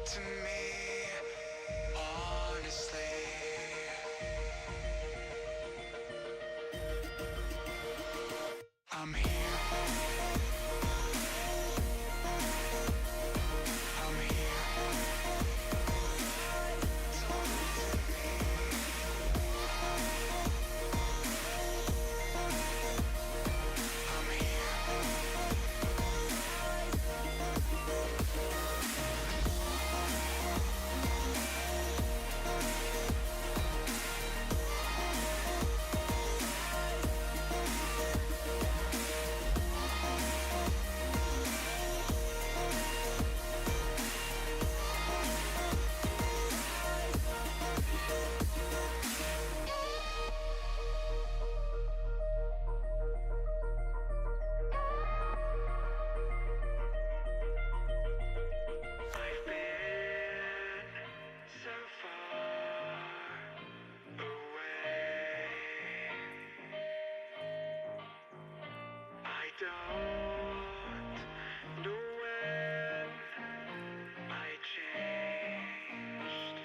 to me honestly. I'm here. I'm here. Talk to me. I'm here. I've been so far away. I don't know when I changed.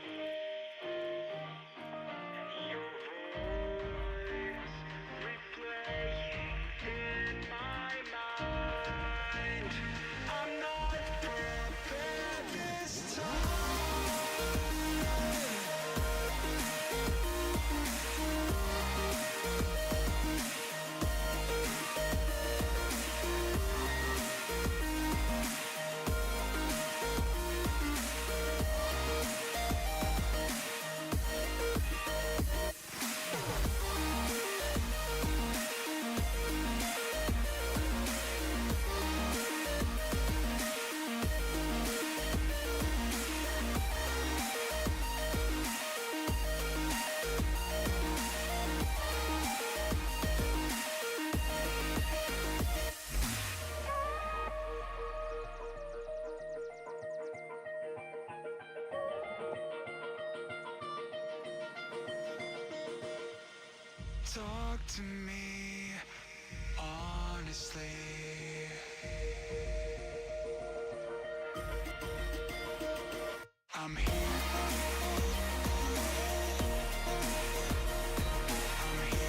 Your voice replaying in my mind. I'm not prepared this Talk to me honestly. I'm here. I'm here.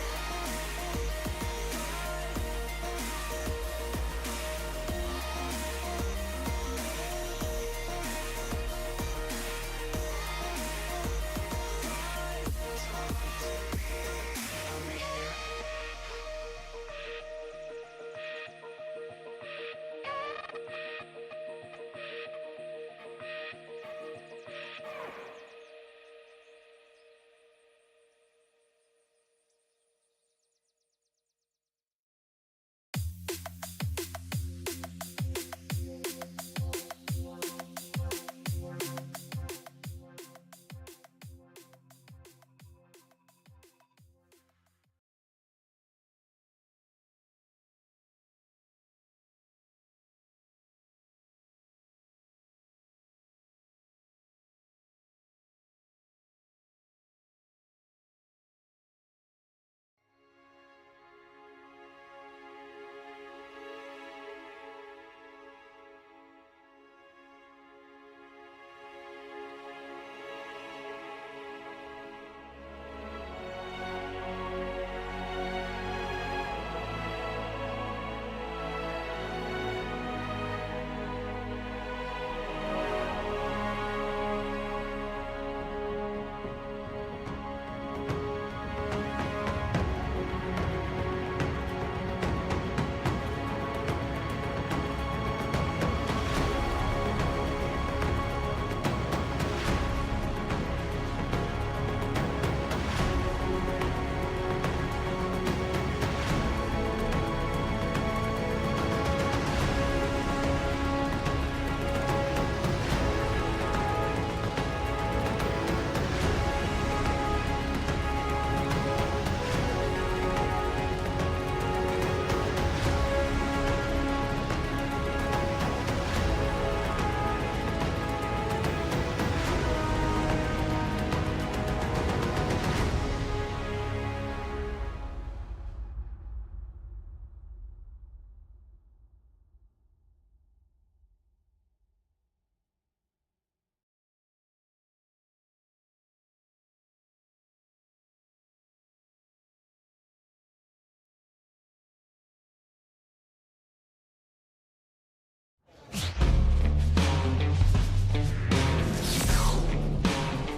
Talk to me. I'm here.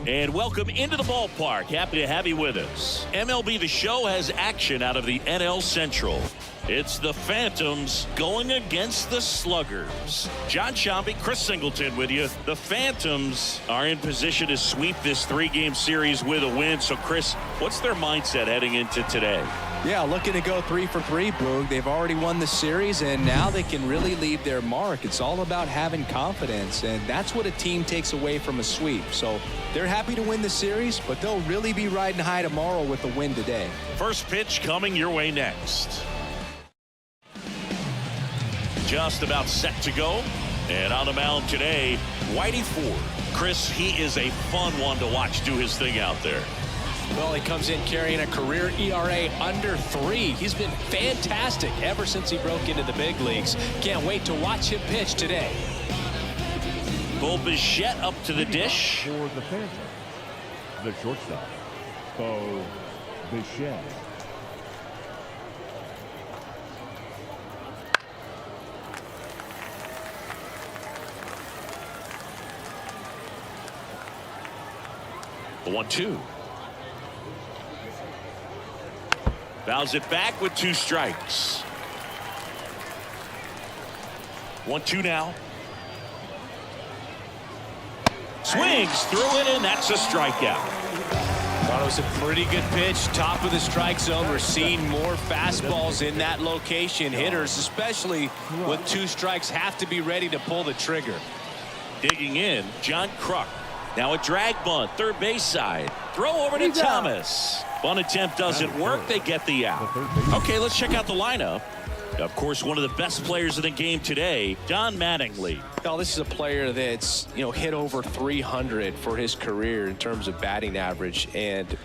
And welcome into the ballpark. Happy to have you with us. MLB The Show has action out of the NL Central. It's the Phantoms going against the Sluggers. John Shambi, Chris Singleton with you. The Phantoms are in position to sweep this three-game series with a win. So, Chris, what's their mindset heading into today? Yeah, looking to go 3 for 3, Boog. They've already won the series, and now they can really leave their mark. It's all about having confidence, and that's what a team takes away from a sweep. So they're happy to win the series, but they'll really be riding high tomorrow with the win today. First pitch coming your way next. Just about set to go. And on the mound today, Whitey Ford. Chris, he is a fun one to watch do his thing out there. Well, he comes in carrying a career ERA under 3. He's been fantastic ever since he broke into the big leagues. Can't wait to watch him pitch today. Bo Bichette up to the dish. For the Phantoms, the shortstop, Bo Bichette. The 1-2. Fouls it back with 2 strikes. 1-2 now. Swings through it, and that's a strikeout. Thought it was a pretty good pitch. Top of the strike zone. We're seeing more fastballs in that location. Hitters, especially with 2 strikes, have to be ready to pull the trigger. Digging in, John Kruk. Now a drag bunt, third base side. Throw over to Thomas. Bunt attempt doesn't work. They get the out. Okay, let's check out the lineup. Of course, one of the best players in the game today, Don Mattingly. Well, this is a player that's, hit over 300 for his career in terms of batting average. And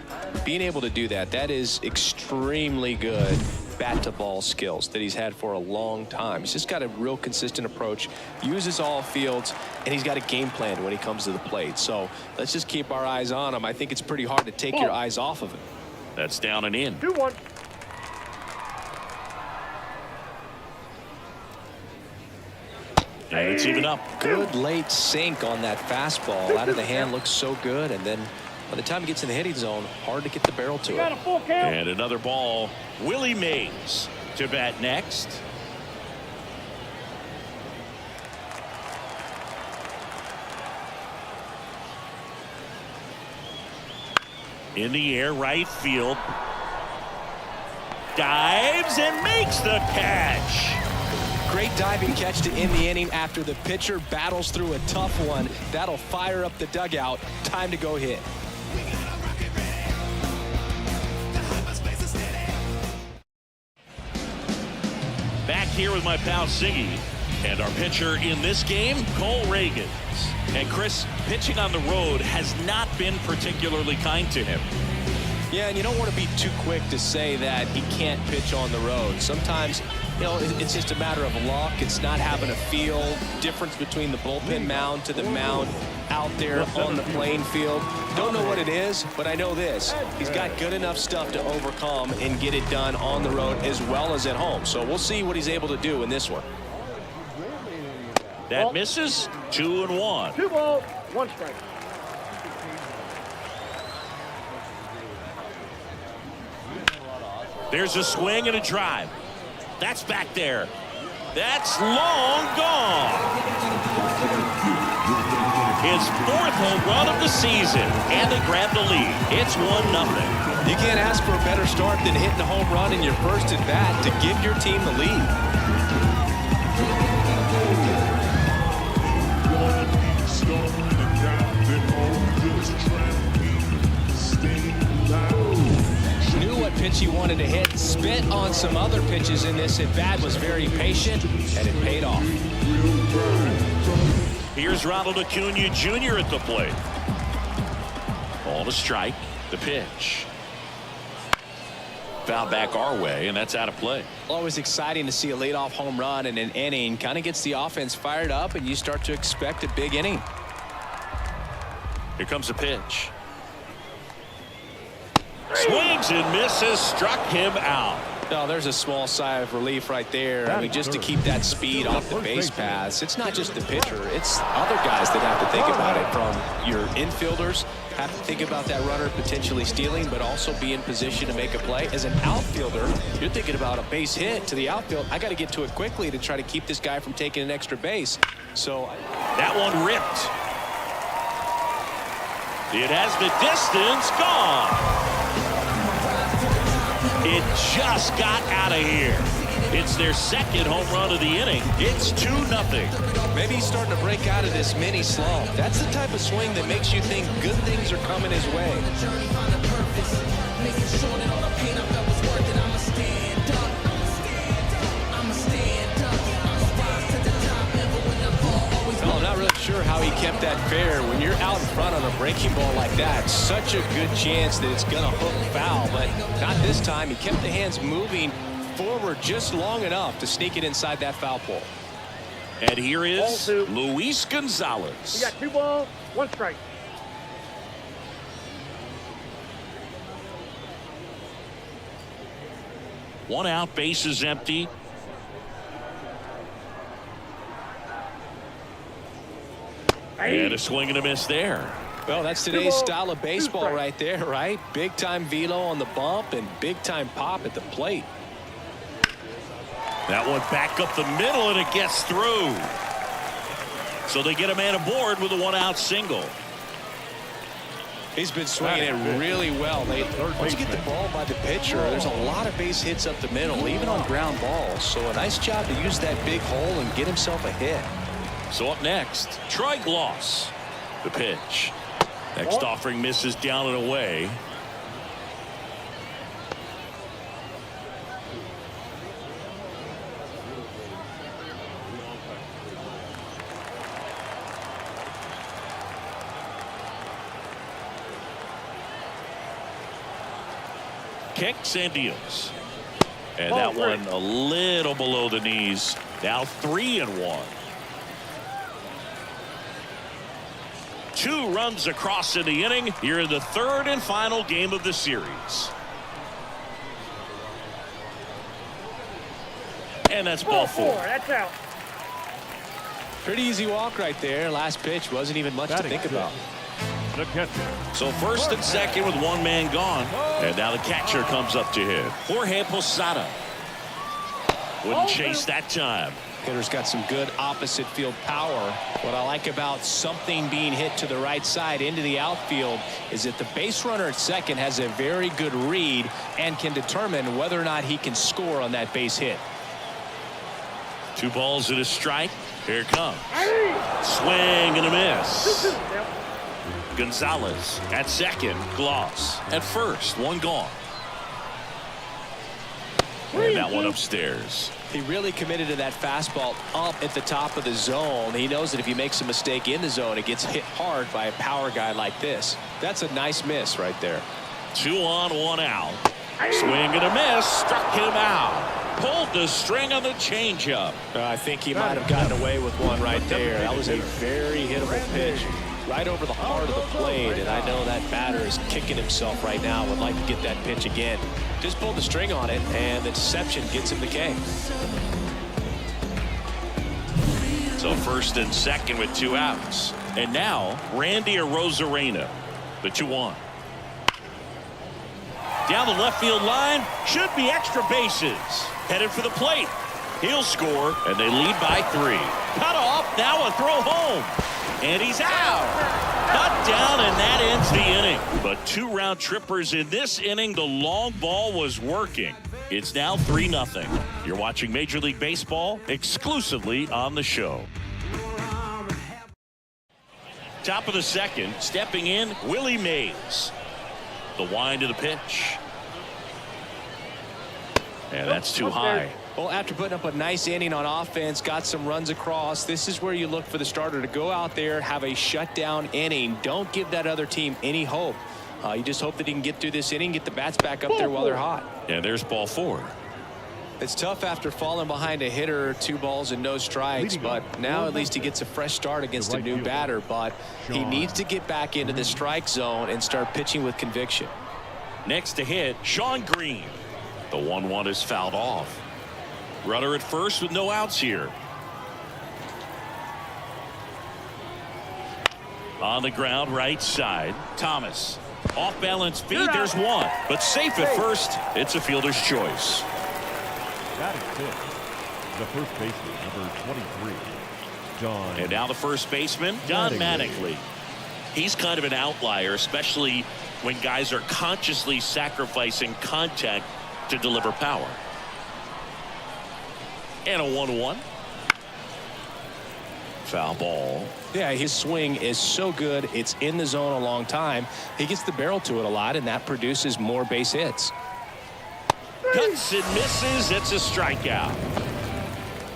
being able to do that, that is extremely good bat-to-ball skills that he's had for a long time. He's just got a real consistent approach, uses all fields, and he's got a game plan when he comes to the plate. So let's just keep our eyes on him. I think it's pretty hard to take your eyes off of him. That's down and in. 2-1. And it's even up. Good late sink on that fastball. Out of the hand looks so good, and then by the time he gets in the hitting zone, hard to get the barrel to it. And another ball. Willie Mays to bat next. In the air, right field. Dives and makes the catch. Great diving catch to end the inning after the pitcher battles through a tough one. That'll fire up the dugout. Time to go hit. Back here with my pal Siggy. And our pitcher in this game, Cole Reagans. And Chris, pitching on the road has not been particularly kind to him. Yeah, and you don't want to be too quick to say that he can't pitch on the road. Sometimes, it's just a matter of luck. It's not having a feel. Difference between the bullpen mound to the mound out there on the playing field. Don't know what it is, but I know this. He's got good enough stuff to overcome and get it done on the road as well as at home. So we'll see what he's able to do in this one. That misses. 2-1. 2 balls, 1 strike. There's a swing and a drive. That's back there. That's long gone. His 4th home run of the season, and they grab the lead. It's 1-0. You can't ask for a better start than hitting a home run in your first at bat to give your team the lead. Knew what pitch he wanted to hit, spit on some other pitches in this at bat, was very patient, and it paid off. Here's Ronald Acuna Jr. at the plate. Ball to strike. The pitch. Foul back our way, and that's out of play. Always exciting to see a leadoff home run in an inning. Kind of gets the offense fired up, and you start to expect a big inning. Here comes the pitch. Swings and misses, struck him out. No, there's a small sigh of relief right there. I mean, just to keep that speed off the base paths. It's not just the pitcher. It's other guys that have to think about it. From your infielders, have to think about that runner potentially stealing, but also be in position to make a play. As an outfielder, you're thinking about a base hit to the outfield. I got to get to it quickly to try to keep this guy from taking an extra base. So that one ripped. It has the distance, gone. It just got out of here. It's their second home run of the inning. It's 2-0. Maybe he's starting to break out of this mini slump. That's the type of swing that makes you think good things are coming his way. Well, I'm not really sure how he kept that fair. When you're out in front on a breaking ball like that, such a good chance that it's going to hook foul, but not this time. He kept the hands moving forward just long enough to sneak it inside that foul pole. And here is Luis Gonzalez. We got 2 balls, 1 strike. One out, base is empty. And a swing and a miss there. Well, that's today's style of baseball right there, right? Big time velo on the bump and big time pop at the plate. That one back up the middle, and it gets through. So they get a man aboard with a 1-out single. He's been swinging it really well. Once you get the ball by the pitcher, there's a lot of base hits up the middle, even on ground balls. So a nice job to use that big hole and get himself a hit. So up next, Troy Gloss. The pitch. Next offering misses down and away. Kicks and deals. And that one a little below the knees. Now 3-1. 2 runs across in the inning here in the third and final game of the series. And that's ball 4. That's out. Pretty easy walk right there. Last pitch wasn't even much to think about. The catcher. So first and second with 1 man gone. And now the catcher comes up to hit. Jorge Posada. Wouldn't chase that time. Hitter's got some good opposite field power. What I like about something being hit to the right side into the outfield is that the base runner at second has a very good read and can determine whether or not he can score on that base hit. 2 balls and a strike. Here it comes. Swing and a miss. Gonzalez at second. Gloss at first. 1 gone. And that one upstairs. He really committed to that fastball up at the top of the zone. He knows that if he makes a mistake in the zone, it gets hit hard by a power guy like this. That's a nice miss right there. 2 on, 1 out. Swing and a miss. Struck him out. Pulled the string on the changeup. I think he might have gotten away with one right there. That was a very hittable pitch. Right over the heart of the plate, and I know that batter is kicking himself right now. Would like to get that pitch again. Just pulled the string on it, and the deception gets him the K. So first and second with 2 outs. And now Randy Arozarena, the 2-1. Down the left field line, should be extra bases. Headed for the plate. He'll score, and they lead by 3. Cut off, now a throw home. And he's out. Cut down, and that ends the inning. But 2 round trippers in this inning. The long ball was working. It's now 3-0. You're watching Major League Baseball exclusively on the show. Top of the second, stepping in, Willie Mays. The wind of the pitch. And that's too high. Well, after putting up a nice inning on offense, got some runs across, this is where you look for the starter to go out there, have a shutdown inning. Don't give that other team any hope. You just hope that he can get through this inning, get the bats back up there while they're hot. And there's ball 4. It's tough after falling behind a hitter, 2 balls and no strikes, but now at least he gets a fresh start against a new batter, but he needs to get back into the strike zone and start pitching with conviction. Next to hit, Sean Green. The 1-1 is fouled off. Runner at first with no outs here. On the ground, right side. Thomas. Off balance feed. There's one. But safe at first. It's a fielder's choice. That is fifth. The first baseman, number 23, John. And now the first baseman, Don Mattingly. He's kind of an outlier, especially when guys are consciously sacrificing contact to deliver power. And a 1-1. Foul ball. Yeah, his swing is so good. It's in the zone a long time. He gets the barrel to it a lot, and that produces more base hits. Cuts and misses. It's a strikeout.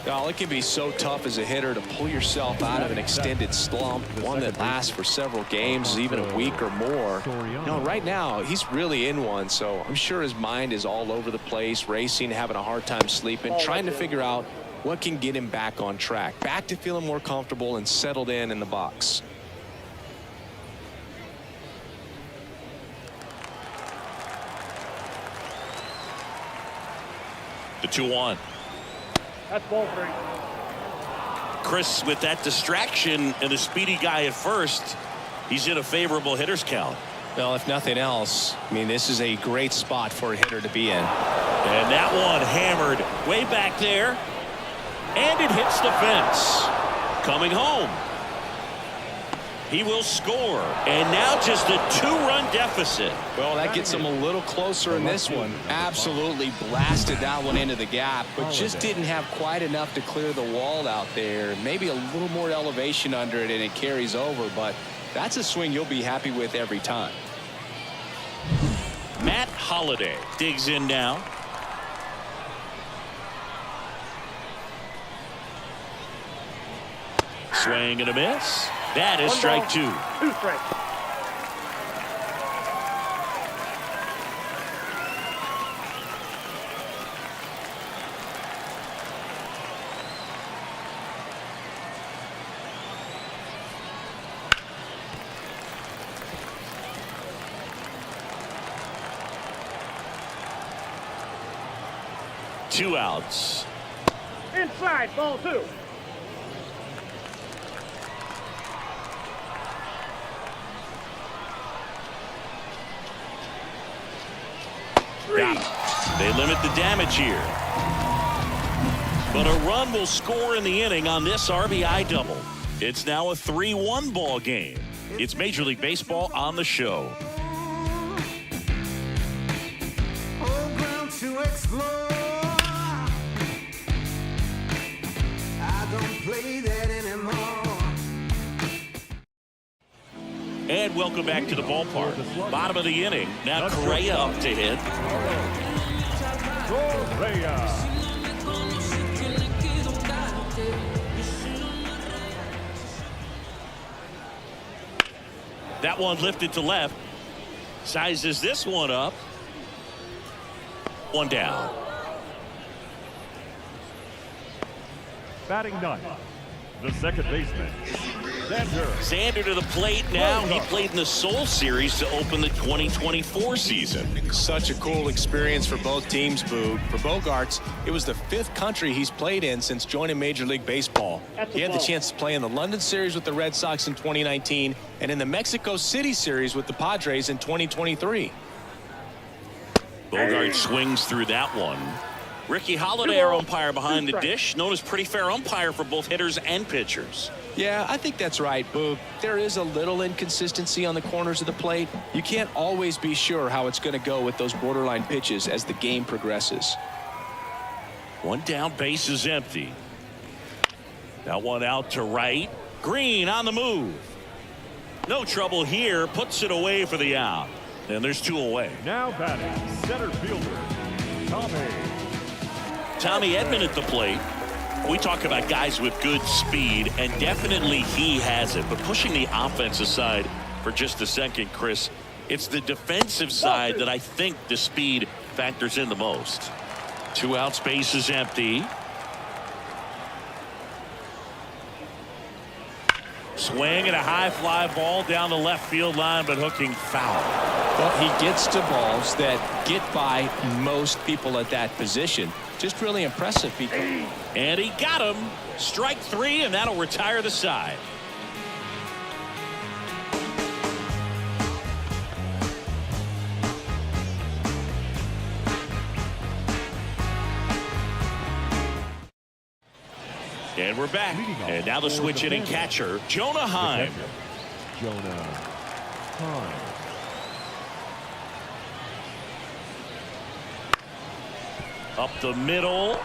Oh, it can be so tough as a hitter to pull yourself out of an extended slump, one that lasts for several games, even a week or more. No, right now, he's really in one, so I'm sure his mind is all over the place, racing, having a hard time sleeping, trying to figure out what can get him back on track, back to feeling more comfortable and settled in the box. The 2-1. That's ball 3. Chris, with that distraction and a speedy guy at first, he's in a favorable hitter's count. Well, if nothing else, I mean, this is a great spot for a hitter to be in. And that one hammered way back there. And it hits the fence. Coming home. He will score. And now just a 2-run deficit. Well, that gets him a little closer in this one. Absolutely blasted that one into the gap, but just didn't have quite enough to clear the wall out there. Maybe a little more elevation under it and it carries over, but that's a swing you'll be happy with every time. Matt Holliday digs in now. Swing and a miss. That is strike 2. 2 strikes. Two outs. Inside, ball 2. Got him. They limit the damage here. But a run will score in the inning on this RBI double. It's now a 3-1 ball game. It's Major League Baseball on the show. To explore. I don't play that anymore. And welcome back to the ballpark. Bottom of the inning. Now Correa up to hit. Correa. That one lifted to left. Sizes this one up. One down. Batting ninth, the second baseman, Xander to the plate now. He played in the Seoul Series to open the 2024 season. Such a cool experience for both teams, Boog. For Bogaerts, it was the 5th country he's played in since joining Major League Baseball. He had the chance to play in the London Series with the Red Sox in 2019 and in the Mexico City Series with the Padres in 2023. Bogaerts swings through that one. Ricky Holiday, our umpire behind the dish, known as pretty fair umpire for both hitters and pitchers. Yeah, I think that's right, Boog. There is a little inconsistency on the corners of the plate. You can't always be sure how it's going to go with those borderline pitches as the game progresses. One down, base is empty. That one out to right. Green on the move. No trouble here. Puts it away for the out. And there's 2 away. now batting center fielder, Tommy Edman at the plate. We talk about guys with good speed, and definitely he has it. But pushing the offense aside for just a second, Chris, it's the defensive side that I think the speed factors in the most. 2 outs, base is empty. Swing and a high fly ball down the left field line, but hooking foul. Well, he gets to balls that get by most people at that position. Just really impressive. And he got him. Strike 3, and that'll retire the side. And we're back. And now the switch hitting catcher, Jonah Heim. Jonah Heim. Up the middle.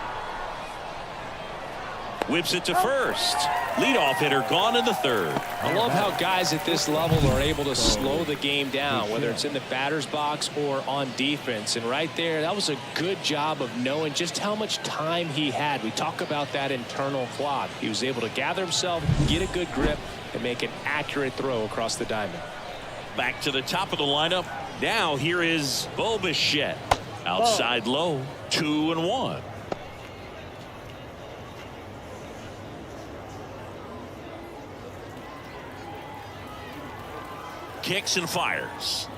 Whips it to first. Leadoff hitter gone in the third. I love how guys at this level are able to slow the game down, whether it's in the batter's box or on defense. And right there, that was a good job of knowing just how much time he had. We talk about that internal clock. He was able to gather himself, get a good grip, and make an accurate throw across the diamond. Back to the top of the lineup. Now here is Bo Bichette. Outside low, 2-1. Kicks and fires.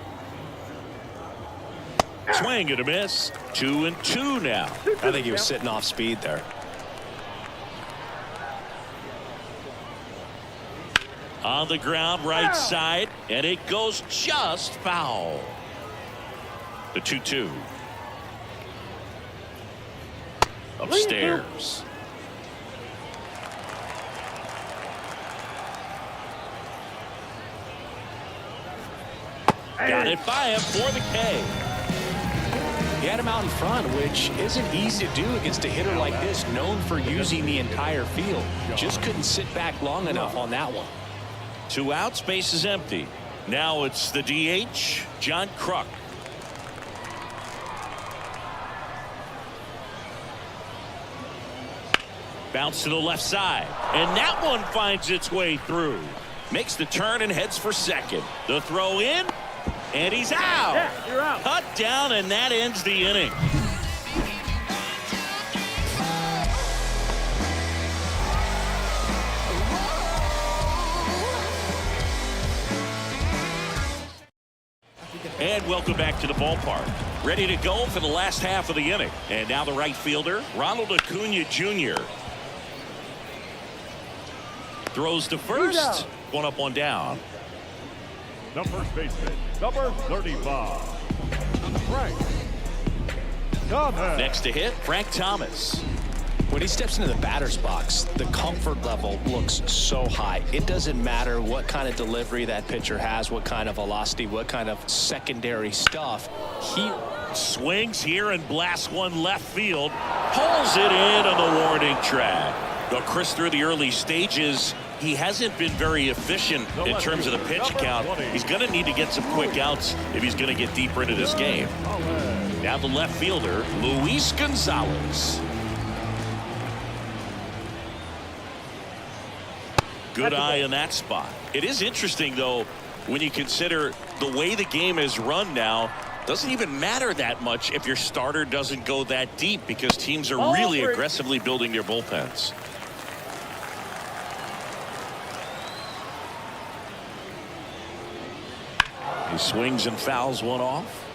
Swing and a miss. 2-2 now. I think he was sitting off speed there. On the ground, right side, and it goes just foul. The 2-2. Upstairs. Got it by him for the K. He had him out in front, which isn't easy to do against a hitter like this, known for using the entire field. Just couldn't sit back long enough on that one. 2 outs, base is empty. Now it's the DH, John Kruk. Bounce to the left side, and that one finds its way through. Makes the turn and heads for second. The throw in, and he's out. Yeah, you're out. Cut down, and that ends the inning. And welcome back to the ballpark. Ready to go for the last half of the inning. And now the right fielder, Ronald Acuna Jr. Throws to first. One up, one down. The first baseman, number 35. Frank Thomas. Next to hit, Frank Thomas. When he steps into the batter's box, the comfort level looks so high. It doesn't matter what kind of delivery that pitcher has, what kind of velocity, what kind of secondary stuff. He Swings here and blasts one left field. Pulls it in on the warning track. Though Chris, through the early stages, he hasn't been very efficient in terms of the pitch count. He's going to need to get some quick outs if he's going to get deeper into this game. Now the left fielder, Luis Gonzalez. Good eye in that spot. It is interesting, though, when you consider the way the game is run now. Doesn't even matter that much if your starter doesn't go that deep, because teams are really aggressively building their bullpens. He swings and fouls one off.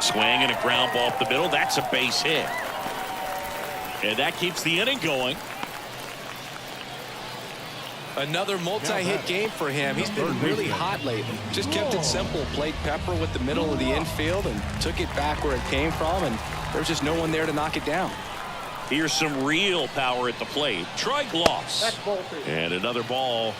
Swing and a ground ball up the middle. That's a base hit. And that keeps the inning going. Another multi-hit game for him. He's been really hot lately. Just kept it simple. Played pepper with the middle of the infield and took it back where it came from, and there was just no one there to knock it down. Here's some real power at the plate. Troy Gloss. That's ball 3. And another ball.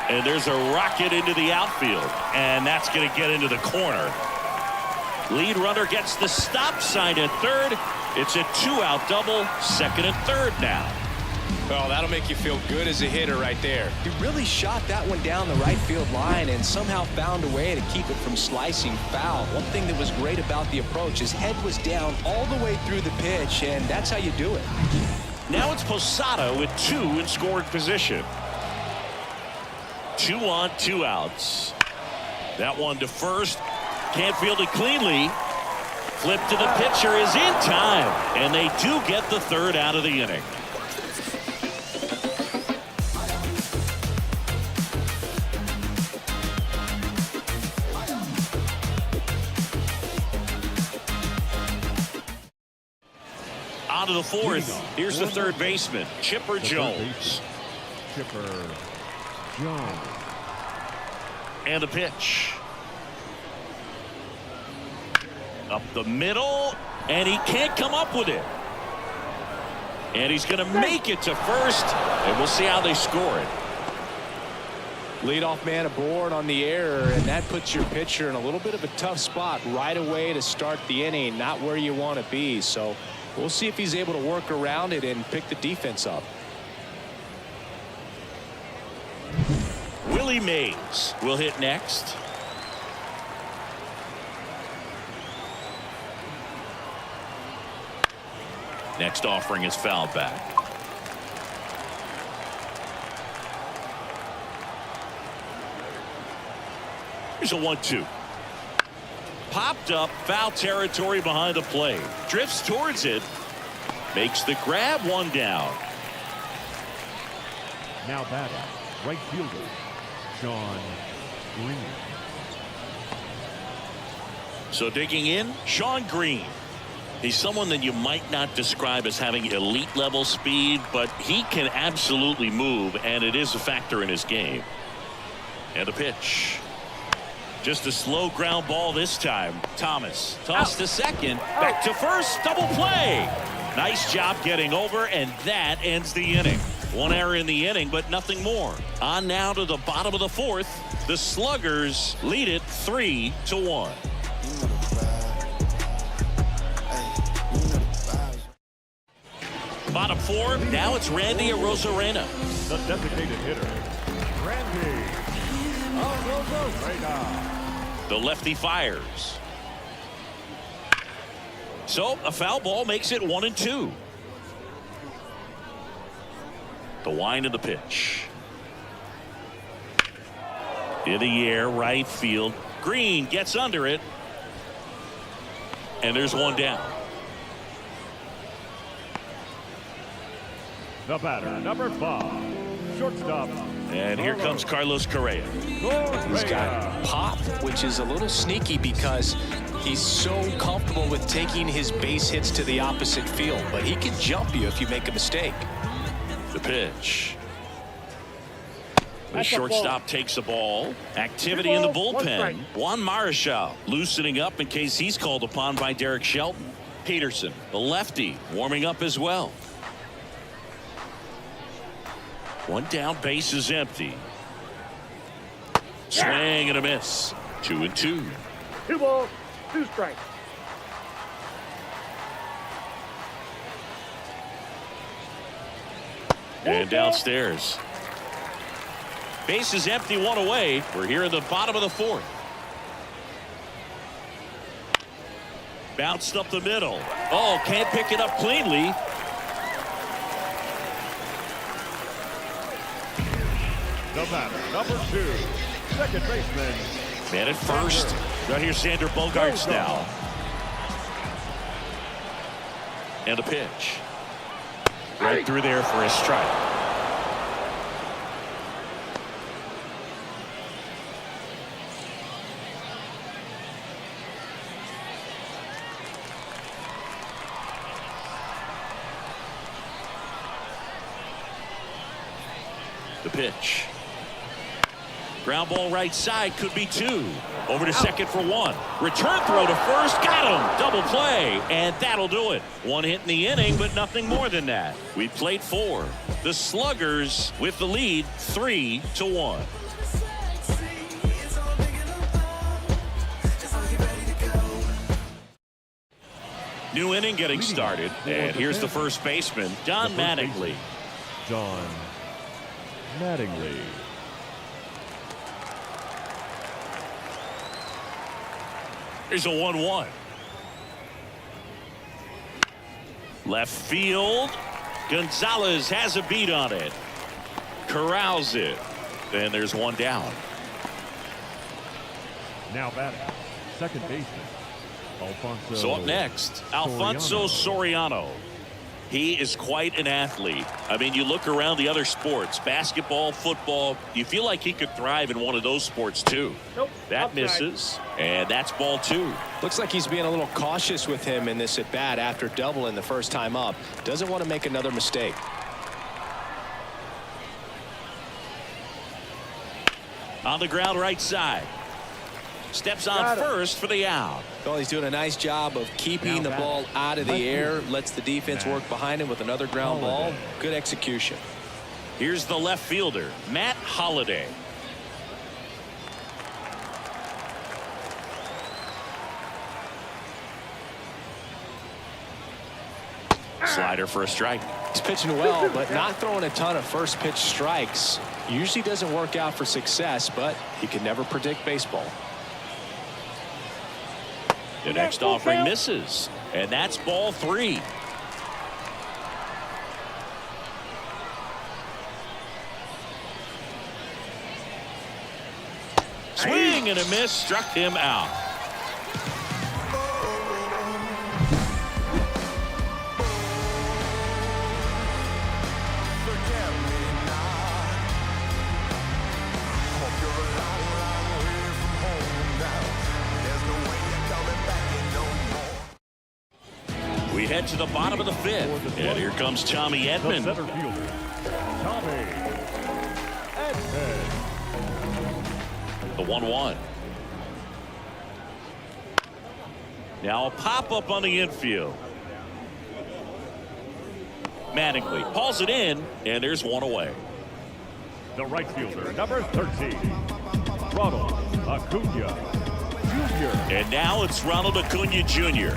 And there's a rocket into the outfield, and that's going to get into the corner. Lead runner gets the stop sign at third. It's a 2-out double, second and third now. Well, that'll make you feel good as a hitter right there. He really shot that one down the right field line and somehow found a way to keep it from slicing foul. One thing that was great about the approach, his head was down all the way through the pitch, and that's how you do it. Now it's Posada with 2 in scoring position. 2 on, 2 outs. That one to first. Can't field it cleanly. Flip to the pitcher is in time, and they do get the 3rd out of the inning. On to the 4th. Here's the 3rd baseman, Chipper Jones. Chipper Jones. And a pitch. Up the middle, and he can't come up with it. And he's going to make it to first, and we'll see how they score it. Leadoff man aboard on the error, and that puts your pitcher in a little bit of a tough spot right away to start the inning, not where you want to be. So we'll see if he's able to work around it and pick the defense up. Willie Mays will hit next. Next offering is fouled back. Here's a 1-2. Popped up, foul territory behind the plate. Drifts towards it. Makes the grab, 1 down. Now batting, right fielder, Sean Green. So digging in, Sean Green. He's someone that you might not describe as having elite level speed, but he can absolutely move, and it is a factor in his game. And a pitch. Just a slow ground ball this time. Thomas tossed to second, back to first, double play. Nice job getting over, and that ends the inning. 1 error in the inning, but nothing more. On now to the bottom of the 4th. The Sluggers lead it 3-1. Bottom 4, now it's Randy Arozarena. The designated hitter, Randy Arozarena. The lefty fires. So a foul ball makes it 1-2. The wind of the pitch. In the air, right field. Green gets under it. And there's 1 down. The batter, number 5, shortstop. And here comes Carlos Correa. He's got pop, which is a little sneaky because he's so comfortable with taking his base hits to the opposite field, but he can jump you if you make a mistake. The pitch. The shortstop takes the ball. Activity in the bullpen. Juan Marichal loosening up in case he's called upon by Derek Shelton. Peterson, the lefty, warming up as well. 1 down, base is empty. Swing and a miss. 2-2. 2 balls, 2 strikes. And downstairs. Base is empty, 1 away. We're here in the bottom of the 4th. Bounced up the middle. Oh, can't pick it up cleanly. The batter, number 2, second baseman. Man at first. Right here, Xander Bogaerts now. And a pitch. Right through there for a strike. The pitch. Ground ball right side, could be 2. Over to second for 1. Return throw to first, got him. Double play, and that'll do it. 1 hit in the inning, but nothing more than that. We played 4. The Sluggers with the lead, 3-1. New inning getting started, and here's the first baseman, Don Mattingly. John Mattingly. Here's a 1-1. Left field. Gonzalez has a beat on it. Corrals it. And there's one down. Now batting, second baseman, Alfonso. So up next, Alfonso Soriano. He is quite an athlete. I mean, you look around the other sports, basketball, football, you feel like he could thrive in one of those sports too. Nope. That Outside. misses, and that's ball 2. Looks like he's being a little cautious with him in this at bat after doubling the first time up. Doesn't want to make another mistake. On the ground right side. Steps on Got it. first for the out. Well, he's doing a nice job of keeping the ball out of the air. Lets the defense work behind him with another ground ball. Good execution. Here's the left fielder, Matt Holliday. Slider for a strike. He's pitching well, but not throwing a ton of first pitch strikes. Usually doesn't work out for success, but he can never predict baseball. The next offering misses, and that's ball 3. Swing and a miss, struck him out. Forget me not. Hope you're a long, long way from home now. There's no way you're coming back in no more. We head to the bottom of the 5th, and here comes Tommy The Edman. center fielder, Tommy Edman. The 1-1. Now a pop-up on the infield. Mattingly hauls it in, and there's one away. The right fielder, number 13, Ronald Acuna Jr. And now it's Ronald Acuna Jr.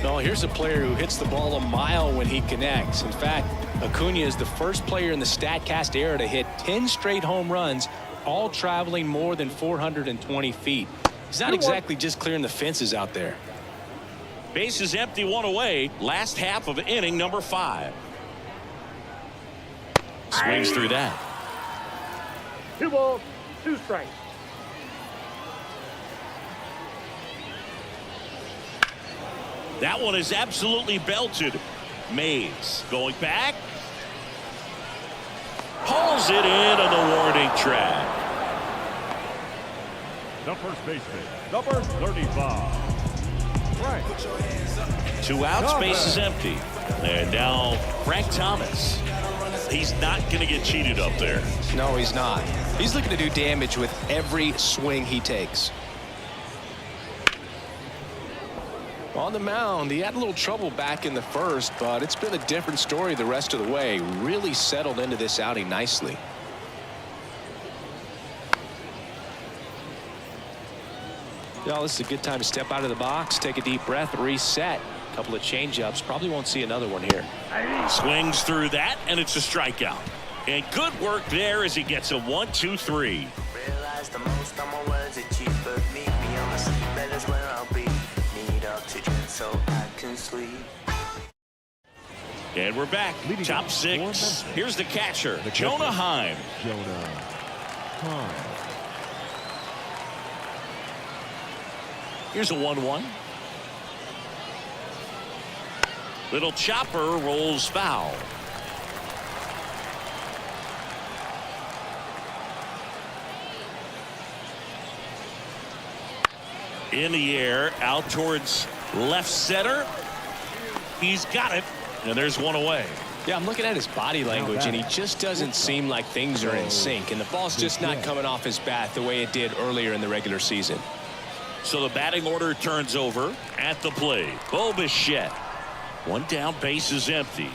No, here's a player who hits the ball a mile when he connects. In fact, Acuna is the first player in the StatCast era to hit 10 straight home runs, all traveling more than 420 feet. He's not exactly just clearing the fences out there. Base is empty, one away. Last half of inning number 5. Swings through that. 2 balls, 2 strikes. That one is absolutely belted. Mays going back. Pulls it in on the warning track. The first baseman, number 35, Frank. 2 outs, base is empty. And now Frank Thomas. He's not going to get cheated up there. No, he's not. He's looking to do damage with every swing he takes. On the mound, he had a little trouble back in the first, but it's been a different story the rest of the way. Really settled into this outing nicely. Well, this is a good time to step out of the box, take a deep breath, reset. A couple of changeups. Probably won't see another one here. Swings through that, and it's a strikeout. And good work there as he gets a 1-2-3. Realize the most of my words are cheap, but meet me on the seabed is where I'll be. Need oxygen so I can sleep. And we're back. Leading Top off 6. for Here's the catcher, The Jonah catcher. Heim. Jonah Heim. Here's a 1-1. Little chopper rolls foul. In the air, out towards left center. He's got it, and there's one away. Yeah, I'm looking at his body language, and he just doesn't seem like things are in sync, and the ball's just not coming off his bat the way it did earlier in the regular season. So the batting order turns over at the plate. Bo Bichette. One down, base is empty.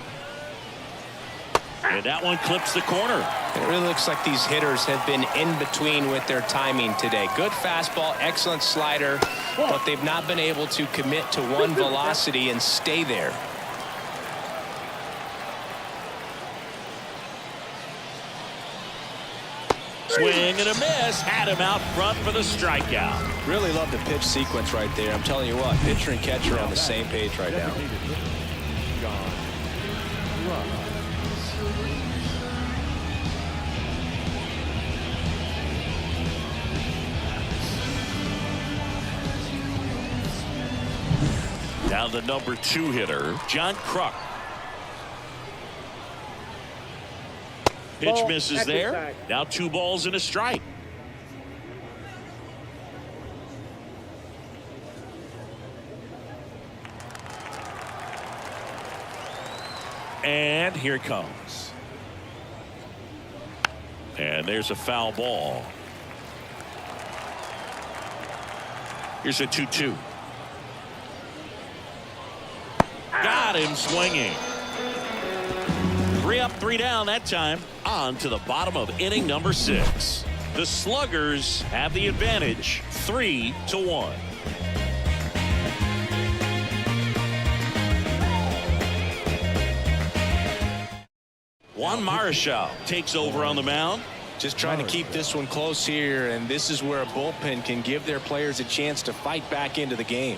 And that one clips the corner. It really looks like these hitters have been in between with their timing today. Good fastball, excellent slider, but they've not been able to commit to one velocity and stay there. Swing and a miss. Had him out front for the strikeout. Really love the pitch sequence right there. I'm telling you what, pitcher and catcher are on the same page right now. Down the number 2 hitter, John Kruk. Pitch Ball, misses active there. tag. Now 2 balls and a strike. And here it comes. And there's a foul ball. Here's a 2-2. Got him swinging. 3 up, 3 down that time. On to the bottom of inning number 6. The Sluggers have the advantage, 3-1. Juan Marichal takes over on the mound. Just trying to keep this one close here, and this is where a bullpen can give their players a chance to fight back into the game.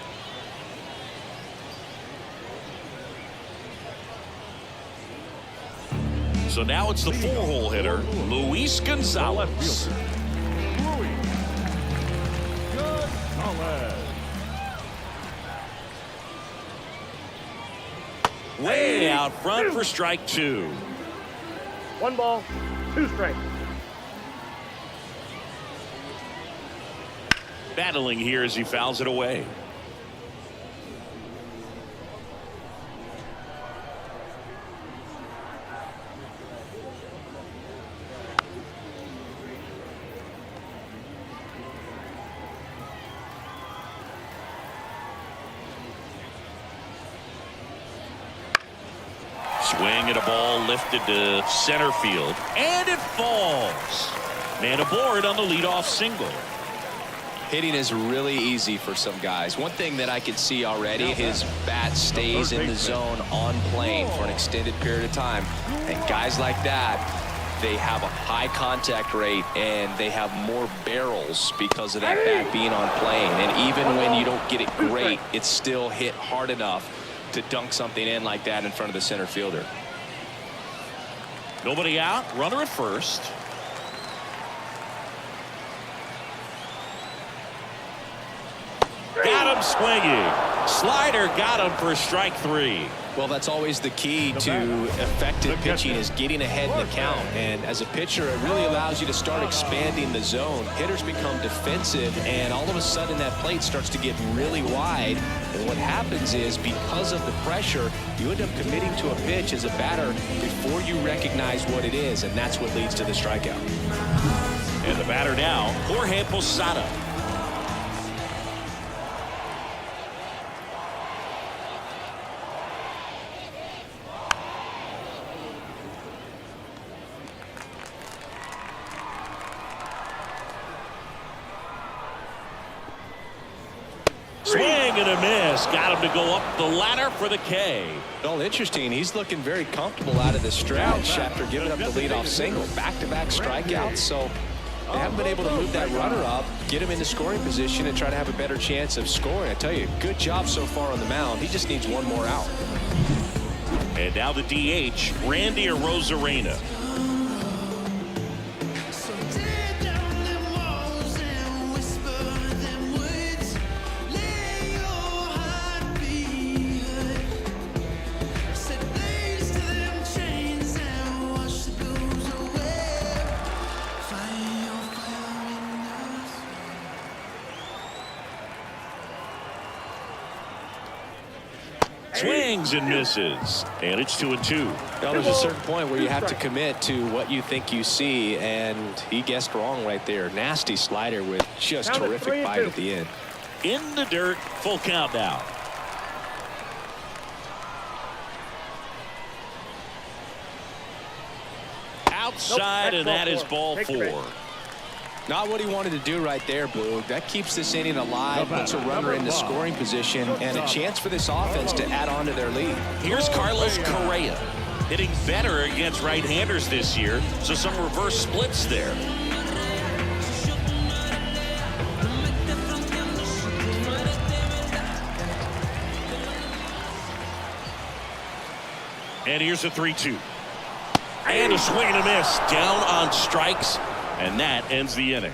So now it's the 4-hole hitter, Luis Gonzalez. Way out front for strike 2. 1 ball, 2 strikes. Battling here as he fouls it away. Swing at a ball lifted to center field, and it falls. Man aboard on the leadoff single. Hitting is really easy for some guys. One thing that I can see already, his bat stays in the zone on plane for an extended period of time. And guys like that, they have a high contact rate and they have more barrels because of that bat being on plane. And even when you don't get it great, it's still hit hard enough to dunk something in like that in front of the center fielder. Nobody out, runner at first. Got him swinging. Slider got him for strike 3. Well, that's always the key to effective pitching, is getting ahead in the count. And as a pitcher, it really allows you to start expanding the zone. Hitters become defensive, and all of a sudden that plate starts to get really wide. And what happens is, because of the pressure, you end up committing to a pitch as a batter before you recognize what it is, and that's what leads to the strikeout. And the batter now, Jorge Posada. Swing and a miss. Got him to go up the ladder for the K. Well, interesting. He's looking very comfortable out of the stretch after giving up the leadoff single. Back-to-back strikeouts. So they haven't been able to move that runner up, get him into scoring position, and try to have a better chance of scoring. I tell you, good job so far on the mound. He just needs one more out. And now the DH, Randy Arozarena. Swings and misses, and it's 2-2. Well, there's a certain point where you have to commit to what you think you see, and he guessed wrong right there. Nasty slider with just terrific bite at the end. In the dirt, full count now. Outside, and that is ball 4. Not what he wanted to do right there, Boog. That keeps this inning alive, puts a runner into scoring position, and a chance for this offense to add on to their lead. Here's Carlos Correa, hitting better against right-handers this year, so some reverse splits there. And here's a 3-2. And a swing and a miss. Down on strikes. And that ends the inning.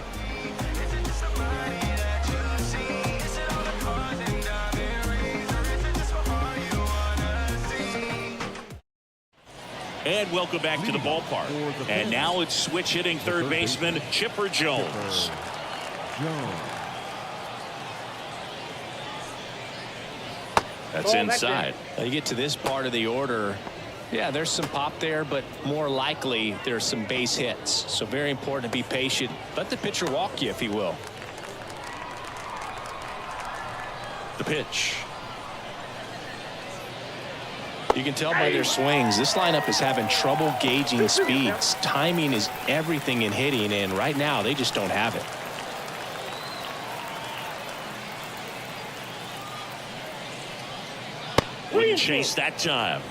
And welcome back to the ballpark. And now it's switch hitting third baseman Chipper Jones. That's inside. Now you get to this part of the order. Yeah, there's some pop there, but more likely there's some base hits. So very important to be patient. Let the pitcher walk you if he will. The pitch. You can tell by their swings, this lineup is having trouble gauging speeds. Timing is everything in hitting, and right now they just don't have it. Wouldn't chase that time.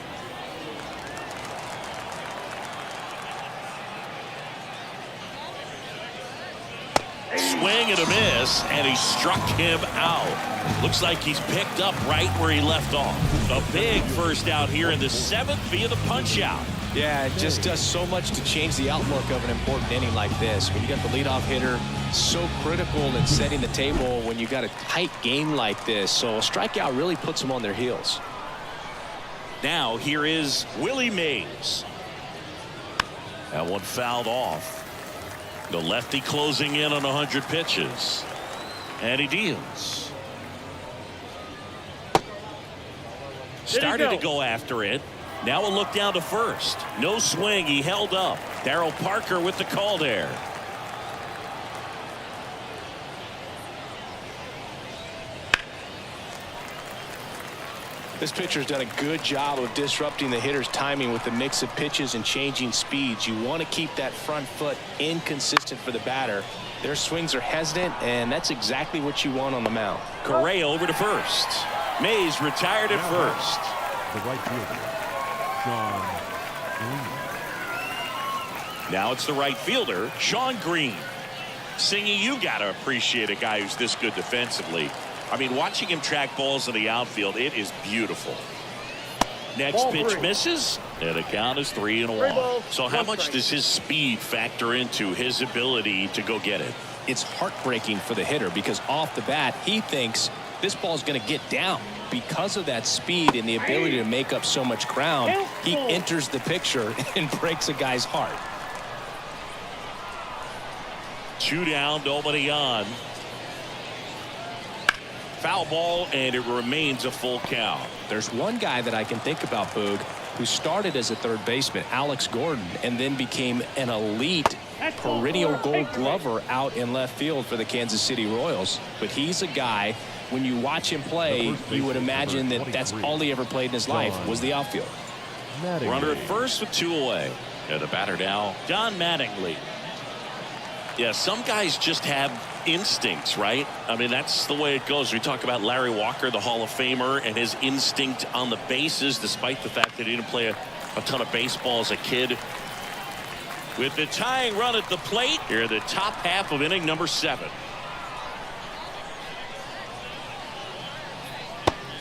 Swing and a miss, and he struck him out. Looks like he's picked up right where he left off. A big first out here in the 7th via the punch out. Yeah, it just does so much to change the outlook of an important inning like this. When you got the leadoff hitter, so critical in setting the table when you got a tight game like this. So a strikeout really puts them on their heels. Now here is Willie Mays. That one fouled off. The lefty closing in on 100 pitches. And he deals. Started to go after it. Now a look down to first. No swing. He held up. Darryl Parker with the call there. This pitcher's done a good job of disrupting the hitter's timing with the mix of pitches and changing speeds. You want to keep that front foot inconsistent for the batter. Their swings are hesitant, and that's exactly what you want on the mound. Correa over to first. Mays retired at first. The right fielder, Sean Green. Now it's the right fielder, Sean Green. Singy, you got to appreciate a guy who's this good defensively. I mean, watching him track balls in the outfield, it is beautiful. Next pitch misses, and the count is 3-1. So how much does his speed factor into his ability to go get it? It's heartbreaking for the hitter because off the bat, he thinks this ball's going to get down. Because of that speed and the ability to make up so much ground, he enters the picture and breaks a guy's heart. 2 down, nobody on. Foul ball, and it remains a full count. There's one guy that I can think about, Boog, who started as a third baseman, Alex Gordon, and then became an elite perennial Gold Glover out in left field for the Kansas City Royals. But he's a guy, when you watch him play, you would imagine that that's all he ever played in his life was the outfield. Runner at first with 2 away. And the batter now, Don Mattingly. Yeah, some guys just have instincts, right? I mean, that's the way it goes. We talk about Larry Walker, the Hall of Famer, and his instinct on the bases, despite the fact that he didn't play a ton of baseball as a kid. With the tying run at the plate, here in the top half of inning number 7.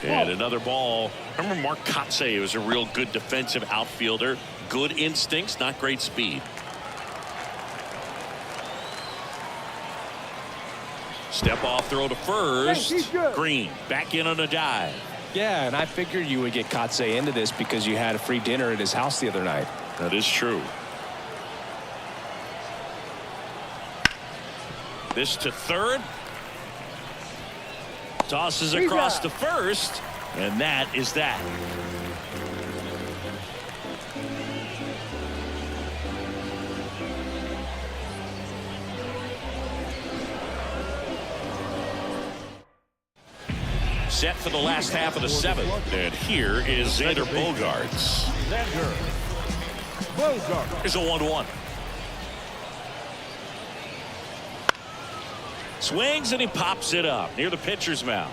And another ball. Remember Mark Kotsay was a real good defensive outfielder. Good instincts, not great speed. Step off throw to first. Green back in on a dive. Yeah, and I figured you would get Kotsay into this because you had a free dinner at his house the other night. That is true. This to third. Tosses across to first. And that is that. Set for the last half of the 7th. And here is Xander Bogaerts. Here's a 1-1. Swings and he pops it up near the pitcher's mound.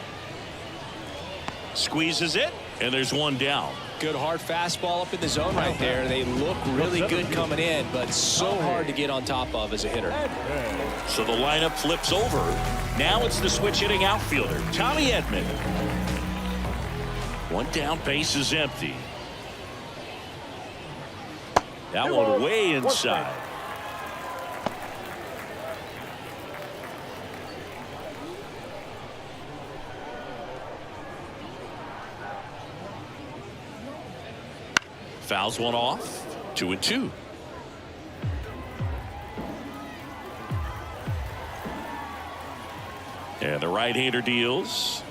Squeezes it, and there's 1 down. Good hard fastball up in the zone right there. They look really good coming in, but so hard to get on top of as a hitter. So the lineup flips over. Now it's the switch hitting outfielder, Tommy Edman. 1 down, base is empty. That Two one balls, way one strike. inside. Fouls one off. 2-2. And the right-hander deals.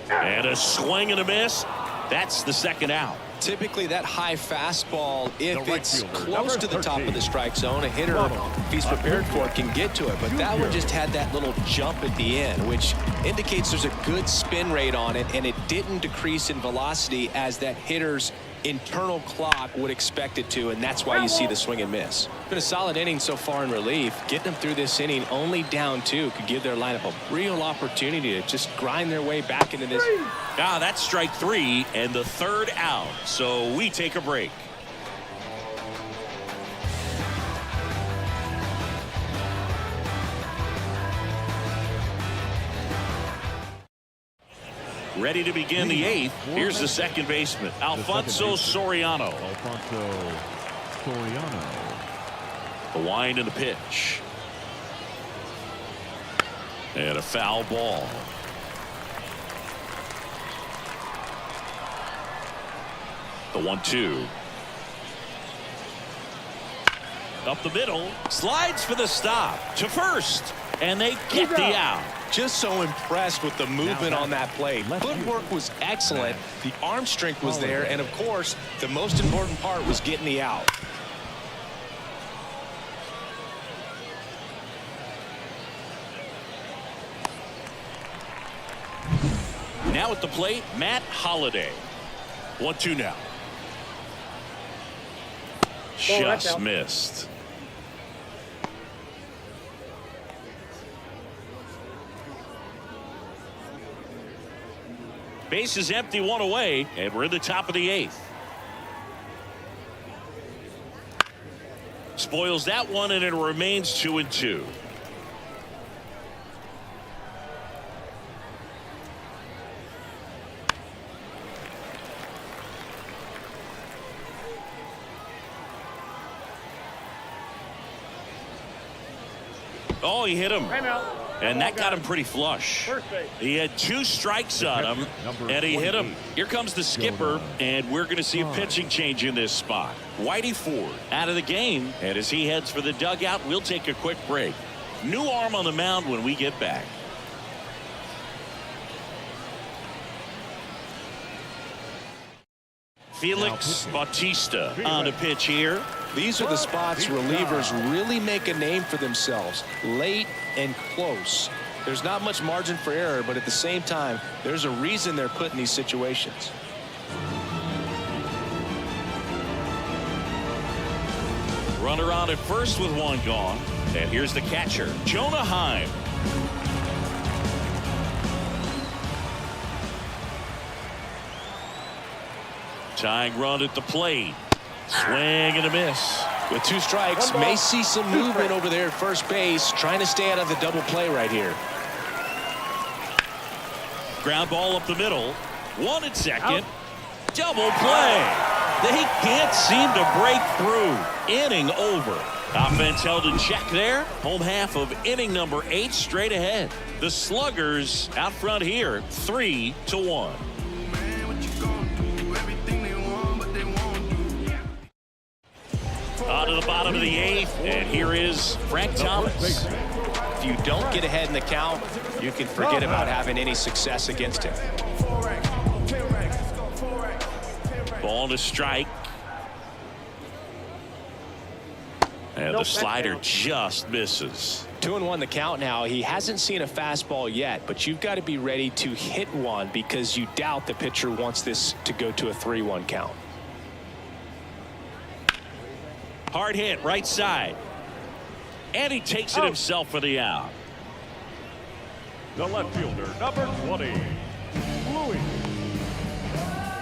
And a swing and a miss. That's the second out. Typically, that high fastball, if right it's fielder, close number to the top 13. of the strike zone, a hitter, if he's prepared for it, can get to it. But that one just had that little jump at the end, which indicates there's a good spin rate on it, and it didn't decrease in velocity as that hitter's internal clock would expect it to, and that's why you see the swing and miss. Been a solid inning so far in relief. Getting them through this inning only down 2 could give their lineup a real opportunity to just grind their way back into this. That's strike 3 and the third out. So we take a break. Ready to begin the 8th. Here's the second baseman, Alfonso Soriano. Alfonso Soriano. The wind and the pitch. And a foul ball. The 1-2. Up the middle. Slides for the stop. To first. And they get the out. Just so impressed with the movement on that play. Footwork was excellent. The arm strength was there. And, of course, the most important part was getting the out. Now at the plate, Matt Holliday. 1-2 now. that's Just out. missed. Base is empty, one away, and we're in the top of the 8th. Spoils that one, and it remains 2-2. Oh, he hit him. Timeout. And that got him pretty flush. First base. He had 2 strikes on him, and he hit him. Here comes the skipper, and we're going to see a pitching change in this spot. Whitey Ford out of the game, and as he heads for the dugout, we'll take a quick break. New arm on the mound when we get back. Felix Bautista on the pitch here. These are the spots relievers really make a name for themselves. Late and close. There's not much margin for error, but at the same time, there's a reason they're put in these situations. Runner on at first with 1 gone. And here's the catcher, Jonah Heim. Tying run at the plate. Swing and a miss. With 2 strikes, may see some movement over there at first base, trying to stay out of the double play right here. Ground ball up the middle. 1 at second. Double play. They can't seem to break through. Inning over. Offense held in check there. Home half of inning number 8 straight ahead. The Sluggers out front here, 3-1. On to the bottom of the 8th, and here is Frank Thomas. If you don't get ahead in the count, you can forget about having any success against him. Ball to strike. And the slider just misses. 2-1 the count now. He hasn't seen a fastball yet, but you've got to be ready to hit one because you doubt the pitcher wants this to go to a 3-1 count. Hard hit, right side. And he takes it himself for the out. The left fielder, number 20, Luis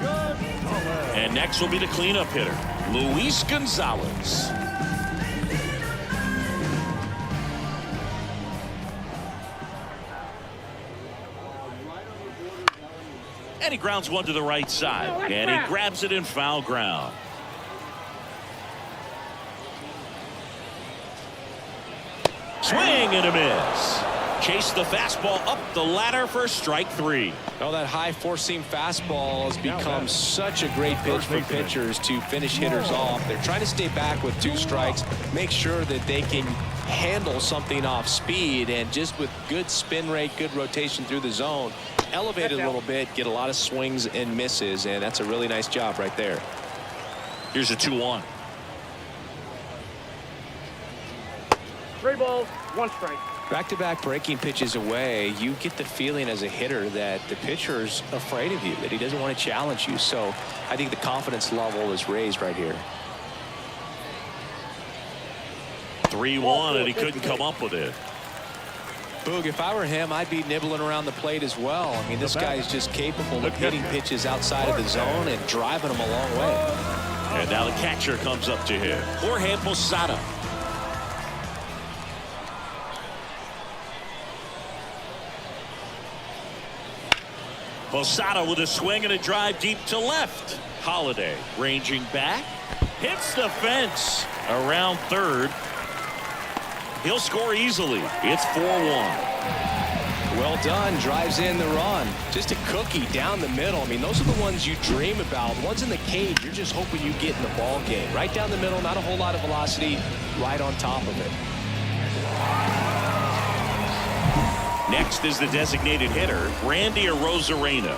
Gonzalez. And next will be the cleanup hitter, Luis Gonzalez. And he grounds one to the right side. And he grabs it in foul ground. Swing and a miss. Chase the fastball up the ladder for strike 3. Well, that high four-seam fastball has become such a great pitch for pitchers to finish hitters off. They're trying to stay back with 2 strikes, make sure that they can handle something off speed, and just with good spin rate, good rotation through the zone, elevate it a little bit, get a lot of swings and misses, and that's a really nice job right there. Here's a 2-1. 3 balls, 1 strike. Back-to-back breaking pitches away, you get the feeling as a hitter that the pitcher's afraid of you, that he doesn't want to challenge you. So I think the confidence level is raised right here. 3-1, and he couldn't come up with it. Boog, if I were him, I'd be nibbling around the plate as well. I mean, this guy is just capable of hitting pitches outside of the zone and driving them a long way. And now the catcher comes up to him, Jorge Posada. Posada with a swing and a drive deep to left. Holiday ranging back, hits the fence around third. He'll score easily. It's 4-1. Well done, drives in the run. Just a cookie down the middle. I mean, those are the ones you dream about. Ones in the cage, you're just hoping you get in the ball game. Right down the middle, not a whole lot of velocity, right on top of it. Next is the designated hitter, Randy Arozarena.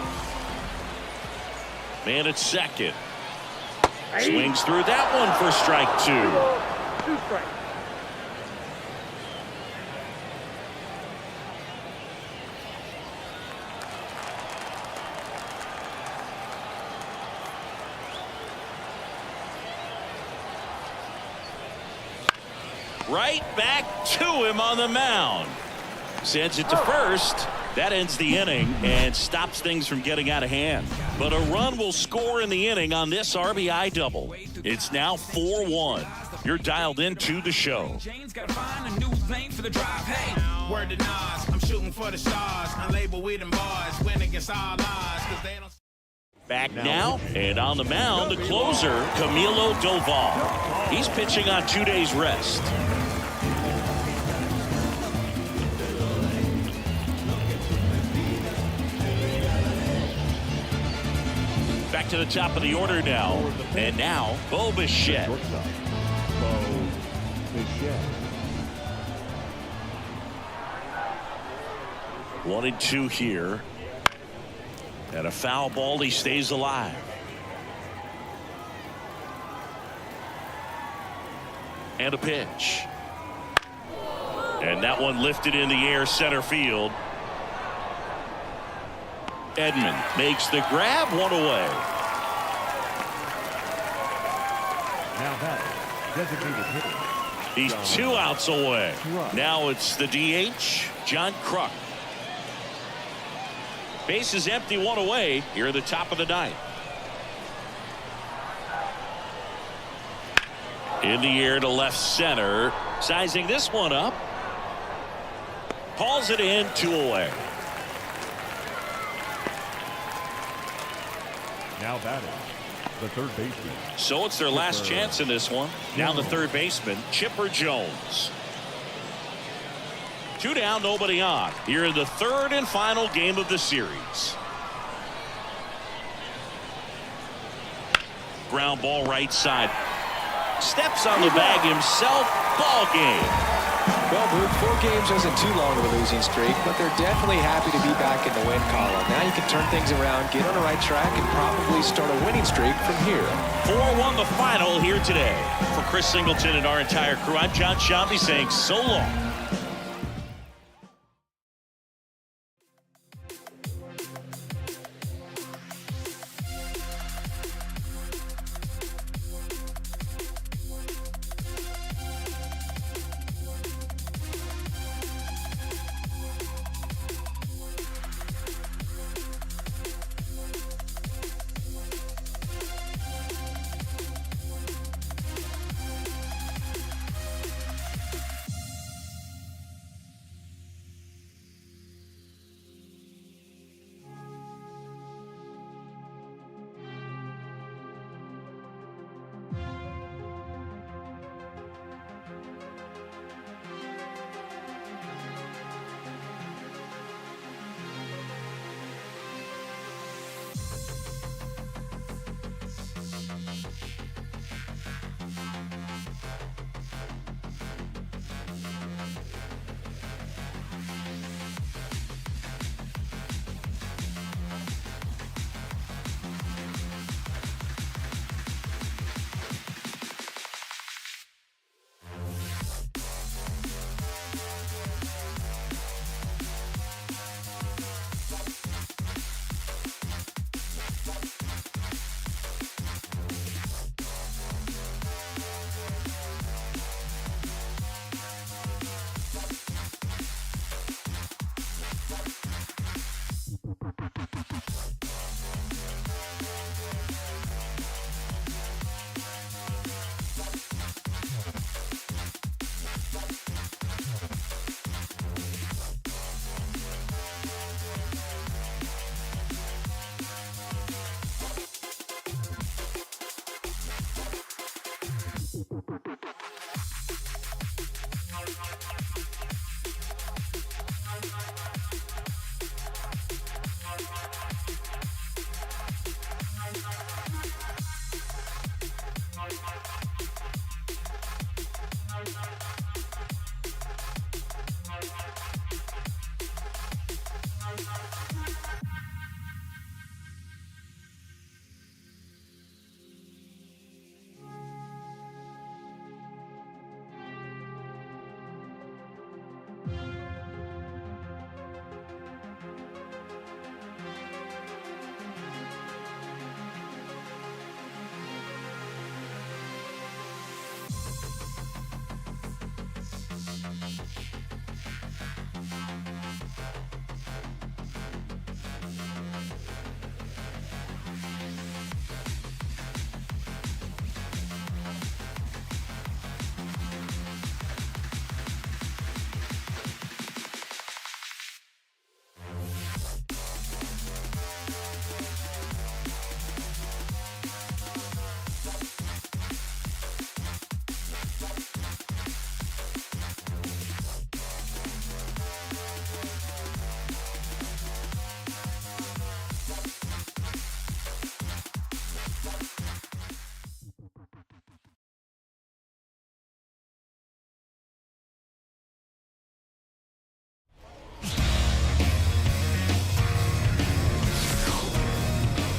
Man at second. Swings through that one for strike 2. 2 strikes. Right back to him on the mound. Sends it to first. That ends the inning and stops things from getting out of hand. But a run will score in the inning on this RBI double. It's now 4-1. You're dialed into the show. Word to Nas, I'm shooting for the stars. Unlabeled with them bars, win against all odds, 'cause they don't. Back now, and on the mound, the closer, Camilo Doval. He's pitching on 2 days rest. Back to the top of the order now, and now, Bo Bichette. 1-2 here. And a foul ball, he stays alive. And a pitch. And that one lifted in the air, center field. Edman makes the grab, 1 away. Now that designated hitter. He's 2 outs away. Now it's the DH, John Kruk. Base is empty, 1 away here at the top of the 9th. In the air to left center. Sizing this one up. Hauls it in, 2 away. Now batting, the third baseman. So it's their last chance in this one. Now the third baseman, Chipper Jones. 2 down, nobody on. Here in the third and final game of the series. Ground ball right side. Steps on the bag himself. Ball game. Well, Boog, 4 games isn't too long of a losing streak, but they're definitely happy to be back in the win column. Now you can turn things around, get on the right track, and probably start a winning streak from here. 4-1 the final here today. For Chris Singleton and our entire crew, I'm John Shambi saying so long.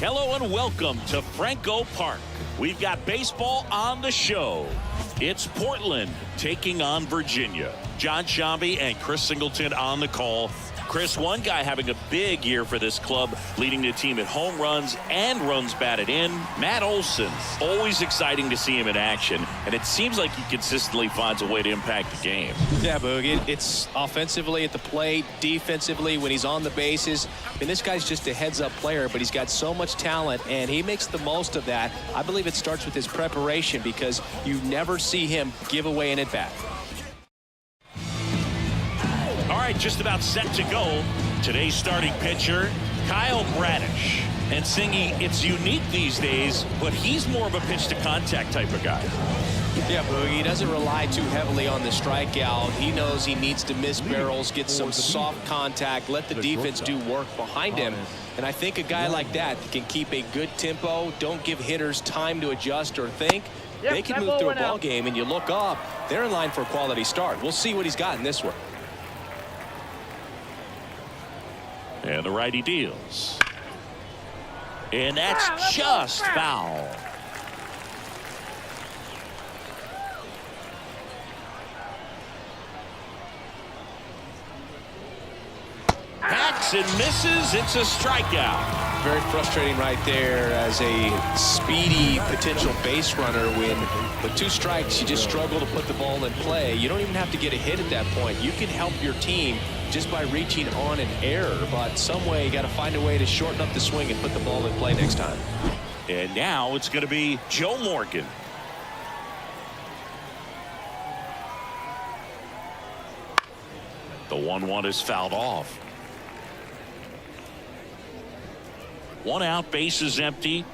Hello and welcome to Franco Park. We've got baseball on the show. It's Portland taking on Virginia. John Shambi and Chris Singleton on the call. Chris, one guy having a big year for this club, leading the team in home runs and runs batted in. Matt Olson, always exciting to see him in action, and it seems like he consistently finds a way to impact the game. Yeah, Boog, it's offensively at the plate, defensively when he's on the bases. I mean, this guy's just a heads-up player, but he's got so much talent, and he makes the most of that. I believe it starts with his preparation because you never see him give away an at-bat. All right, just about set to go. Today's starting pitcher, Kyle Bradish. And Singy, it's unique these days, but he's more of a pitch-to-contact type of guy. Yeah, Boogie, he doesn't rely too heavily on the strikeout. He knows he needs to miss barrels, get some soft contact, let the defense do work behind him. And I think a guy like that can keep a good tempo, don't give hitters time to adjust or think. They can move through a ball game, and you look up, they're in line for a quality start. We'll see what he's got in this one. And the righty deals. And that's just foul. Hacks and misses. It's a strikeout. Very frustrating right there as a speedy potential base runner when with 2 strikes you just struggle to put the ball in play. You don't even have to get a hit at that point. You can help your team just by reaching on an error, but some way you got to find a way to shorten up the swing and put the ball in play next time. And now it's going to be Joe Morgan. The 1-1 is fouled off. 1 out, base is empty.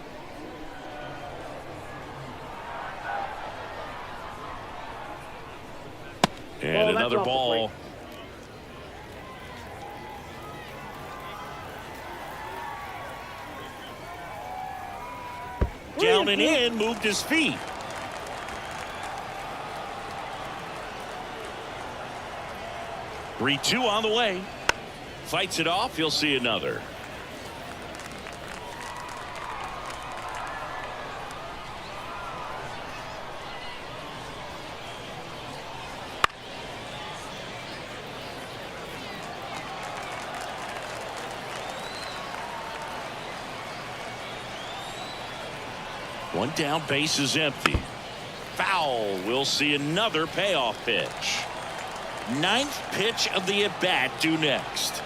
And another ball. Down and in, moved his feet. Three-2 on the way. Fights it off. He'll see another. One down, base is empty. Foul. We'll see another payoff pitch. 9th pitch of the at-bat due next.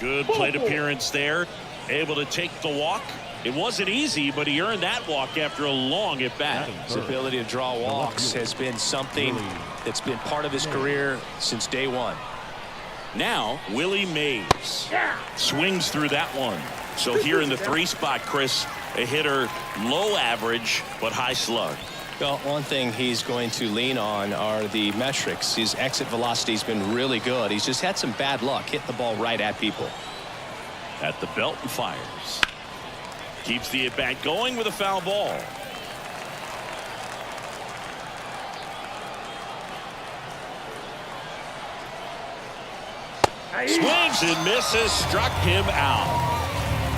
Good plate appearance there. Able to take the walk. It wasn't easy, but he earned that walk after a long at-bat. His ability to draw walks has been something that's been part of his career since day one. Now, Willie Mays swings through that one. So here in the 3 spot, Chris, a hitter low average but high slug. Well, one thing he's going to lean on are the metrics. His exit velocity has been really good. He's just had some bad luck hitting the ball right at people. At the belt and fires. Keeps the at-bat going with a foul ball. Swings and misses, struck him out.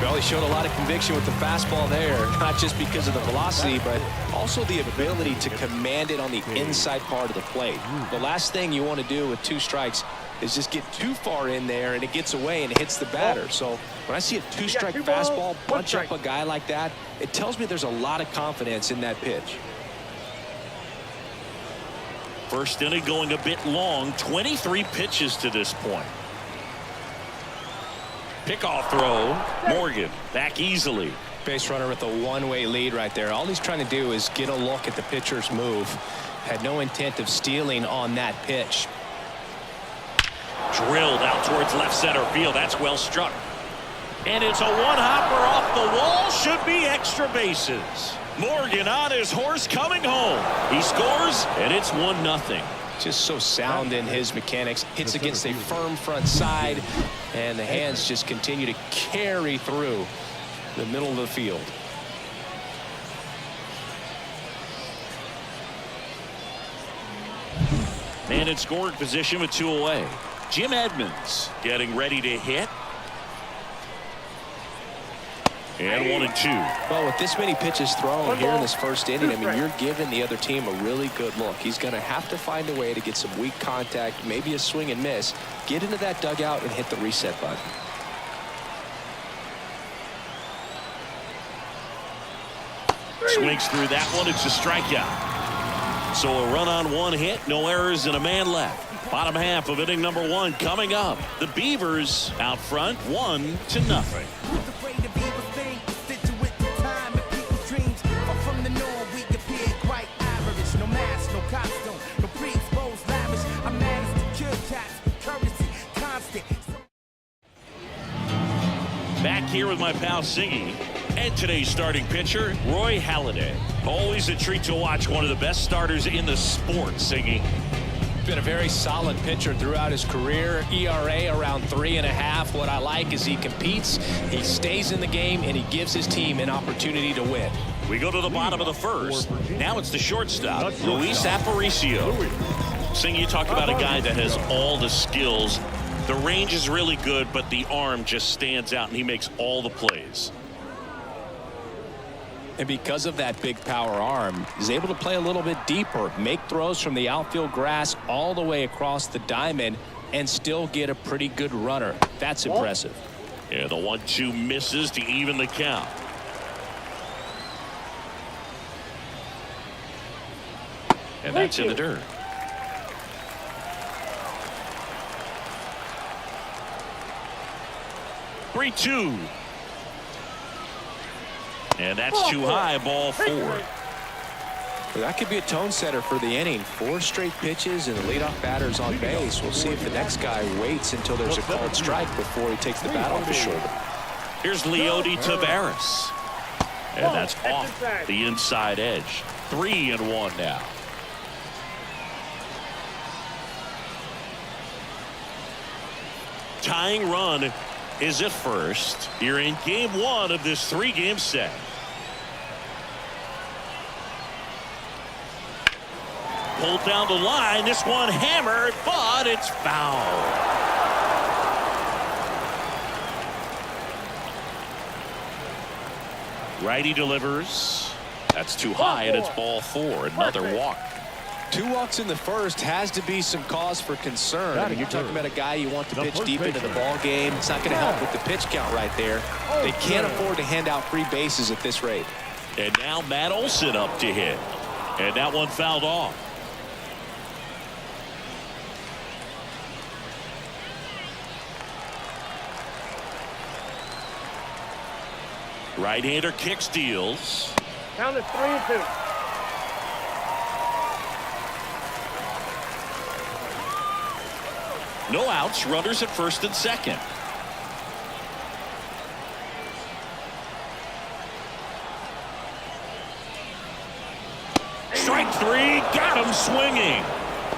Well, he showed a lot of conviction with the fastball there, not just because of the velocity, but also the ability to command it on the inside part of the plate. The last thing you want to do with 2 strikes is just get too far in there and it gets away and it hits the batter. So when I see a 2-strike fastball bunch up a guy like that, it tells me there's a lot of confidence in that pitch. First inning going a bit long, 23 pitches to this point. Pickoff throw. Morgan back easily. Base runner with a one-way lead right there. All he's trying to do is get a look at the pitcher's move. Had no intent of stealing on that pitch. Drilled out towards left center field. That's well struck. And it's a one-hopper off the wall. Should be extra bases. Morgan on his horse coming home. He scores, and it's 1-0. Just so sound in his mechanics. Hits against a firm front side, and the hands just continue to carry through the middle of the field. Man in scoring position with 2 away. Jim Edmonds getting ready to hit. And 1-2. Well, with this many pitches thrown here in this first inning, I mean, you're giving the other team a really good look. He's going to have to find a way to get some weak contact, maybe a swing and miss, get into that dugout and hit the reset button. Swings through that one. It's a strikeout. So a run on 1 hit, no errors, and a man left. Bottom half of inning number 1 coming up. The Beavers out front 1-0. Back here with my pal Singy and today's starting pitcher Roy Halladay. Always a treat to watch one of the best starters in the sport. Singy. Been a very solid pitcher throughout his career. ERA around 3.5. What I like is he competes, he stays in the game, and he gives his team an opportunity to win. We go to the bottom of the first. Now it's the shortstop, Luis Aparicio. Singy, you talked about a guy that has all the skills. The range is really good, but the arm just stands out, and he makes all the plays. And because of that big power arm, he's able to play a little bit deeper, make throws from the outfield grass all the way across the diamond, and still get a pretty good runner. That's impressive. Yeah, the 1-2 misses to even the count. And that's in the dirt. Three-2. And that's too high, ball 4. Well, that could be a tone setter for the inning. 4 straight pitches and the leadoff batter's on base. We'll see if the next guy waits until there's a called strike before he takes the bat off his shoulder. Here's Leody Taveras. And that's off the inside edge. 3-1 now. Tying run is at first. You're in game 1 of this 3-game set. Pulled down the line. This one hammered, but it's foul. Righty delivers. That's too high, and it's ball 4. Another walk. 2 walks in the first has to be some cause for concern. I mean, you're talking about a guy you want to pitch deep into the ball game. It's not going to help with the pitch count right there. They can't afford to hand out free bases at this rate. And now Matt Olson up to hit. And that one fouled off. Right-hander kick steals. Count is 3-2. No outs, runners at first and second. Strike 3, got him swinging.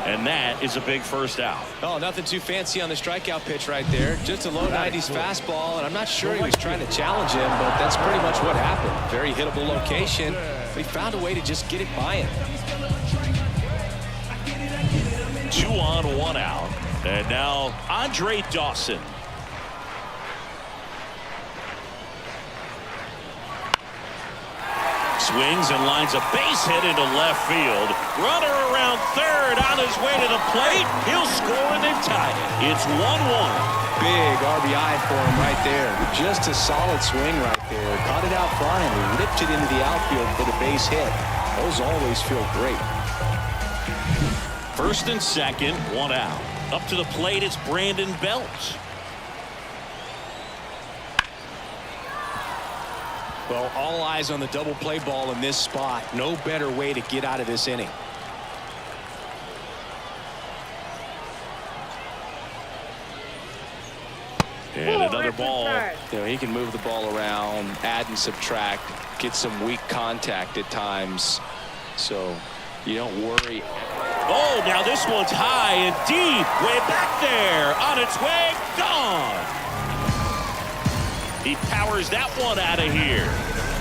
And that is a big first out. Oh, nothing too fancy on the strikeout pitch right there. Just a low 90s fastball, and I'm not sure he was trying to challenge him, but that's pretty much what happened. Very hittable location, but he found a way to just get it by him. 2 on, 1 out. And now Andre Dawson. Swings and lines a base hit into left field. Runner around third on his way to the plate. He'll score and then tie it. It's 1-1. Big RBI for him right there. Just a solid swing right there. Caught it out front and ripped it into the outfield for the base hit. Those always feel great. First and second, 1 out. Up to the plate, it's Brandon Belt. Well, all eyes on the double play ball in this spot. No better way to get out of this inning. And another ball. You know, he can move the ball around, add and subtract, get some weak contact at times. So you don't worry. Oh, now this one's high and deep. Way back there. On its way. Gone. He powers that one out of here.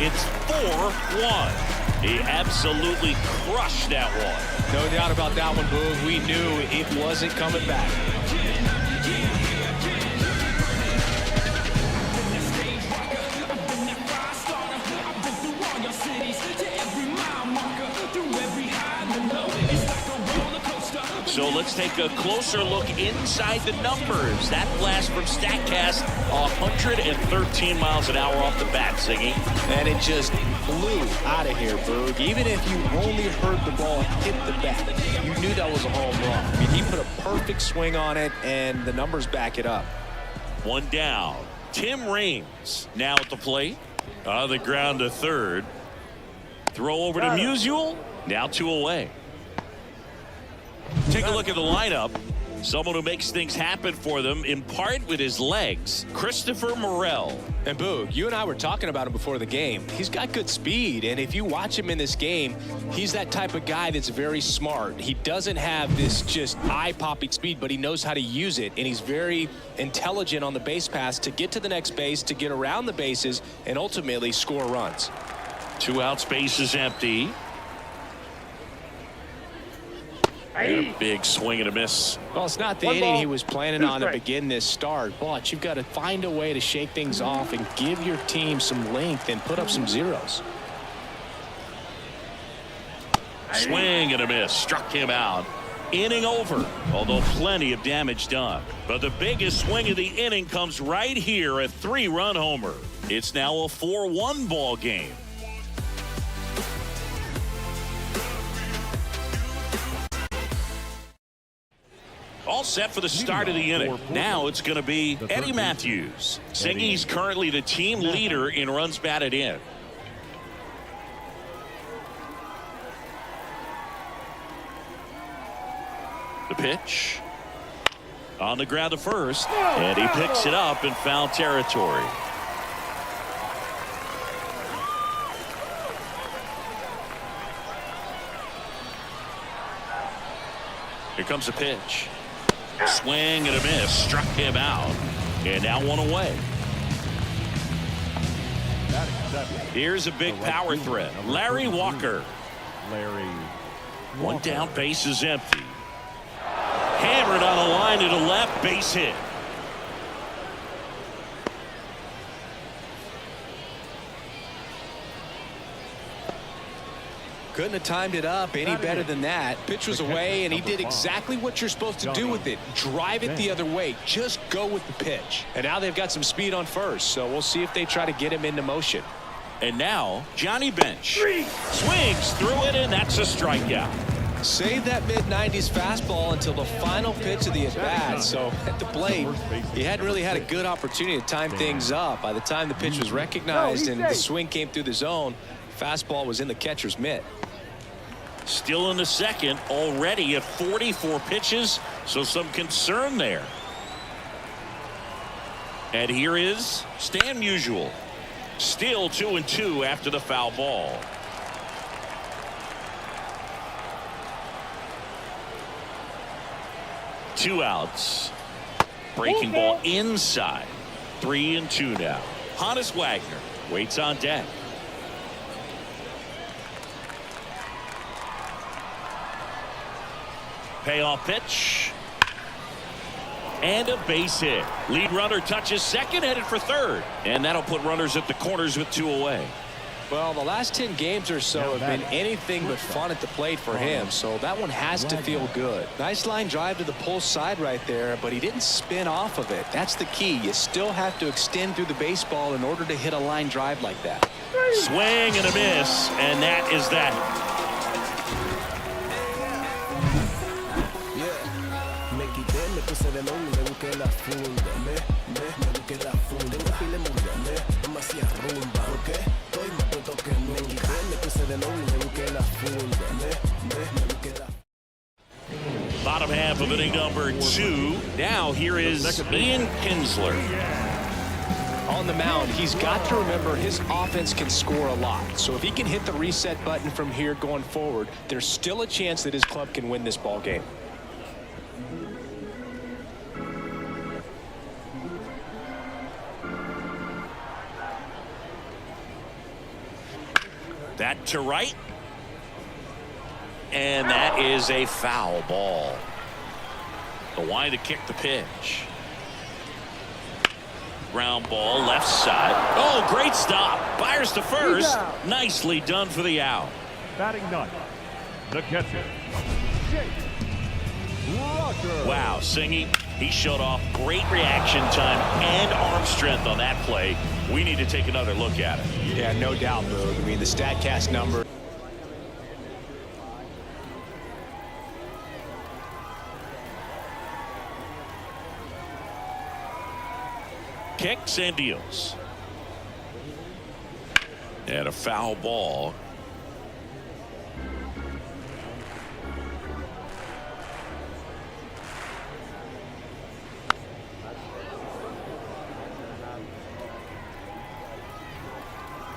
It's 4-1. He absolutely crushed that one. No doubt about that one, Boog. We knew it wasn't coming back. So let's take a closer look inside the numbers. That blast from StatCast, 113 miles an hour off the bat, Siggy. And it just flew out of here, Boog. Even if you only heard the ball hit the bat, you knew that was a home run. I mean, he put a perfect swing on it, and the numbers back it up. 1 down. Tim Raines now at the plate. On the ground to third. Throw over to Musial. Now 2 away. Take a look at the lineup. Someone who makes things happen for them, in part with his legs, Christopher Morel. And Boog, you and I were talking about him before the game. He's got good speed, and if you watch him in this game, he's that type of guy that's very smart. He doesn't have this just eye-popping speed, but he knows how to use it, and he's very intelligent on the base pass to get to the next base, to get around the bases, and ultimately score runs. 2 outs, base is empty. And a big swing and a miss. Well, it's not the inning he was planning on to begin this start, but you've got to find a way to shake things off and give your team some length and put up some zeros. Swing and a miss. Struck him out. Inning over, although plenty of damage done. But the biggest swing of the inning comes right here, a 3-run homer. It's now a 4-1 ball game. All set for the start of the inning. Now it's going to be Eddie Matthews. Siggy's currently the team leader in runs batted in. The pitch. On the ground to first. And he picks it up in foul territory. Here comes the pitch. Swing and a miss. Struck him out. And now 1 away. Here's a big power threat. Larry Walker. Larry. 1 down, base is empty. Hammered on a line to the left, base hit. Couldn't have timed it up any better than that. Pitch was away, and he did exactly what you're supposed to do with it. Drive it the other way. Just go with the pitch. And now they've got some speed on first, so we'll see if they try to get him into motion. And now Johnny Bench swings through it, and that's a strikeout. Save that mid-90s fastball until the final pitch of the at-bat. So at the plate, he hadn't really had a good opportunity to time things up. By the time the pitch was recognized and the swing came through the zone, fastball was in the catcher's mitt. Still in the second, already at 44 pitches, so some concern there. And here is Stan Musial. Still 2-2 after the foul ball. 2 outs. Breaking ball inside. 3-2 now. Hannes Wagner waits on deck. Payoff pitch. And a base hit. Lead runner touches second, headed for third. And that'll put runners at the corners with 2 away. Well, the last 10 games or so have been anything but fun at the plate for him, so that one has to feel good. Nice line drive to the pull side right there, but he didn't spin off of it. That's the key. You still have to extend through the baseball in order to hit a line drive like that. Swing and a miss, and that is that. Bottom half of inning number 2. Now here is Ian Kinsler. On the mound, he's got to remember his offense can score a lot. So if he can hit the reset button from here going forward, there's still a chance that his club can win this ball game. That to right. And that is a foul ball. The wind to kick the pitch. Ground ball left side. Oh, great stop. Fires to first. Nicely done for the out. Batting ninth, the catcher, Jake Rocker. Wow, Singy, he showed off great reaction time and arm strength on that play. We need to take another look at it. Yeah, no doubt, Boog. I mean, the StatCast number. Kicks and deals. And a foul ball.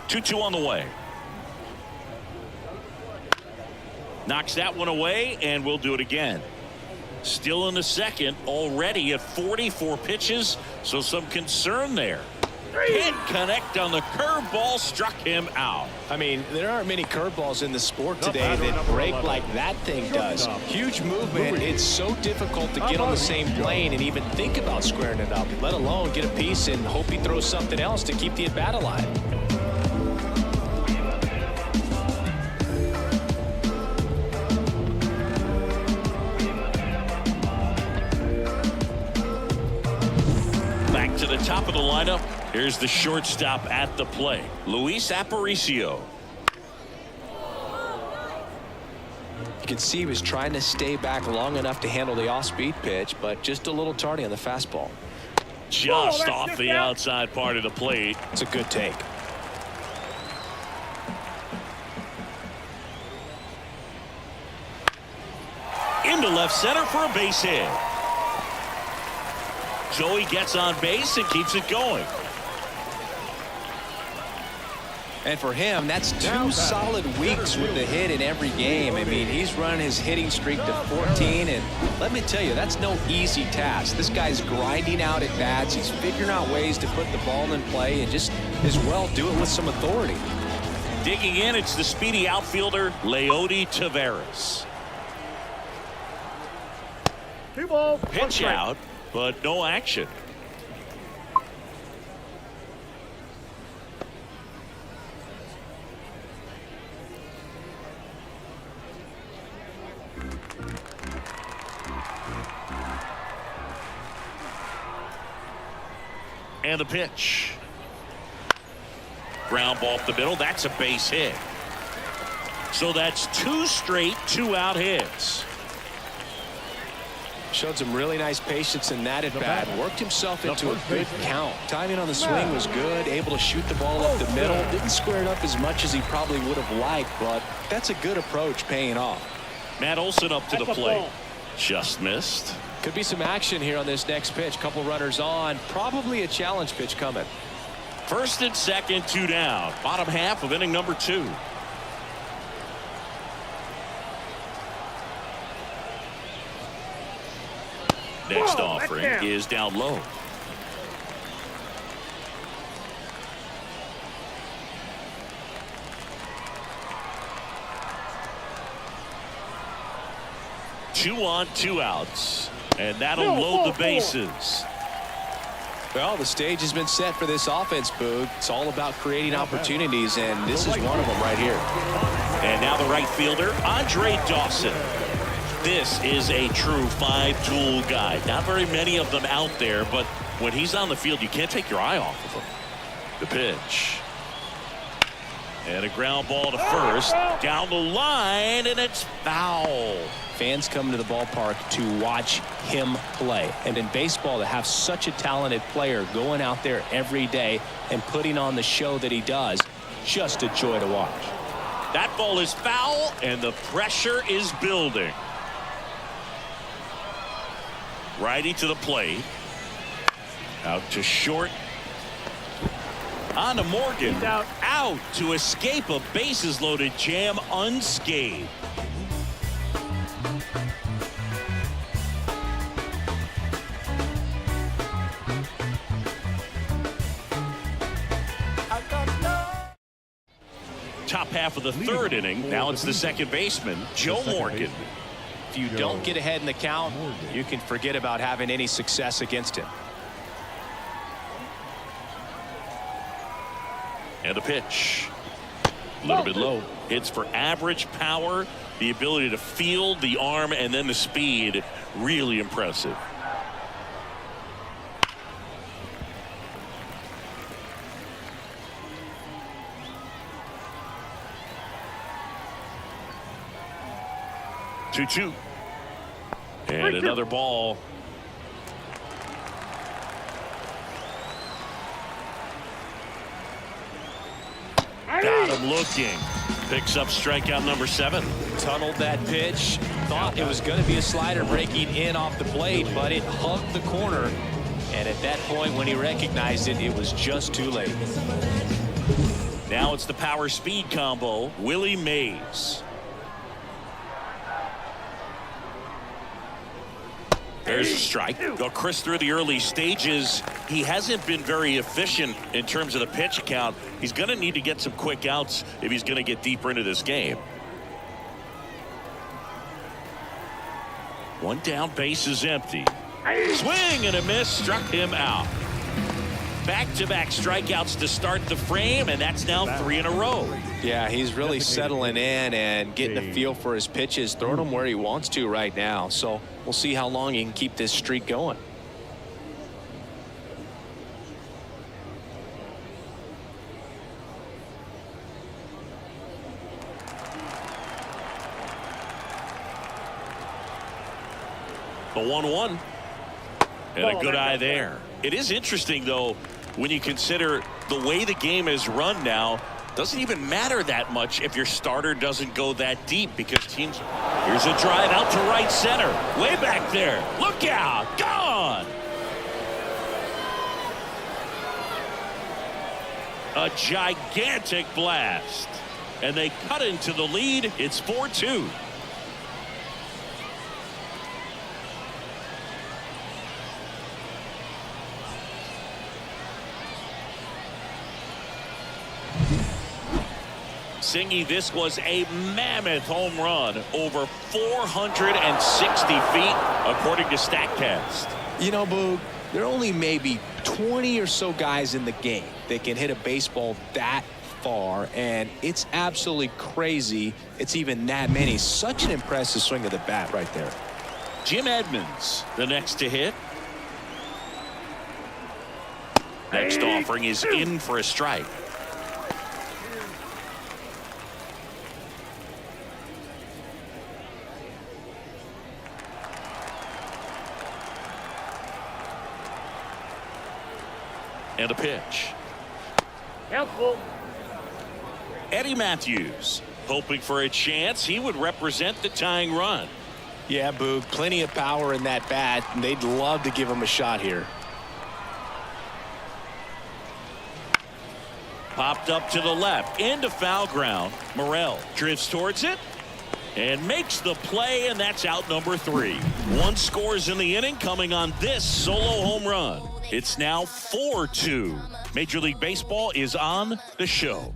Two on the way. Knocks that one away, and we'll do it again. Still in the second, already at 44 pitches, so some concern there. Can't connect on the curveball, struck him out. I mean, there aren't many curveballs in the sport today that break like that thing does. Huge movement. It's so difficult to get on the same plane and even think about squaring it up, let alone get a piece and hope he throws something else to keep the at-bat alive. To the top of the lineup, here's the shortstop at the plate, Luis Aparicio. You can see he was trying to stay back long enough to handle the off-speed pitch, but just a little tardy on the fastball. Just off the outside part of the plate. It's a good take. Into left center for a base hit. Joey gets on base and keeps it going. And for him, that's 2 solid weeks with the hit in every game. I mean, he's running his hitting streak to 14, and let me tell you, that's no easy task. This guy's grinding out at bats. He's figuring out ways to put the ball in play and just as well do it with some authority. Digging in, it's the speedy outfielder, Leody Taveras. 2 balls, 1 Pitch strike. out, but no action. And the pitch. Ground ball up the middle. That's a base hit. So that's 2 straight 2-out hits. Showed some really nice patience in that at bat. Worked himself into a good count. Timing on the swing was good. Able to shoot the ball up the middle. Didn't square it up as much as he probably would have liked, but that's a good approach paying off. Matt Olson up to the plate. Just missed. Could be some action here on this next pitch. Couple runners on. Probably a challenge pitch coming. First and second, 2 down. Bottom half of inning number 2. Next Whoa, offering that's down. is down low. Two on, two outs. And that'll load the bases. Well, the stage has been set for this offense, Boog. It's all about creating opportunities, and this is one of them right here. And now the right fielder, Andre Dawson. This is a true five-tool guy. Not very many of them out there, but when he's on the field, you can't take your eye off of him. The pitch. And a ground ball to first. Down the line, and it's foul. Fans come to the ballpark to watch him play. And in baseball, to have such a talented player going out there every day and putting on the show that he does, just a joy to watch. That ball is foul, and the pressure is building. Righty to the plate. Out to short. On to Morgan. Out to escape a bases-loaded jam unscathed. Top half of the third inning. Now it's the second baseman, Joe Morgan. If you don't get ahead in the count, you can forget about having any success against him. And a pitch. A little bit low. Hits for average power, the ability to field, the arm, and then the speed. Really impressive. Two. And another ball. Got him looking. Picks up strikeout number 7. Tunneled that pitch. Thought it was going to be a slider breaking in off the plate, but it hugged the corner. And at that point, when he recognized it, it was just too late. Now it's the power speed combo. Willie Mays. There's a strike. Go Chris through the early stages. He hasn't been very efficient in terms of the pitch count. He's going to need to get some quick outs if he's going to get deeper into this game. One down, base is empty. Swing and a miss, struck him out. Back-to-back strikeouts to start the frame, and that's now 3 in a row. Yeah, he's really settling in and getting a feel for his pitches, throwing them where he wants to right now. So we'll see how long he can keep this streak going. The 1-1. And a good eye there. It is interesting, though, when you consider the way the game is run now. Doesn't even matter that much if your starter doesn't go that deep, because teams. Here's a drive out to right center. Way back there. Look out. Gone. A gigantic blast. And they cut into the lead. It's 4-2. Singy, this was a mammoth home run, over 460 feet, according to StatCast. You know, Boog, there are only maybe 20 or so guys in the game that can hit a baseball that far, and it's absolutely crazy it's even that many. Such an impressive swing of the bat right there. Jim Edmonds, the next to hit. Next offering is in for a strike. And a pitch. Helpful. Eddie Matthews hoping for a chance. He would represent the tying run. Yeah, Boog, plenty of power in that bat, and they'd love to give him a shot here. Popped up to the left into foul ground. Morel drifts towards it. And makes the play, and that's out number 3. 1 scores in the inning coming on this solo home run. It's now 4-2. Major League Baseball is on the show.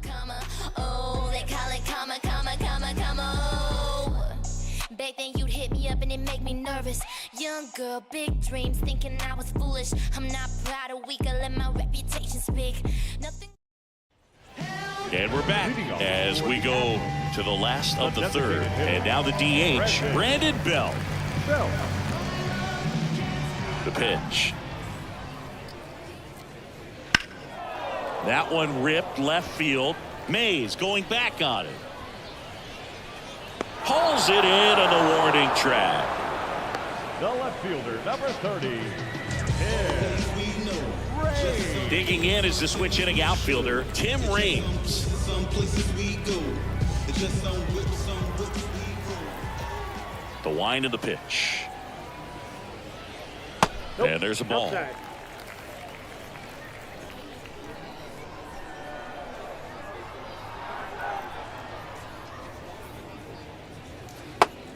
Back then you'd hit me up and it make me nervous. Young girl, big dreams, thinking I was foolish. I'm not proud of weak, I let my reputation speak. Nothing. And we're back as we go to the last of the third. And now the DH, Brandon Bell. The pitch. That one ripped left field. Mays going back on it. Hauls it in on the warning track. The left fielder, number 30. Digging in is the switch hitting outfielder, Tim Raines. The wind of the pitch. And there's a ball.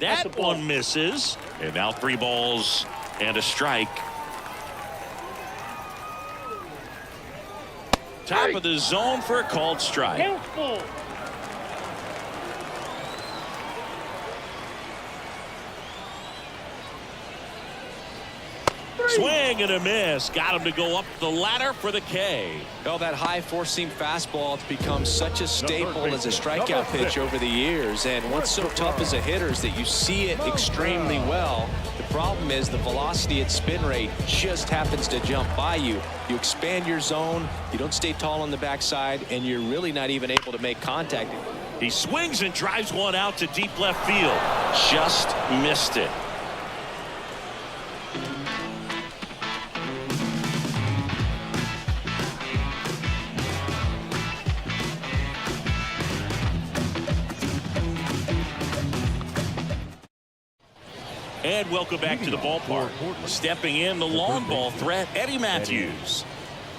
That one misses. And now 3 balls and a strike. Top of the zone for a called strike. Swing and a miss. Got him to go up the ladder for the K. Well, that high four-seam fastball has become such a staple as a strikeout pitch over the years. And what's so tough as a hitter is that you see it extremely well. The problem is the velocity at spin rate just happens to jump by you. You expand your zone, you don't stay tall on the backside, and you're really not even able to make contact. He swings and drives one out to deep left field. Just missed it. And welcome back to the ballpark. Stepping in, the long ball threat, Eddie Matthews.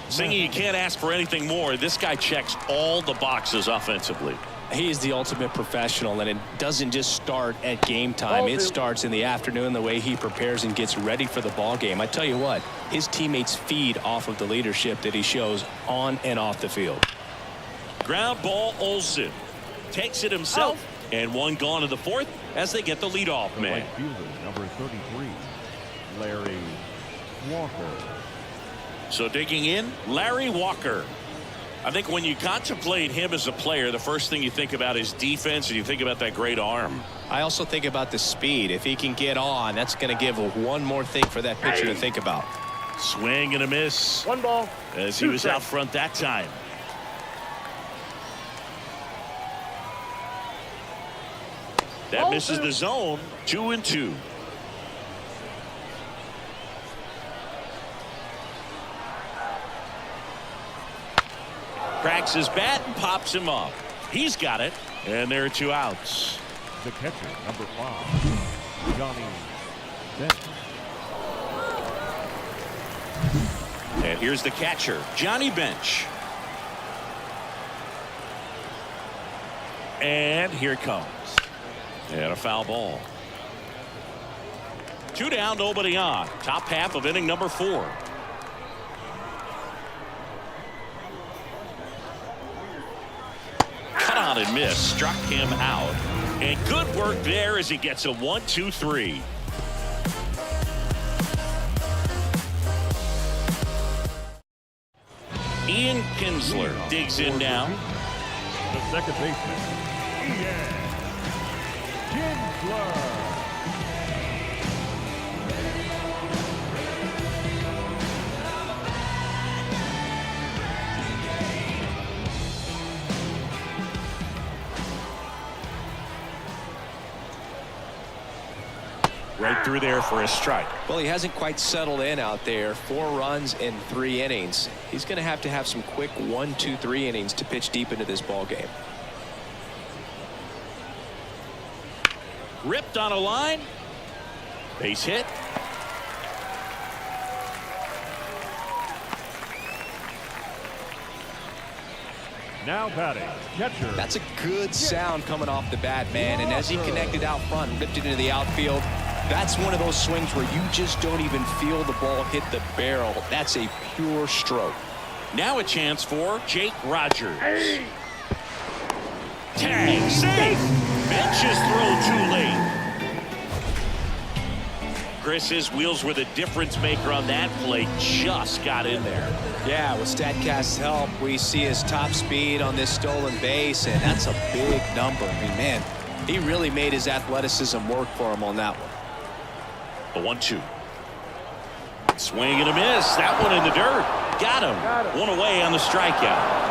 Singing, you can't ask for anything more. This guy checks all the boxes offensively. He is the ultimate professional, and it doesn't just start at game time. It starts in the afternoon, the way he prepares and gets ready for the ball game. I tell you what, his teammates feed off of the leadership that he shows on and off the field. Ground ball, Olsen takes it himself, and one gone in the 4th as they get the leadoff man. Right fielder, number 33, Larry Walker. So digging in, Larry Walker. I think when you contemplate him as a player, the first thing you think about is defense, and you think about that great arm. I also think about the speed. If he can get on, that's going to give one more thing for that pitcher to think about. Swing and a miss. 1 ball. As he was out front that time. That misses the zone. 2-2. Cracks his bat and pops him up. He's got it. And there are 2 outs. The catcher, number 5, Johnny Bench. And here's the catcher, Johnny Bench. And here it comes. And a foul ball. 2 down, nobody on. Top half of inning number 4. Cut on and miss. Struck him out. And good work there as he gets a 1-2-3. Ian Kinsler digs in now. The second baseman, Ian Kinsler. Right through there for a strike. Well, he hasn't quite settled in out there. 4 runs in 3 innings. He's going to have some quick 1, 2, 3 innings to pitch deep into this ball game. Ripped on a line. Base hit. Now batting, catcher. That's a good sound coming off the bat, man. And as he connected out front and ripped it into the outfield, that's one of those swings where you just don't even feel the ball hit the barrel. That's a pure stroke. Now a chance for Jake Rogers. Tag, safe. Benches throw too late. Chris's wheels were the difference maker on that play. Just got in there. Yeah, with StatCast's help, we see his top speed on this stolen base, and that's a big number. I mean, man, he really made his athleticism work for him on that one. A 1-2. Swing and a miss. That one in the dirt. Got him. One away on the strikeout.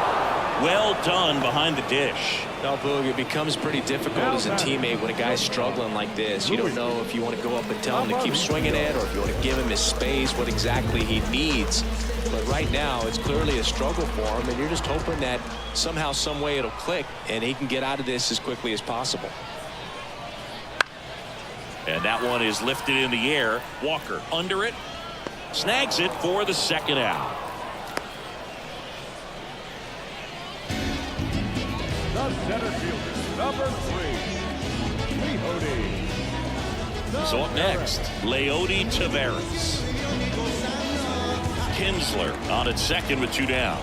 Well done behind the dish. Now, Boog, it becomes pretty difficult as a teammate when a guy's struggling like this. You don't know if you want to go up and tell him to keep swinging it, or if you want to give him his space, what exactly he needs. But right now, it's clearly a struggle for him, and you're just hoping that somehow, some way it'll click, and he can get out of this as quickly as possible. And that one is lifted in the air. Walker under it. Snags it for the second out. The center fielder, number 3, Leody. So up next, Leody Taveras. Kinsler on at second with 2 down.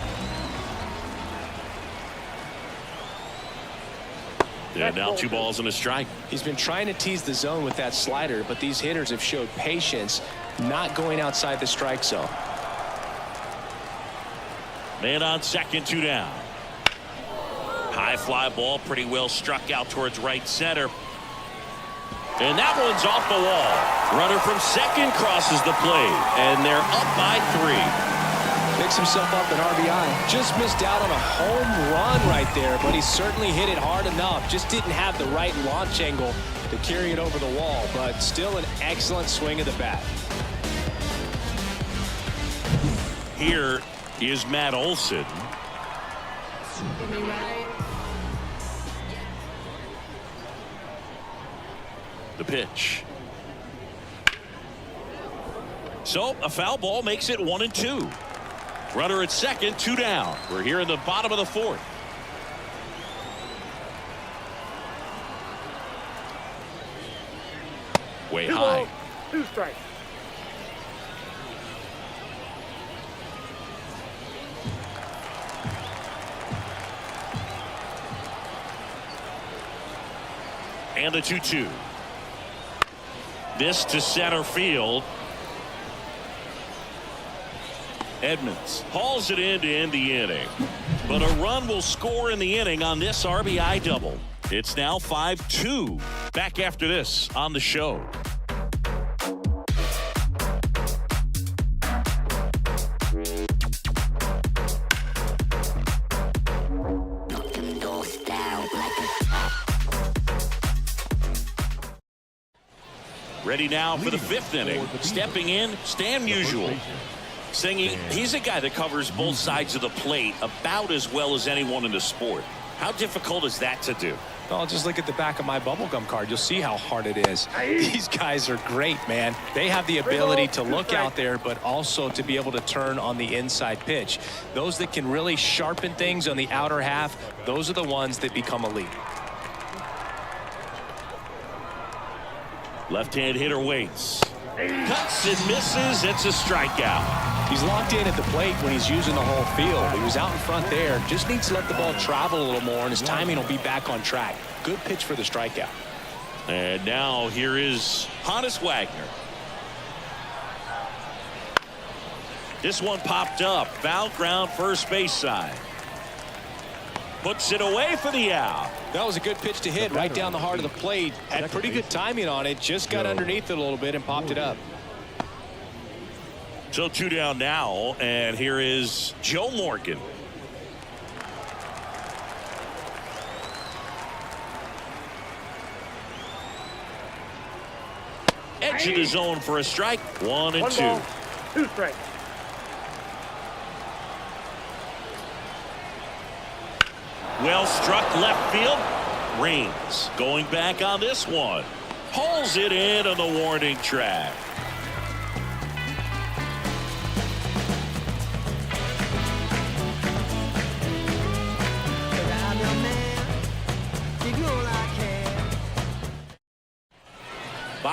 And now 2 balls and a strike. He's been trying to tease the zone with that slider, but these hitters have showed patience, not going outside the strike zone. Man on second, 2 down. High fly ball, pretty well struck out towards right center. And that one's off the wall. Runner from second crosses the plate, and they're up by 3. Picks himself up an RBI. Just missed out on a home run right there, but he certainly hit it hard enough. Just didn't have the right launch angle to carry it over the wall, but still an excellent swing of the bat. Here is Matt Olson. The pitch. So a foul ball makes it 1-2. Runner at second, 2 down. We're here in the bottom of the 4th. Way high. 2 strikes. And a 2-2. This to center field. Edmonds hauls it in to end the inning. But a run will score in the inning on this RBI double. It's now 5-2. Back after this on the show. Ready now for the 5th inning. Stepping in, Stan Musial. Singing, he's a guy that covers both sides of the plate about as well as anyone in the sport. How difficult is that to do? Well, just look at the back of my bubblegum card. You'll see how hard it is. These guys are great, man. They have the ability to look out there, but also to be able to turn on the inside pitch. Those that can really sharpen things on the outer half, those are the ones that become elite. Left-hand hitter waits. Cuts and misses. It's a strikeout. He's locked in at the plate when he's using the whole field. He was out in front there. Just needs to let the ball travel a little more, and his timing will be back on track. Good pitch for the strikeout. And now here is Honus Wagner. This one popped up. Foul ground first base side. Puts it away for the out. That was a good pitch to hit right down the heart of the plate. Had pretty good timing on it. Just got underneath it a little bit and popped it up. So 2 down now, and here is Joe Morgan. Edge of the zone for a strike. 1-2. 2 strikes. Well struck left field. Reigns going back on this one. Hauls it in on the warning track.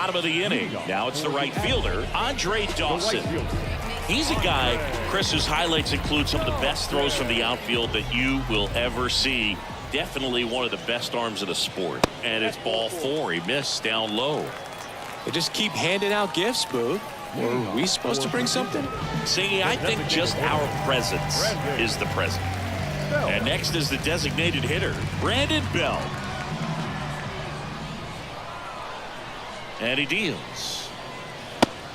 bottom of the inning. Now it's the right fielder, Andre Dawson. He's a guy, Chris, whose highlights include some of the best throws from the outfield that you will ever see. Definitely one of the best arms of the sport. And it's ball 4. He missed down low. They just keep handing out gifts, Boog. Were we supposed to bring something? Saying, I think just our presence is the present. And next is the designated hitter, Brandon Bell. And he deals.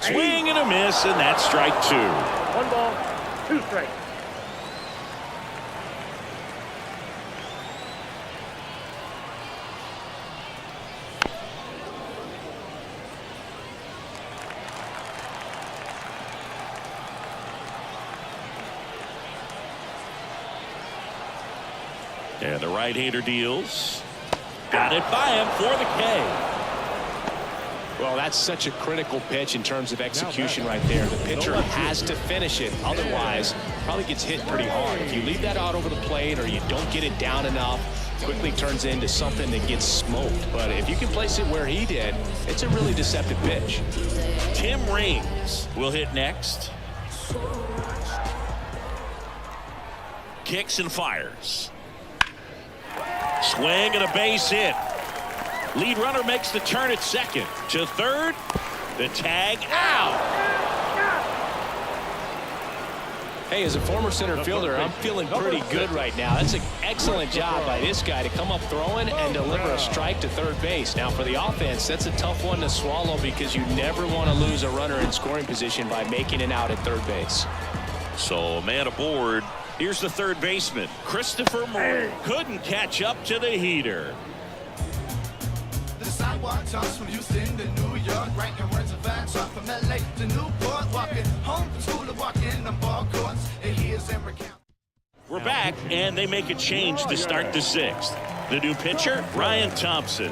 Swing and a miss, and that's strike 2. 1 ball, 2 strikes. And the right-hander deals. Got it by him for the K. Well, that's such a critical pitch in terms of execution right there. The pitcher has to finish it. Otherwise, probably gets hit pretty hard. If you leave that out over the plate or you don't get it down enough, quickly turns into something that gets smoked. But if you can place it where he did, it's a really deceptive pitch. Tim Raines will hit next. Kicks and fires. Swing and a base hit. Lead runner makes the turn at second. To third. The tag out. Hey, as a former center fielder, I'm feeling pretty good right now. That's an excellent job by this guy to come up throwing and deliver a strike to third base. Now, for the offense, that's a tough one to swallow because you never want to lose a runner in scoring position by making it out at third base. So, a man aboard. Here's the third baseman, Christopher Moore. Couldn't catch up to the heater. The sidewalk toss from Houston to New York, ranking words of facts off from LA to Newport, walking home from school to walking on ball courts, and here's and recount. We're back, and they make a change to start the 6th. The new pitcher, Ryan Thompson.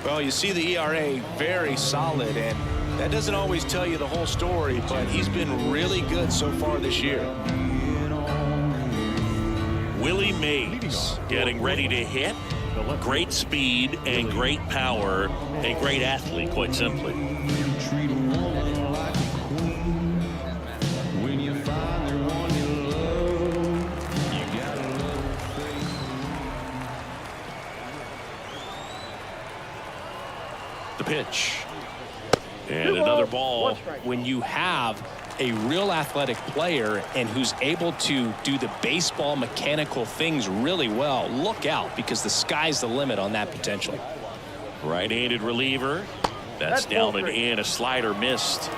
Well, you see the ERA very solid, and that doesn't always tell you the whole story, but he's been really good so far this year. Willie Mays getting ready to hit. Great speed and great power. A great athlete, quite simply. The pitch. And another ball. When you have a real athletic player and who's able to do the baseball mechanical things really well, look out, because the sky's the limit on that potential. Right-handed reliever. That's down and in. A slider missed.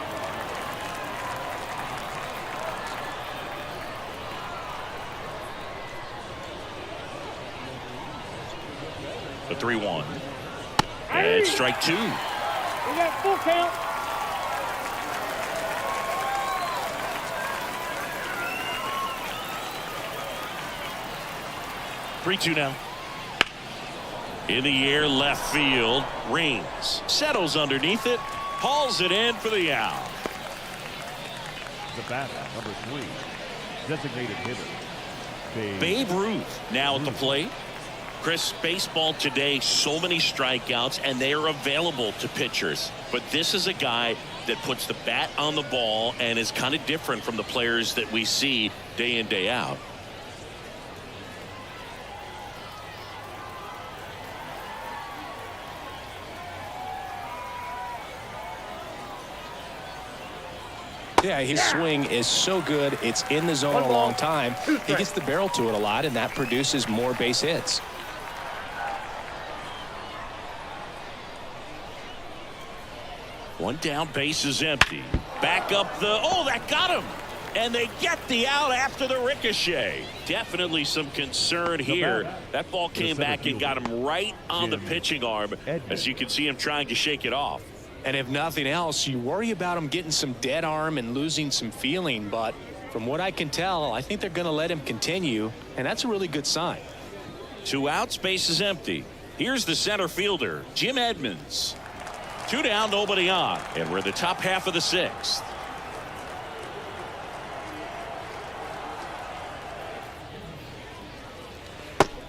The 3-1. And strike 2. We got full count. Three-two now. In the air, left field. Raines settles underneath it, hauls it in for the out. The batter, number 3, designated hitter, Babe Ruth now at the plate. Chris, baseball today, so many strikeouts, and they are available to pitchers. But this is a guy that puts the bat on the ball and is kind of different from the players that we see day in, day out. Yeah, his swing is so good. It's in the zone a long time. He gets the barrel to it a lot, and that produces more base hits. One down, base is empty. Back up the, oh, that got him. And they get the out after the ricochet. Definitely some concern here. That ball came back and got him right on the pitching arm, as you can see him trying to shake it off. And if nothing else, you worry about him getting some dead arm and losing some feeling. But from what I can tell, I think they're going to let him continue, and that's a really good sign. 2 outs, base is empty. Here's the center fielder, Jim Edmonds. 2 down, nobody on. And we're in the top half of the 6th.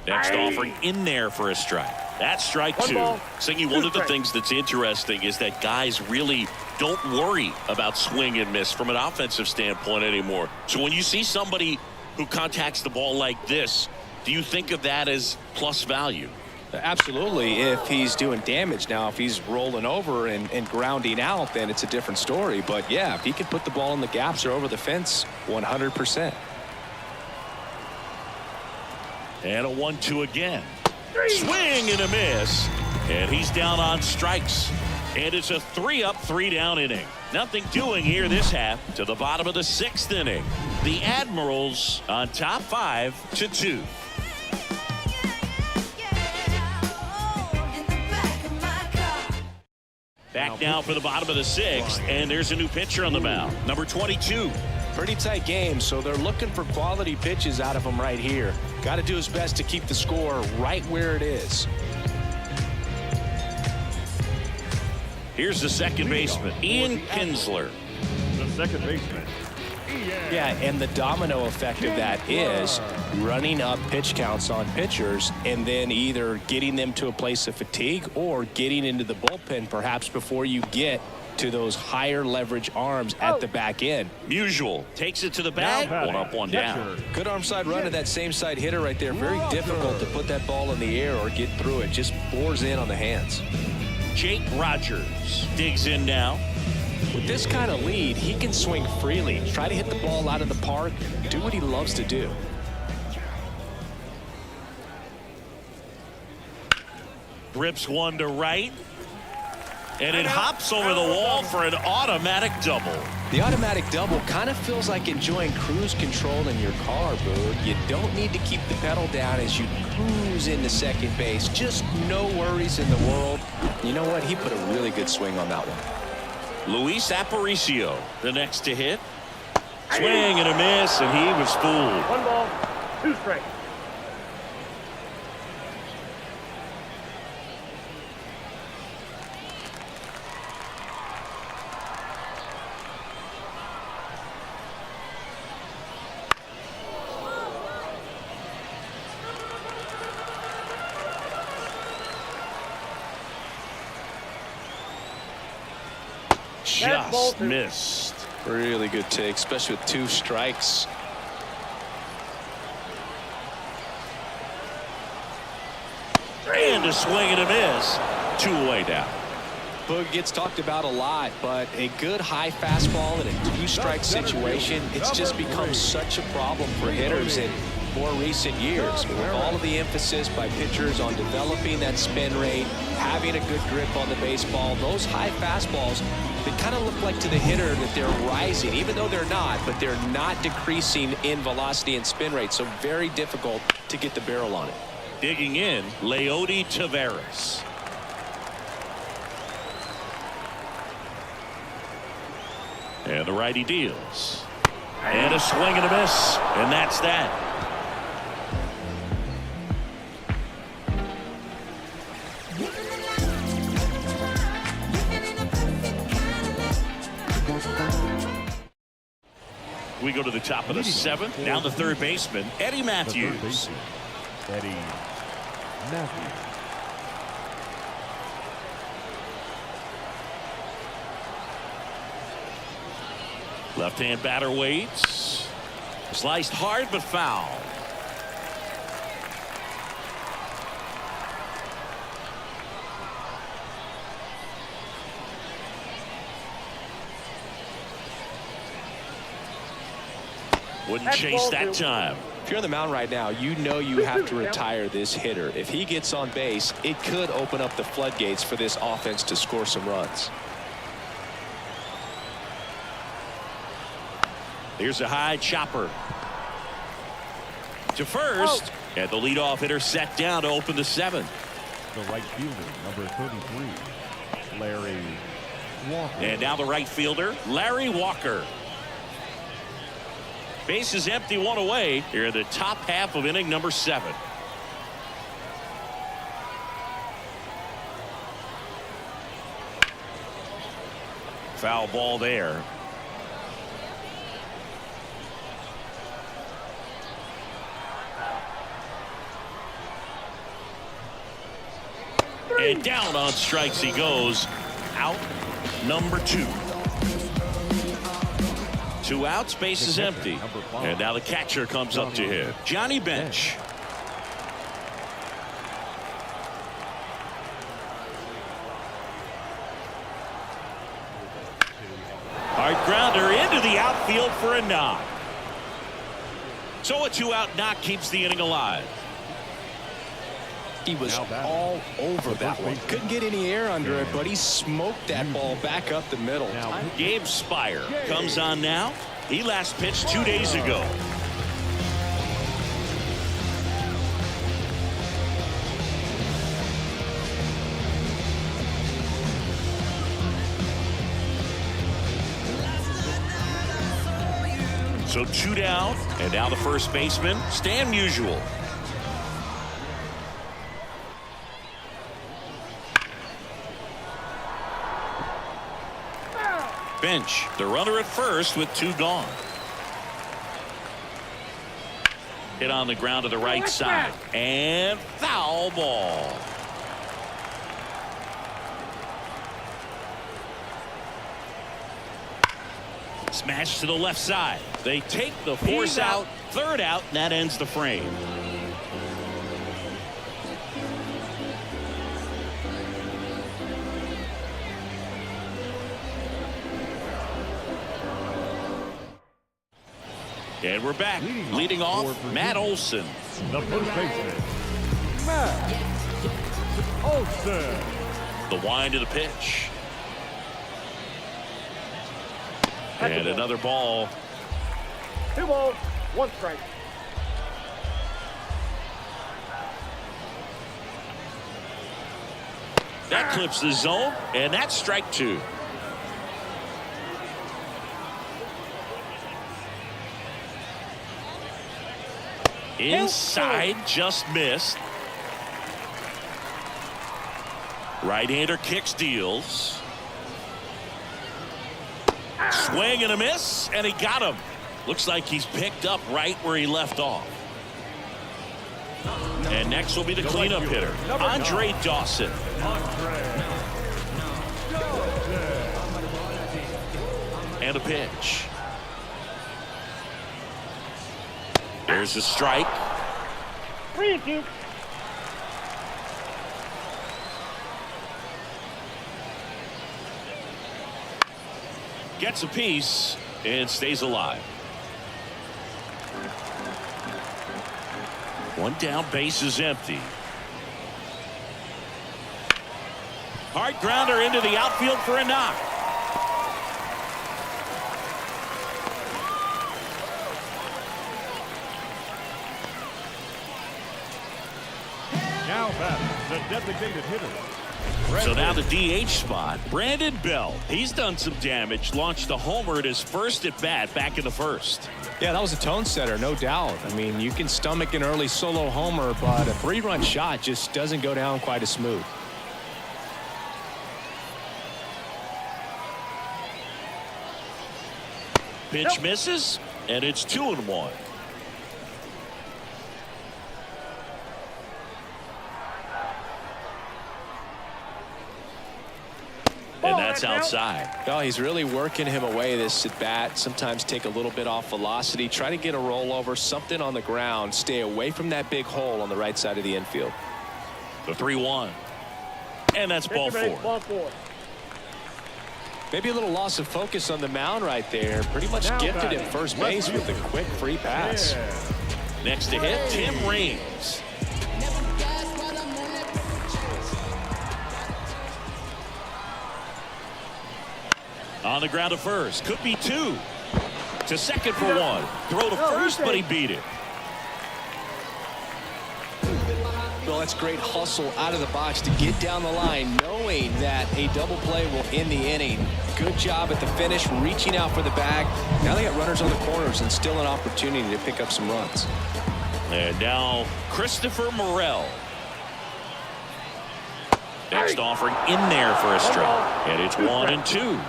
Next offering in there for a strike. That's strike One two. ball, Singy, two one of the strikes. things that's interesting is that guys really don't worry about swing and miss from an offensive standpoint anymore. So when you see somebody who contacts the ball like this, do you think of that as plus value? Absolutely, if he's doing damage. Now, if he's rolling over and grounding out, then it's a different story. But yeah, if he can put the ball in the gaps or over the fence, 100%. And a 1-2 again. Swing and a miss. And he's down on strikes. And it's a 3-up, 3-down inning. Nothing doing here this half to the bottom of the 6th inning. The Admirals on top 5-2. Back now for the bottom of the 6th, and there's a new pitcher on the mound, number 22. Pretty tight game, so they're looking for quality pitches out of him right here. Got to do his best to keep the score right where it is. Here's the second baseman, Ian Kinsler. The second baseman. Yeah, and the domino effect of that is running up pitch counts on pitchers and then either getting them to a place of fatigue or getting into the bullpen perhaps before you get to those higher leverage arms at the back end. Musial takes it to the bag. One up, one down. Good arm side run to that same side hitter right there. Very difficult to put that ball in the air or get through it. Just bores in on the hands. Jake Rogers digs in now. With this kind of lead, he can swing freely. Try to hit the ball out of the park. Do what he loves to do. Rips one to right. And it hops over the wall for an automatic double. The automatic double kind of feels like enjoying cruise control in your car, Boog. You don't need to keep the pedal down as you cruise into second base. Just no worries in the world. You know what? He put a really good swing on that one. Luis Aparicio, the next to hit. Swing and a miss, and he was fooled. 1 ball, 2 strikes. Just missed. Really good take, especially with 2 strikes. And a swing and a miss. 2 away down. Boog gets talked about a lot, but a good high fastball in a 2-strike situation, it's just become such a problem for hitters in more recent years. With all of the emphasis by pitchers on developing that spin rate, having a good grip on the baseball, those high fastballs, they kind of look like to the hitter that they're rising, even though they're not, but they're not decreasing in velocity and spin rate, so very difficult to get the barrel on it. Digging in, Leody Taveras. And the righty deals. And a swing and a miss. And that's that. We go to the top of the 7th. Down the third baseman, Eddie Matthews. Eddie Matthews. Left-hand batter waits. Sliced hard but foul. Wouldn't chase that time. If you're on the mound right now, you know you have to retire this hitter. If he gets on base, it could open up the floodgates for this offense to score some runs. Here's a high chopper to first, and the leadoff hitter set down to open the 7th. The right fielder, number 33, Larry Walker. And now the right fielder, Larry Walker. Base is empty, 1 away here in the top half of inning number 7. Foul ball there. And down on strikes he goes. Out number 2. 2 outs, base is empty. And now the catcher comes up to hit. Johnny Bench. Hard grounder into the outfield for a knock. So a 2-out knock keeps the inning alive. He was all over that one. Couldn't get any air under it, but he smoked that ball back up the middle. Gabe Spire comes on now. He last pitched 2 days ago. So 2 down, and now the first baseman, Stan Musial. Bench, the runner at first with 2 gone. Hit on the ground to the right side, and foul ball. Smash to the left side. They take the force out, 3rd out, and that ends the frame. And we're back. Leading off, Matt Olson. The first baseman, Matt Olson. The wind of the pitch. And another ball. 2 balls, 1 strike. That clips the zone, and that's strike 2. Inside, just missed. Right-hander kicks, deals. Swing and a miss, and he got him. Looks like he's picked up right where he left off. And next will be the cleanup hitter, Andre Dawson. And a pitch. There's a strike. 3-2. Gets a piece and stays alive. 1 down, base is empty. Hard grounder into the outfield for a knock. Now batting, the designated hitter. So now the DH spot, Brandon Bell. He's done some damage, launched a homer at his first at bat back in the 1st. Yeah, that was a tone setter, no doubt. I mean, you can stomach an early solo homer, but a 3-run shot just doesn't go down quite as smooth. Pitch misses, and it's 2-1. And that's outside. No, he's really working him away this at bat. Sometimes take a little bit off velocity. Try to get a rollover, something on the ground. Stay away from that big hole on the right side of the infield. The 3-1. And that's ball 4. Ball 4. Maybe a little loss of focus on the mound right there. Pretty much gifted at first base with a quick free pass. Next to hit, Tim Raines. On the ground to first. Could be 2. To second for 1. Throw to first, but he beat it. Well, that's great hustle out of the box to get down the line, knowing that a double play will end the inning. Good job at the finish, reaching out for the bag. Now they got runners on the corners and still an opportunity to pick up some runs. And now Christopher Morel. Next offering in there for a strike. And it's 1-2.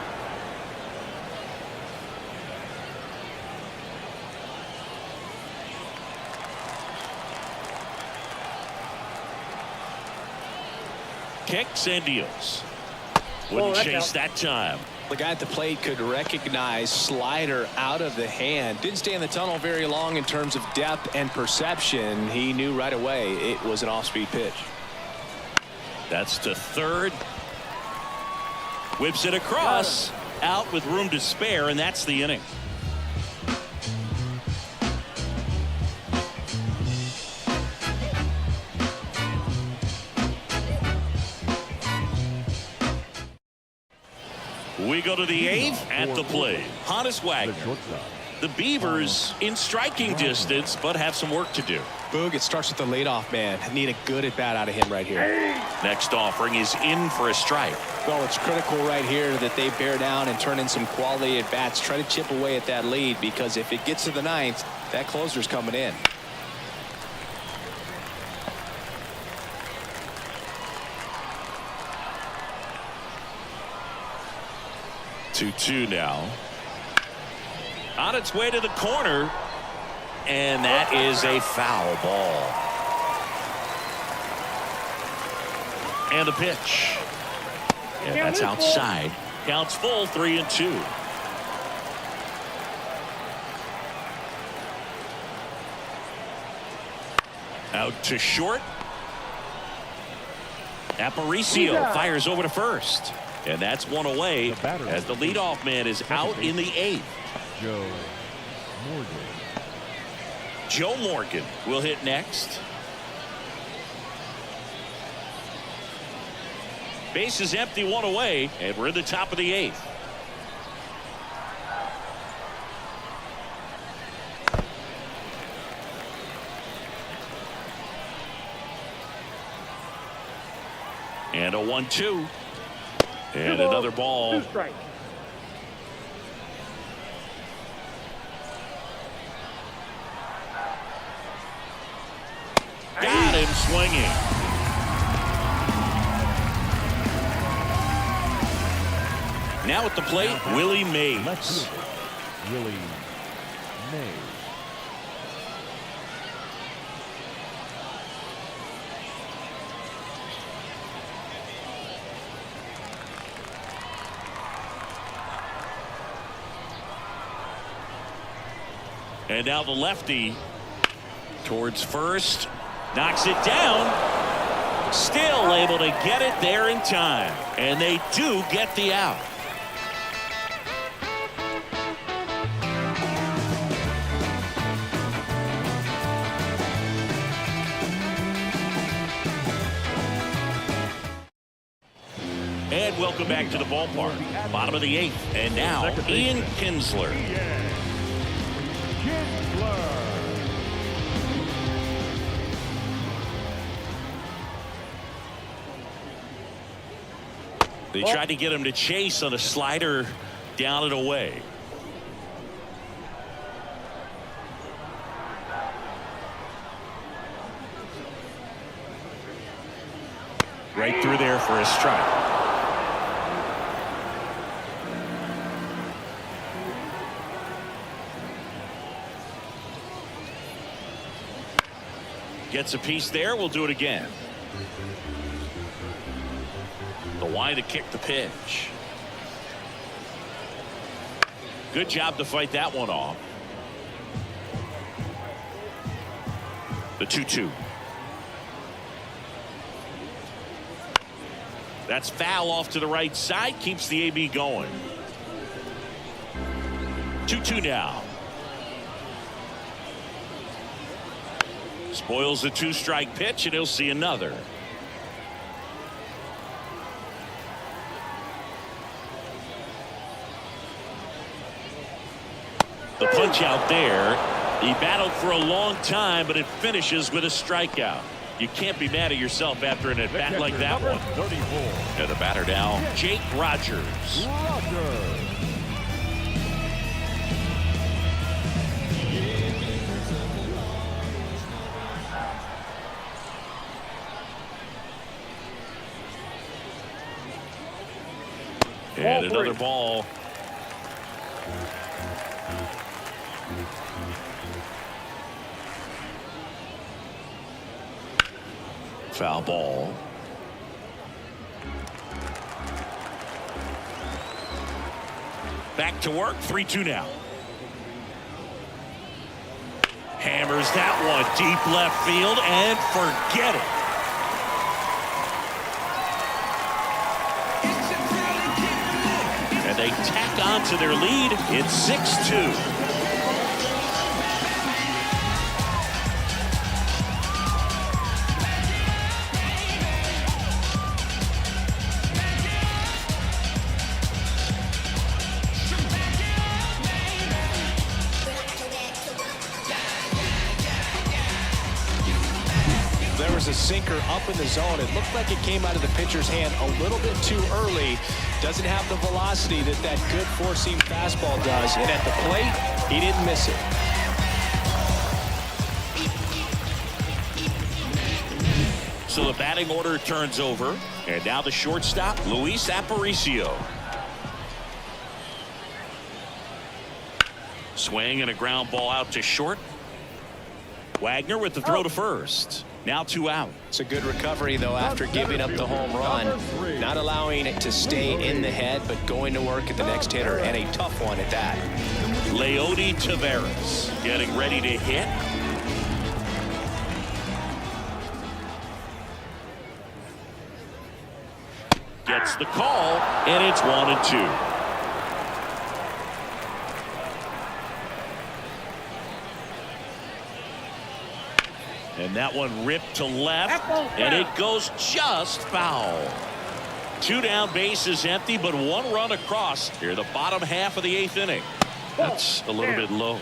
kicks and deals. Oh, Wouldn't that chase counts. that time. The guy at the plate could recognize slider out of the hand. Didn't stay in the tunnel very long in terms of depth and perception. He knew right away it was an off-speed pitch. That's to third. Whips it across. Out with room to spare, and that's the inning. We go to the eighth at the plate. Honus The Wagner. shortstop. The Beavers in striking distance, but have some work to do. Boog, it starts with the leadoff man. Need a good at bat out of him right here. Next offering is in for a strike. Well, it's critical right here that they bear down and turn in some quality at bats. Try to chip away at that lead, because if it gets to the ninth, that closer's coming in. Two now. On its way to the corner, and that is a foul ball. And a pitch. And that's outside. Counts full, 3-2. Out to short. Aparicio fires over to first. And that's one away as the leadoff man is out in the eighth. Joe Morgan. Joe Morgan will hit next. Base is empty, one away, and we're in the top of the eighth. And a 1-2. And another ball. 2 strikes. Got him swinging. Now at the plate, Willie Mays. Left fielder, Willie Mays. And now the lefty towards first. Knocks it down. Still able to get it there in time. And they do get the out. And welcome back to the ballpark. Bottom of the eighth. And now Ian Kinsler. They tried to get him to chase on a slider down and away. Right through there for a strike. Gets a piece there. We'll do it again. The wide to kick the pitch. Good job to fight that one off. The 2-2. That's foul off to the right side. Keeps the AB going. 2-2 now. Spoils the 2-strike pitch, and he'll see another. The punch out there. He battled for a long time, but it finishes with a strikeout. You can't be mad at yourself after an at-bat like that one. 34. And the batter now, Jake Rogers. And another ball. Foul ball. Back to work, 3-2 now. Hammers that one deep left field and forget it. And they tack on to their lead. It's 6-2. There was a sinker up in the zone. It looked like it came out of the pitcher's hand a little bit too early. Doesn't have the velocity that good four-seam fastball does. And at the plate, he didn't miss it. So the batting order turns over. And now the shortstop, Luis Aparicio. Swing and a ground ball out to short. Wagner with the throw to first. Now 2 out. It's a good recovery, though, after giving up the home run. Not allowing it to stay in the head, but going to work at the next hitter, and a tough one at that. Leody Taveras getting ready to hit. Gets the call, and it's 1-2. And that one ripped to left, and it goes just foul. 2 down, bases empty, but 1 run across here, the bottom half of the 8th inning. That's a little bit low.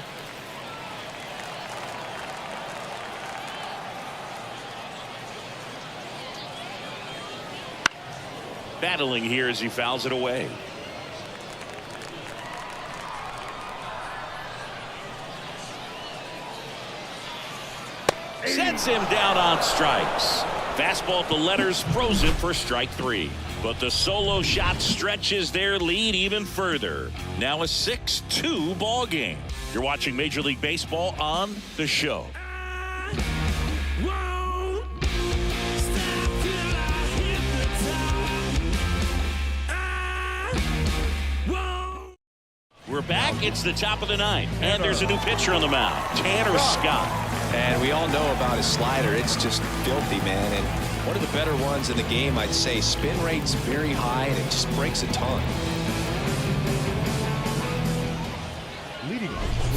Battling here as he fouls it away. Sets him down on strikes. Fastball at the letters, frozen for strike 3. But the solo shot stretches their lead even further. Now a 6-2 ball game. You're watching Major League Baseball on The Show. We're back. It's the top of the 9th. And there's a new pitcher on the mound, Tanner Scott. And we all know about his slider. It's just filthy, man. And one of the better ones in the game, I'd say. Spin rate's very high, and it just breaks a ton.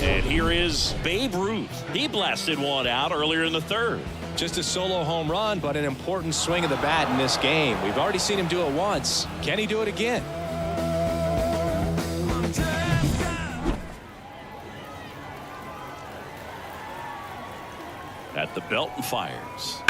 And here is Babe Ruth. He blasted one out earlier in the 3rd. Just a solo home run, but an important swing of the bat in this game. We've already seen him do it once. Can he do it again? At the belt and fires.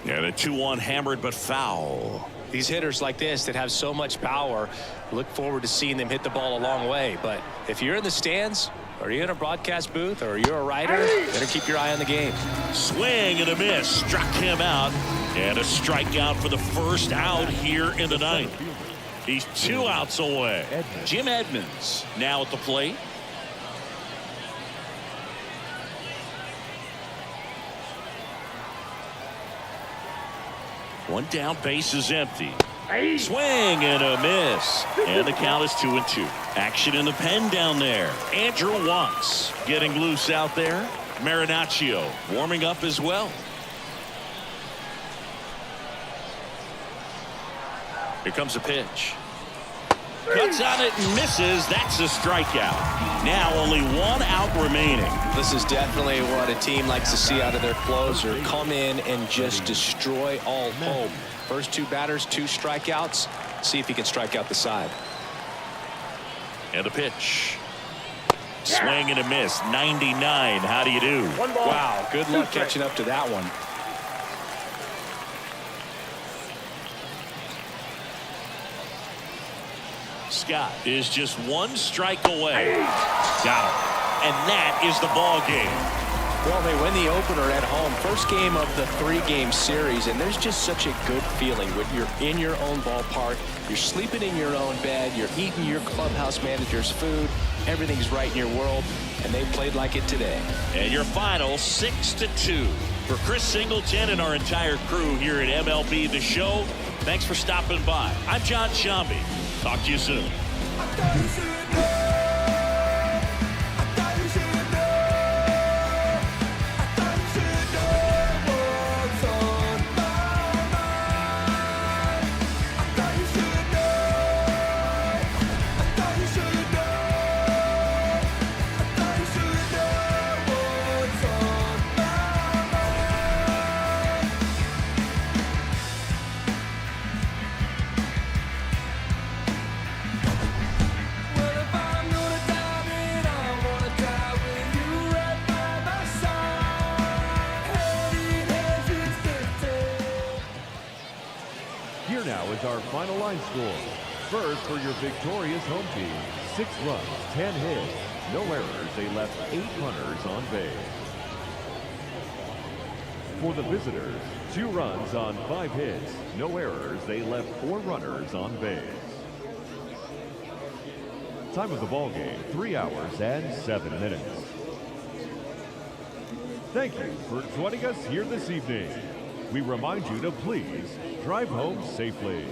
And a 2-1 hammered but foul. These hitters like this that have so much power, look forward to seeing them hit the ball a long way. But if you're in the stands, or you're in a broadcast booth, or you're a writer, better keep your eye on the game. Swing and a miss. Struck him out. And a strikeout for the first out here in the 9th. He's 2 outs away. Jim Edmonds now at the plate. One down, base is empty. Swing and a miss. And the count is 2-2. Action in the pen down there. Andrew Watts getting loose out there. Marinaccio warming up as well. Here comes a pitch. Cuts on it and misses. That's a strikeout. Now only 1 out remaining. This is definitely what a team likes to see out of their closer. Come in and just destroy all hope. First 2 batters, 2 strikeouts. See if he can strike out the side. And a pitch. Swing and a miss. 99. How do you do? Wow, good luck catching up to that one. Scott is just 1 strike away. Got him. And that is the ball game. Well, they win the opener at home. First game of the 3-game series, and there's just such a good feeling when you're in your own ballpark. You're sleeping in your own bed. You're eating your clubhouse manager's food. Everything's right in your world, and they played like it today. And your final 6-2. For Chris Singleton and our entire crew here at MLB The Show, thanks for stopping by. I'm John Shambi. Talk to you soon. Here now is our final line score. First, for your victorious home team, 6 runs, 10 hits, no errors. They left 8 runners on base. For the visitors, 2 runs on 5 hits, no errors. They left 4 runners on base. Time of the ball game, 3 hours and 7 minutes. Thank you for joining us here this evening. We remind you to please drive home safely.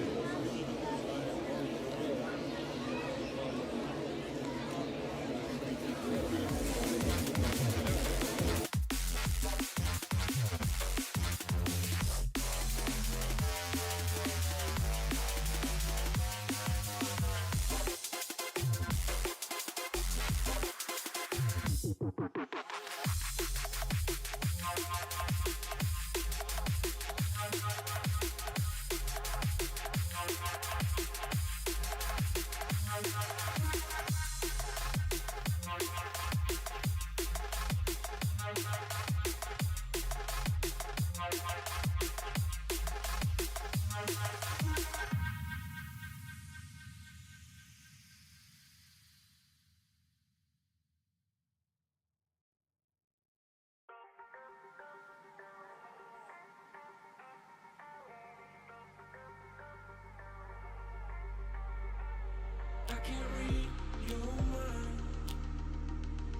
I can't read your mind.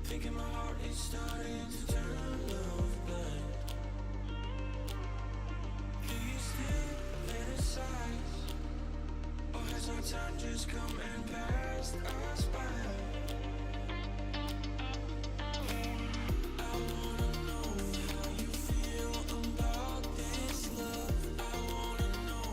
Thinking my heart is starting to turn blind. Do you still fantasize? Or has our time just come and passed us by? I wanna know how you feel about this love. I wanna know.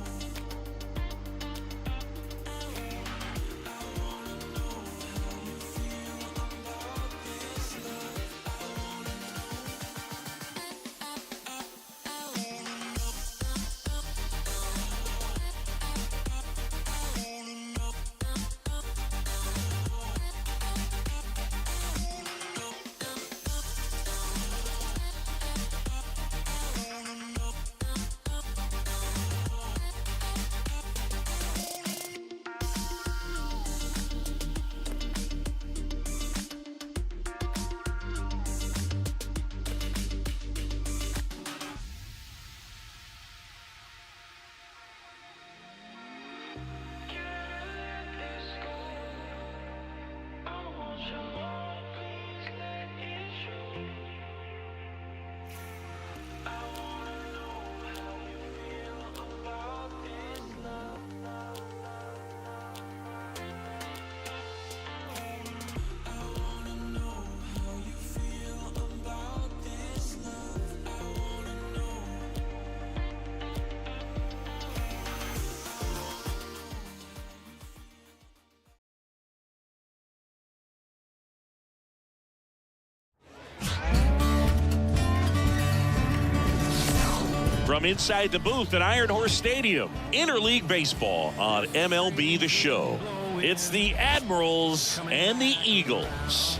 From inside the booth at Iron Horse Stadium, Interleague Baseball on MLB The Show. It's the Admirals and the Eagles.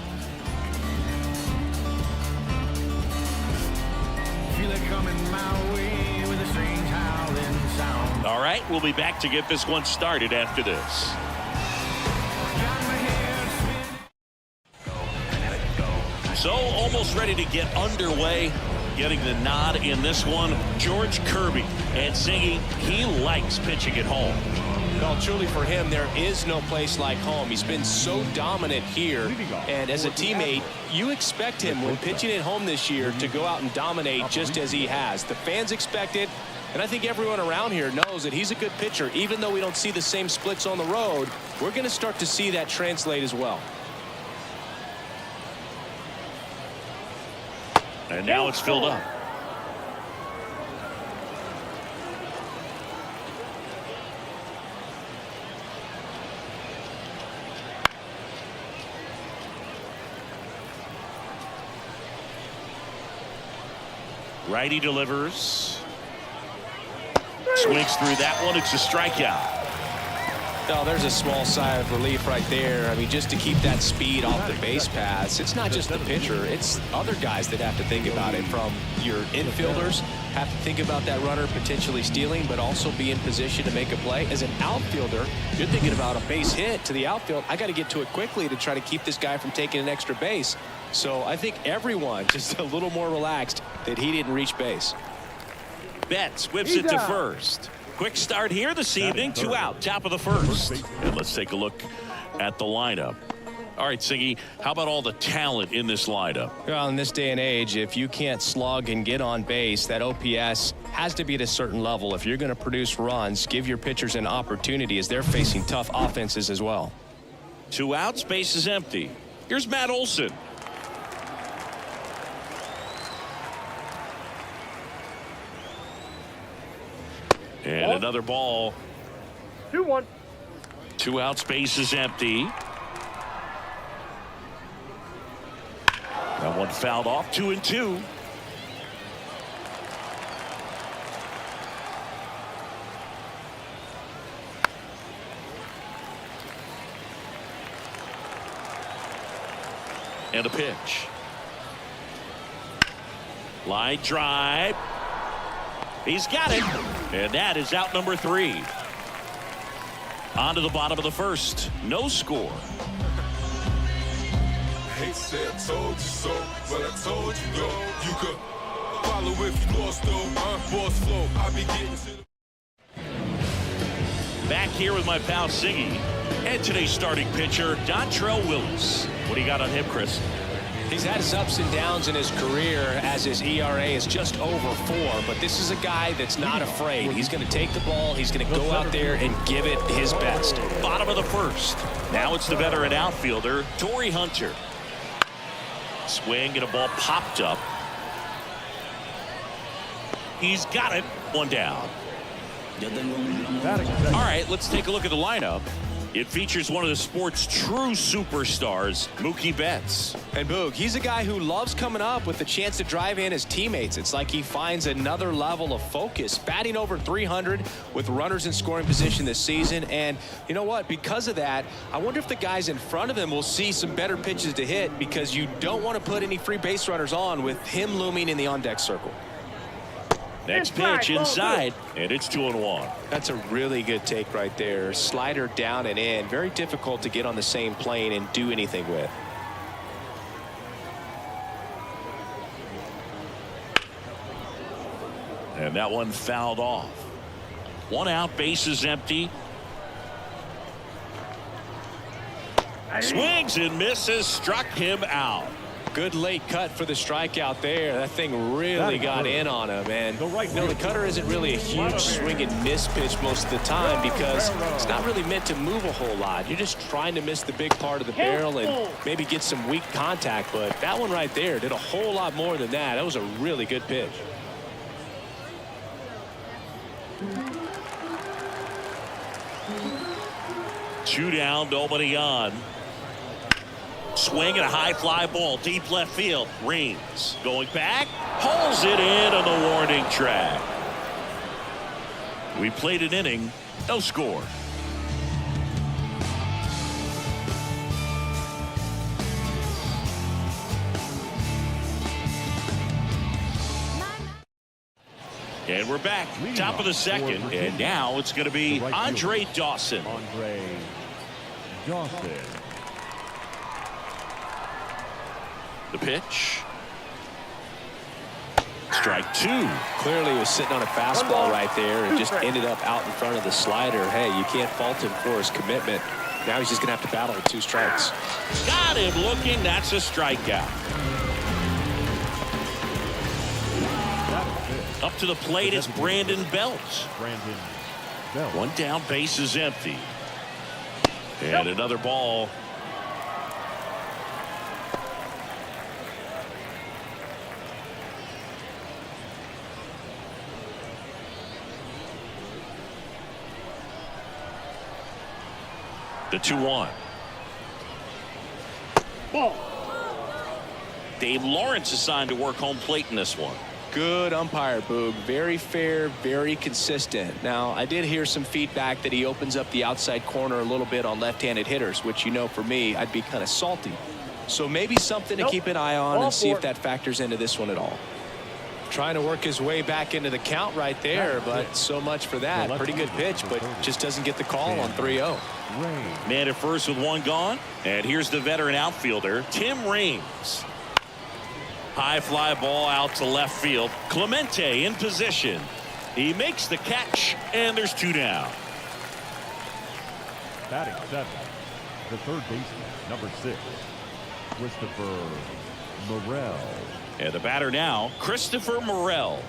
Feel it coming my way with a strange howling sound. All right, we'll be back to get this one started after this. So almost ready to get underway. Getting the nod in this one, George Kirby, and singing he likes pitching at home. Well, truly for him, there is no place like home. He's been so dominant here, and as a teammate, you expect him when pitching at home this year to go out and dominate just as he has. The fans expect it, And I think everyone around here knows that he's a good pitcher. Even though we don't see the same splits on the road, we're going to start to see that translate as well. And now it's filled up. Righty delivers. Swings through that one. It's a strikeout. Oh, there's a small sigh of relief right there. I mean, just to keep that speed off the base paths. It's not just the pitcher. It's other guys that have to think about it. From your infielders, have to think about that runner potentially stealing, but also be in position to make a play. As an outfielder, you're thinking about a base hit to the outfield. I got to get to it quickly to try to keep this guy from taking an extra base. So I think everyone just a little more relaxed that he didn't reach base. Betts whips it to first. Quick start here this evening. 2 out, top of the first. And let's take a look at the lineup. All right, Siggy, how about all the talent in this lineup? Well, in this day and age, if you can't slug and get on base, that OPS has to be at a certain level. If you're going to produce runs, give your pitchers an opportunity as they're facing tough offenses as well. 2 outs, base is empty. Here's Matt Olson. And another ball. 2-1. 2 outs, base is empty. That one fouled off. 2-2. And a pitch. Line drive. He's got it. And that is out number 3. On to the bottom of the first. No score. Hey, said I told you so, but I told you no. You could follow if you lost though. Boss flow. I be getting to the... Back here with my pal Siggy and today's starting pitcher Dontrell Willis. What do you got on him, Chris? He's had his ups and downs in his career as his ERA is just over 4, but this is a guy that's not afraid. He's going to take the ball. He's going to go out there and give it his best. Bottom of the first. Now it's the veteran outfielder, Torrey Hunter. Swing and a ball popped up. He's got it. 1 down. All right, let's take a look at the lineup. It features one of the sport's true superstars, Mookie Betts. And Boog, he's a guy who loves coming up with the chance to drive in his teammates. It's like he finds another level of focus, batting over 300 with runners in scoring position this season. And you know what? Because of that, I wonder if the guys in front of him will see some better pitches to hit, because you don't want to put any free base runners on with him looming in the on-deck circle. Next pitch inside, and it's 2-1. That's a really good take right there. Slider down and in. Very difficult to get on the same plane and do anything with. And that one fouled off. 1 out, base is empty. Swings and misses, struck him out. Good late cut for the strikeout there. That thing really got in on him. And you know, the cutter isn't really a huge swing and miss pitch most of the time, because it's not really meant to move a whole lot. You're just trying to miss the big part of the barrel and maybe get some weak contact. But that one right there did a whole lot more than that. That was a really good pitch. Two down, nobody on. Swing and a high fly ball, deep left field. Reigns going back, pulls it in on the warning track. We played an inning, no score. And we're back, top of the second, and now it's going to be Andre Dawson. Andre Dawson. The pitch. Strike 2. Clearly he was sitting on a fastball right there and just ended up out in front of the slider. Hey, you can't fault him for his commitment. Now he's just going to have to battle with 2 strikes. Got him looking. That's a strikeout. That's it. Up to the plate, it's Brandon Belt. Brandon Belt. One down, base is empty. And another ball. The 2-1. Ball. Dave Lawrence assigned to work home plate in this one. Good umpire, Boog. Very fair, very consistent. Now, I did hear some feedback that he opens up the outside corner a little bit on left-handed hitters, which, you know, for me, I'd be kind of salty. So maybe something to keep an eye on and see if that factors into this one at all. Trying to work his way back into the count right there, but so much for that. Pretty good pitch, but just doesn't get the call on 3-0. Man at first with one gone. And here's the veteran outfielder, Tim Raines. High fly ball out to left field. Clemente in position. He makes the catch, and there's 2 down. Batting 7, the third baseman, number 6, Christopher Morel. And the batter now, Christopher Morel.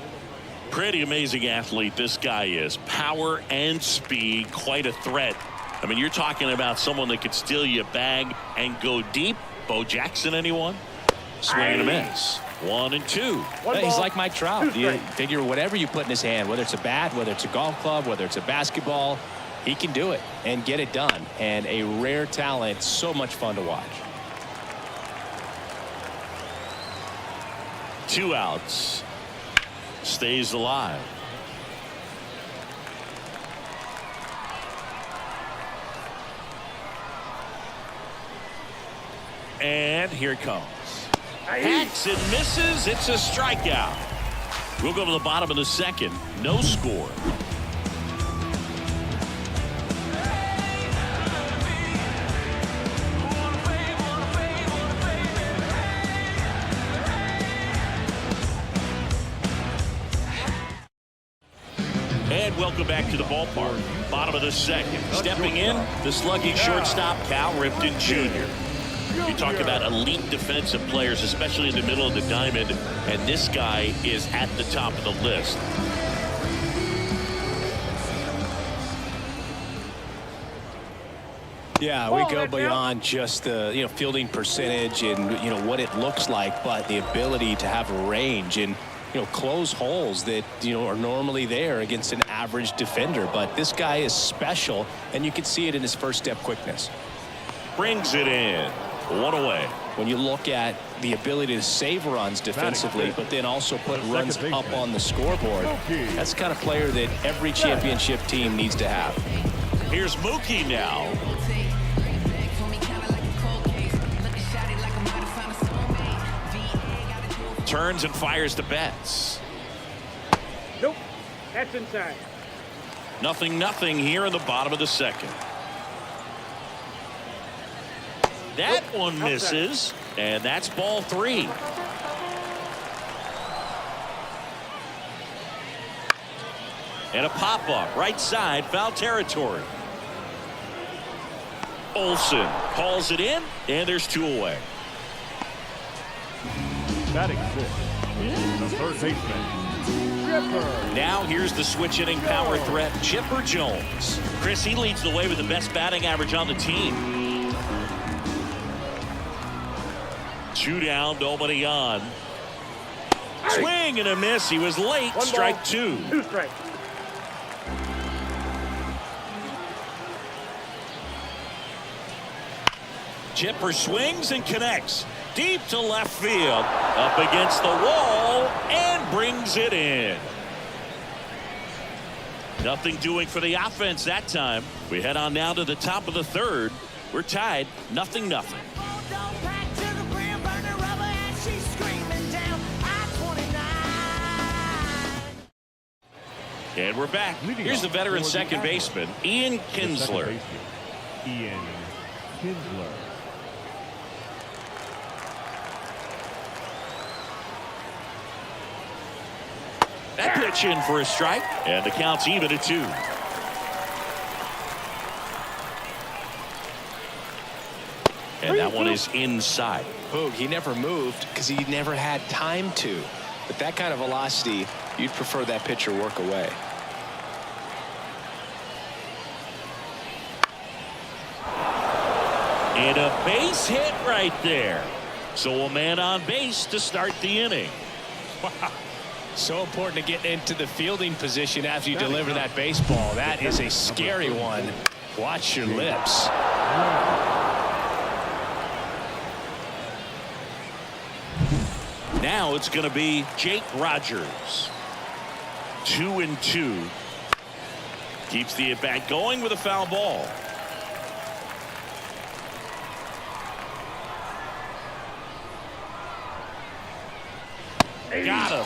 Pretty amazing athlete this guy is. Power and speed, quite a threat. I mean, you're talking about someone that could steal you a bag and go deep. Bo Jackson, anyone? Swing and a miss. 1 and 2. He's like Mike Trout. You figure whatever you put in his hand, whether it's a bat, whether it's a golf club, whether it's a basketball, he can do it and get it done. And a rare talent, so much fun to watch. 2 outs. Stays alive. And here it comes. Hacks and misses. It's a strikeout. We'll go to the bottom of the second. No score. And welcome back to the ballpark. Bottom of the second. Stepping in, the slugging shortstop, Cal Ripken Jr. You talk about elite defensive players, especially in the middle of the diamond, and this guy is at the top of the list. Yeah, we go beyond just the fielding percentage and what it looks like, but the ability to have range and close holes that are normally there against an average defender. But this guy is special, and you can see it in his first step quickness. Brings it in. 1 away. When you look at the ability to save runs defensively, but then also put runs up on the scoreboard, that's the kind of player that every championship team needs to have. Here's Mookie now. Turns and fires to Betts. Nope. That's inside. 0-0 here in the bottom of the second. That one misses, and that's ball 3. And a pop-up, right side, foul territory. Olsen calls it in, and there's 2 away. Batting 6, the third baseman, Chipper. Now here's the switch hitting power threat, Chipper Jones. Chris, he leads the way with the best batting average on the team. 2 down, nobody on. Swing and a miss. He was late. Strike 2. 2 strikes. Chipper swings and connects deep to left field, up against the wall, and brings it in. Nothing doing for the offense that time. We head on now to the top of the third. We're tied 0-0. And we're back. Here's the veteran second baseman, Ian Kinsler. Ian Kinsler. That pitch in for a strike, and the count's even at 2. And that one is inside. Boog, he never moved because he never had time to. But that kind of velocity, you'd prefer that pitcher work away. And a base hit right there. So a man on base to start the inning. Wow. So important to get into the fielding position after you deliver that baseball. That is a scary one. Watch your lips. Now it's going to be Jake Rogers. 2-2. Keeps the at-bat going with a foul ball. Got him.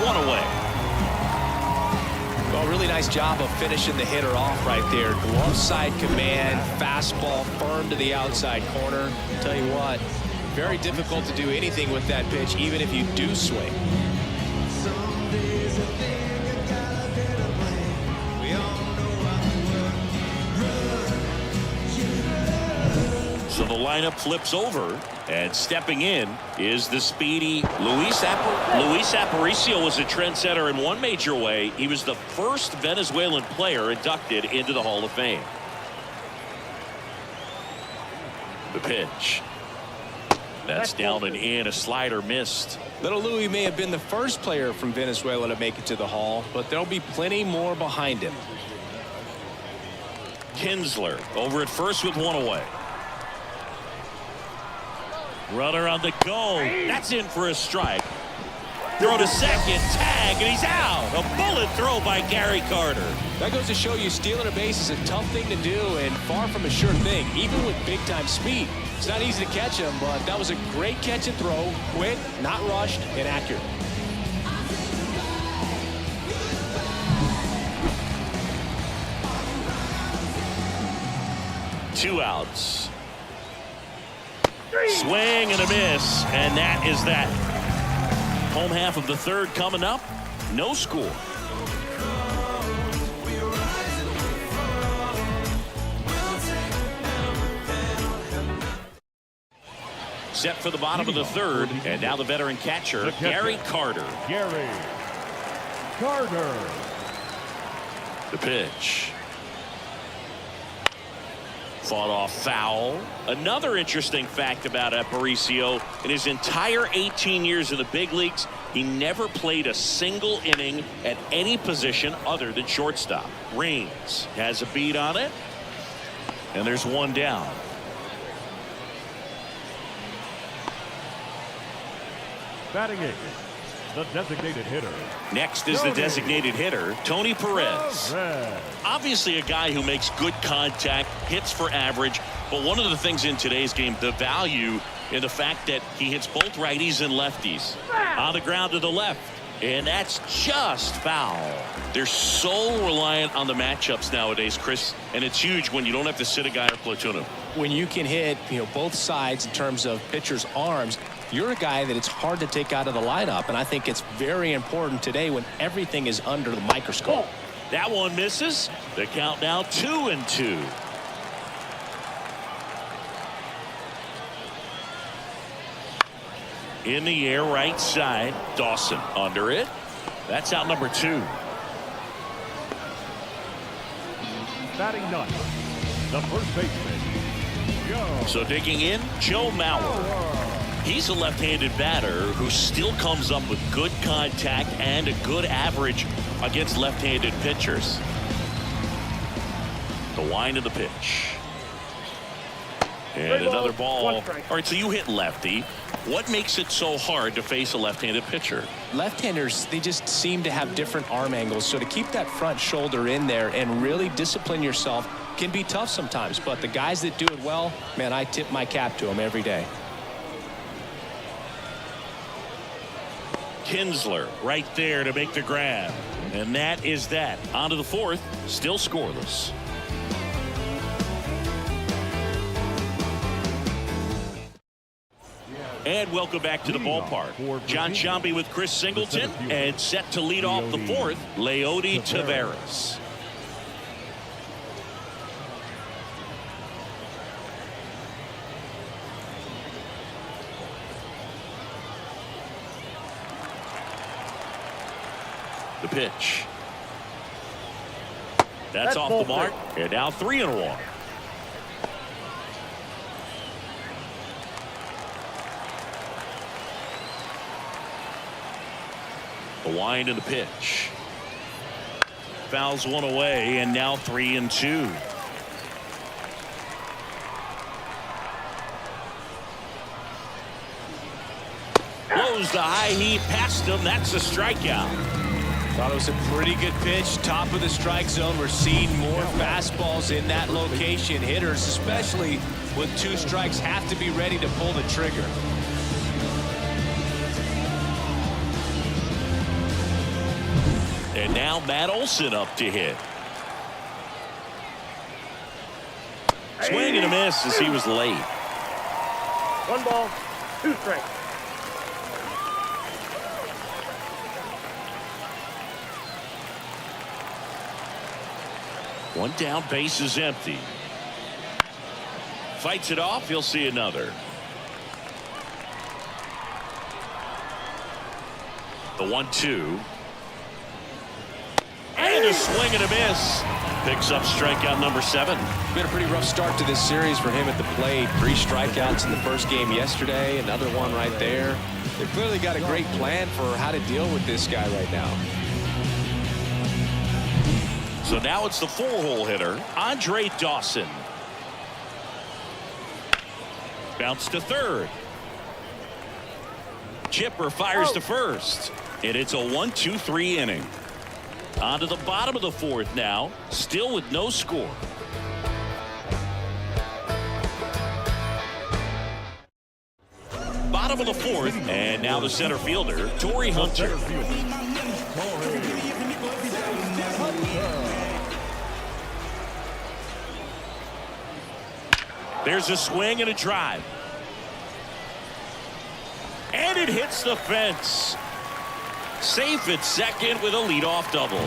One away. Well, really nice job of finishing the hitter off right there. Glove side command, fastball firm to the outside corner. Tell you what, very difficult to do anything with that pitch, even if you do swing. So the lineup flips over, and stepping in is the speedy Luis Aparicio. Was a trendsetter in one major way. He was the first Venezuelan player inducted into the Hall of Fame. The pitch. That's down and in. A slider missed. Little Louis may have been the first player from Venezuela to make it to the Hall, but there'll be plenty more behind him. Kinsler over at first with one away. Runner on the go. That's in for a strike. Throw to second, tag, and he's out. A bullet throw by Gary Carter. That goes to show you stealing a base is a tough thing to do and far from a sure thing, even with big-time speed. It's not easy to catch him, but that was a great catch and throw. Quick, not rushed, and accurate. Two outs. Swing and a miss, and that is that. Home half of the third coming up. No score. Set for the bottom of the third, and now the veteran catcher, Gary Carter. Gary Carter. The pitch. Fought off foul. Another interesting fact about Aparicio, in his entire 18 years in the big leagues, he never played a single inning at any position other than shortstop. Reigns has a beat on it, and there's one down. Batting eighth, the designated hitter. Next is the designated hitter, Tony Perez. Obviously a guy who makes good contact, hits for average, but one of the things in today's game, the value in the fact that he hits both righties and lefties. On the ground to the left, and that's just foul. They're so reliant on the matchups nowadays, Chris, and it's huge when you don't have to sit a guy or platoon him. When you can hit, both sides in terms of pitchers' arms, you're a guy that it's hard to take out of the lineup, and I think it's very important today when everything is under the microscope. That one misses. The count now 2-2. In the air, right side. Dawson under it. That's out number 2. Batting ninth, the first baseman, Joe. So digging in, Joe Mauer. He's a left-handed batter who still comes up with good contact and a good average against left-handed pitchers. The wind of the pitch. And another ball. All right, so you hit lefty. What makes it so hard to face a left-handed pitcher? Left-handers, they just seem to have different arm angles, so to keep that front shoulder in there and really discipline yourself can be tough sometimes, but the guys that do it well, man, I tip my cap to them every day. Kinsler right there to make the grab. And that is that. On to the fourth, still scoreless. And welcome back to the ballpark. John Sciambi with Chris Singleton, and set to lead off the fourth, Leody Taveras. The pitch. That's off the mark. And now 3-1. The wind and the pitch. Fouls one away, and now 3-2. Blows the high heat past him. That's a strikeout. Thought it was a pretty good pitch. Top of the strike zone. We're seeing more fastballs in that location. Hitters, especially with 2 strikes, have to be ready to pull the trigger. And now Matt Olson up to hit. Swing and a miss as he was late. 1 ball, 2 strikes. One down, base is empty. Fights it off. He'll see another. The 1-2. And a swing and a miss. Picks up strikeout number 7. Been a pretty rough start to this series for him at the plate. 3 strikeouts in the first game yesterday. Another one right there. They've clearly got a great plan for how to deal with this guy right now. So now it's the 4-hole hitter, Andre Dawson. Bounce to third. Chipper fires to first. And it's a 1-2-3 inning. On to the bottom of the 4th now, still with no score. Bottom of the 4th, and now the center fielder, Torrey Hunter. There's a swing and a drive. And it hits the fence. Safe at second with a leadoff double.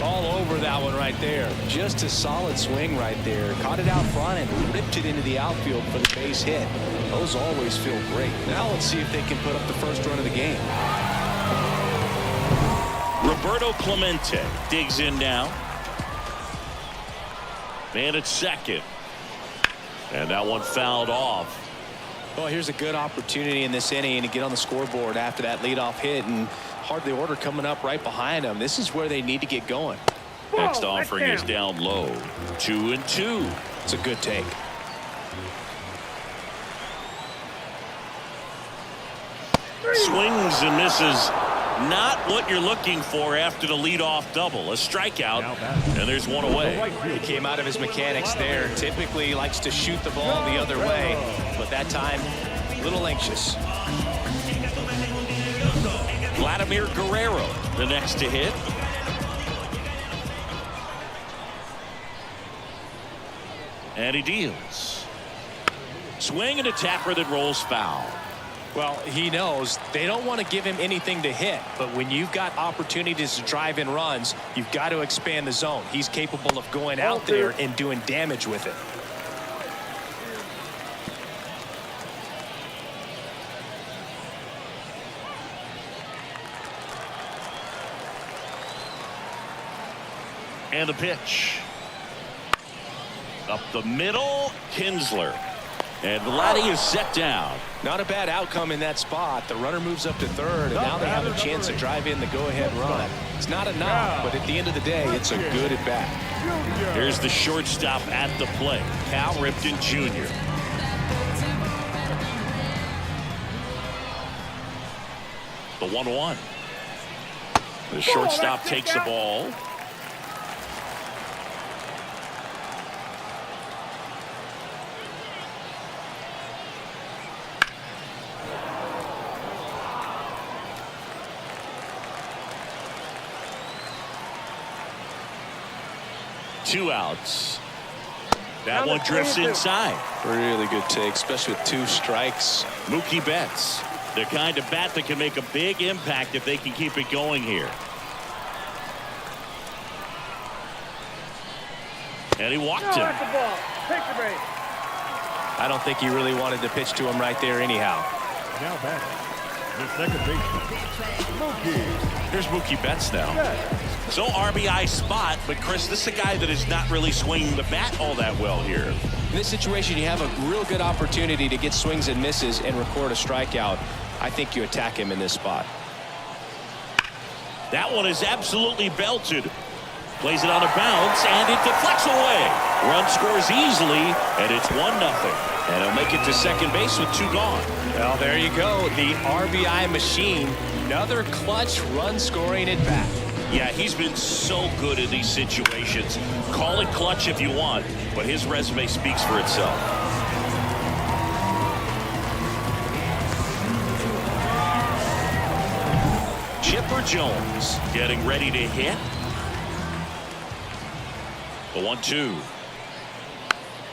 All over that one right there. Just a solid swing right there. Caught it out front and ripped it into the outfield for the base hit. Those always feel great. Now let's see if they can put up the first run of the game. Roberto Clemente digs in now. Man at second. And that one fouled off. Well, here's a good opportunity in this inning to get on the scoreboard after that leadoff hit, and hardly order coming up right behind them. This is where they need to get going. Next offering is down low. 2-2. It's a good take. Swings and misses. Not what you're looking for after the leadoff double. A strikeout, and there's one away. He came out of his mechanics there. Typically likes to shoot the ball the other way, but that time a little anxious. Vladimir Guerrero, the next to hit. And he deals. Swing and a tapper that rolls foul. Well, he knows they don't want to give him anything to hit, but when you've got opportunities to drive in runs, you've got to expand the zone. He's capable of going out there and doing damage with it. And a pitch. Up the middle, Kinsler. And Vladdy is set down. Not a bad outcome in that spot. The runner moves up to third, and now they have a chance to drive in the go-ahead run. It's not enough, but at the end of the day, it's a good at-bat. Here's the shortstop at the plate, Cal Ripken Jr. The 1-1. The shortstop takes the ball. Two outs. That one drifts inside. Really good take, especially with 2 strikes. Mookie Betts, the kind of bat that can make a big impact if they can keep it going here. And he walked him. That's the ball. Take the base. I don't think he really wanted to pitch to him right there anyhow. Now back. The second baseman, Mookie. Here's Mookie Betts now. Betts. So RBI spot, but Chris, this is a guy that is not really swinging the bat all that well here. In this situation, you have a real good opportunity to get swings and misses and record a strikeout. I think you attack him in this spot. That one is absolutely belted. Plays it on a bounce, and it deflects away. Run scores easily, and it's 1-0. And he'll make it to second base with 2 gone. Well, there you go. The RBI machine. Another clutch run scoring at bat. Yeah, he's been so good in these situations. Call it clutch if you want, but his resume speaks for itself. Chipper Jones getting ready to hit. The 1-2.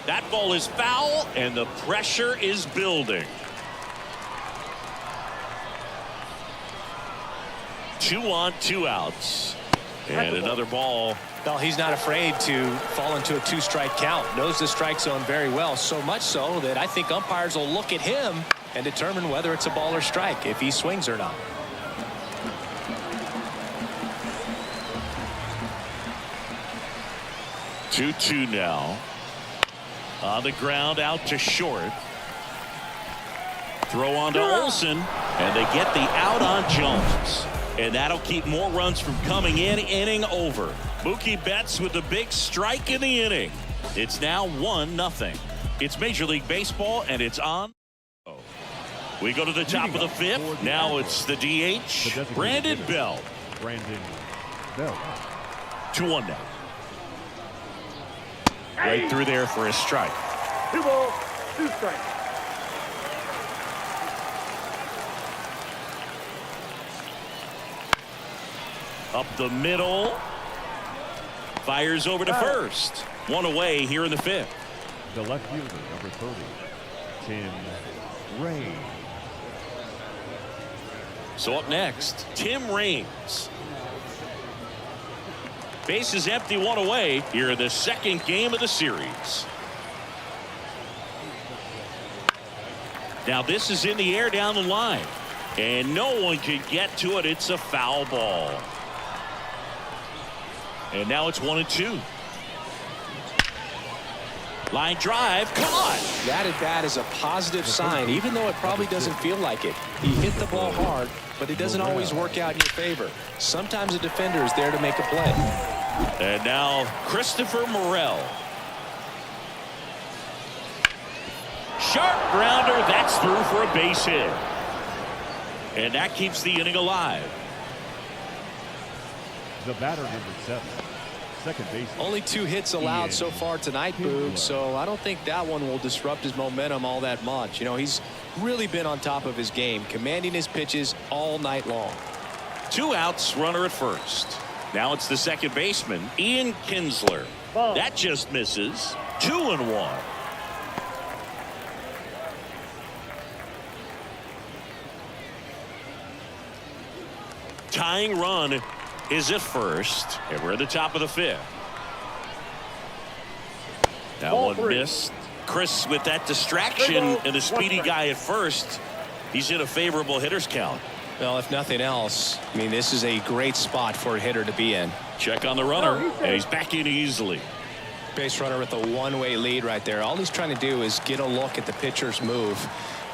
That ball is foul, and the pressure is building. 2 on, 2 outs. And another ball. Well, he's not afraid to fall into a 2-strike count. Knows the strike zone very well, so much so that I think umpires will look at him and determine whether it's a ball or strike, if he swings or not. Two now. On the ground, out to short. Throw on to Olsen, and they get the out on Jones. And that'll keep more runs from coming in. Inning over. Mookie Betts with the big strike in the inning. It's now 1-0. It's Major League Baseball, and it's on. We go to the top of the 5th. Now it's the DH, Brandon Bell. Brandon Bell. 2-1 now. Right through there for a strike. 2 balls, 2 strikes. Up the middle. Fires over to first. 1 away here in the 5th. The left fielder, number 30, Tim Raines. So up next, Tim Raines. Base is empty, 1 away here in the second game of the series. Now this is in the air down the line, and no one can get to it. It's a foul ball. And now it's 1-2. Line drive, caught. That at bat is a positive sign, even though it probably doesn't feel like it. He hit the ball hard, but it doesn't always work out in your favor. Sometimes a defender is there to make a play. And now Christopher Morel. Sharp grounder, that's through for a base hit. And that keeps the inning alive. The batter, number 7, second base. Only 2 hits allowed so far tonight, Boog, so I don't think that one will disrupt his momentum all that much. You know, he's really been on top of his game, commanding his pitches all night long. 2 outs, runner at first. Now it's the second baseman, Ian Kinsler. That just misses. 2-1. Tying run is at first, and we're at the top of the 5th. That Ball one 3. missed. Chris, with that distraction and the speedy guy at first, he's in a favorable hitter's count. Well, if nothing else, I mean, this is a great spot for a hitter to be in. Check on the runner, and he's back in easily. Base runner with a one-way lead right there. All he's trying to do is get a look at the pitcher's move.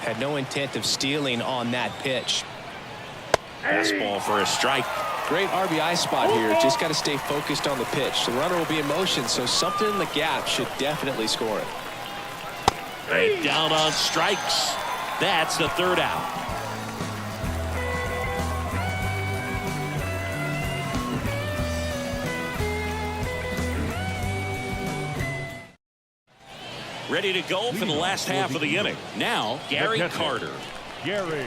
Had no intent of stealing on that pitch. Fastball for a strike. Great RBI spot here. Just got to stay focused on the pitch. The runner will be in motion, so something in the gap should definitely score it. And down on strikes. That's the 3rd out. Ready to go for the last half of the inning. Now, Gary Carter. Gary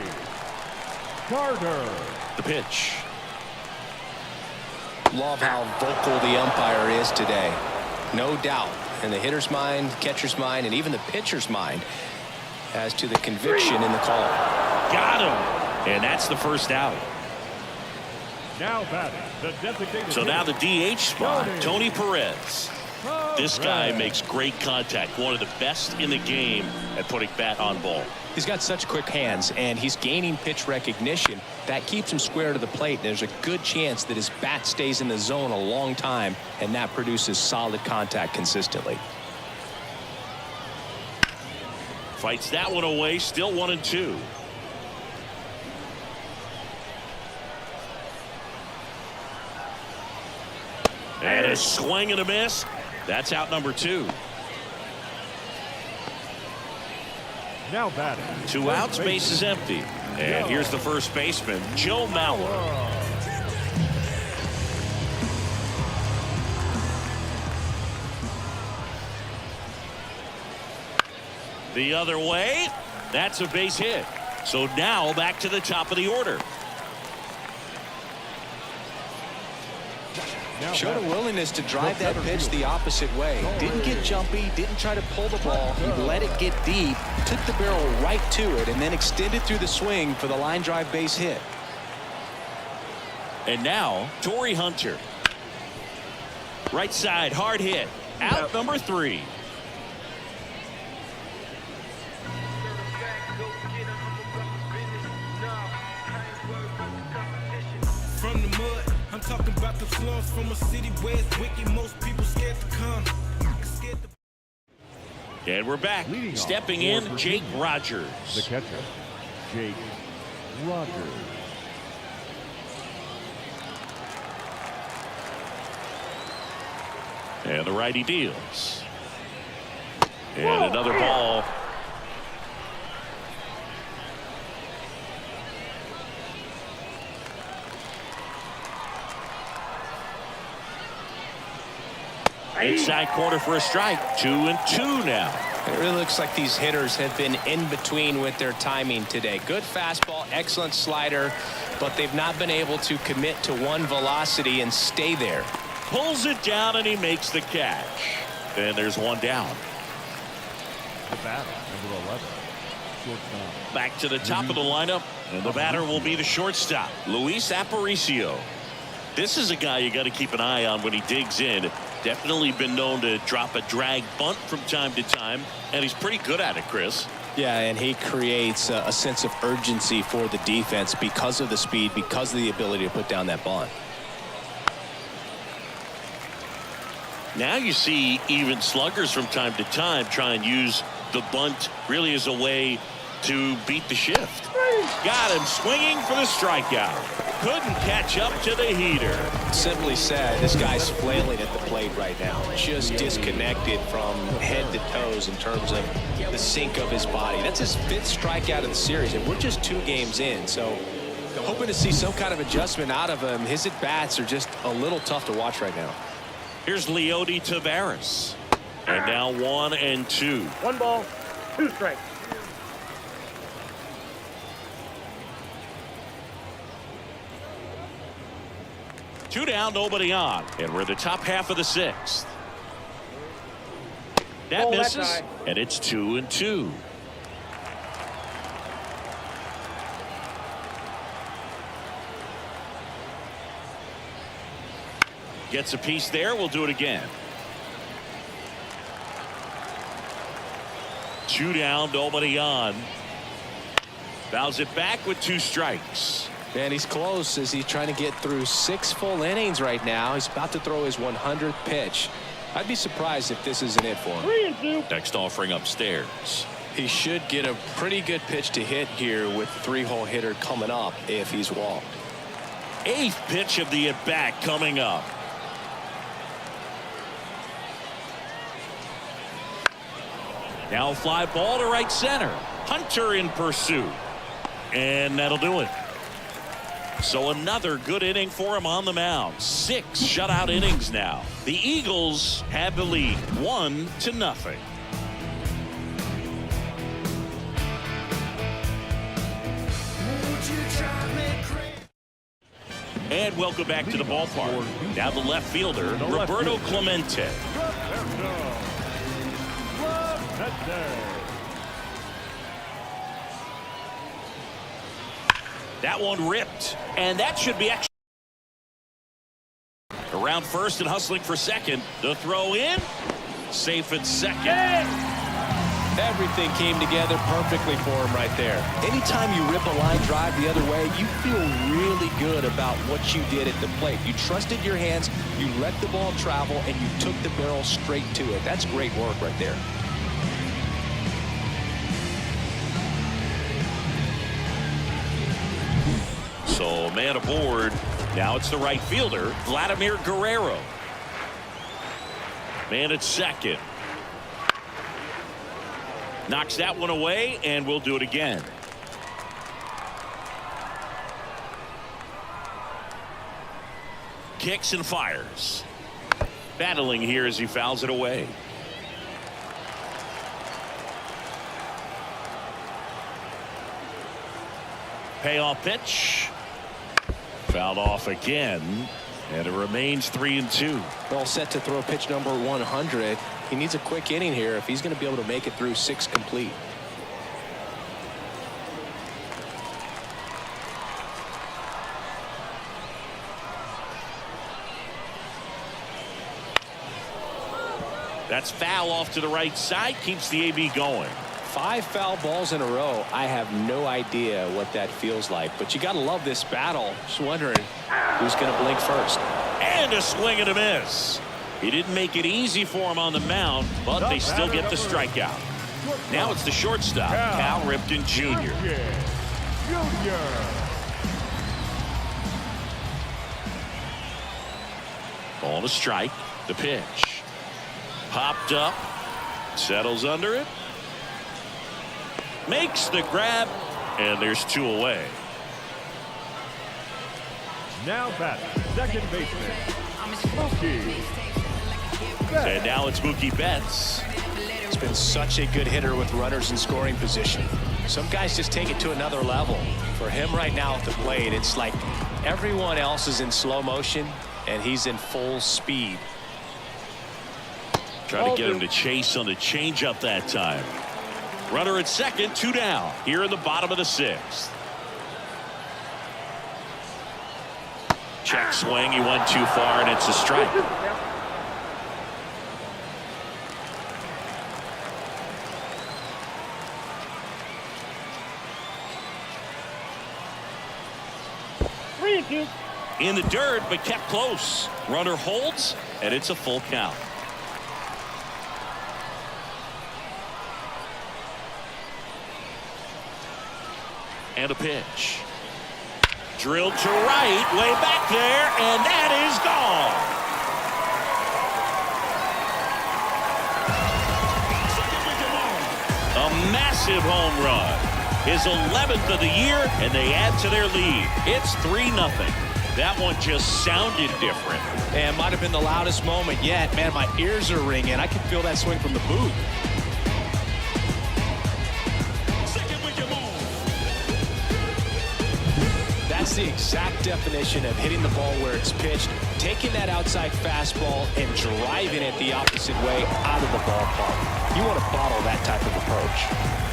Carter. The pitch. Love how vocal the umpire is today. No doubt in the hitter's mind, catcher's mind, and even the pitcher's mind as to the conviction in the call. Got him. And that's the 1st out. Now batting, the designated So now the DH spot, Tony Perez. This guy makes great contact. One of the best in the game at putting bat on ball. He's got such quick hands, and he's gaining pitch recognition. That keeps him square to the plate. There's a good chance that his bat stays in the zone a long time, and that produces solid contact consistently. Fights that one away. Still 1-2. And a swing and a miss. That's out number 2. Now batting. 2 outs, base is empty. And here's the first baseman, Joe Mauer. The other way. That's a base hit. So now back to the top of the order. Showed a willingness to drive that pitch the opposite way. Didn't get jumpy, didn't try to pull the ball. He let it get deep, took the barrel right to it, and then extended through the swing for the line drive base hit. And now, Torrey Hunter. Right side, hard hit. Out number 3. From the mud, I'm talking about the slums from a city where it's wicked. Most people scared to come. And we're back. Leading Stepping off in, for Jake Virginia, Rogers. The catcher, Jake Rogers. And the righty deals. And another ball. Inside corner for a strike. 2-2 now. It really looks like these hitters have been in between with their timing today. Good fastball, excellent slider, but they've not been able to commit to one velocity and stay there. Pulls it down and he makes the catch. And there's one down. The batter, number 11, shortstop. Back to the top of the lineup, and the batter will be the shortstop, Luis Aparicio. This is a guy you got to keep an eye on when he digs in. Definitely been known to drop a drag bunt from time to time, and he's pretty good at it, Chris. Yeah, and he creates a sense of urgency for the defense because of the speed, because of the ability to put down that bunt. Now you see even sluggers from time to time try and use the bunt really as a way to beat the shift. Got him swinging for the strikeout. Couldn't catch up to the heater. Simply said, this guy's flailing at the plate right now. Just disconnected from head to toes in terms of the sink of his body. That's his 5th strikeout of the series, and we're just 2 games in. So hoping to see some kind of adjustment out of him. His at-bats are just a little tough to watch right now. Here's Leody Taveras. And now 1-2. 1 ball, 2 strikes. Two down, nobody on. And we're in the top half of the 6th. That misses, and it's 2-2. Gets a piece there. We'll do it again. 2 down, nobody on. Fouls it back with 2 strikes. And he's close as he's trying to get through 6 full innings right now. He's about to throw his 100th pitch. I'd be surprised if this isn't it for him. 3-2. Next offering upstairs. He should get a pretty good pitch to hit here with 3-hole hitter coming up if he's walked. 8th pitch of the at-bat coming up. Now a fly ball to right center. Hunter in pursuit. And that'll do it. So another good inning for him on the mound. 6 shutout innings now. The Eagles have the lead 1-0. And welcome back to the ballpark. Now the left fielder, Roberto Clemente. That one ripped, and that should be extra. Around first and hustling for second. The throw in. Safe at second. Everything came together perfectly for him right there. Anytime you rip a line drive the other way, you feel really good about what you did at the plate. You trusted your hands, you let the ball travel, and you took the barrel straight to it. That's great work right there. So man aboard. Now it's the right fielder, Vladimir Guerrero. Man at second. Knocks that one away, and we'll do it again. Kicks and fires. Battling here as he fouls it away. Payoff pitch. Fouled off again, and it remains 3-2. All set to throw pitch number 100. He needs a quick inning here if he's going to be able to make it through 6 complete. That's foul off to the right side, keeps the AB going. 5 foul balls in a row. I have no idea what that feels like, but you got to love this battle. Just wondering who's going to blink first. And a swing and a miss. He didn't make it easy for him on the mound, but they still get the strikeout. Now it's the shortstop, Cal Ripken Jr. On a strike, the pitch. Popped up, settles under it. Makes the grab, and there's 2 away. Now batting, second baseman, Mookie. And now it's Mookie Betts. He's been such a good hitter with runners in scoring position. Some guys just take it to another level. For him right now at the plate, it's like everyone else is in slow motion, and he's in full speed. Trying to get him to chase on the changeup that time. Runner at second, 2 down here in the bottom of the 6th. Check swing, he went too far, and it's a strike. In the dirt, but kept close. Runner holds, and it's a full count. And a pitch. Drilled to right, way back there, and that is gone. A massive home run. His 11th of the year, and they add to their lead. It's 3-0. That one just sounded different. And might have been the loudest moment yet. Man, my ears are ringing. I can feel that swing from the booth. That's the exact definition of hitting the ball where it's pitched, taking that outside fastball and driving it the opposite way out of the ballpark. You want to bottle that type of approach.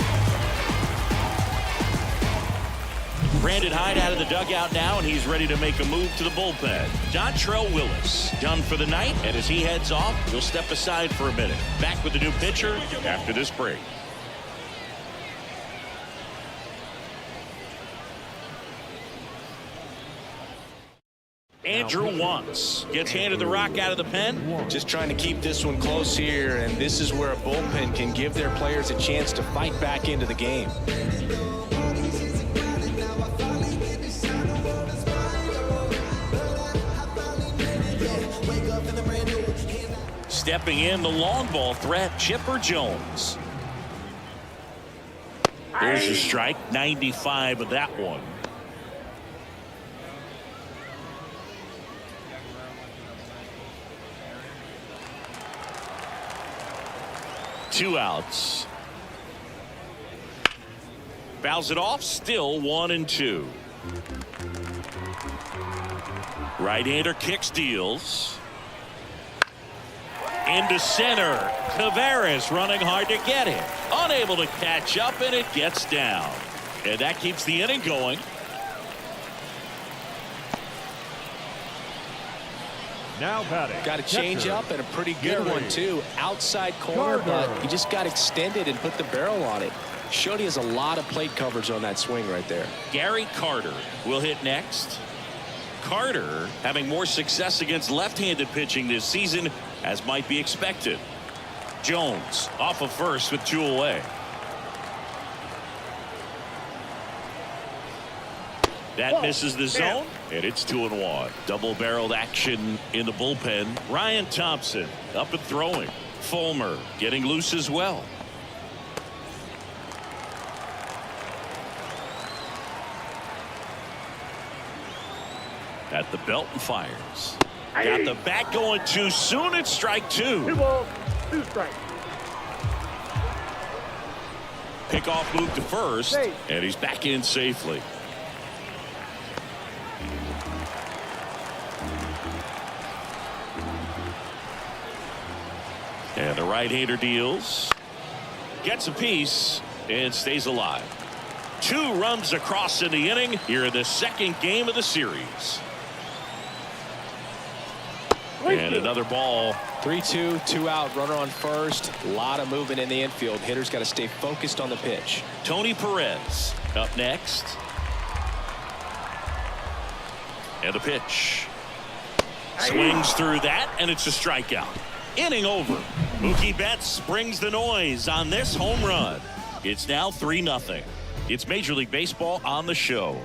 Brandon Hyde out of the dugout now, and he's ready to make a move to the bullpen. Dontrell Willis done for the night, and as he heads off, he'll step aside for a minute. Back with the new pitcher after this break. Andrew Wantz gets handed the rock out of the pen. Just trying to keep this one close here, and this is where a bullpen can give their players a chance to fight back into the game. Stepping in, the long ball threat, Chipper Jones. There's your strike, 95 of that one. Two outs. Fouls it off, still 1-2. Right-hander kicks, deals. Into center. Tavares running hard to get it. Unable to catch up, and it gets down. And that keeps the inning going. Now batting. Got a change catcher, up and a pretty good Gary one, too. Outside corner, but Carter. he just got extended and put the barrel on it. Showed he has a lot of plate coverage on that swing right there. Gary Carter will hit next. Carter having more success against left-handed pitching this season, as might be expected. Jones off of first with 2 away. That misses the zone, and it's 2-1. Double-barreled action in the bullpen. Ryan Thompson up and throwing. Fulmer getting loose as well. At the belt and fires. Got the bat going too soon. It's strike 2. 2 balls, 2 strikes. Pickoff move to first, and he's back in safely. And the right-hander deals. Gets a piece and stays alive. 2 runs across in the inning here in the second game of the series. And another ball. 3-2, 2 out, runner on first. A lot of movement in the infield. Hitter's got to stay focused on the pitch. Tony Perez up next. And the pitch. Swings through that, and it's a strikeout. Inning over. Mookie Betts brings the noise on this home run. It's now 3-0. It's Major League Baseball on the show.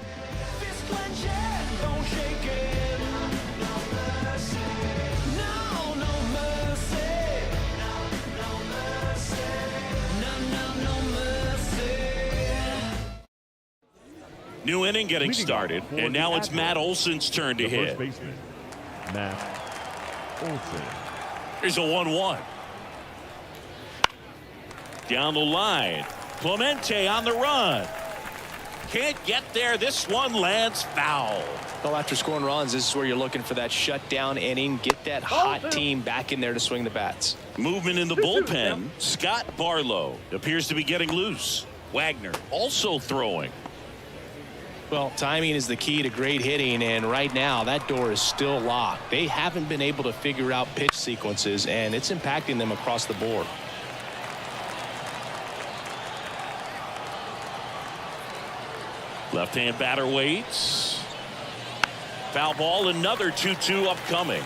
New inning getting started, and now it's Matt Olson's turn to hit. First baseman, Matt Olson. Here's a 1-1. Down the line. Clemente on the run. Can't get there. This one lands foul. Well, after scoring runs, this is where you're looking for that shutdown inning. Get that hot team back in there to swing the bats. Movement in the bullpen. Scott Barlow appears to be getting loose. Wagner also throwing. Well, timing is the key to great hitting, and right now that door is still locked. They haven't been able to figure out pitch sequences, and it's impacting them across the board. Left-hand batter waits. Foul ball, another 2-2 upcoming.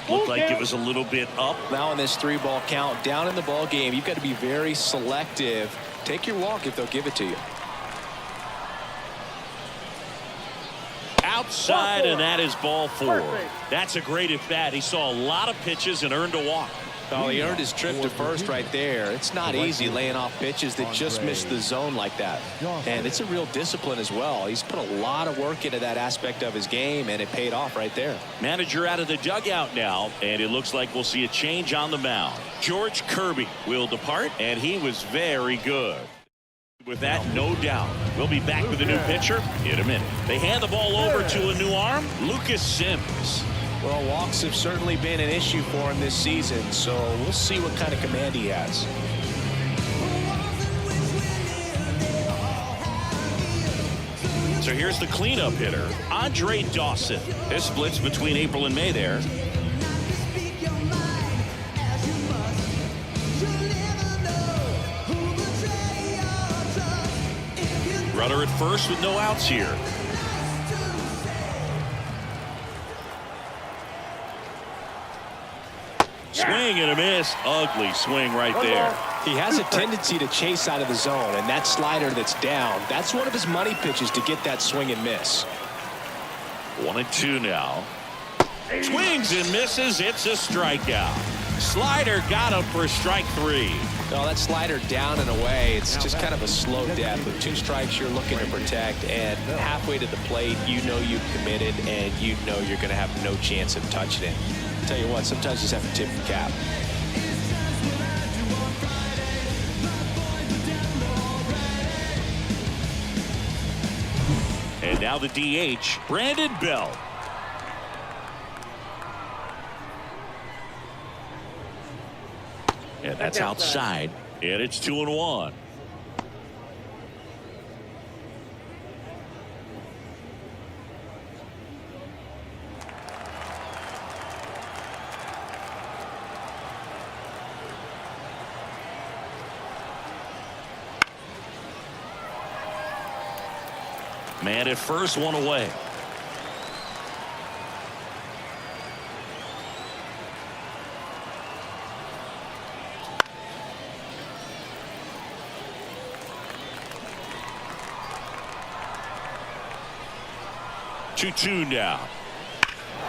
Looked like it was a little bit up. Now in this 3-ball count, down in the ball game, you've got to be very selective. Take your walk if they'll give it to you. Outside, and that is ball 4. That's a great at bat. He saw a lot of pitches and earned a walk. Oh, he earned his trip to first right there. It's not easy laying off pitches that just miss the zone like that. And it's a real discipline as well. He's put a lot of work into that aspect of his game, and it paid off right there. Manager out of the dugout now, and it looks like we'll see a change on the mound. George Kirby will depart, and he was very good. With that, no doubt. We'll be back with a new pitcher in a minute. They hand the ball over to a new arm, Lucas Sims. Well, walks have certainly been an issue for him this season, so we'll see what kind of command he has. So here's the cleanup hitter, Andre Dawson. This splits between April and May there. Runner at first with no outs here. Swing and a miss. Ugly swing right there. He has a tendency to chase out of the zone, and that slider that's down, that's one of his money pitches to get that swing and miss. 1-2 now. Swings and misses. It's a strikeout. Slider got him for strike 3. No, that slider down and away, it's just kind of a slow death. With 2 strikes, you're looking to protect, and halfway to the plate, you know you've committed, and you know you're going to have no chance of touching it. I'll tell you what, sometimes you just have to tip the cap. And now the DH, Brandon Bell. And that's outside. And it's 2-1. Man at first, one away. Two now.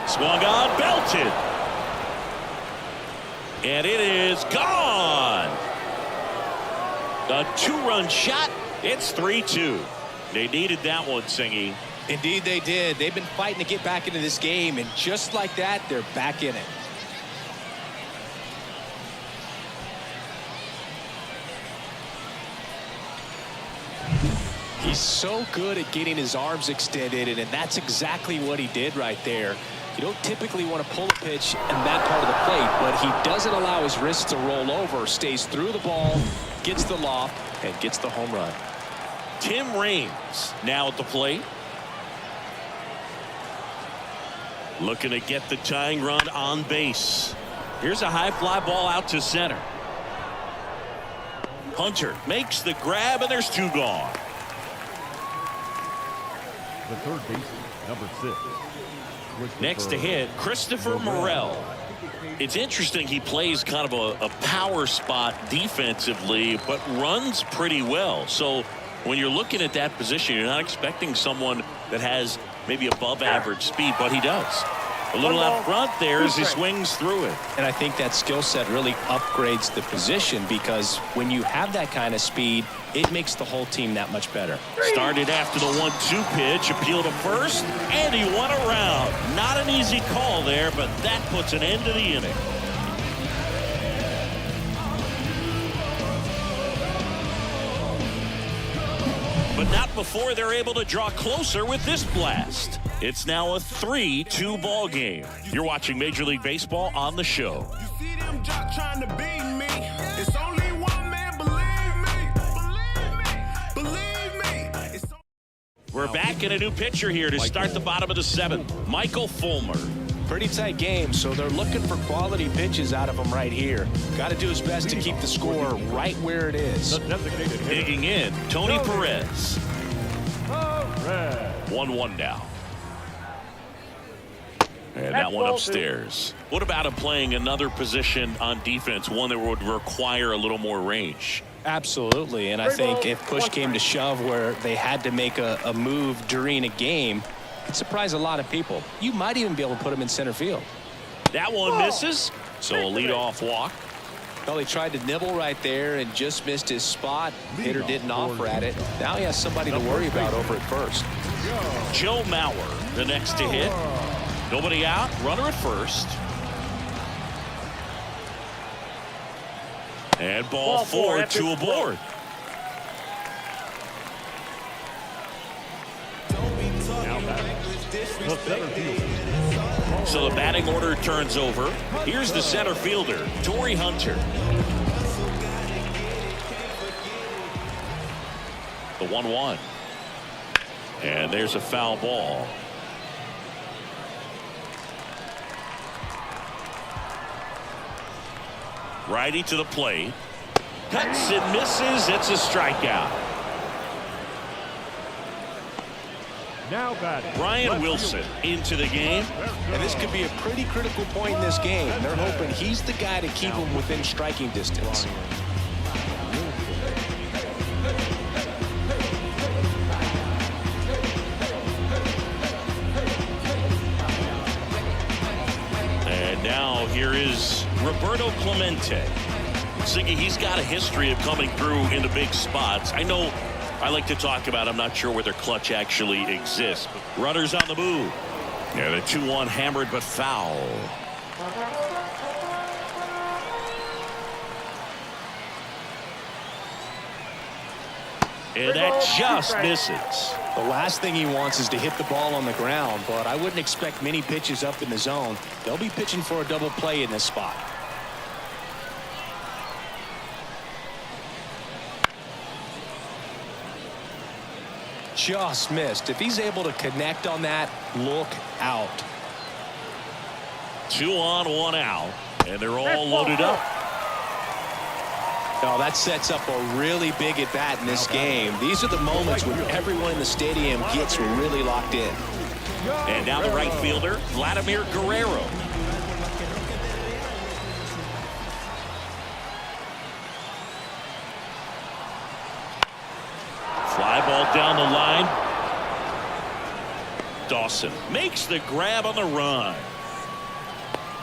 Swung on, belted. And it is gone. A two-run shot. It's 3-2. They needed that one, Singy. Indeed they did. They've been fighting to get back into this game, and just like that, they're back in it. He's so good at getting his arms extended, and that's exactly what he did right there. You don't typically want to pull a pitch in that part of the plate, but he doesn't allow his wrists to roll over, stays through the ball, gets the loft, and gets the home run. Tim Raines now at the plate. Looking to get the tying run on base. Here's a high fly ball out to center. Hunter makes the grab, and there's two gone. The third baseman, number 6. Next to hit, Christopher Morel. It's interesting, he plays kind of a power spot defensively, but runs pretty well. So when you're looking at that position, you're not expecting someone that has maybe above average speed, but he does. A little out front there as he swings through it. And I think that skill set really upgrades the position, because when you have that kind of speed, it makes the whole team that much better. Started after the 1-2 pitch, appeal to first, and he won around. Not an easy call there, but that puts an end to the inning. But not before they're able to draw closer with this blast. It's now a 3-2 ball game. You're watching Major League Baseball on the show. You see them jock trying to beat me. It's only one man, believe me. We're back in a new pitcher here to start the bottom of the 7th. Michael Fulmer. Pretty tight game, so they're looking for quality pitches out of him right here. Got to do his best to keep the score right where it is. Digging in, Tony Perez. 1-1 now. And that one upstairs. What about him playing another position on defense, one that would require a little more range? Absolutely, and I think if push came to shove where they had to make a move during a game, it'd surprise a lot of people. You might even be able to put him in center field. That one misses, so a leadoff walk. Well, he tried to nibble right there and just missed his spot. Hitter didn't offer at it. Now he has somebody to worry about over at first. Joe Mauer, the next to hit. Nobody out, runner at first. And ball 4, 2 aboard. So the batting order turns over. Here's the center fielder, Torrey Hunter. The 1-1. And there's a foul ball. Righty to the plate. Cuts and misses. It's a strikeout. Now batting, Brian Wilson into the game. And this could be a pretty critical point in this game. They're hoping he's the guy to keep him within striking distance. And now here is Roberto Clemente. Siggy, he's got a history of coming through into big spots. I know I like to talk about, I'm not sure whether clutch actually exists. Runners on the move. Yeah, the 2-1 hammered but foul. And that just misses. The last thing he wants is to hit the ball on the ground, but I wouldn't expect many pitches up in the zone. They'll be pitching for a double play in this spot. Just missed. If he's able to connect on that, look out. 2 on, 1 out, and they're all loaded up. Oh, that sets up a really big at bat in this game. These are the moments when everyone in the stadium gets really locked in. And now the right fielder, Vladimir Guerrero. Fly ball down the line. Dawson makes the grab on the run.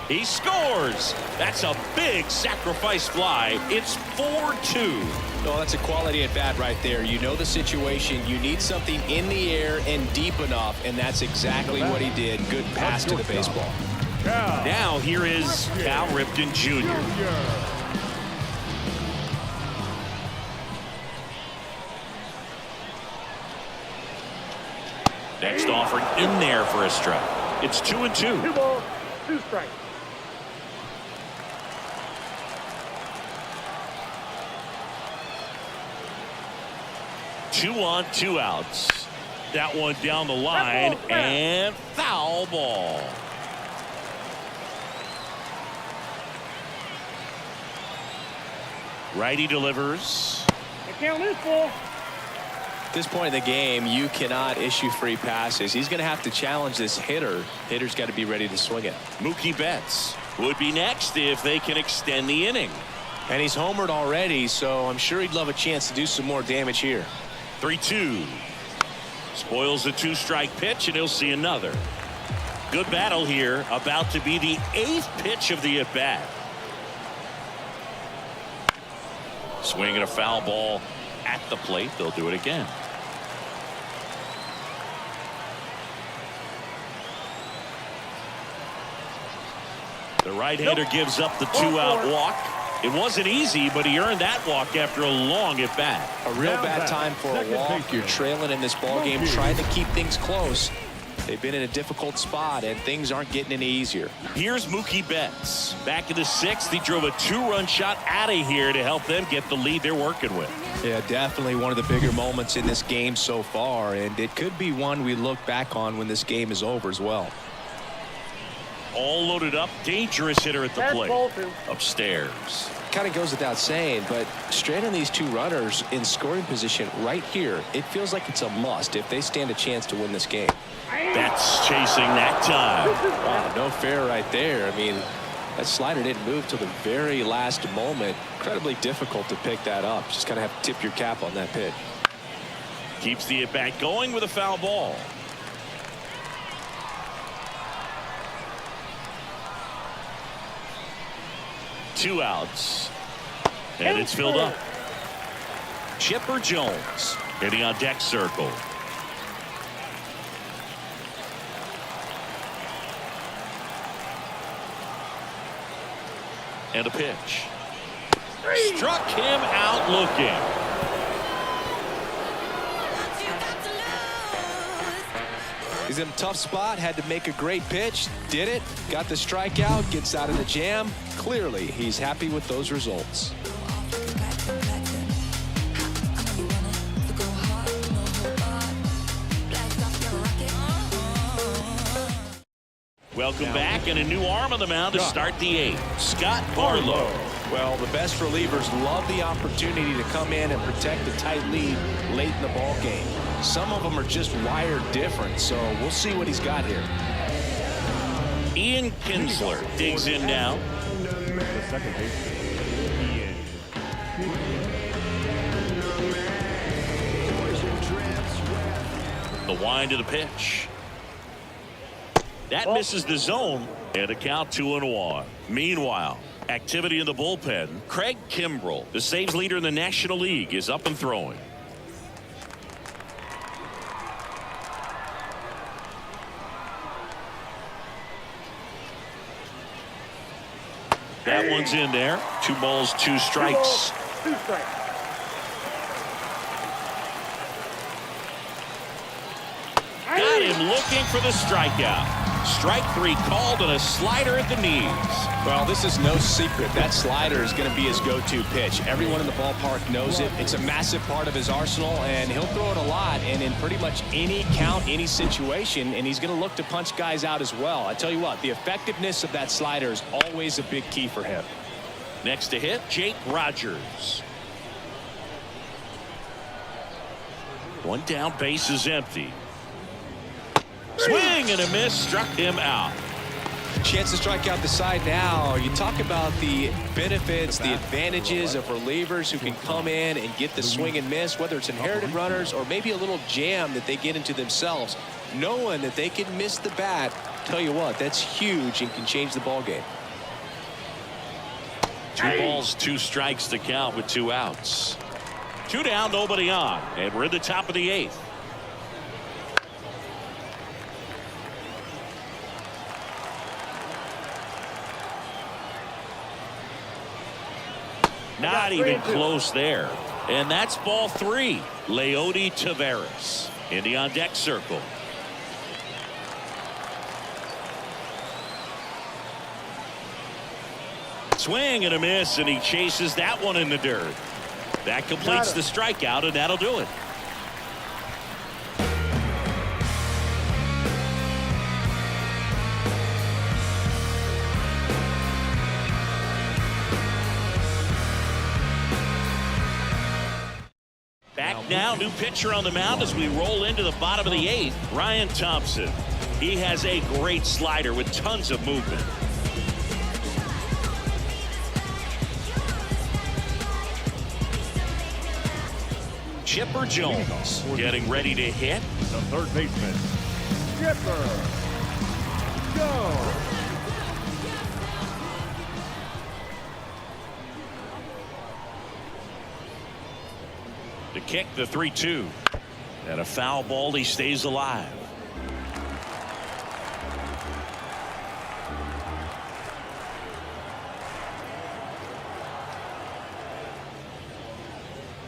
He scores. That's a big sacrifice fly. It's 4-2. Oh, that's a quality at bat right there. You know the situation. You need something in the air and deep enough, and that's exactly what he did. Good pass to the baseball. Now here is Cal Ripken Jr. Next offering in there for a strike. It's 2-2. 2 balls, 2 strikes. Two on, 2 outs. That one down the line and foul ball. Righty delivers. The count is full. At this point in the game, you cannot issue free passes. He's going to have to challenge this hitter. Hitter's got to be ready to swing it. Mookie Betts would be next if they can extend the inning. And he's homered already, so I'm sure he'd love a chance to do some more damage here. 3-2. Spoils the 2-strike pitch, and he'll see another. Good battle here. About to be the 8th pitch of the at-bat. Swinging a foul ball at the plate. They'll do it again. The right-hander gives up the 2-out walk. It wasn't easy, but he earned that walk after a long at bat. A real bad time for a walk. You're trailing in this ball game, trying to keep things close. They've been in a difficult spot, and things aren't getting any easier. Here's Mookie Betts. Back in the 6th, he drove a 2-run shot out of here to help them get the lead they're working with. Yeah, definitely one of the bigger moments in this game so far, and it could be one we look back on when this game is over as well. All loaded up, dangerous hitter at the plate. Upstairs. Kind of goes without saying, but straight on these 2 runners in scoring position right here, it feels like it's a must if they stand a chance to win this game. That's chasing that time. Wow, no fair right there. I mean, that slider didn't move till the very last moment. Incredibly difficult to pick that up. Just kind of have to tip your cap on that pitch. Keeps the at bat going with a foul ball. Two outs, and it's filled up. Chipper Jones hitting on deck circle. And a pitch. Struck him out looking. He's in a tough spot, had to make a great pitch, did it, got the strikeout, gets out of the jam. Clearly, he's happy with those results. Welcome back, and a new arm on the mound to start the 8th. Scott Barlow. Well, the best relievers love the opportunity to come in and protect the tight lead late in the ball game. Some of them are just wired different, so we'll see what he's got here. Ian Kinsler digs in now. The second baseman, Ian. The wind of the pitch. That misses the zone, and a count 2-1. Meanwhile, activity in the bullpen. Craig Kimbrell, the saves leader in the National League, is up and throwing. That one's in there. 2 balls, 2 strikes. 2 strikes. Got him looking for the strikeout. Strike 3 called on a slider at the knees. Well, this is no secret. That slider is going to be his go-to pitch. Everyone in the ballpark knows it. It's a massive part of his arsenal, and he'll throw it a lot and in pretty much any count, any situation, and he's going to look to punch guys out as well. I tell you what, the effectiveness of that slider is always a big key for him. Next to hit, Jake Rogers. One down, base is empty. Swing and a miss, struck him out. Chance to strike out the side now. You talk about the benefits, the advantages of relievers who can come in and get the swing and miss, whether it's inherited runners or maybe a little jam that they get into themselves. Knowing that they can miss the bat, tell you what, that's huge and can change the ball game. 2 balls, 2 strikes to count with 2 outs. 2 down, nobody on, and we're at the top of the 8th. Not even close there. And that's ball 3. Leody Taveras in the on deck circle. Swing and a miss, and he chases that one in the dirt. That completes the strikeout, and that'll do it. Back now, new pitcher on the mound as we roll into the bottom of the 8th. Ryan Thompson. He has a great slider with tons of movement. Chipper Jones getting ready to hit. The third baseman, Chipper Jones. To kick the 3-2. And a foul ball, he stays alive.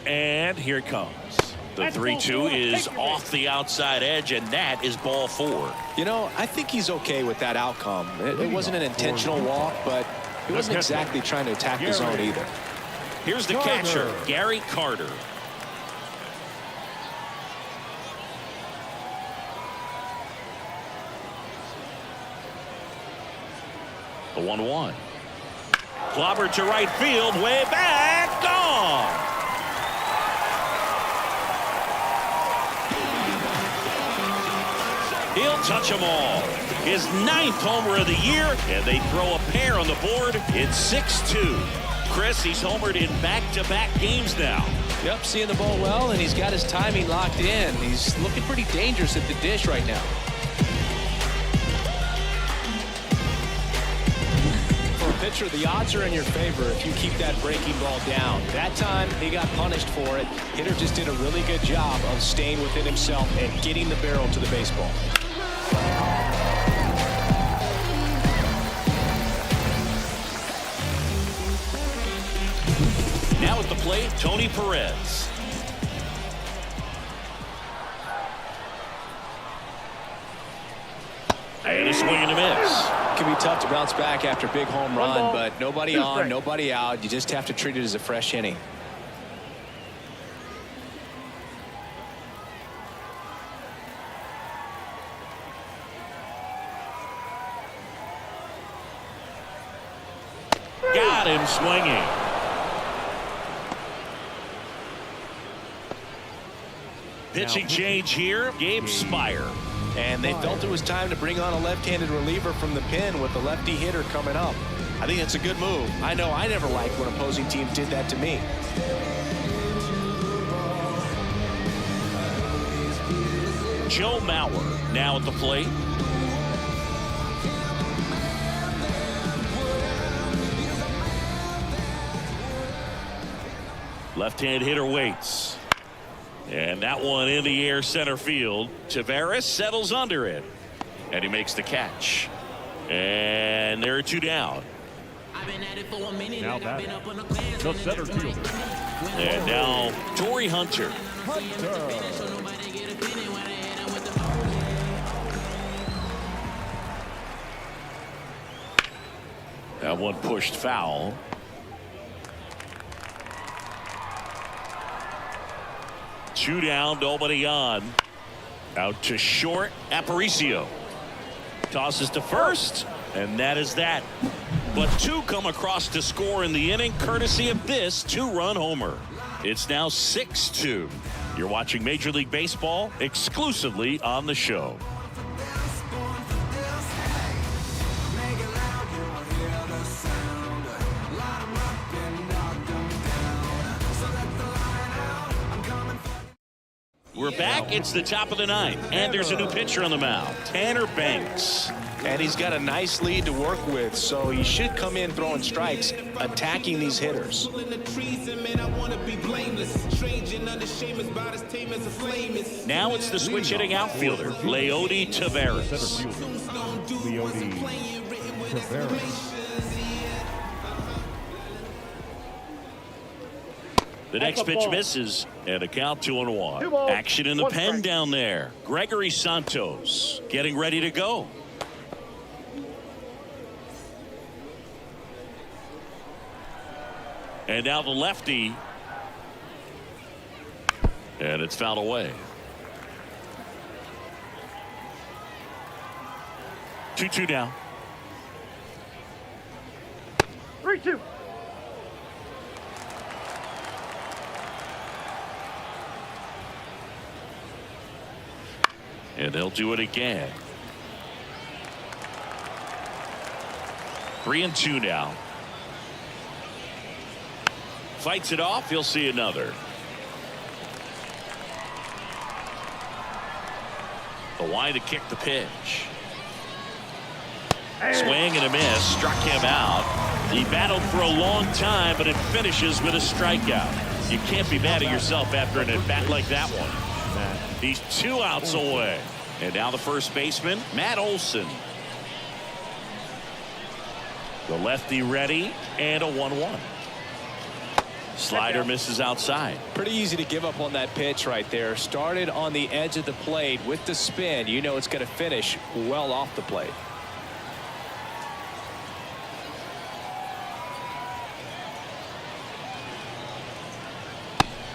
And here it comes. The 3-2 is off the outside edge, and that is ball 4. You know, I think he's okay with that outcome. It wasn't an intentional walk, but he wasn't exactly trying to attack the zone either. Here's the catcher, Gary Carter. The 1-1. Clobbered to right field, way back, gone. He'll touch them all. His 9th homer of the year, and they throw a pair on the board. It's 6-2. Chris, he's homered in back-to-back games now. Yep, seeing the ball well, and he's got his timing locked in. He's looking pretty dangerous at the dish right now. For a pitcher, the odds are in your favor if you keep that breaking ball down. That time, he got punished for it. Hitter just did a really good job of staying within himself and getting the barrel to the baseball. Now at the plate, Tony Perez. And a swing and a miss. It can be tough to bounce back after a big home run, but nobody on, nobody out. You just have to treat it as a fresh inning. Got him swinging. Pitching change here, Gabe Spire. And they felt it was time to bring on a left-handed reliever from the pen with the lefty hitter coming up. I think it's a good move. I know I never liked when opposing teams did that to me. Joe Mauer now at the plate. Left-hand hitter waits. And that one in the air center field. Taveras settles under it. And he makes the catch. And there are 2 down. Now that the center fielder. And now Torrey Hunter. That one pushed foul. Two down, nobody on. Out to short, Aparicio. Tosses to first, and that is that. but 2 come across to score in the inning, courtesy of this 2-run homer. It's now 6-2. You're watching Major League Baseball exclusively on the show. We're back. It's the top of the 9th, and there's a new pitcher on the mound, Tanner Banks. And he's got a nice lead to work with, so he should come in throwing strikes, attacking these hitters. Now it's the switch hitting outfielder, Leody Taveras. Leody Taveras. The next pitch misses, and a count 2-1. Action in the pen down there. Gregory Santos getting ready to go. And now the lefty. And it's fouled away. 2-2 now. 3-2. And they'll do it again. 3-2 now. Fights it off. He'll see another. The wide to kick the pitch. Swing and a miss. Struck him out. He battled for a long time, but it finishes with a strikeout. You can't be mad at yourself after an at-bat like that one. He's 2 outs away. And now the first baseman, Matt Olson. The lefty ready, and a 1-1. Slider misses outside. Pretty easy to give up on that pitch right there. Started on the edge of the plate with the spin. You know it's going to finish well off the plate.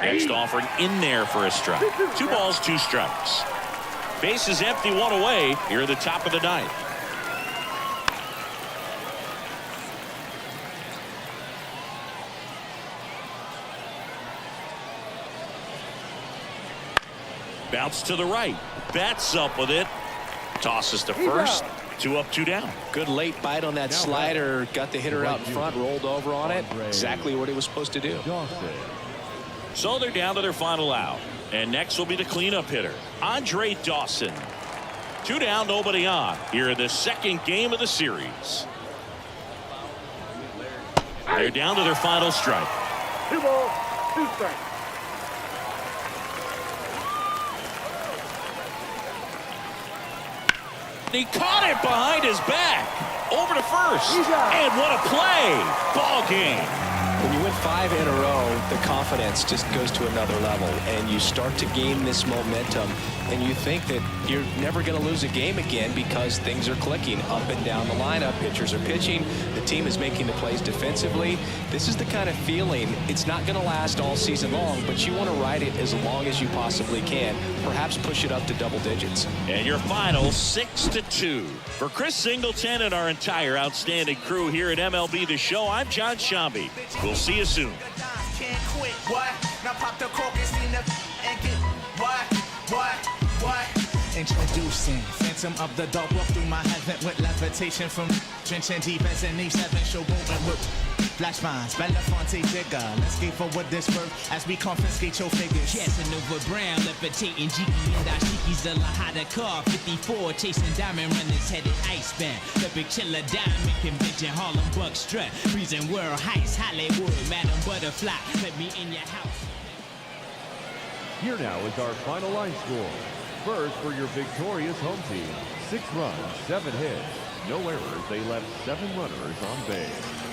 Next offering in there for a strike. 2 balls, 2 strikes. Base is empty, 1 away here at the top of the 9th. Bounce to the right. Bats up with it. Tosses to first. 2 up, 2 down. Good late bite on that slider. Got the hitter out in front, rolled over on it. Exactly what he was supposed to do. So they're down to their final out. And next will be the cleanup hitter, Andre Dawson. 2 down, nobody on here in the second game of the series. They're down to their final strike. 2 balls, 2 strikes. He caught it behind his back. Over to first. And what a play. Ball game. When you win 5 in a row, the confidence just goes to another level, and you start to gain this momentum, and you think that you're never going to lose a game again because things are clicking up and down the lineup. Pitchers are pitching. The team is making the plays defensively. This is the kind of feeling. It's not going to last all season long, but you want to ride it as long as you possibly can. Perhaps push it up to double digits. And your final 6-2. For Chris Singleton and our entire outstanding crew here at MLB The Show, I'm John Shambi. We'll see you soon. Introducing Phantom of the Dark, walk through my heaven with levitation from drenching deep as an E7 showboating with flash mines, Belafonte digger. Let's skate for what this worth as we confiscate your figures. Casanova Brown, levitating Jiki and Ashiki's the Lahada car. 54, chasing diamond runners headed icebound. The big chiller diamond convention, Harlem Buck strut. Freezing world heights, Hollywood, Madam Butterfly. Let me in your house. Here now is our final line score. First for your victorious home team, 6 runs, 7 hits, no errors. They left 7 runners on base.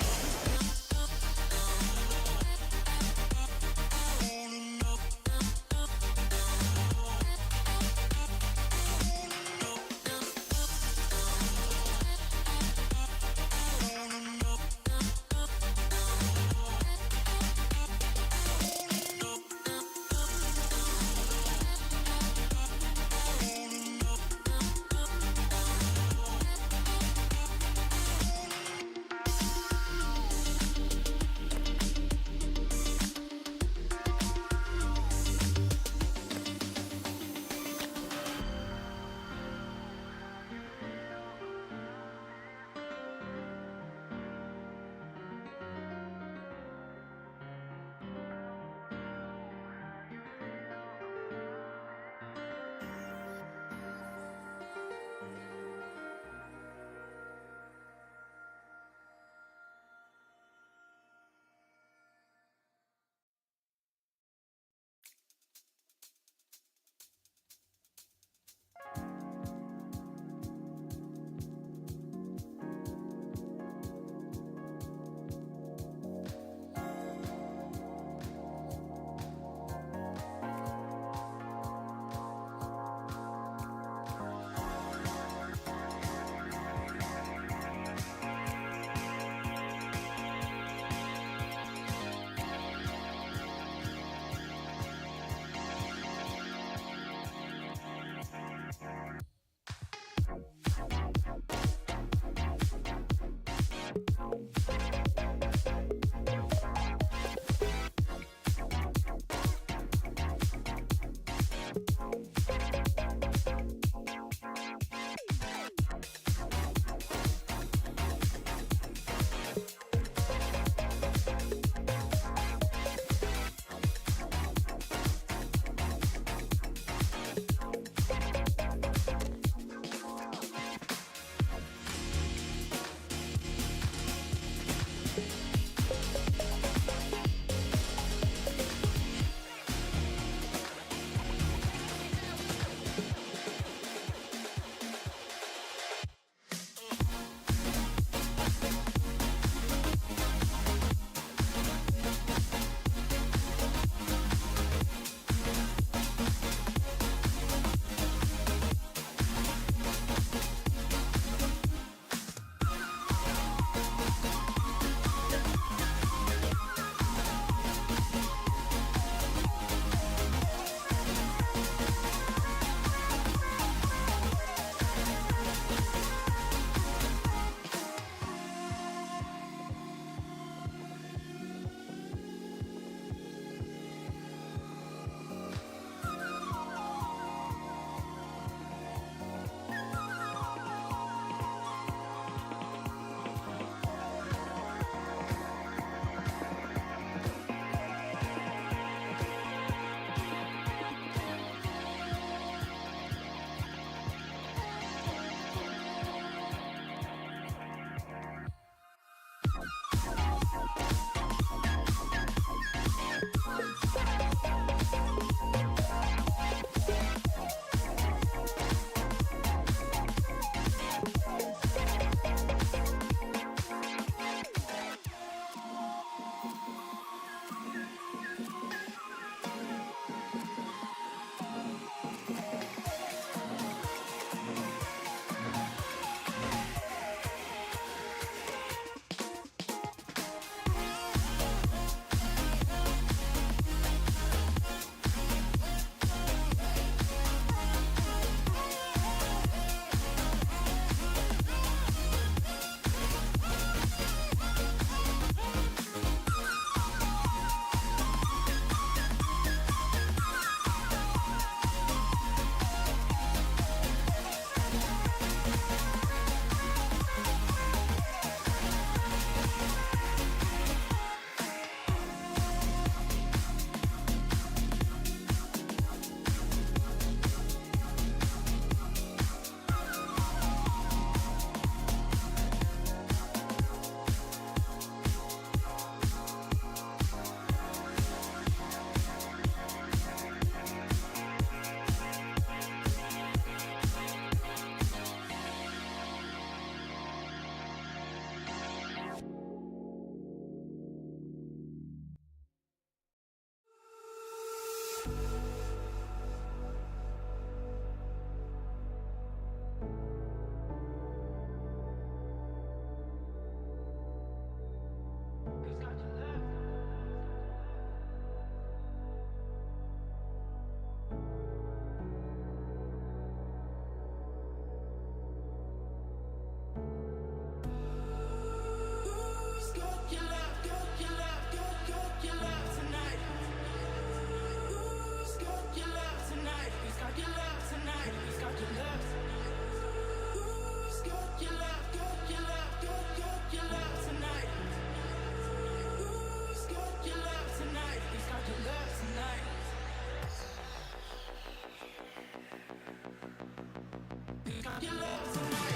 Got your love tonight.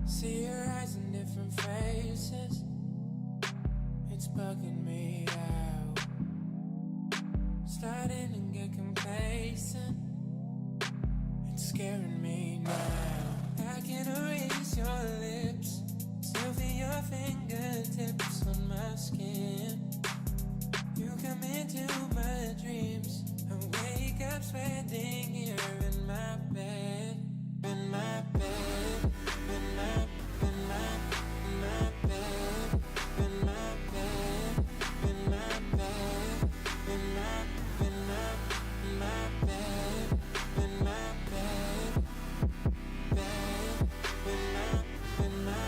See your eyes in different faces. It's bugging me out. Starting to get complacent. It's scaring me now. I can erase your lips. Still feel your fingertips on my skin. You come into my dreams. I wake up sweating here in my bed. In my bed. In my bed. In my bed. In my bed. In my bed. In my bed. Bed. In my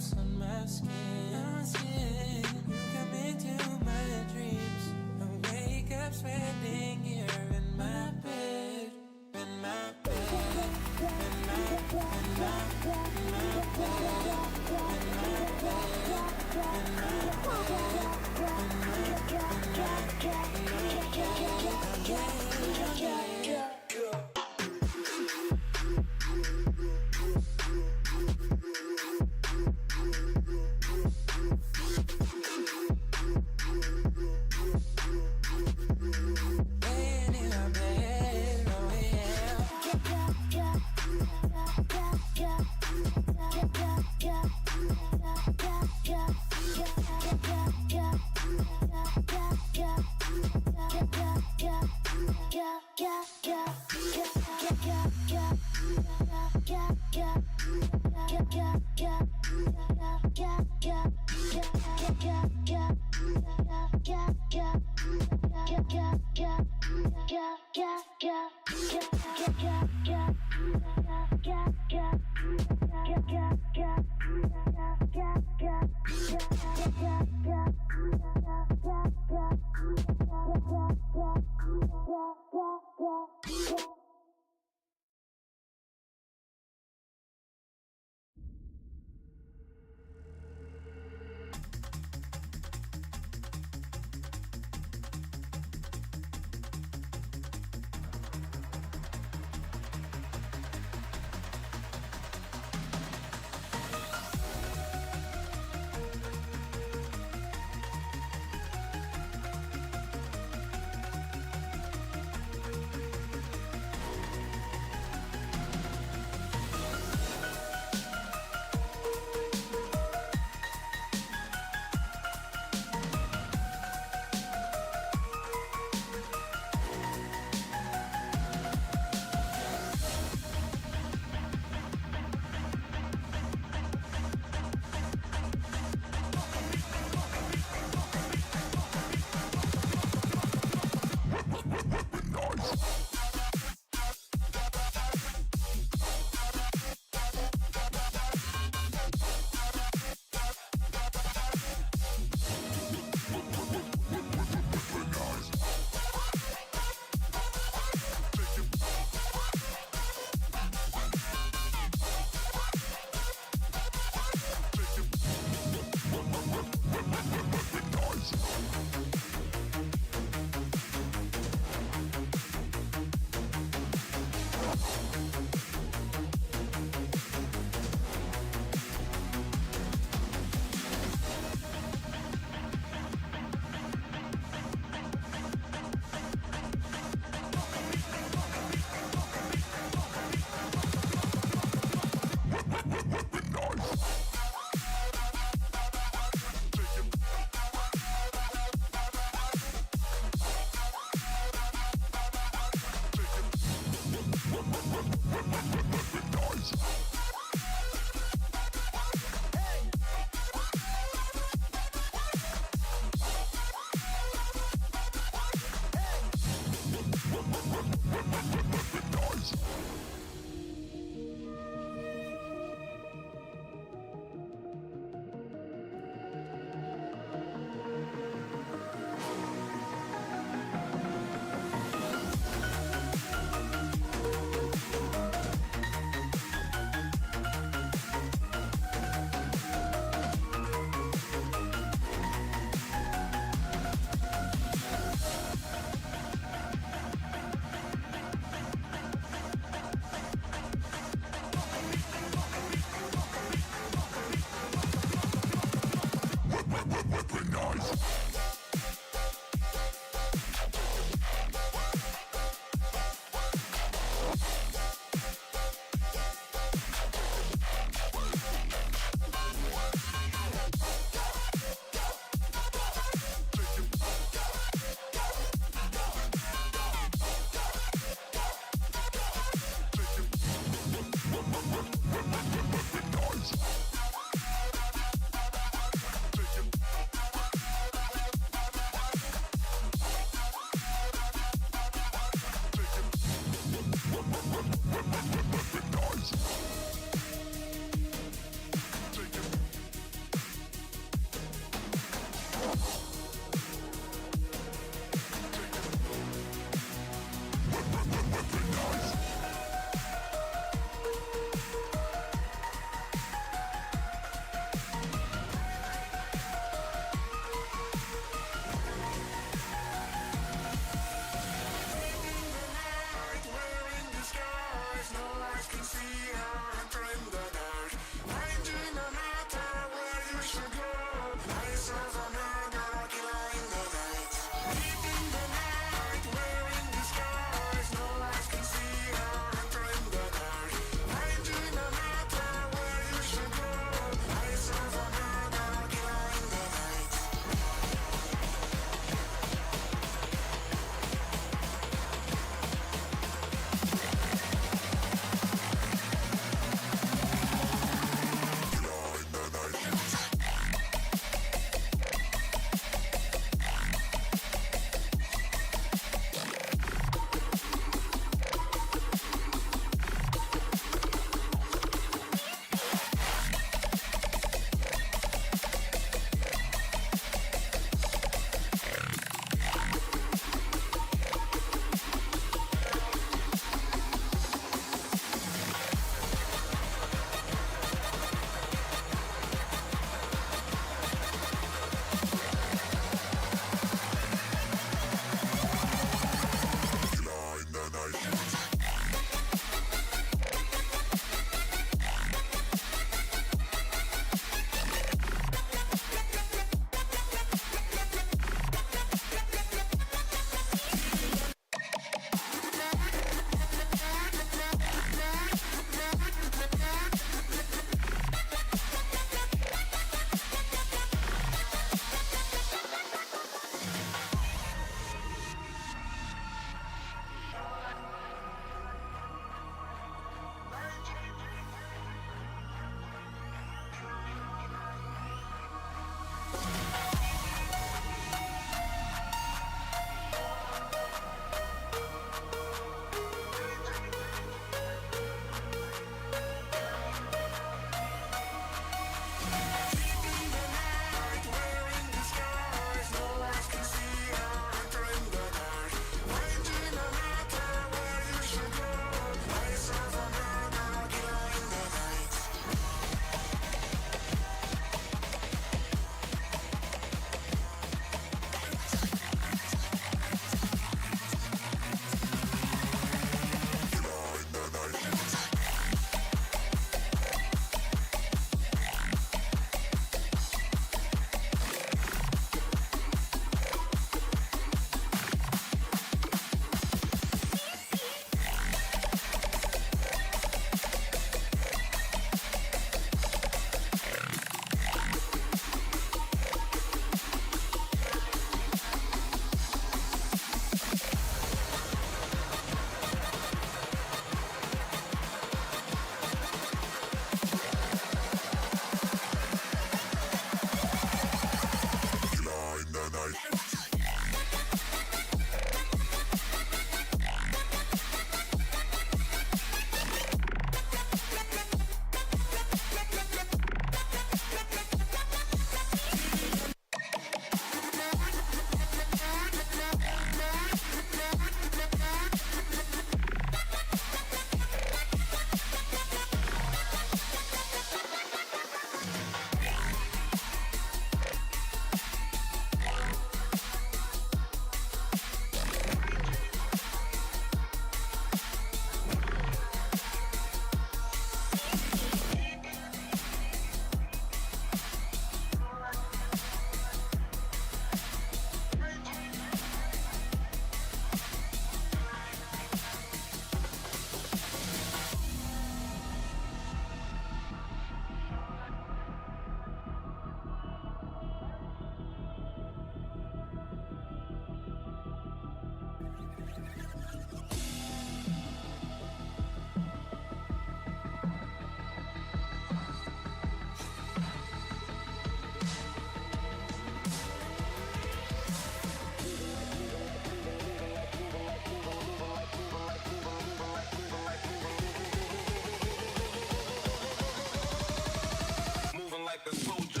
Moving like a soldier.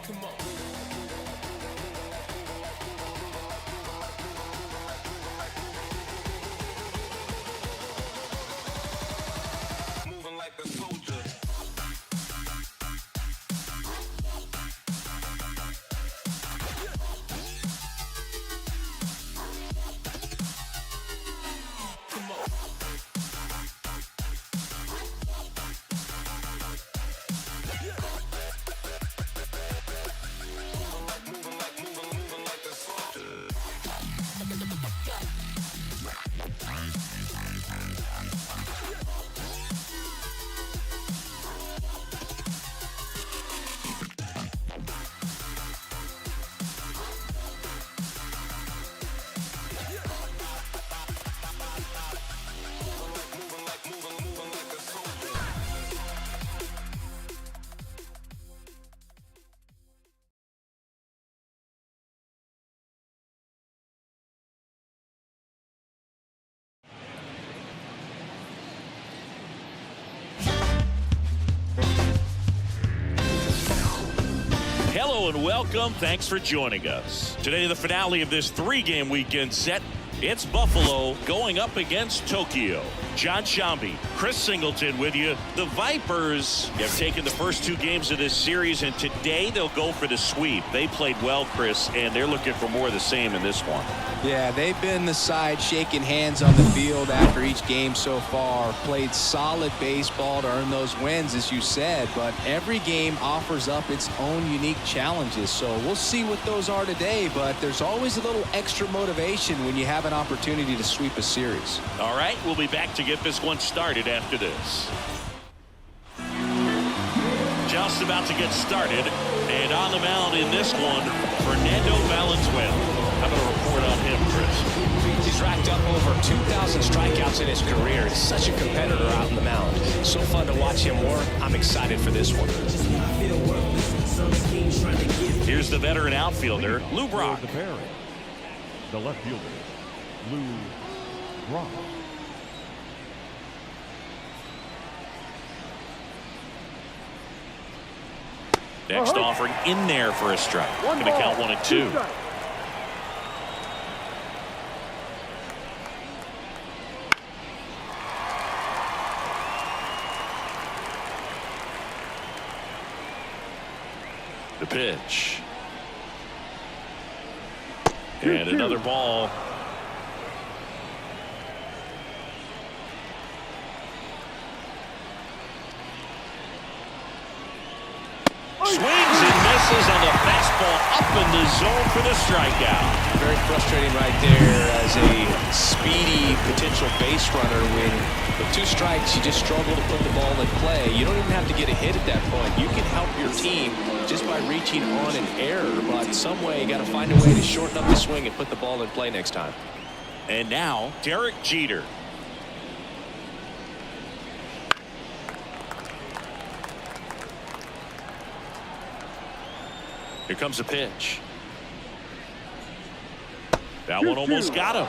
Come on. Moving like a soldier. Come on. Hello and welcome. Thanks for joining us. Today, the finale of this three-game weekend set. It's Buffalo going up against Tokyo. John Shambi, Chris Singleton with you. The Vipers have taken the first two games of this series, and today they'll go for the sweep. They played well, Chris, and they're looking for more of the same in this one. Yeah, they've been the side shaking hands on the field after each game so far. Played solid baseball to earn those wins, as you said, but every game offers up its own unique challenges. So we'll see what those are today, but there's always a little extra motivation when you have an opportunity to sweep a series. All right, we'll be back to get this one started after this. Just about to get started, and on the mound in this one, Fernando Valenzuela. How about a report on him, Chris? He's racked up over 2,000 strikeouts in his career. He's such a competitor out on the mound. So fun to watch him work. I'm excited for this one. Here's the veteran outfielder, Lou Brock. The pairing, the left fielder, Lou Brock. Next offering in there for a strike. Going to count 1-2. The pitch. And another ball. Swings and misses on the fastball up in the zone for the strikeout. Very frustrating right there as a speedy potential base runner. When with 2 strikes, you just struggle to put the ball in play. You don't even have to get a hit at that point. You can help your team just by reaching on an error, but some way you got to find a way to shorten up the swing and put the ball in play next time. And now Derek Jeter. Here comes a pitch. That one almost got him.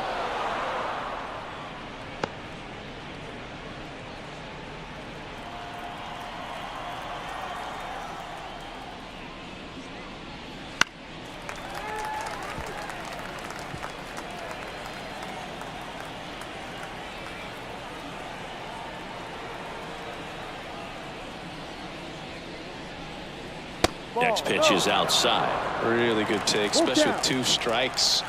Next pitch is outside. Really good take, especially with 2 strikes.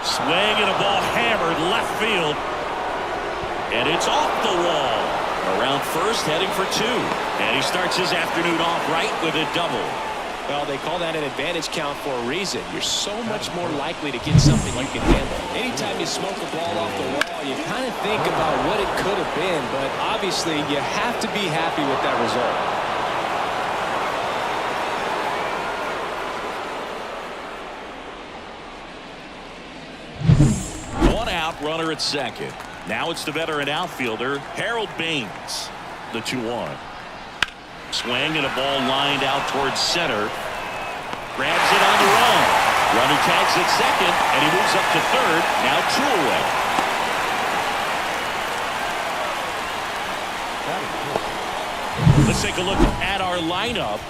Swing and a ball hammered left field. And it's off the wall. Around first, heading for 2. And he starts his afternoon off right with a double. Well, they call that an advantage count for a reason. You're so much more likely to get something you can handle. Anytime you smoke a ball off the wall, you kind of think about what it could have been, but obviously you have to be happy with that result. 1 out, runner at second. Now it's the veteran outfielder, Harold Baines, the 2-1. Swing and a ball lined out towards center. Grabs it on the run. Runner tags at second, and he moves up to third. Now 2 away. Let's take a look at our lineup.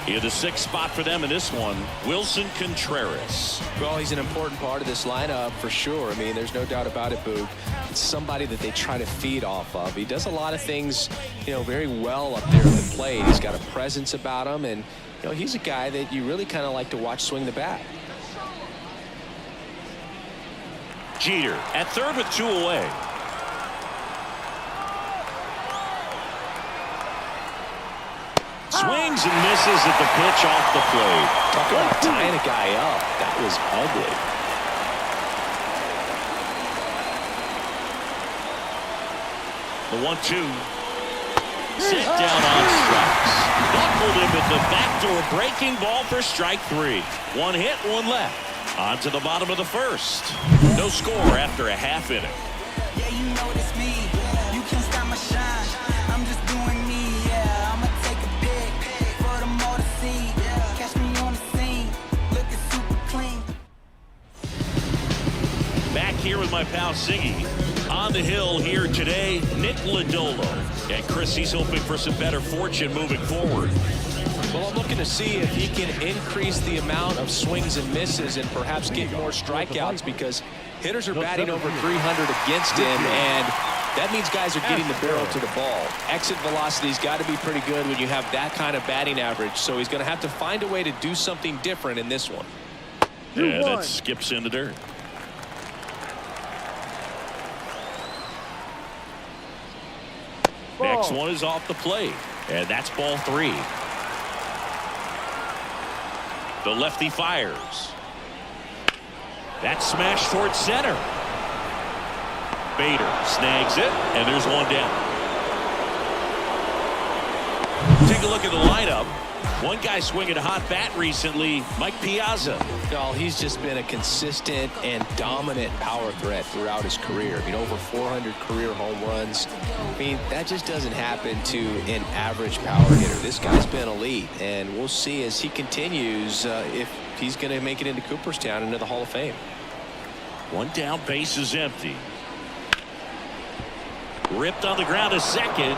In the 6th spot for them in this one, Wilson Contreras. Well, he's an important part of this lineup for sure. I mean, there's no doubt about it, Boog. It's somebody that they try to feed off of. He does a lot of things, very well up there at the plate. He's got a presence about him, and, he's a guy that you really kind of like to watch swing the bat. Jeter at third with 2 away. Swings and misses at the pitch off the plate. Talk about tying a guy up. That was ugly. The 1-2. Set down on strikes. Buckled him with the backdoor breaking ball for strike 3. 1 hit, 1 left. On to the bottom of the first. No score after a half inning. Yeah, you know it's me. You can't stop my shine. I'm just doing me. Yeah, I'ma take a pic for them all to see. Catch me on the scene, looking super clean. Back here with my pal Siggy. On the hill here today, Nick Lodolo. And Chris, he's hoping for some better fortune moving forward. Well, I'm looking to see if he can increase the amount of swings and misses and perhaps get more strikeouts, because hitters are batting over 300 against him, and that means guys are getting the barrel to the ball. Exit velocity's got to be pretty good when you have that kind of batting average, so he's going to have to find a way to do something different in this one. And that skips into dirt. Next one is off the plate, and that's ball 3. The lefty fires. That's smashed towards center. Bader snags it, and there's 1 down. Take a look at the lineup. One guy swinging a hot bat recently, Mike Piazza. Well, he's just been a consistent and dominant power threat throughout his career. I mean, over 400 career home runs. I mean, that just doesn't happen to an average power hitter. This guy's been elite, and we'll see as he continues if he's going to make it into Cooperstown, into the Hall of Fame. 1 down, base is empty. Ripped on the ground to second.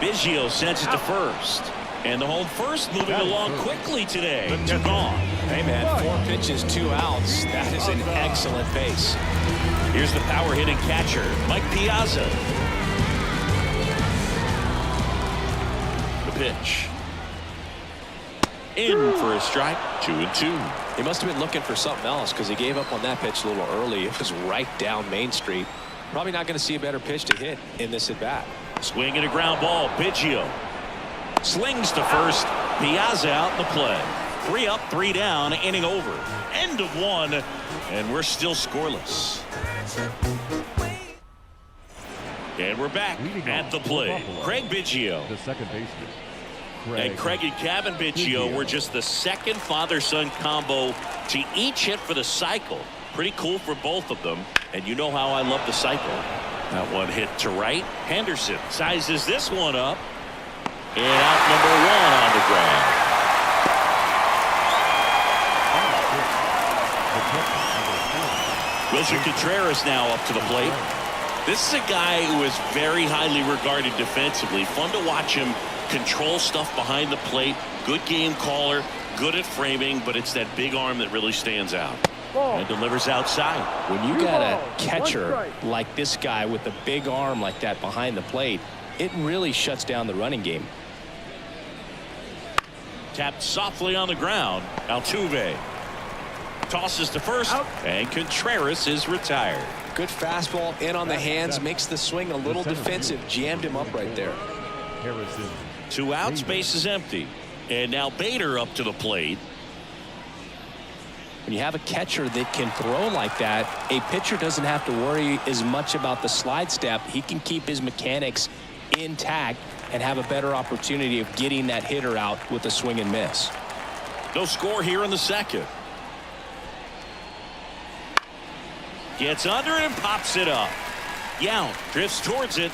Biggio sends it to first. And the home first moving along quickly today. 2 gone. Hey, man, 4 pitches, 2 outs. That is an excellent pace. Here's the power hitting catcher, Mike Piazza. The pitch. In for a strike, 2-2. He must have been looking for something else, because he gave up on that pitch a little early. It was right down Main Street. Probably not going to see a better pitch to hit in this at bat. Swing and a ground ball. Biggio slings to first. Piazza out in the play. 3 up, 3 down, inning over. End of 1, and we're still scoreless. And we're back at the plate. Craig Biggio. The second baseman. And Craig and Kevin Biggio were just the second father-son combo to each hit for the cycle. Pretty cool for both of them. And you know how I love the cycle. That one hit to right. Henderson sizes this one up. And out number 1 on the ground. Wilson Contreras now up to the plate. This is a guy who is very highly regarded defensively. Fun to watch him control stuff behind the plate. Good game caller, good at framing, but it's that big arm that really stands out. And delivers outside. When you got a catcher like this guy with a big arm like that behind the plate, it really shuts down the running game. Tapped softly on the ground. Altuve tosses to first, and Contreras is retired. Good fastball in on the hands, makes the swing a little defensive. Jammed him up right there. Harrison. 2 outs, base is empty. And now Bader up to the plate. When you have a catcher that can throw like that, a pitcher doesn't have to worry as much about the slide step. He can keep his mechanics intact and have a better opportunity of getting that hitter out with a swing and miss. No score here in the second. Gets under it and pops it up. Yount drifts towards it.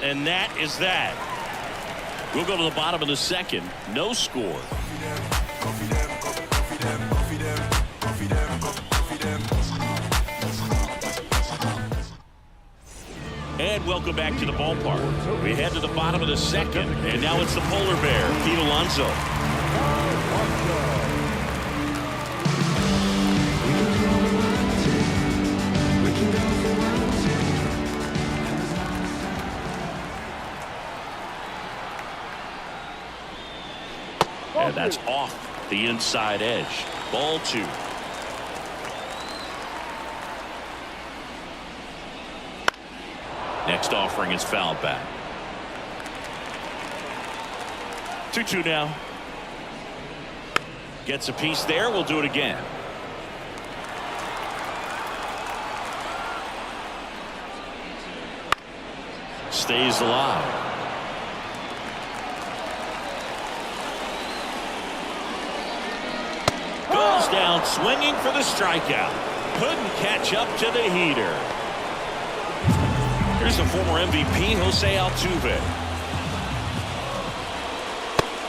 And that is that. We'll go to the bottom of the second. No score. And welcome back to the ballpark. We head to the bottom of the second, and now it's the polar bear, Pete Alonso. And that's off the inside edge. Ball 2. Next offering is fouled back. 2-2 now. Gets a piece there. We'll do it again. Stays alive. Goes down swinging for the strikeout. Couldn't catch up to the heater. Here's the former MVP, Jose Altuve.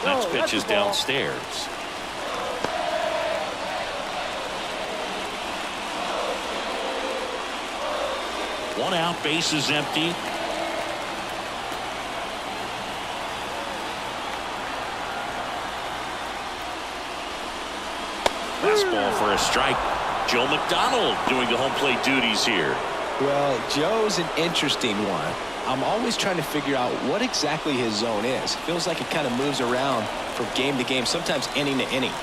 Next pitch is downstairs. One out, base is empty. Fastball for a strike. Joe McDonald doing the home plate duties here. Well, Joe's an interesting one. I'm always trying to figure out what exactly his zone is. It feels like it kind of moves around from game to game, sometimes inning to inning.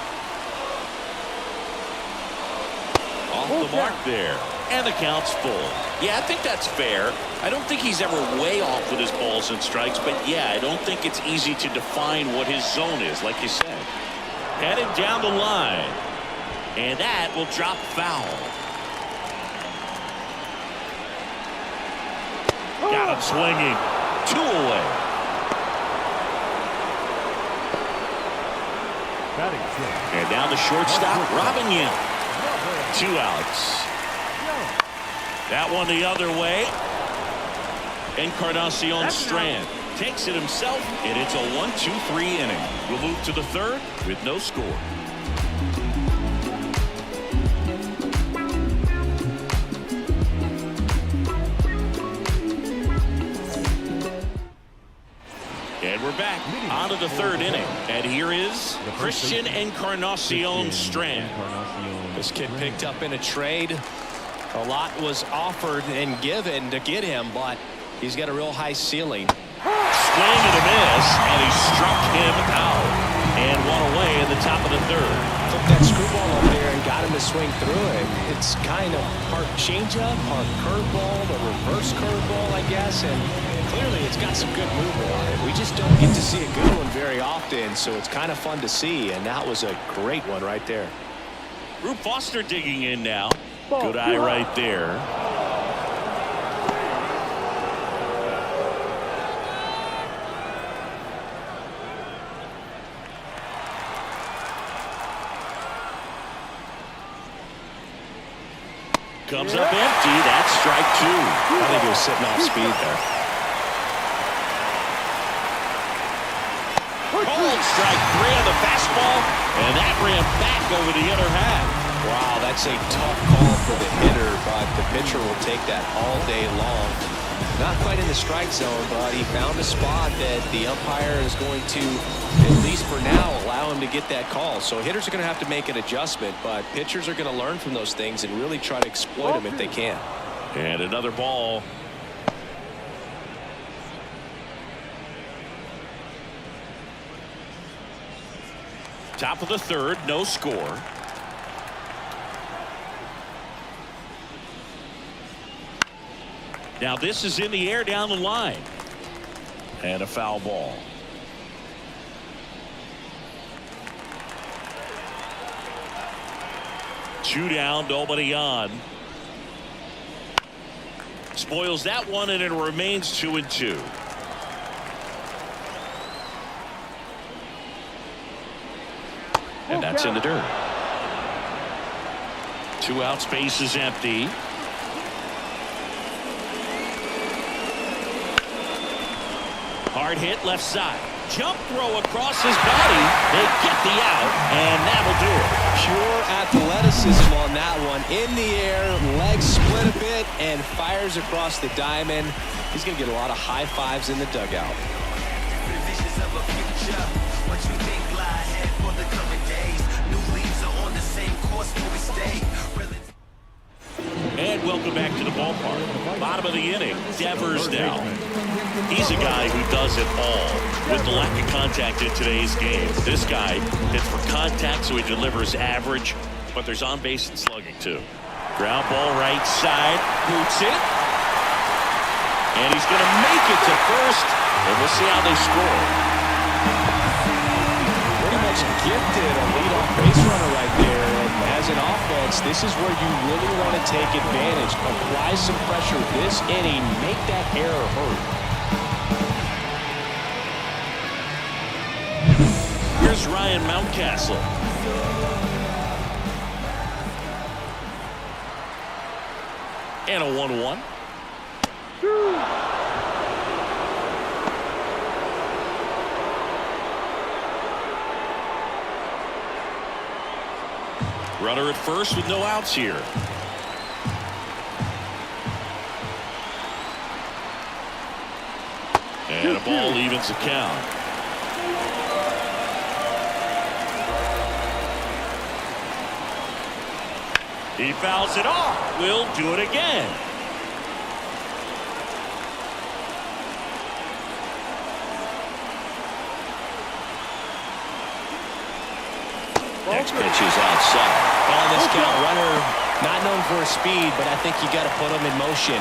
Off the mark there. And the count's full. Yeah, I think that's fair. I don't think he's ever way off with his balls and strikes, but yeah, I don't think it's easy to define what his zone is, like you said. Headed down the line. And that will drop foul. Got him swinging. 2 away. And now the shortstop, Robin Yount. 2 outs. That one the other way. Encarnacion Strand takes it himself, and it's a 1-2-3 inning. We'll move to the third with no score. And we're back on to the third inning. And here is Christian Encarnacion Strand. This kid picked up in a trade. A lot was offered and given to get him, but he's got a real high ceiling. Swing and a miss, and he struck him out. And one away in the top of the third. Took that screwball up there and got him to swing through it. It's kind of part changeup, part curveball, the reverse curveball, I guess, and clearly it's got some good movement on it. We just don't get to see a good one very often, so it's kind of fun to see, and that was a great one right there. Rube Foster digging in now. Good eye right there. Comes up empty. That's strike 2. I think he was sitting off speed there. Called strike 3 on the fastball, and that ran back over the inner half. Wow, that's a tough call for the hitter, but the pitcher will take that all day long. Not quite in the strike zone, but he found a spot that the umpire is going to, at least for now, allow him to get that call. So hitters are going to have to make an adjustment, but pitchers are going to learn from those things and really try to exploit them if they can. And another ball. Top of the third, no score. Now this is in the air down the line. And a foul ball. Two down, nobody on. Spoils that one, and it remains 2-2. And that's in the dirt. 2 outs, base is empty. Hard hit left side. Jump throw across his body. They get the out, and that'll do it. Pure athleticism on that one. In the air, legs split a bit, and fires across the diamond. He's going to get a lot of high fives in the dugout. And welcome back to the ballpark. Bottom of the inning, Devers now. He's a guy who does it all. With the lack of contact in today's game, this guy hits for contact, so he delivers average, but there's on base and slugging too. Ground ball right side, boots it, and he's going to make it to first, and we'll see how they score. Pretty much gifted a leadoff base runner right there. And as an offense, this is where you really want to take advantage. Apply some pressure this inning, make that error hurt. Here's Ryan Mountcastle. And a 1-1. Runner at first with no outs here. And a ball evens the count. He fouls it off. We'll do it again. Next pitch is outside. On this count, runner not known for his speed, but I think you got to put him in motion.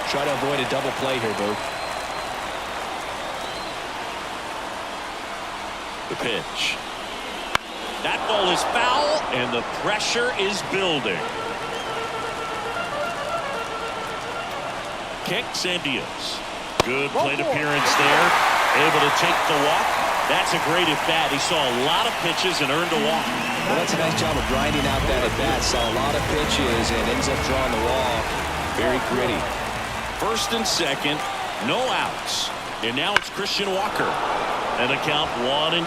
Try to avoid a double play here, Boo. The pitch. That ball is foul, and the pressure is building. Kicks and deals. Good plate appearance there. Able to take the walk. That's a great at-bat. He saw a lot of pitches and earned a walk. Well, that's a nice job of grinding out that at-bat. Saw a lot of pitches and ends up drawing the walk. Very gritty. First and second, no outs. And now it's Christian Walker. And the count 1-2.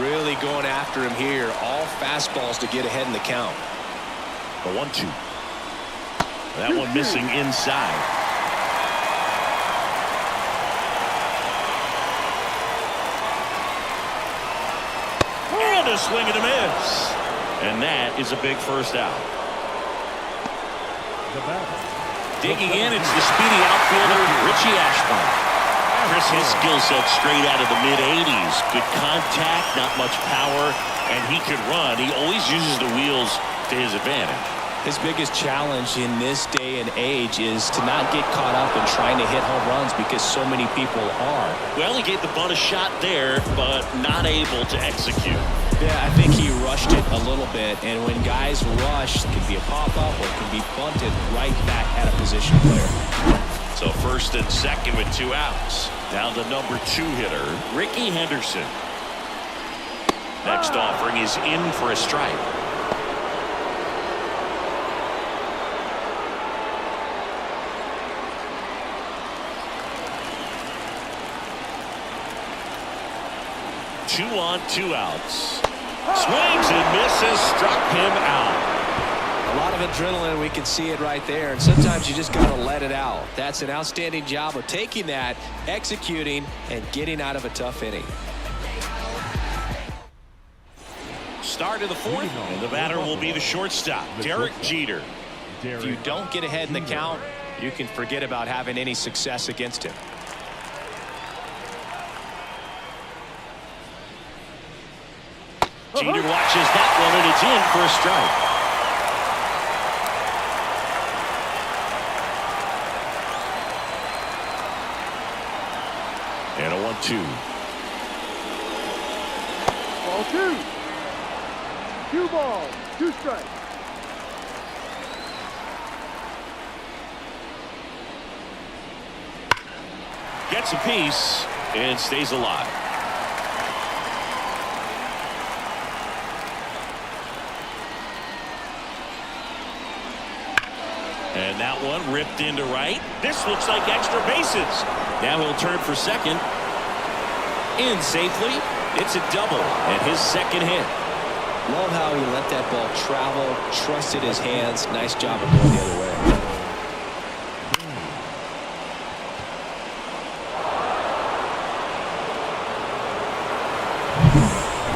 Really going after him here. All fastballs to get ahead in the count. The 1-2. That one missing inside. And a swing and a miss. And that is a big first out. Digging in, it's the speedy outfielder, Richie Ashburn. Chris, his skill set straight out of the mid-'80s. Good contact, not much power, and he can run. He always uses the wheels to his advantage. His biggest challenge in this day and age is to not get caught up in trying to hit home runs because so many people are. Well, he gave the bunt a shot there, but not able to execute. Yeah, I think he rushed it a little bit, and when guys rush, it can be a pop-up or it can be bunted right back at a position player. So first and second with 2 outs. Now the number 2 hitter, Ricky Henderson. Next offering is in for a strike. Two on, 2 outs. Swings and misses, struck him out. A lot of adrenaline, we can see it right there, and sometimes you just got to let it out. That's an outstanding job of taking that, executing, and getting out of a tough inning. Start of the 4th, and the batter will be the shortstop, Derek Jeter. If you don't get ahead in the count, you can forget about having any success against him. Jeter watches that one, and it's in for a strike. And a 1-2. Ball 2. 2 balls, 2 strikes. Gets a piece and stays alive. And that one ripped into right. This looks like extra bases. Now he'll turn for second. In safely. It's a double and his second hit. Love how he let that ball travel, trusted his hands. Nice job of going the other way.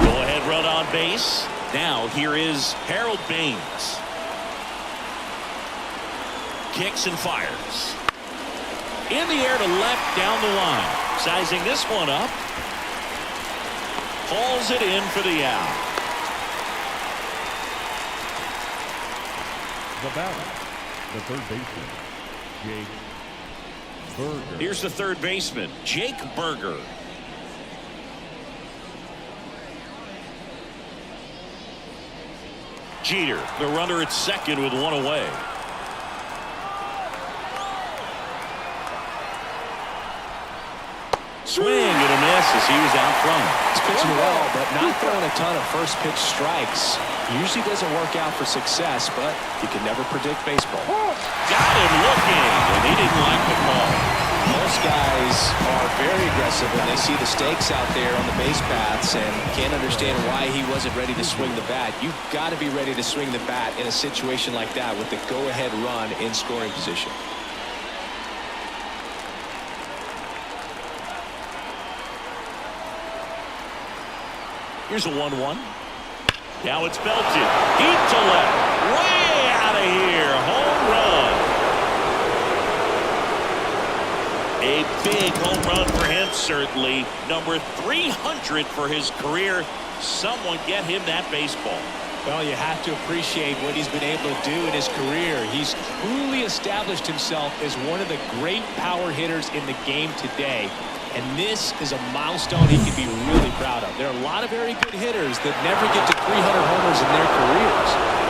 Go ahead run on base. Now here is Harold Baines. Kicks and fires. In the air to left down the line. Sizing this one up. Hauls it in for the out. The batter, the third baseman, Jake Burger. Here's the third baseman, Jake Burger. Jeter, the runner at second with 1 away. Swing and a miss as he was out front. He's pitching well, but not throwing a ton of first pitch strikes. Usually doesn't work out for success, but you can never predict baseball. Got him looking, and he didn't like the call. Most guys are very aggressive when they see the stakes out there on the base paths and can't understand why he wasn't ready to swing the bat. You've got to be ready to swing the bat in a situation like that with the go-ahead run in scoring position. Here's a 1-1. Now it's belted. Deep to left. Way out of here. Home run. A big home run for him, certainly. Number 300 for his career. Someone get him that baseball. Well, you have to appreciate what he's been able to do in his career. He's truly established himself as one of the great power hitters in the game today. And this is a milestone he can be really proud of. There are a lot of very good hitters that never get to 300 homers in their careers.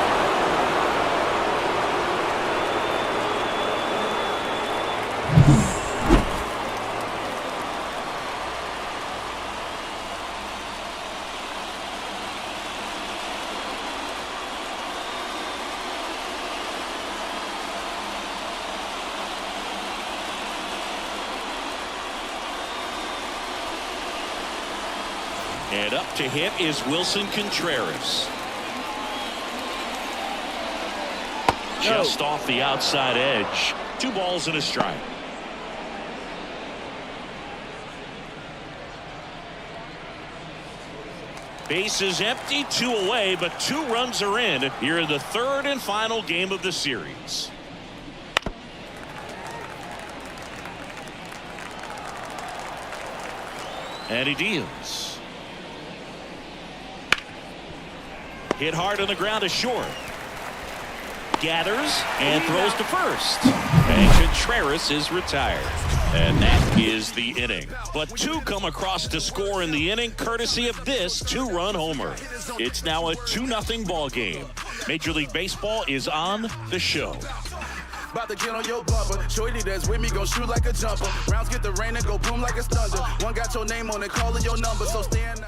And up to hit is Wilson Contreras. Just off the outside edge. 2 balls and a strike. Base is empty, 2 away, but 2 runs are in here in the third and final game of the series. And he deals. Hit hard on the ground to short. gathers and throws to first. And Contreras is retired. And that is the inning. But two come across to score in the inning, courtesy of this two-run homer. It's now a 2-0 ball game. Major League Baseball is on the show. About to get on your bumper. Shorty that's with me gon' shoot like a jumper. Rounds get the rain and go boom like a thunder. One got your name on it, calling your number, so stand now.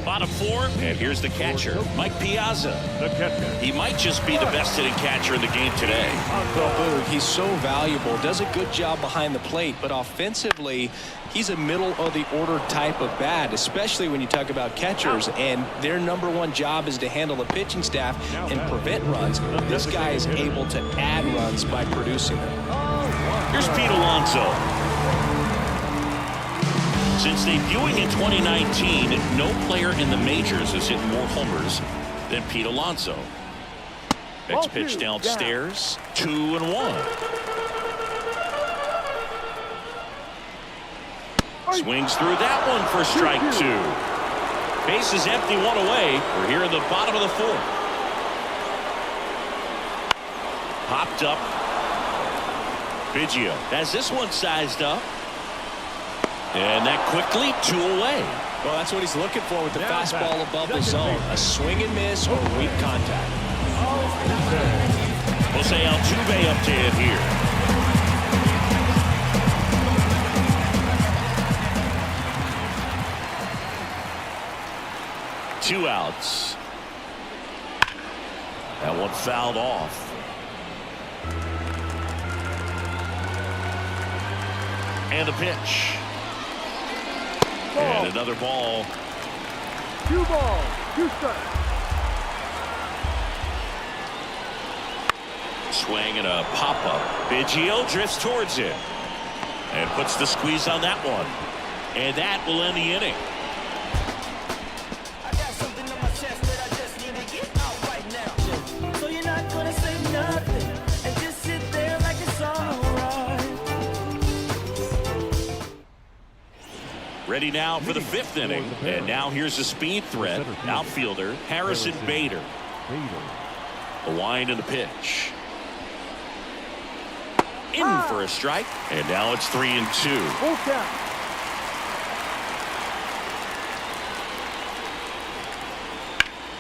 Bottom four, and here's the catcher, Mike Piazza. The catcher. He might just be the best hitting catcher in the game today. Well, Boog, he's so valuable, does a good job behind the plate, but offensively, he's a middle-of-the-order type of bat, especially when you talk about catchers, and their number one job is to handle the pitching staff and prevent runs. This guy is able to add runs by producing them. Here's Pete Alonso. Since debuting in 2019, no player in the majors has hit more homers than Pete Alonso. Next pitch downstairs, 2-1. Swings through that one for strike two. Base is empty, one away. We're here in the bottom of the fourth. Popped up. Biggio has this one sized up. And that quickly, two away. Well, that's what he's looking for with the fastball above the zone. A swing and miss or weak contact. Jose Altuve up to hit here. Two outs. That one fouled off. And a pitch. And another ball. 2 balls, 2 strikes. Swing and a pop-up. Biggio drifts towards it. And puts the squeeze on that one. And that will end the inning. I got something on my chest that I just need to get out right now. So you're not gonna say nothing and just sit there like it's alright. Ready now for the fifth inning. And now here's the speed threat. Outfielder Harrison Bader. The wind and the pitch. In for a strike. And now it's 3-2. Full count.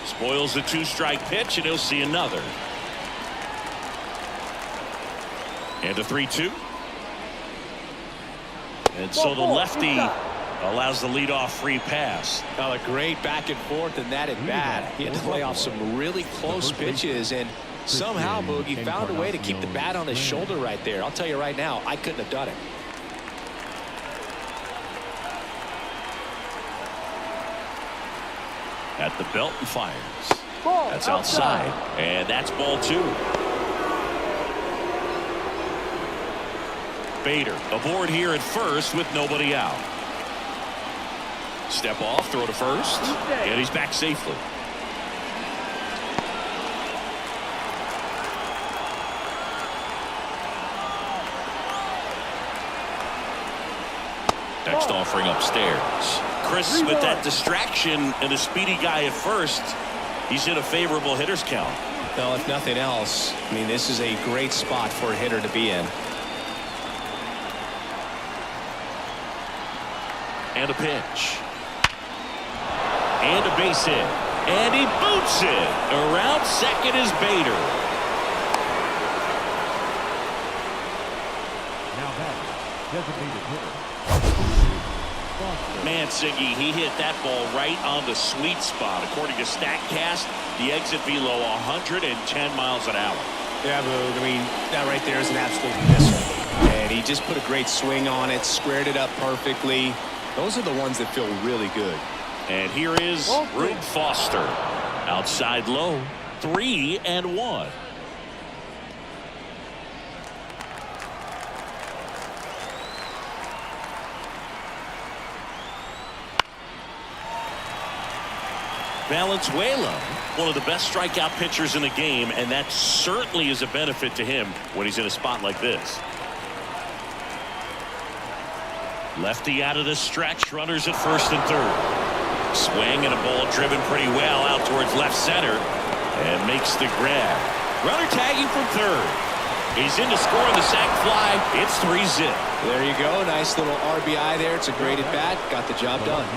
Spoils the 2-strike pitch, and he'll see another. And a 3-2. And so the lefty allows the leadoff free pass. Oh, a great back and forth in that at bat. He had to play off some really close pitches, and somehow, Boogie found a way to keep the bat on his shoulder right there. I'll tell you right now, I couldn't have done it. At the belt and fires. That's outside. And that's ball two. Bader aboard here at first with nobody out. Step off, throw to first, and he's back safely. Next offering upstairs. Chris with that distraction and a speedy guy at first. He's in a favorable hitter's count. Well, if nothing else, I mean, this is a great spot for a hitter to be in. And a pitch. And a base hit. And he boots it. Around second is Bader. Now batting, designated hitter. Man, Siggy, he hit that ball right on the sweet spot. According to StatCast, the exit velo 110 miles an hour. Yeah, Boog, I mean, that right there is an absolute missile. And he just put a great swing on it, squared it up perfectly. Those are the ones that feel really good. And here is Rube Foster. Outside low, 3-1. Valenzuela, one of the best strikeout pitchers in the game, and that certainly is a benefit to him when he's in a spot like this. Lefty out of the stretch, runners at first and third. Swing and a ball driven pretty well out towards left center and makes the grab. Runner tagging from third. He's in to score on the sac fly. It's 3-zip. There you go. Nice little RBI there. It's a great at bat. Got the job done.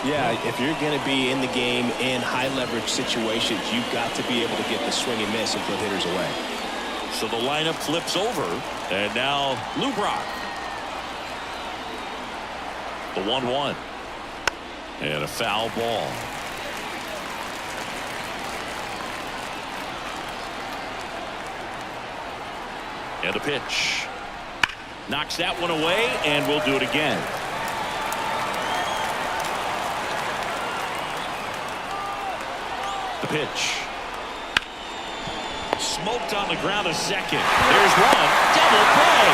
Yeah, if you're going to be in the game in high leverage situations, you've got to be able to get the swing and miss and put hitters away. So the lineup flips over, and now Lou Brock. The 1-1. And a foul ball. And the pitch. Knocks that one away, and we'll do it again. The pitch. Smoked on the ground a second. There's one. Double play.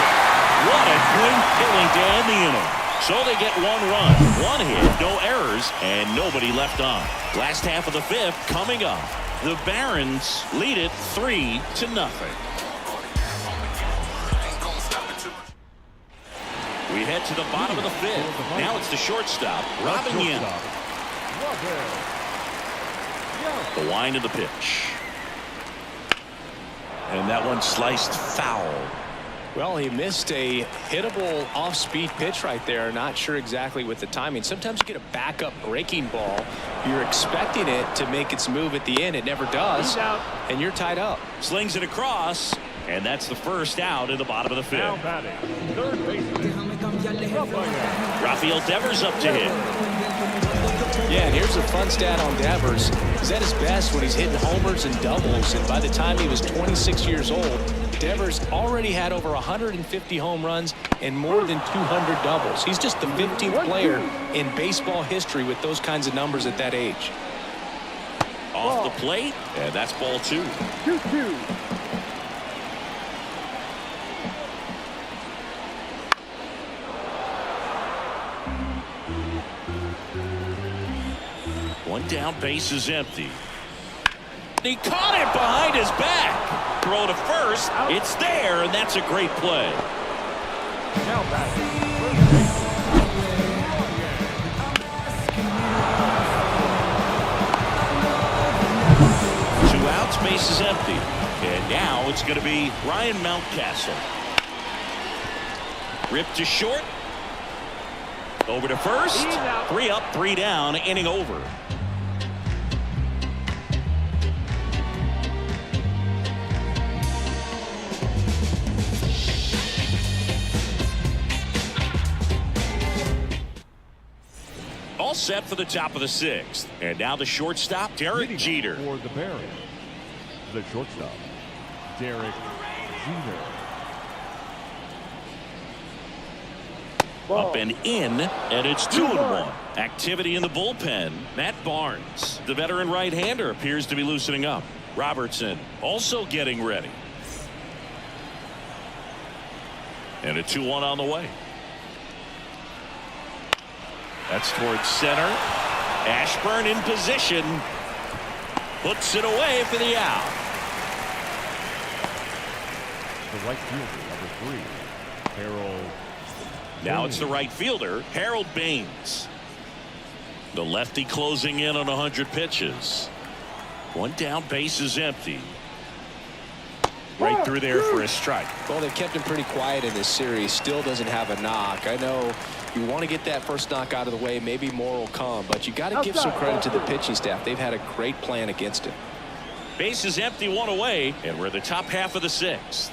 What a great killing to end the inning. So they get 1 run, 1 hit, no errors, and nobody left on. Last half of the 5th coming up. The Barons lead it 3-0. We head to the bottom of the 5th. Now it's the shortstop, Robin Yin. The wind of the pitch. And that one sliced foul. Well, he missed a hittable off-speed pitch right there. Not sure exactly with the timing. Sometimes you get a backup breaking ball. You're expecting it to make its move at the end. It never does. And you're tied up. Slings it across. And that's the first out in the bottom of the 5th. Rafael Devers up to hit. Yeah, and here's a fun stat on Devers. He's at his best when he's hitting homers and doubles. And by the time he was 26 years old, Devers already had over 150 home runs and more than 200 doubles. He's just the 15th player in baseball history with those kinds of numbers at that age. Off the plate, and that's ball 2. 2-2. One down, base is empty. He caught it behind his back. Throw to first. It's there, and that's a great play. Now back. 2 outs, base is empty. And now it's going to be Ryan Mountcastle. Ripped to short. Over to first. 3 up, 3 down, inning over. All set for the top of the 6th. And now the shortstop, Derek Jeter. For the Barons, the shortstop, Derek Jeter. Up and in, and it's 2-1. Activity in the bullpen. Matt Barnes, the veteran right-hander, appears to be loosening up. Robertson also getting ready. And a 2-1 on the way. That's towards center. Ashburn in position. Puts it away for the out. The right fielder, number 3, Harold. Now it's the right fielder, Harold Baines. The lefty closing in on 100 pitches. 1 down, base is empty. Right through there for a strike. Well, they've kept him pretty quiet in this series. Still doesn't have a knock. I know you want to get that first knock out of the way. Maybe more will come, but you got to give some credit to the pitching staff. They've had a great plan against him. Base is empty, 1 away, and we're the top half of the 6th.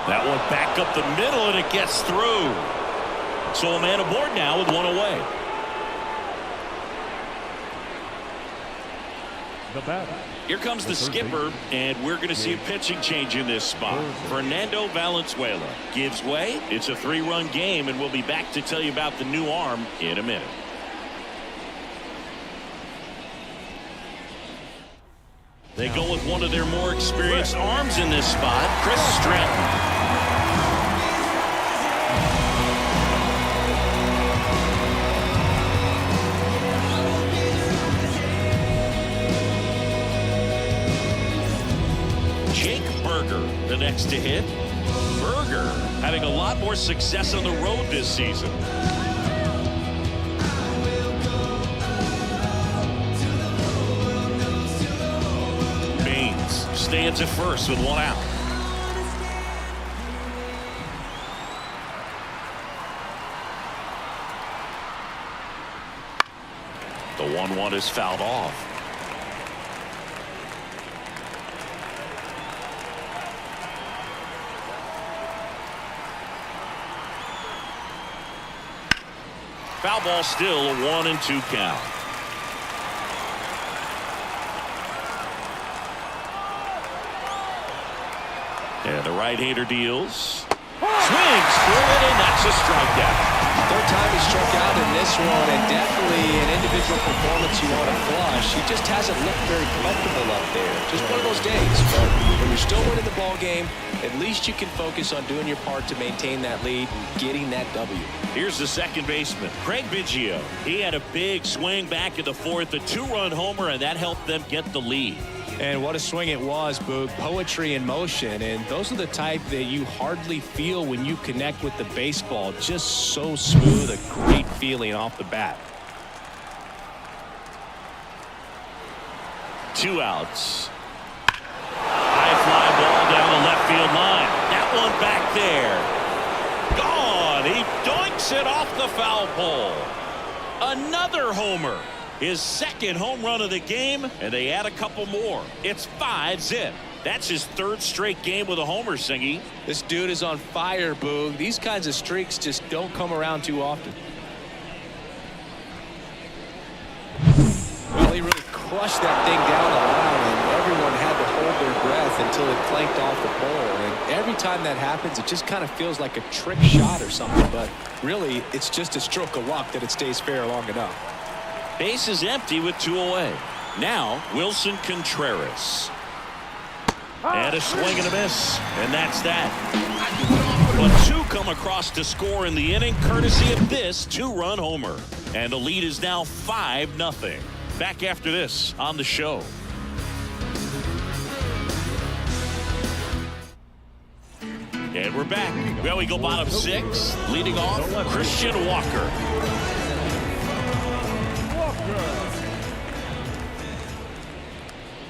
That one back up the middle, and it gets through. So a man aboard now with 1 away. The batter. Here comes the skipper, and we're going to see a pitching change in this spot. Fernando Valenzuela gives way. It's a 3-run game, and we'll be back to tell you about the new arm in a minute. They go with one of their more experienced arms in this spot, Chris Stratton. The next to hit. Berger having a lot more success on the road this season. Baines stands at first with one out. The 1-1 is fouled off. Foul ball, still a 1-2 count. And the right-hander deals. Swings through it, and that's a strikeout. Third time he struck out in this one, and definitely an individual performance you want to flush. He just hasn't looked very comfortable up there. Just one of those days. But when you're still winning the ball game, at least you can focus on doing your part to maintain that lead and getting that W. Here's the second baseman, Craig Biggio. He had a big swing back in the fourth, a 2-run homer, and that helped them get the lead. And what a swing it was, Boog. Poetry in motion. And those are the type that you hardly feel when you connect with the baseball. Just so smooth, a great feeling off the bat. 2 outs. High fly ball down the left field line. That one back there. Gone. He doinks it off the foul pole. Another homer. His second home run of the game, and they add a couple more. It's 5-zip. That's his third straight game with a homer, Singy. This dude is on fire, Boog. These kinds of streaks just don't come around too often. Well, he really crushed that thing down the line, and everyone had to hold their breath until it clanked off the pole. And every time that happens, it just kind of feels like a trick shot or something. But really, it's just a stroke of luck that it stays fair long enough. Base is empty with 2 away. Now, Wilson Contreras. And a swing and a miss. And that's that. But 2 come across to score in the inning, courtesy of this 2-run homer. And the lead is now 5-0. Back after this on the show. And we're back. Well, we go bottom 6. Leading off, Christian Walker.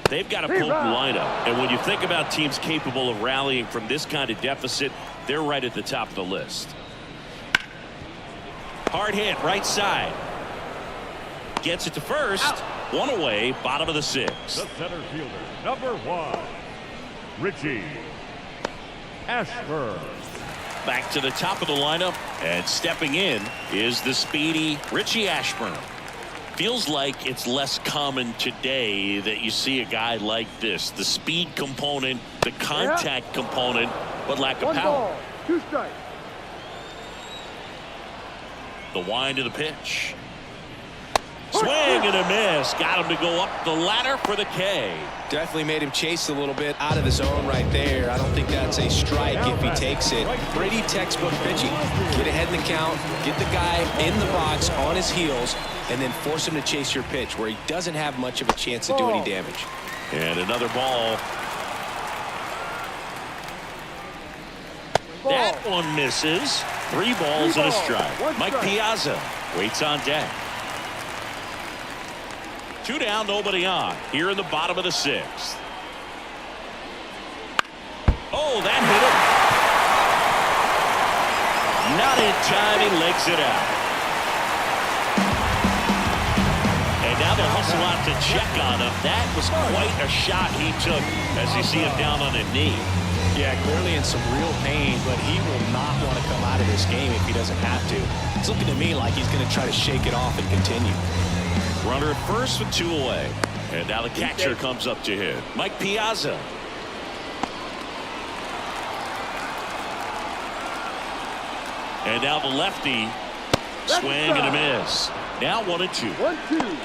They've got a potent lineup, and when you think about teams capable of rallying from this kind of deficit, they're right at the top of the list. Hard hit, right side. Gets it to first. Out. 1 away, bottom of the 6th. The center fielder, number 1, Richie Ashburn. Back to the top of the lineup, and stepping in is the speedy Richie Ashburn. Feels like it's less common today that you see a guy like this. The speed component, the contact component, but lack of power. 1 ball, 2 strikes. The wind of the pitch. Swing and a miss. Got him to go up the ladder for the K. Definitely made him chase a little bit out of the zone right there. I don't think that's a strike if he takes it. Pretty textbook pitching. Get ahead in the count, get the guy in the box on his heels, and then force him to chase your pitch where he doesn't have much of a chance to do any damage. And another ball. That one misses. 3 balls and a strike. Mike Piazza waits on deck. 2 down, nobody on. Here in the bottom of the 6th. Oh, that hit him. Not in time. He legs it out. And now they'll hustle out to check on him. That was quite a shot he took as you see him down on a knee. Yeah, clearly in some real pain, but he will not want to come out of this game if he doesn't have to. It's looking to me like he's going to try to shake it off and continue. Runner at first with 2 away. And now the catcher comes up to hit. Mike Piazza. And now the lefty. Swing and a miss. Now 1-2. 1-2.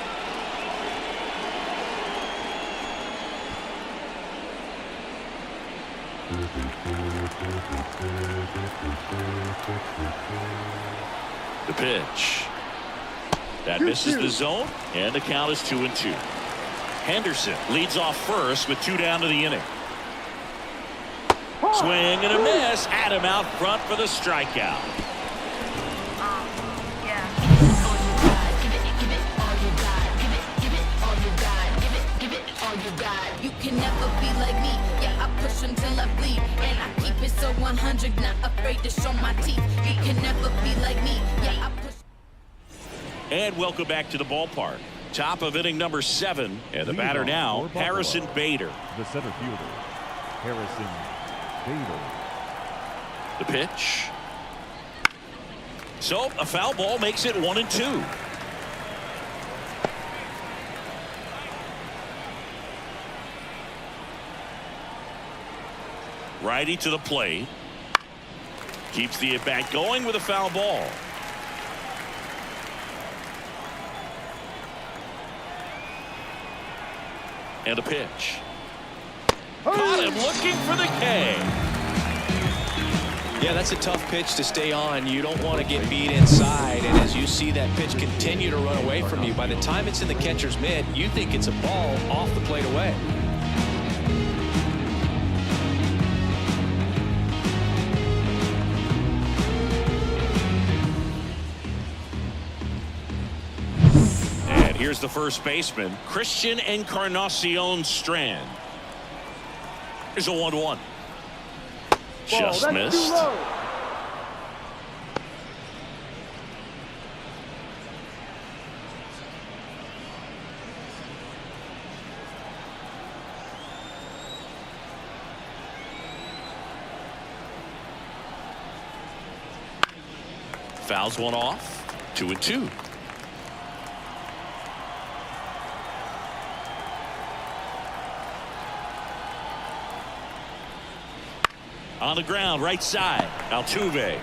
The pitch. That misses the zone, and the count is 2-2. Henderson leads off first with 2 down to the inning. Swing and a miss. Adam out front for the strikeout. You can never be like me. Yeah, I push until I bleed. And I keep it so 100, not afraid to show my teeth. You can never be like me. Yeah, I push. And welcome back to the ballpark. Top of inning number 7. And the batter now, Harrison Bader. The center fielder, Harrison Bader. The pitch. So a foul ball makes it 1-2. Righty to the plate. Keeps the at-bat going with a foul ball. And a pitch. Caught him looking for the K. Yeah, that's a tough pitch to stay on. You don't want to get beat inside, and as you see that pitch continue to run away from you, by the time it's in the catcher's mitt, you think it's a ball off the plate away. Here's the first baseman, Christian Encarnacion Strand. Here's a 1-1. Just missed. Fouls one off. 2-2. On the ground, right side. Altuve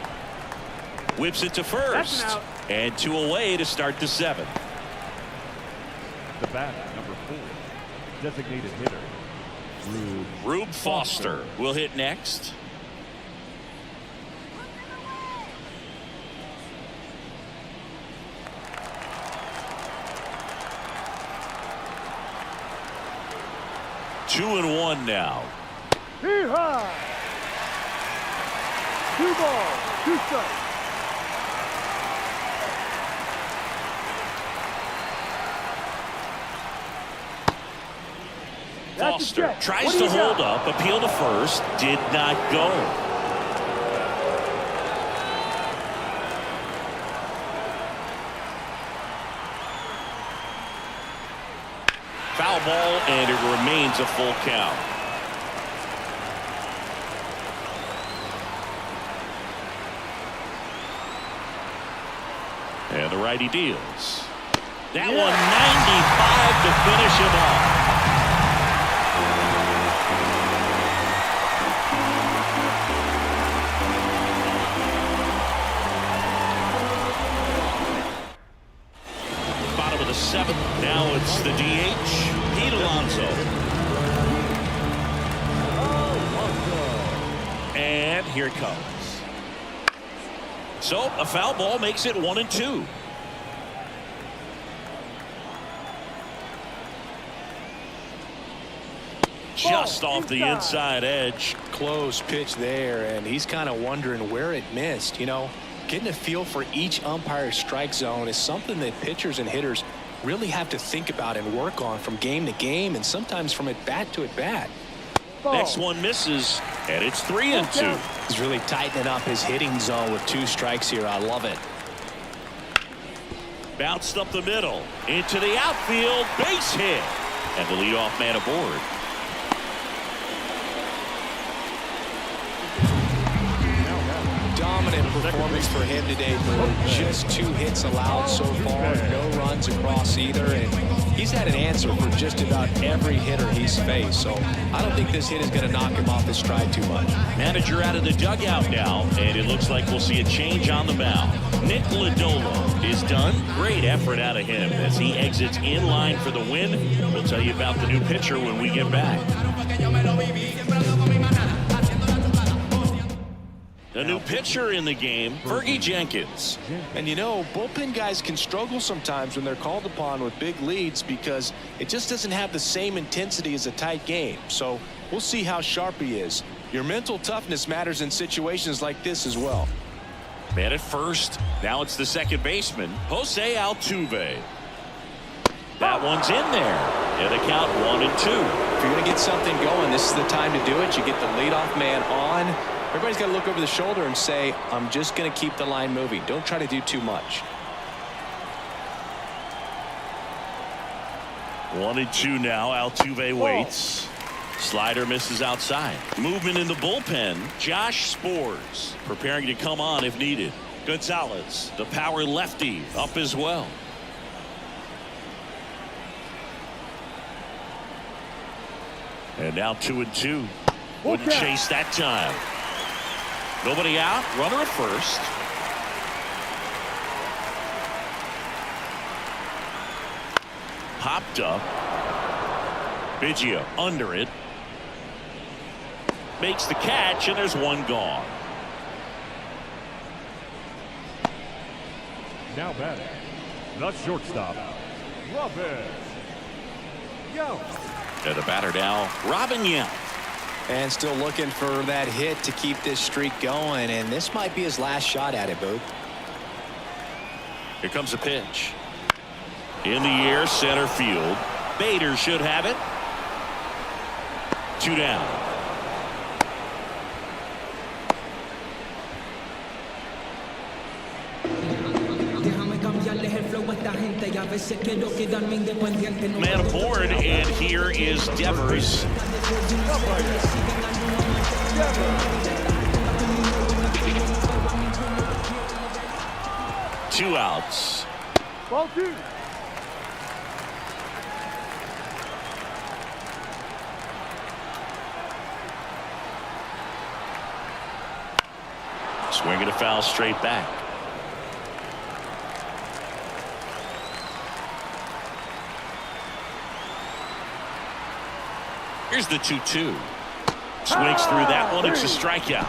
whips it to first. And 2 away to start the 7th. The batter, number 4, designated hitter, Rube Foster will hit next. Two and one now. Hee-haw! 2 balls, 2 strikes. Foster tries to hold up, appeal to first, did not go. Foul ball, and it remains a full count. And the righty deals. That one 95 to finish him off. Bottom of the 7th. Now it's the DH, Pete Alonso. And here it comes. So a foul ball makes it 1-2. Just off the inside edge. Close pitch there, and he's kind of wondering where it missed. You know, getting a feel for each umpire's strike zone is something that pitchers and hitters really have to think about and work on from game to game, and sometimes from at bat to at bat. Next one misses, and it's 3-2. He's really tightening up his hitting zone with 2 strikes here. I love it. Bounced up the middle into the outfield, base hit, and the leadoff man aboard. Dominant performance for him today. Just 2 hits allowed so far, no runs across either, and he's had an answer for just about every hitter he's faced. So I don't think this hit is going to knock him off his stride too much. Manager out of the dugout now, and it looks like we'll see a change on the mound. Nick Lodolo is done. Great effort out of him as he exits in line for the win. We'll tell you about the new pitcher when we get back. The new pitcher in the game, Fergie Jenkins. And you know, bullpen guys can struggle sometimes when they're called upon with big leads because it just doesn't have the same intensity as a tight game. So we'll see how sharp he is. Your mental toughness matters in situations like this as well. Man at first. Now it's the second baseman, Jose Altuve. That one's in there. And a count 1-2. If you're going to get something going, this is the time to do it. You get the leadoff man on. Everybody's got to look over the shoulder and say, I'm just going to keep the line moving. Don't try to do too much. 1-2 now. Altuve waits. Slider misses outside. Movement in the bullpen. Josh Spores preparing to come on if needed. Gonzalez, the power lefty, up as well. And now 2-2. Wouldn't chase that time. Nobody out. Runner at first. Popped up. Biggio under it. Makes the catch, and there's one gone. Now batting, the shortstop, Robin Yount. And the batter now, Robin Yount. And still looking for that hit to keep this streak going, and this might be his last shot at it, Boog. Here comes a pitch. In the air, center field. Bader should have it. 2 down. Man aboard, and here is Devers. 2 outs. Ball 2. Swinging a foul straight back. Here's the 2-2. Swings through that one. It's a strikeout.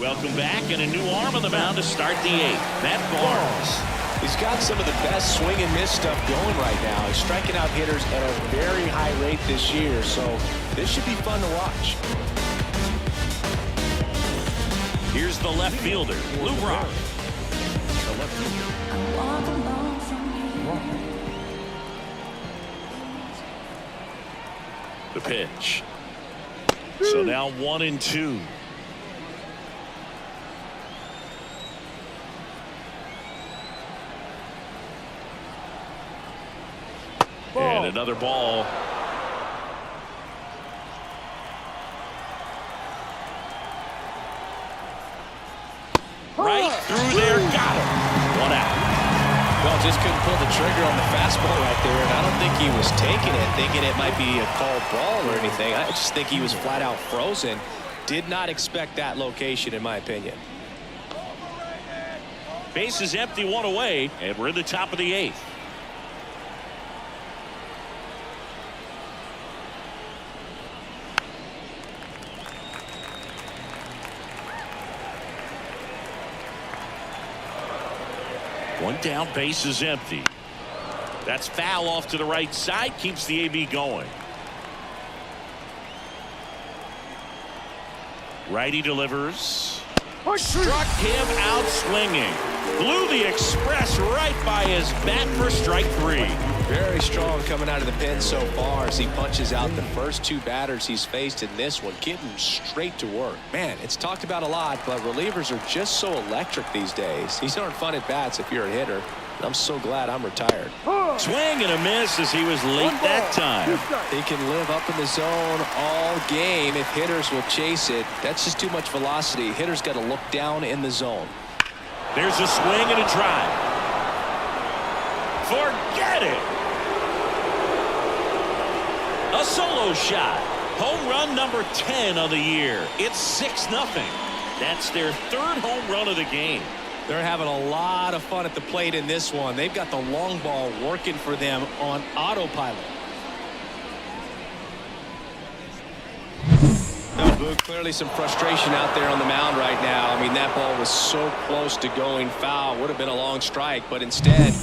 Welcome back, and a new arm on the mound to start the 8th. Matt Barnes. He's got some of the best swing and miss stuff going right now. He's striking out hitters at a very high rate this year, so this should be fun to watch. Here's the left fielder, Lou Brock. The pitch. So now 1-2. And another ball. Right through there, got him. 1 out. Well, just couldn't pull the trigger on the fastball right there, and I don't think he was taking it, thinking it might be a called ball or anything. I just think he was flat out frozen. Did not expect that location, in my opinion. Base is empty, 1 away, and we're in the top of the 8th. One down, base is empty. That's foul off to the right side, keeps the AB going. Righty delivers. Struck him out swinging. Blew the express right by his bat for strike 3. Very strong coming out of the pen so far as he punches out the first 2 batters he's faced in this one, getting straight to work. Man, it's talked about a lot, but relievers are just so electric these days. These aren't fun at bats if you're a hitter. I'm so glad I'm retired. Swing and a miss as he was late that time. He can live up in the zone all game if hitters will chase it. That's just too much velocity. Hitters got to look down in the zone. There's a swing and a drive. Forget it. A solo shot. Home run number 10 of the year. It's 6-0. That's their 3rd home run of the game. They're having a lot of fun at the plate in this one. They've got the long ball working for them on autopilot. Boog, clearly some frustration out there on the mound right now. I mean, that ball was so close to going foul. Would have been a long strike, but instead,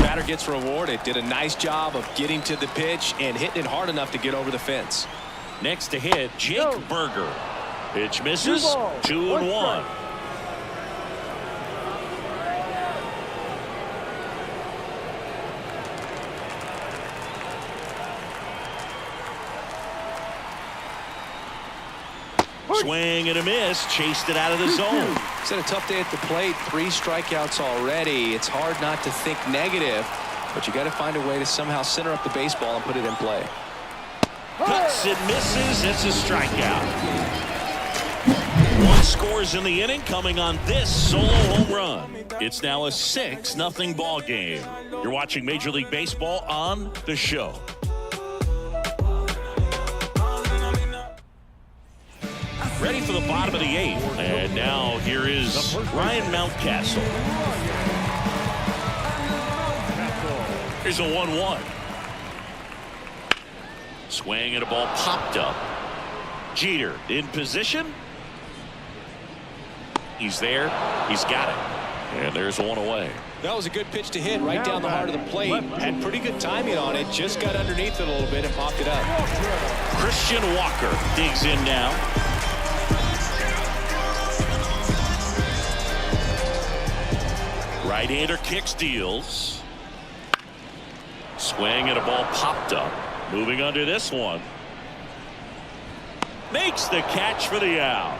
batter gets rewarded. Did a nice job of getting to the pitch and hitting it hard enough to get over the fence. Next to hit, Jake Berger. Pitch misses. 2-1. Swing and a miss. Chased it out of the zone. He's had a tough day at the plate. 3 strikeouts already. It's hard not to think negative, but you got to find a way to somehow center up the baseball and put it in play. Cuts and misses. It's a strikeout. 1 scores in the inning, coming on this solo home run. It's now a 6-0 ball game. You're watching Major League Baseball on The Show. Ready for the bottom of the 8th. And now here is Ryan Mountcastle. Here's a 1-1. Swing and a ball popped up. Jeter in position. He's there. He's got it. And there's 1 away. That was a good pitch to hit right down the heart of the plate. Had pretty good timing on it. Just got underneath it a little bit and popped it up. Christian Walker digs in now. Right-hander kicks, deals. Swing and a ball popped up. Moving under this one. Makes the catch for the out.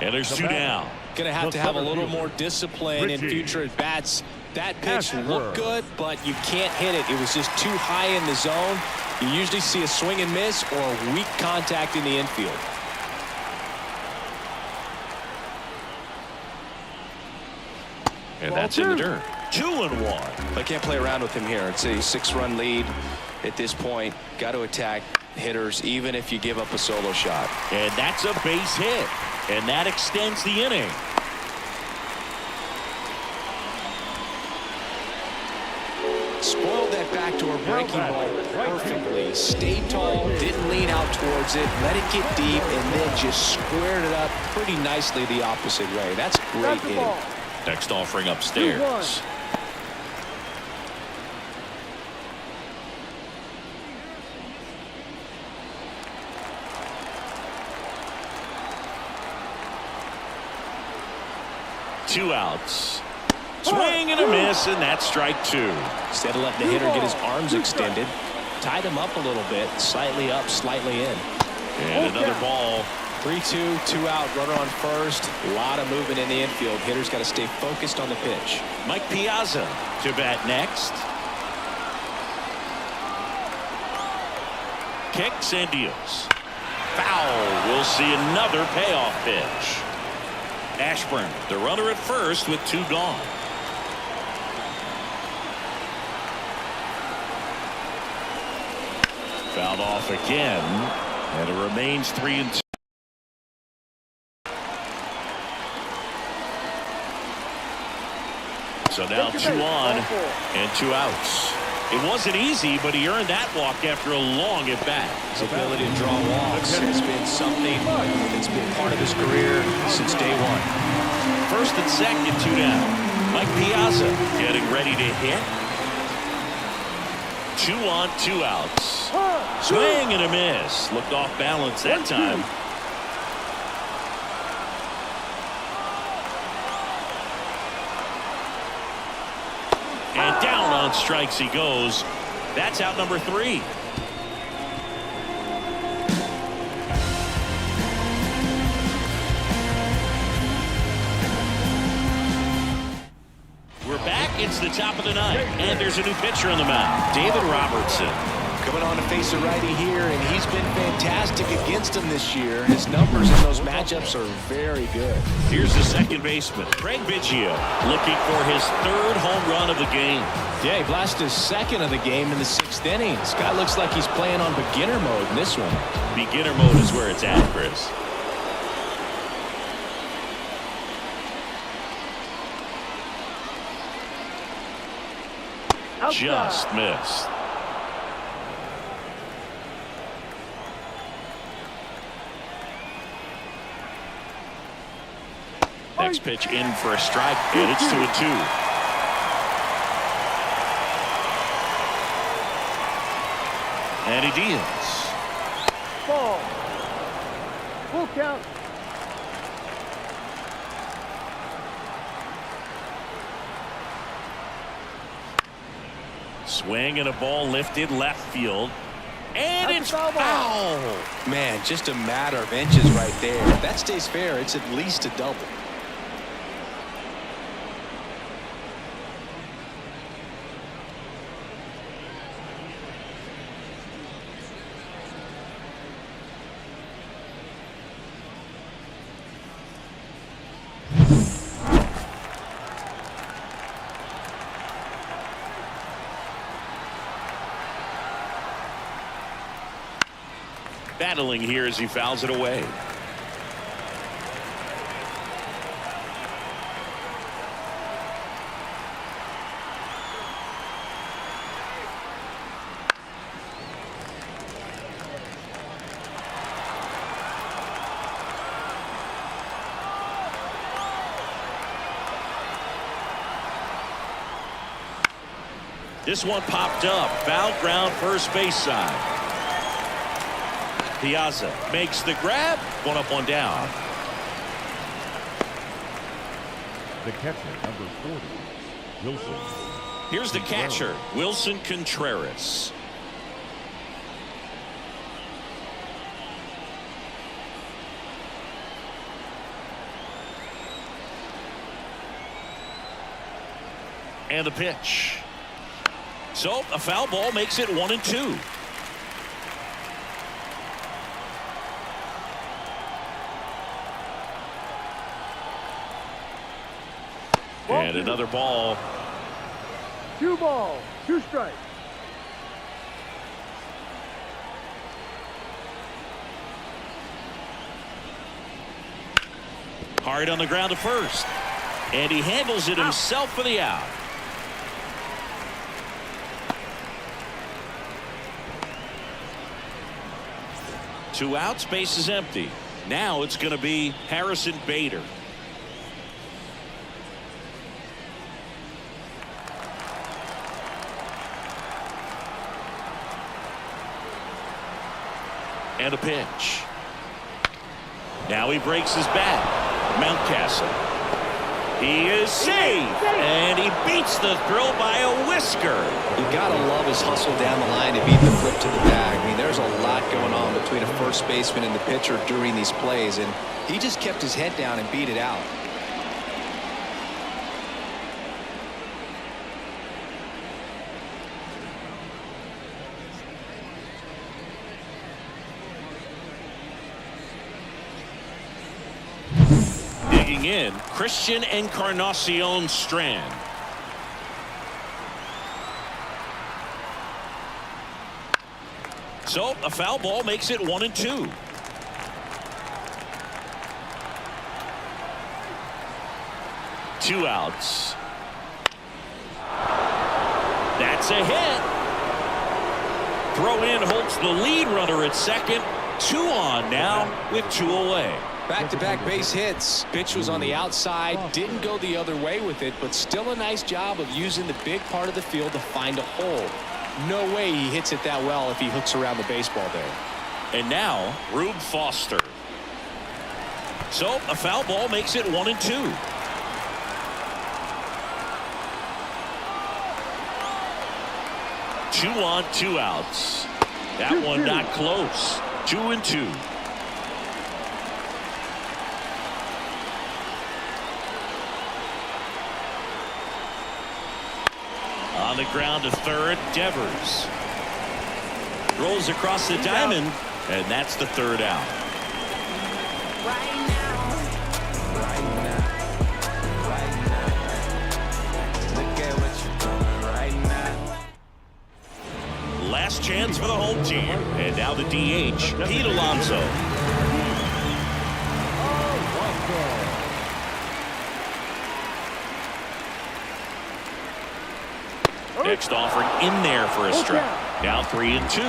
And there's 2 down. Going to have a little more discipline in future at bats. That pitch looked good, but you can't hit it. It was just too high in the zone. You usually see a swing and miss or a weak contact in the infield. And that's in the dirt. 2-1. I can't play around with him here. It's a 6-run lead at this point. Got to attack hitters even if you give up a solo shot. And that's a base hit. And that extends the inning. Spoiled that backdoor breaking ball perfectly. Stayed tall, didn't lean out towards it, let it get deep, and then just squared it up pretty nicely the opposite way. That's great hitting. Next offering upstairs. Two outs. Swing and a miss, and that's strike 2. Instead of letting the hitter get his arms extended, tied him up a little bit, slightly up, slightly in. And another ball. 3-2, 2 out, runner on first. A lot of movement in the infield. Hitter's got to stay focused on the pitch. Mike Piazza to bat next. Kicks and deals. Foul. We'll see another payoff pitch. Ashburn, the runner at first with 2 gone. Fouled off again, and it remains 3-2. So now 2 on and 2 outs. It wasn't easy, but he earned that walk after a long at bat. His ability to draw walks has been something that's been part of his career since day 1. First and second, 2 down. Mike Piazza getting ready to hit. 2 on, 2 outs. Swing and a miss. Looked off balance that time. And down on strikes he goes. That's out number 3. We're back. It's the top of the 9th, and there's a new pitcher on the mound, David Robertson. Coming on to face a righty here, and he's been fantastic against him this year. His numbers in those matchups are very good. Here's the second baseman, Craig Biggio, looking for his 3rd home run of the game. Yeah, he blasted his 2nd of the game in the 6th inning. This guy looks like he's playing on beginner mode in this one. Beginner mode is where it's at, Chris. Just missed. Next pitch in for a strike, and it's 2-2. And he deals. Ball. Full count. Swing and a ball lifted left field. And That's it's a foul ball. foul. Man, just a matter of inches right there. If that stays fair, it's at least a double. Battling here as he fouls it away. This one popped up. Foul ground, first base side. Piazza makes the grab. One up, one down. The catcher, number 40, Wilson. Here's the catcher, Wilson Contreras. And the pitch. So a foul ball makes it 1-2. And another ball. 2 balls, 2 strikes. Hard on the ground to first. And he handles it himself for the out. Two outs, base is empty. Now it's going to be Harrison Bader. And a pitch. Now he breaks his bat. Mountcastle. He is safe. And he beats the throw by a whisker. You gotta love his hustle down the line to beat the flip to the bag. I mean, there's a lot going on between a first baseman and the pitcher during these plays, and he just kept his head down and beat it out. Digging in, Christian Encarnacion Strand. So a foul ball makes it 1-2. Two outs. That's a hit. Throw in holds the lead runner at second. 2 on now with 2 away. Back-to-back base hits. Pitch was on the outside, didn't go the other way with it, but still a nice job of using the big part of the field to find a hole. No way he hits it that well if he hooks around the baseball there. And now Rube Foster. So a foul ball makes it 1-2. Two on, 2 outs. That one not close. 2-2. On the ground to third, Devers. Rolls across the diamond, and that's the 3rd out. Last chance for the home team. And now the DH, Pete Alonso. Next offering in there for a strike. Now 3-2.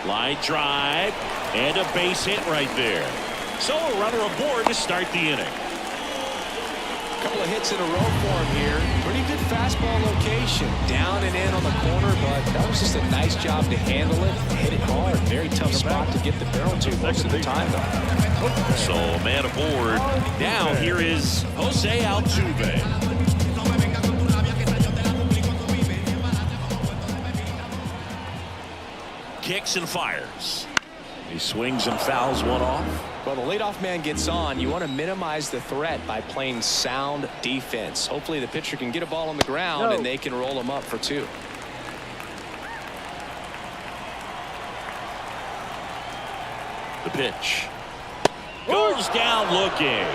Line drive and a base hit right there. So a runner aboard to start the inning. A couple of hits in a row for him here. Pretty good fastball location. Down and in on the corner, but that was just a nice job to handle it. Hit it hard. Very tough spot to get the barrel to most of the time, though. So man aboard. Now here is Jose Altuve. Kicks and fires. He swings and fouls one off. Well, the leadoff man gets on. You want to minimize the threat by playing sound defense. Hopefully the pitcher can get a ball on the ground and they can roll him up for 2. The pitch goes down looking.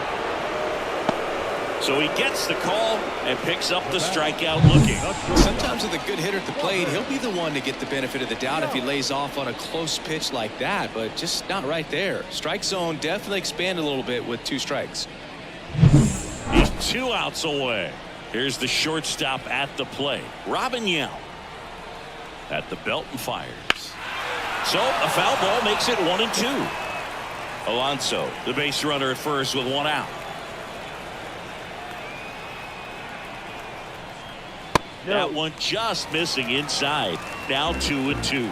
So he gets the call and picks up the strikeout looking. Sometimes with a good hitter at the plate, he'll be the one to get the benefit of the doubt if he lays off on a close pitch like that, but just not right there. Strike zone definitely expanded a little bit with 2 strikes. He's 2 outs away. Here's the shortstop at the plate. Robin Yount at the belt and fires. So a foul ball makes it 1-2. Alonso, the base runner at first with 1 out. That one just missing inside. Now 2-2.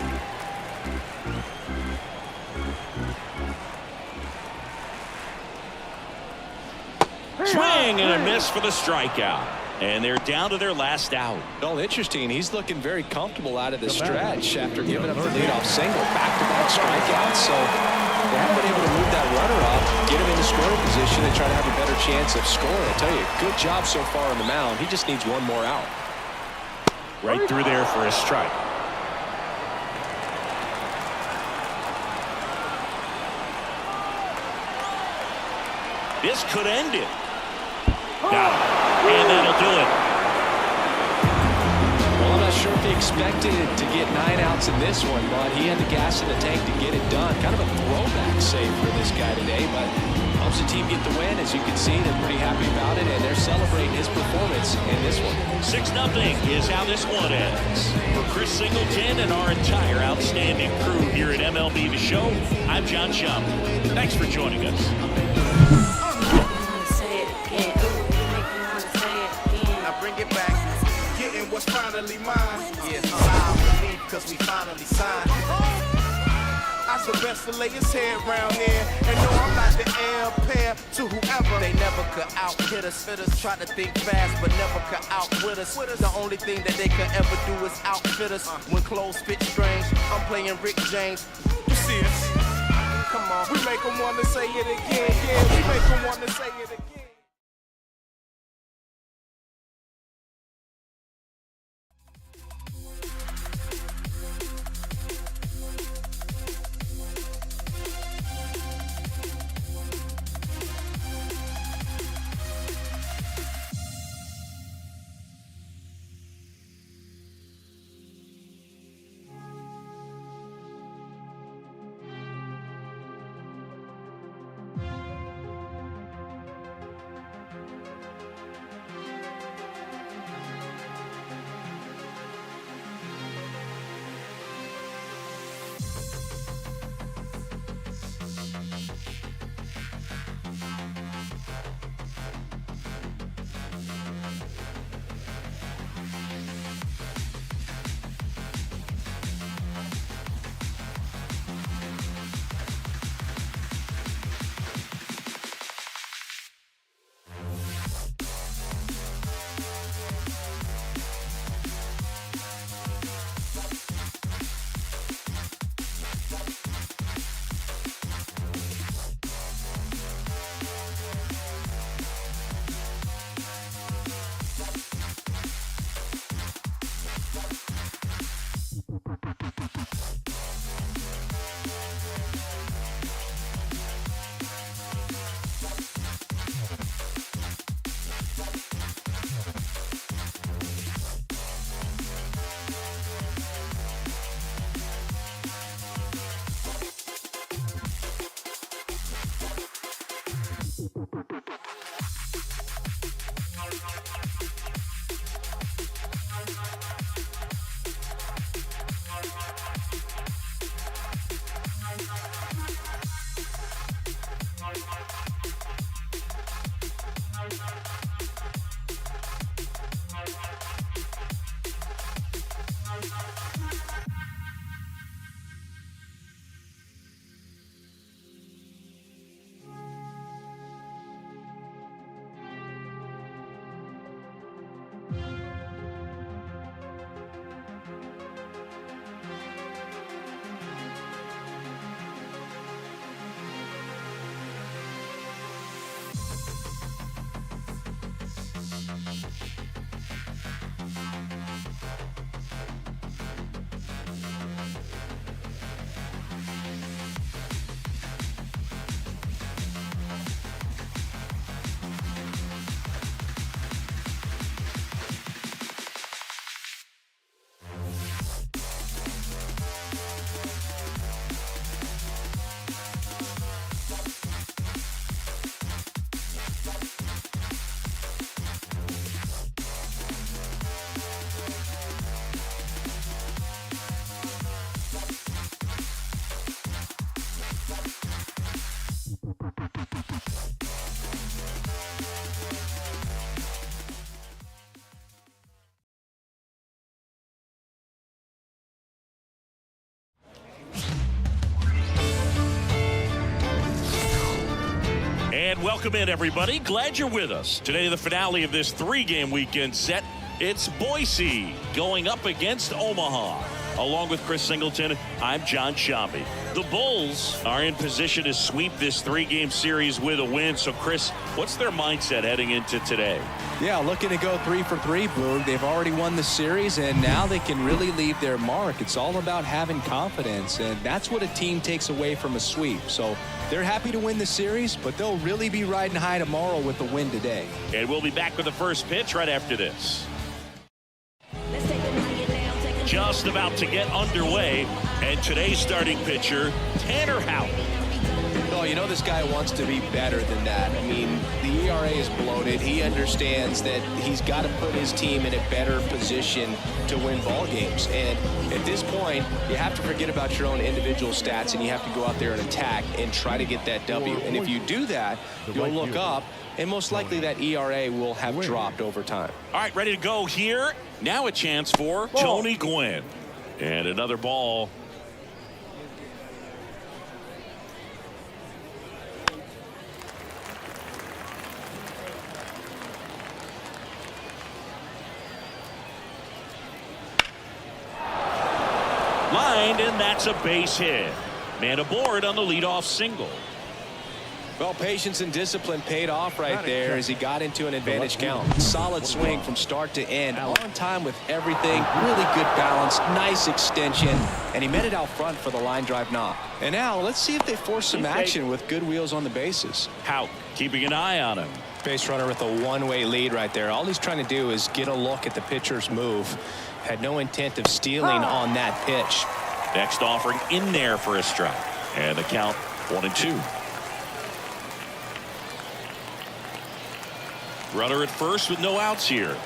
Swing and a miss for the strikeout. And they're down to their last out. Well, interesting. He's looking very comfortable out of the stretch after giving up the leadoff single. Back-to-back strikeouts. So they haven't been able to move that runner up, get him in the scoring position, and try to have a better chance of scoring. I tell you, good job so far on the mound. He just needs 1 more out. Right through there for a strike. This could end it. Got it. And that'll do it. Well, I'm not sure if he expected to get 9 outs in this one, but he had the gas in the tank to get it done. Kind of a throwback save for this guy today, but helps the team get the win. As you can see, they're pretty happy about it, and they're celebrating his performance in this one. 6-0 is how this one ends. For Chris Singleton and our entire outstanding crew here at MLB The Show, I'm John Shum. Thanks for joining us. Now bring it back. Getting what's finally mine. Yeah, I believe because we finally signed. I the best to lay his head round there. And no, I'm not the heir apparent to whoever. They never could out-hit us. Fitters try to think fast, but never could outwit us. The only thing that they could ever do is outfit us. When clothes fit strange, I'm playing Rick James. You see us? Come on, we make them want to say it again. Yeah, we make them want to say it again. Welcome in, everybody. Glad you're with us. Today, the finale of this 3-game weekend set. It's Boise going up against Omaha. Along with Chris Singleton, I'm John Shambi. The Bulls are in position to sweep this 3-game series with a win. So, Chris, what's their mindset heading into today? Yeah, looking to go 3 for 3, Boog. They've already won the series, and now they can really leave their mark. It's all about having confidence, and that's what a team takes away from a sweep. So they're happy to win the series, but they'll really be riding high tomorrow with the win today. And we'll be back with the first pitch right after this. Just about to get underway, and today's starting pitcher, Tanner Houck. Oh, you know this guy wants to be better than that. I mean, the ERA is bloated. He understands that he's got to put his team in a better position to win ball games. And at this point, you have to forget about your own individual stats, and you have to go out there and attack and try to get that W. And if you do that, you'll look up, and most likely that ERA will have dropped over time. All right, ready to go here. Now a chance for Tony Gwynn. And another ball. Lined, and that's a base hit. Man aboard on the leadoff single. Well, patience and discipline paid off right there as he got into an advantage count. Solid swing from start to end, on time with everything, really good balance, nice extension, and he met it out front for the line drive knock. And now let's see if they force some action with good wheels on the bases. Houck keeping an eye on him. Base runner with a one-way lead right there. All he's trying to do is get a look at the pitcher's move. Had no intent of stealing on that pitch. Next offering in there for a strike. And the count 1-2. Runner at first with no outs here.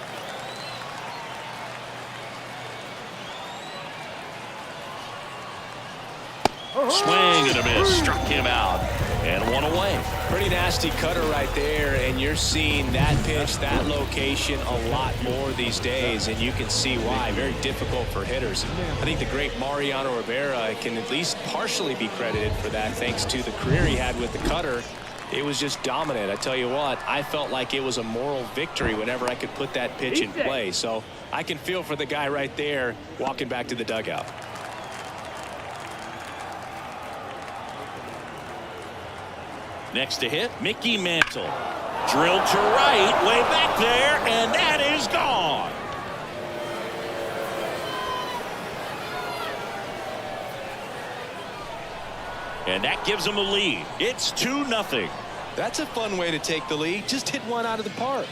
Swing and a miss. Struck him out. And one away. Pretty nasty cutter right there, and you're seeing that pitch, that location a lot more these days, and you can see why. Very difficult for hitters. I think the great Mariano Rivera can at least partially be credited for that, thanks to the career he had with the cutter. It was just dominant. I tell you what, I felt like it was a moral victory whenever I could put that pitch in play. So I can feel for the guy right there walking back to the dugout. Next to hit, Mickey Mantle. Drilled to right, way back there, and that is gone. And that gives them a lead. It's 2-0. That's a fun way to take the lead. Just hit one out of the park.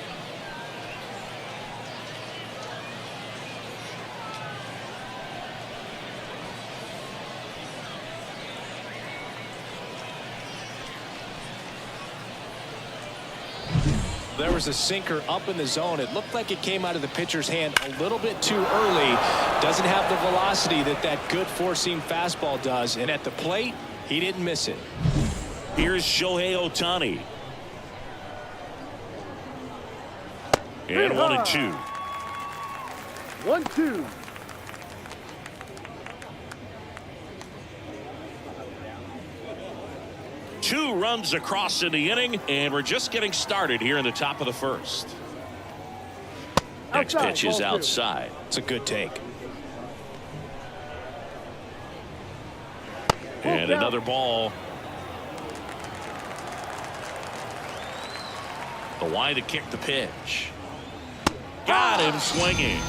There was a sinker up in the zone. It looked like it came out of the pitcher's hand a little bit too early. Doesn't have the velocity that that good four-seam fastball does. And at the plate, he didn't miss it. Here's Shohei Ohtani. And 1-2. 1-2. Two runs across in the inning, and we're just getting started here in the top of the first. Next pitch is outside. It's a good take. And another ball. The wide to kick the pitch. Got him swinging.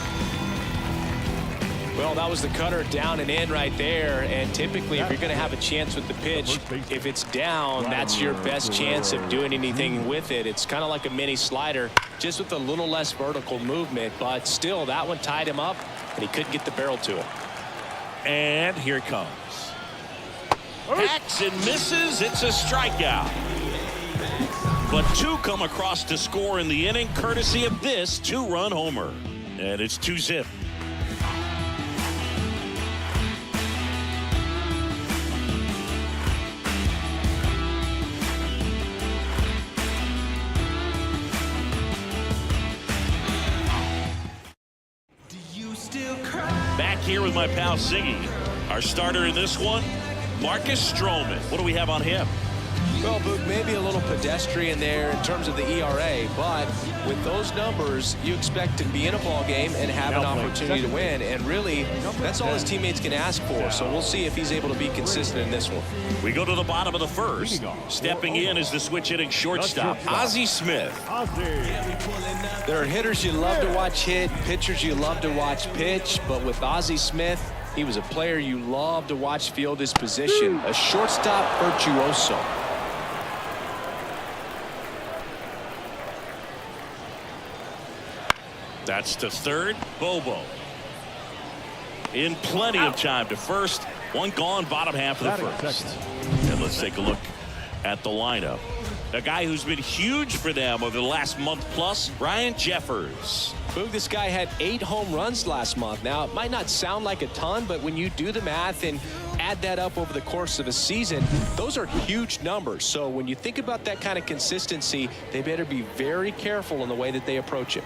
Well, that was the cutter down and in right there. And typically, if you're going to have a chance with the pitch, if it's down, that's your best chance of doing anything with it. It's kind of like a mini slider, just with a little less vertical movement. But still, that one tied him up, and he couldn't get the barrel to him. And here it comes. Hacks and misses. It's a strikeout. But two come across to score in the inning, courtesy of this two-run homer. And it's 2-0. Back here with my pal Siggy. Our starter in this one, Marcus Stroman. What do we have on him? Well, Boog, maybe a little pedestrian there in terms of the ERA, but with those numbers, you expect to be in a ball game and have an opportunity to win. And really, that's all his teammates can ask for. So we'll see if he's able to be consistent in this one. We go to the bottom of the first. Stepping in is the switch hitting shortstop, Ozzie Smith. There are hitters you love to watch hit, pitchers you love to watch pitch, but with Ozzie Smith, he was a player you love to watch field his position, a shortstop virtuoso. That's to third, Bobo. In plenty of time to first. One gone, bottom half of the first. And let's take a look at the lineup. A guy who's been huge for them over the last month plus, Ryan Jeffers. Boog, this guy had 8 home runs last month. Now, it might not sound like a ton, but when you do the math and add that up over the course of a season, those are huge numbers. So when you think about that kind of consistency, they better be very careful in the way that they approach it.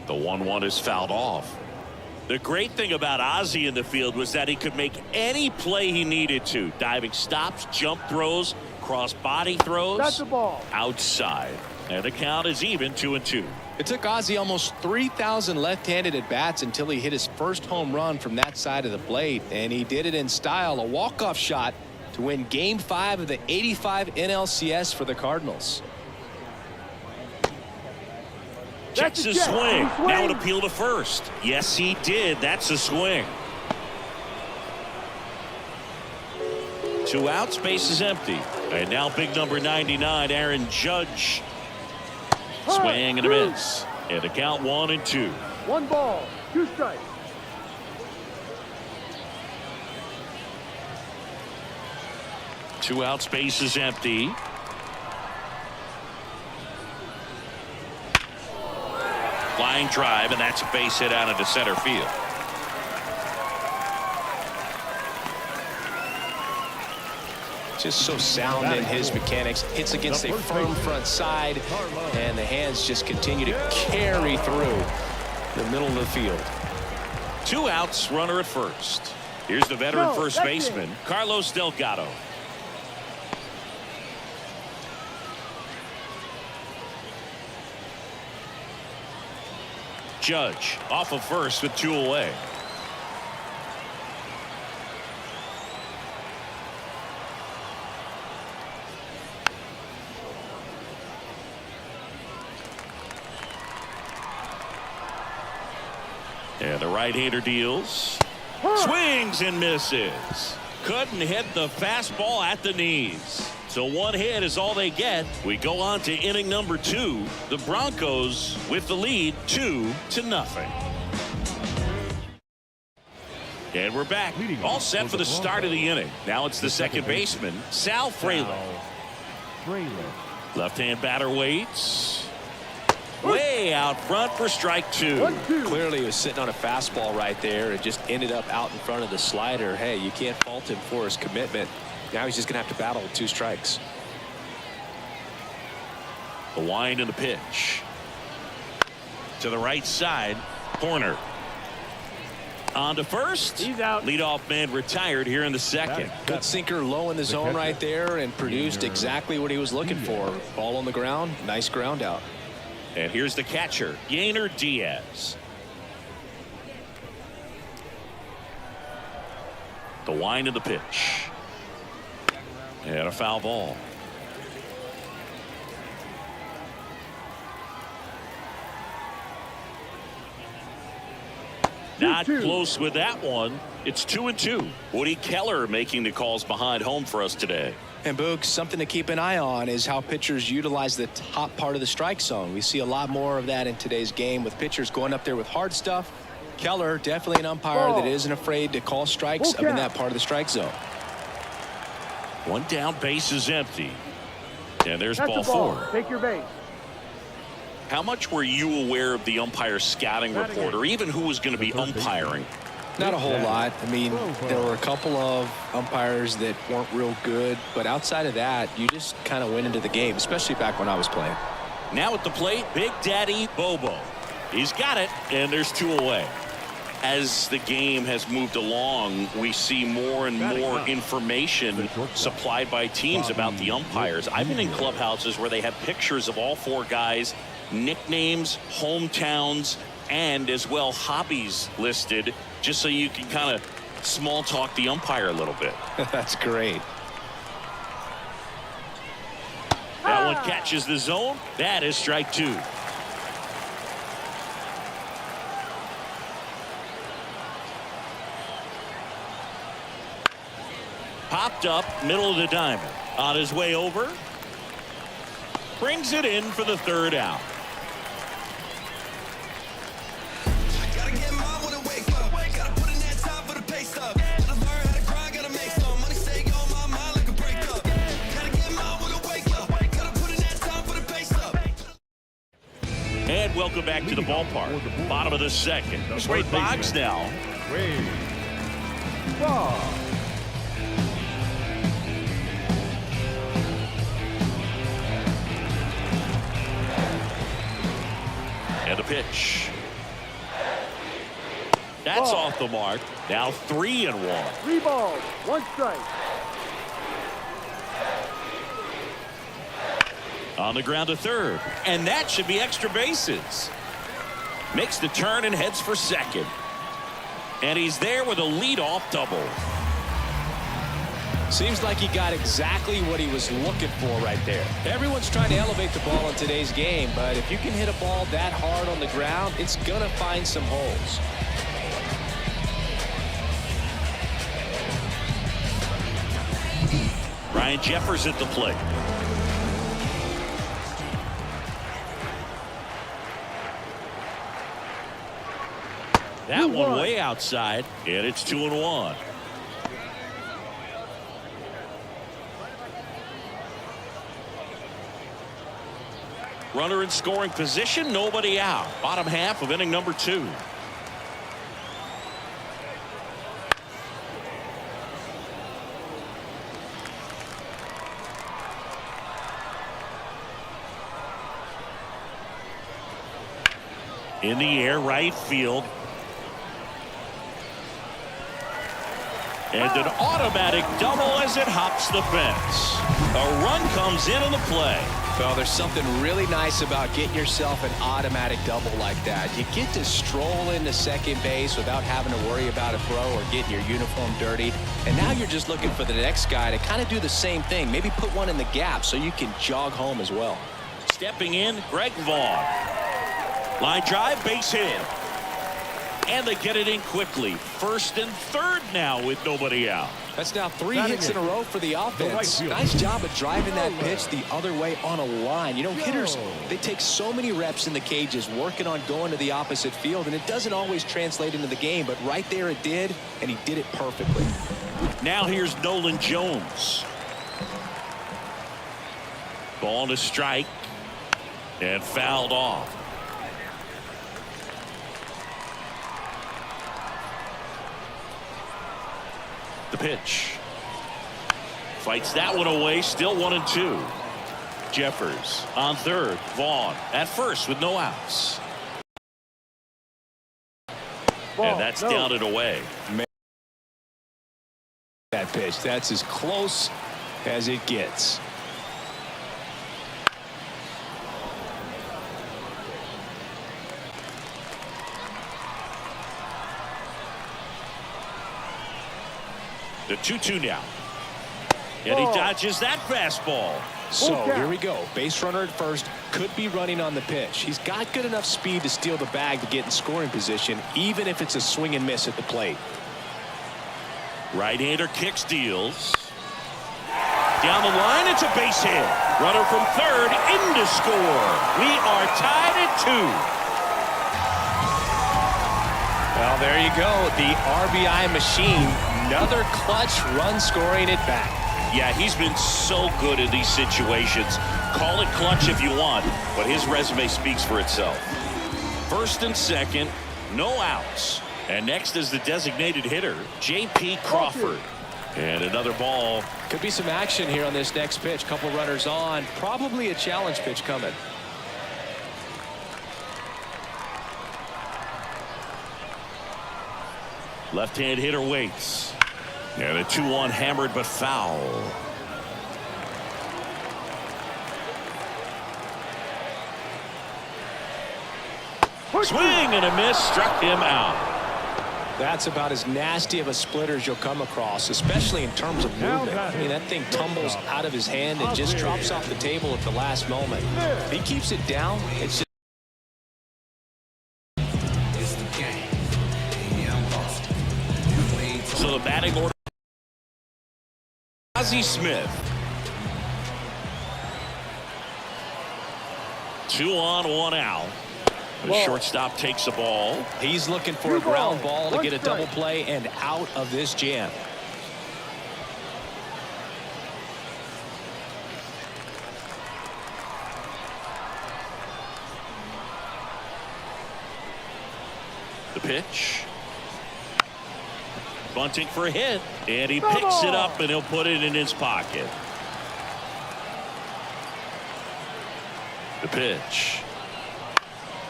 The 1-1 is fouled off. The great thing about Ozzie in the field was that he could make any play he needed to. Diving stops, jump throws, cross body throws. That's the ball. Outside. And the count is even 2-2. It took Ozzie almost 3,000 left-handed at-bats until he hit his first home run from that side of the plate. And he did it in style, a walk-off shot to win Game 5 of the '85 NLCS for the Cardinals. Checks his swing. Now an appeal to first. Yes, he did. That's a swing. 2 outs, base is empty. And now big number 99, Aaron Judge. Swing and a miss. And the count 1-2. 1 ball, 2 strikes. Two outs, base is empty. Line drive, and that's a base hit out into center field. Just so sound in his mechanics. Hits against a firm front side, and the hands just continue to carry through the middle of the field. 2 outs, runner at first. Here's the veteran first baseman, Carlos Delgado. Judge off of first with 2 away. And the right-hander deals. Swings and misses. Couldn't hit the fastball at the knees. So 1 hit is all they get. We go on to inning number 2. The Broncos with the lead 2-0. And we're back. All set for the start of the inning. Now it's the second baseman, Sal Frelick. Left-hand batter waits. Way out front for strike 2. Clearly he was sitting on a fastball right there. It just ended up out in front of the slider. Hey, you can't fault him for his commitment. Now he's just going to have to battle with 2 strikes. The wind and the pitch. To the right side, corner. On to first. He's out. Leadoff man retired here in the second. Good sinker low in the zone right there and produced exactly what he was looking for. Ball on the ground. Nice ground out. And here's the catcher, Yainer Diaz. The wind and the pitch. And a foul ball. Not close with that one. It's 2-2. Woody Keller making the calls behind home for us today. And Boog, something to keep an eye on is how pitchers utilize the top part of the strike zone. We see a lot more of that in today's game with pitchers going up there with hard stuff. Keller, definitely an umpire that isn't afraid to call strikes up in that part of the strike zone. 1 down, base is empty. And there's That's ball the ball. 4. Take your base. How much were you aware of the umpire scouting report, or even who was going to be umpiring? Not a whole lot. I mean, there were a couple of umpires that weren't real good, but outside of that, you just kind of went into the game, especially back when I was playing. Now at the plate, Big Daddy Bobo. He's got it, and there's 2 away. As the game has moved along, we see more and more information supplied by teams about the umpires. I've been in clubhouses where they have pictures of all 4 guys, nicknames, hometowns, and as well hobbies listed, just so you can kind of small talk the umpire a little bit. That's great. That one catches the zone. That is strike 2. Popped up, middle of the diamond. On his way over. Brings it in for the 3rd out. And welcome back to the ballpark. Bottom of the 2nd. Straight box now. And a pitch. That's off the mark. Now 3-1. 3 balls, 1 strike. On the ground to 3rd. And that should be extra bases. Makes the turn and heads for 2nd. And he's there with a leadoff double. Seems like he got exactly what he was looking for right there. Everyone's trying to elevate the ball in today's game, but if you can hit a ball that hard on the ground, it's going to find some holes. Ryan Jeffers at the plate. That one way outside, and it's 2-1. Runner in scoring position, nobody out. Bottom half of inning number 2. In the air, right field. And an automatic double as it hops the fence. A run comes in on the play. Well, there's something really nice about getting yourself an automatic double like that. You get to stroll into second base without having to worry about a throw or getting your uniform dirty. And now you're just looking for the next guy to kind of do the same thing. Maybe put one in the gap so you can jog home as well. Stepping in, Greg Vaughn. Line drive, base hit. And they get it in quickly. 1st and 3rd now with nobody out. That's now 3 hits in a row for the offense. Nice job of driving that pitch the other way on a line. You know, hitters, they take so many reps in the cages working on going to the opposite field, and it doesn't always translate into the game, but right there it did, and he did it perfectly. Now here's Nolan Jones. Ball to strike and fouled off. The pitch. Fights that one away. Still 1-2. Jeffers on 3rd. Vaughn at 1st with no outs. And that's down and away. That pitch. That's as close as it gets. The 2-2 now. And he dodges that fastball. So here we go. Base runner at 1st. Could be running on the pitch. He's got good enough speed to steal the bag to get in scoring position, even if it's a swing and miss at the plate. Right-hander kicks, deals. Down the line, it's a base hit. Runner from 3rd in to score. We are tied at 2. Well, there you go. The RBI machine. Another clutch run scoring it back. Yeah, he's been so good in these situations. Call it clutch if you want, but his resume speaks for itself. 1st and 2nd, no outs. And next is the designated hitter, J.P. Crawford. And another ball. Could be some action here on this next pitch. Couple runners on. Probably a challenge pitch coming. Left-hand hitter waits. And a 2-1 hammered but foul. Swing and a miss, struck him out. That's about as nasty of a splitter as you'll come across, especially in terms of movement. I mean, that thing tumbles out of his hand and just drops off the table at the last moment. If he keeps it down, it's just so the batting order. Ozzie Smith. 2 on, 1 out. The shortstop takes the ball. He's looking for a ground ball to get a double play and out of this jam. The pitch. Bunting for a hit, and he picks it up and he'll put it in his pocket. The pitch.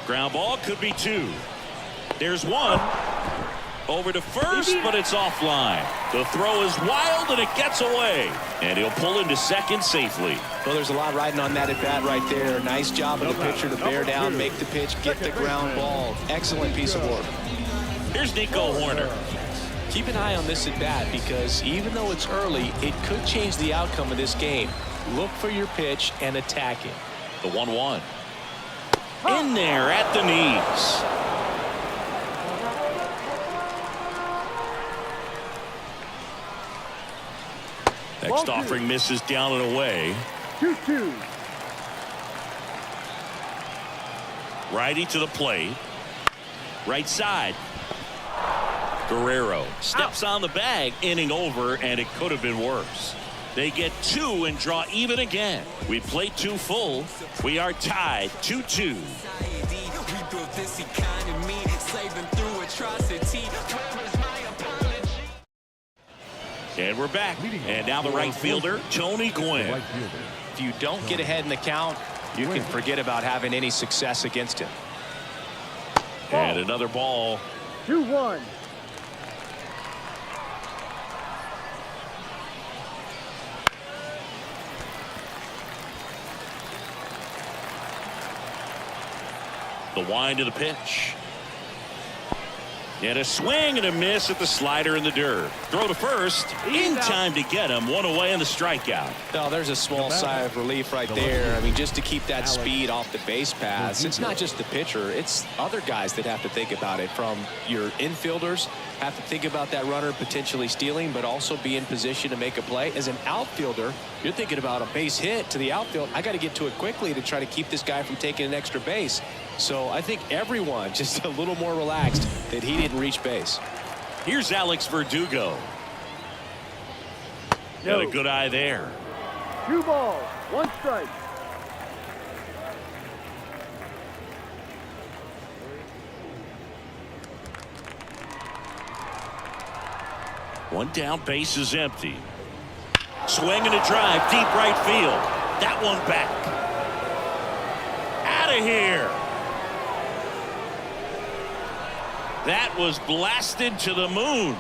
Ground ball, could be 2. There's 1. Over to first, but it's offline. The throw is wild and it gets away, and he'll pull into second safely. Well, there's a lot riding on that at bat right there. Nice job of the pitcher to bear down, make the pitch, get the ground ball. Excellent piece of work. Here's Nico Horner. Keep an eye on this at bat, because even though it's early, it could change the outcome of this game. Look for your pitch and attack it. The 1-1. In there at the knees. Next offering misses down and away. 2-2. Righty to the plate. Right side. Guerrero steps on the bag, inning over, and it could have been worse. They get 2 and draw even again. We play 2 full. We are tied 2-2. We built this economy, saving through atrocity. And we're back. And now the right fielder, Tony Gwynn. If you don't get ahead in the count, you can forget about having any success against him. And another ball. 2-1. The wind of the pitch. And a swing and a miss at the slider in the dirt. Throw to first. In time to get him. 1 away in the strikeout. Oh, there's a small sigh of relief right there. I mean, just to keep that speed off the base paths. It's not just the pitcher. It's other guys that have to think about it. From your infielders, have to think about that runner potentially stealing, but also be in position to make a play. As an outfielder, you're thinking about a base hit to the outfield. I got to get to it quickly to try to keep this guy from taking an extra base. So I think everyone just a little more relaxed that he didn't reach base. Here's Alex Verdugo. Got a good eye there. 2 balls, 1 strike. One down, base is empty. Swing and a drive, deep right field. That one back. Out of here. That was blasted to the moon.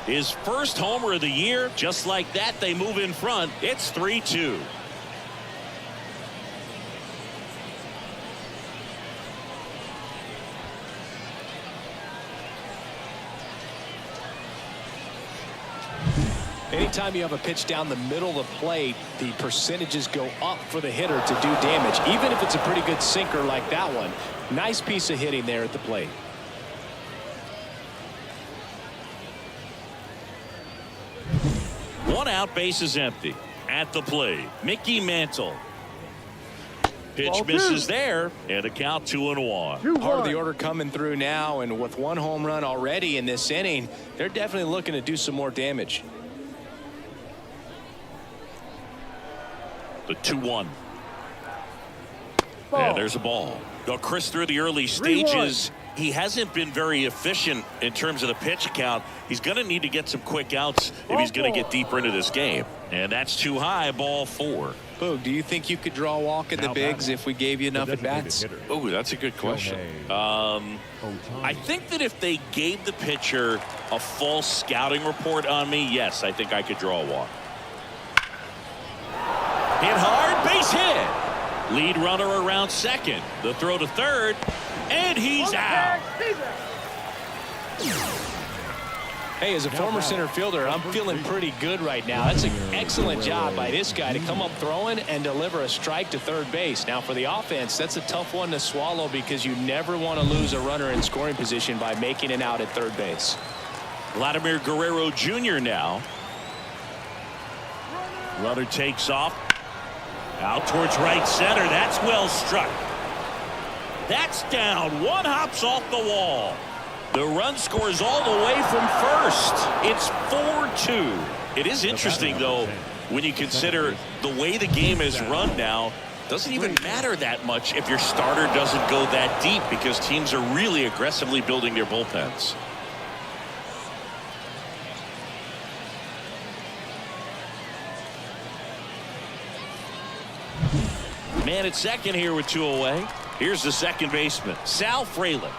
His first homer of the year. Just like that, they move in front. It's 3-2. Anytime you have a pitch down the middle of the plate, the percentages go up for the hitter to do damage, even if it's a pretty good sinker like that one. Nice piece of hitting there at the plate. One out, base is empty. At the plate, Mickey Mantle. Pitch misses there, and a count 2-1. Part of the order coming through now, and with 1 home run already in this inning, they're definitely looking to do some more damage. The 2-1. And there's a ball. Now, Chris, through the early stages, he hasn't been very efficient in terms of the pitch count. He's going to need to get some quick outs if he's going to get deeper into this game. And that's too high, ball 4. Boog, do you think you could draw a walk in the bigs if we gave you enough at bats? Oh, that's a good question. I think that if they gave the pitcher a false scouting report on me, yes, I think I could draw a walk. Hit hard, base hit. Lead runner around second. The throw to third, and he's out. Hey, as a former center fielder, I'm feeling pretty good right now. That's an excellent job by this guy to come up throwing and deliver a strike to third base. Now, for the offense, that's a tough one to swallow because you never want to lose a runner in scoring position by making an out at third base. Vladimir Guerrero Jr. now. Runner takes off. Out towards right center. That's well struck. That's down. One hops off the wall. The run scores all the way from first. It's 4-2. It is interesting, though, when you consider the way the game is run now. Doesn't even matter that much if your starter doesn't go that deep because teams are really aggressively building their bullpens. Man at second here with 2 away. Here's the second baseman, Sal Frelick.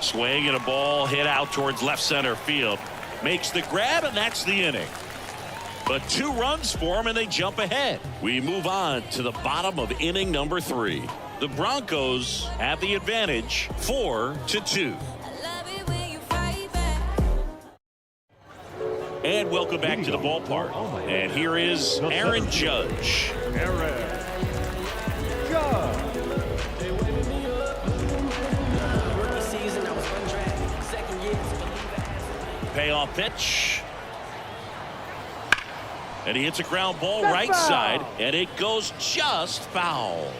Swing and a ball hit out towards left center field. Makes the grab, and that's the inning. But 2 runs for him, and they jump ahead. We move on to the bottom of inning number 3. The Broncos have the advantage, 4-2. And welcome back to the ballpark. And here is Aaron Judge. Payoff pitch. And he hits a ground ball right side, and it goes just foul.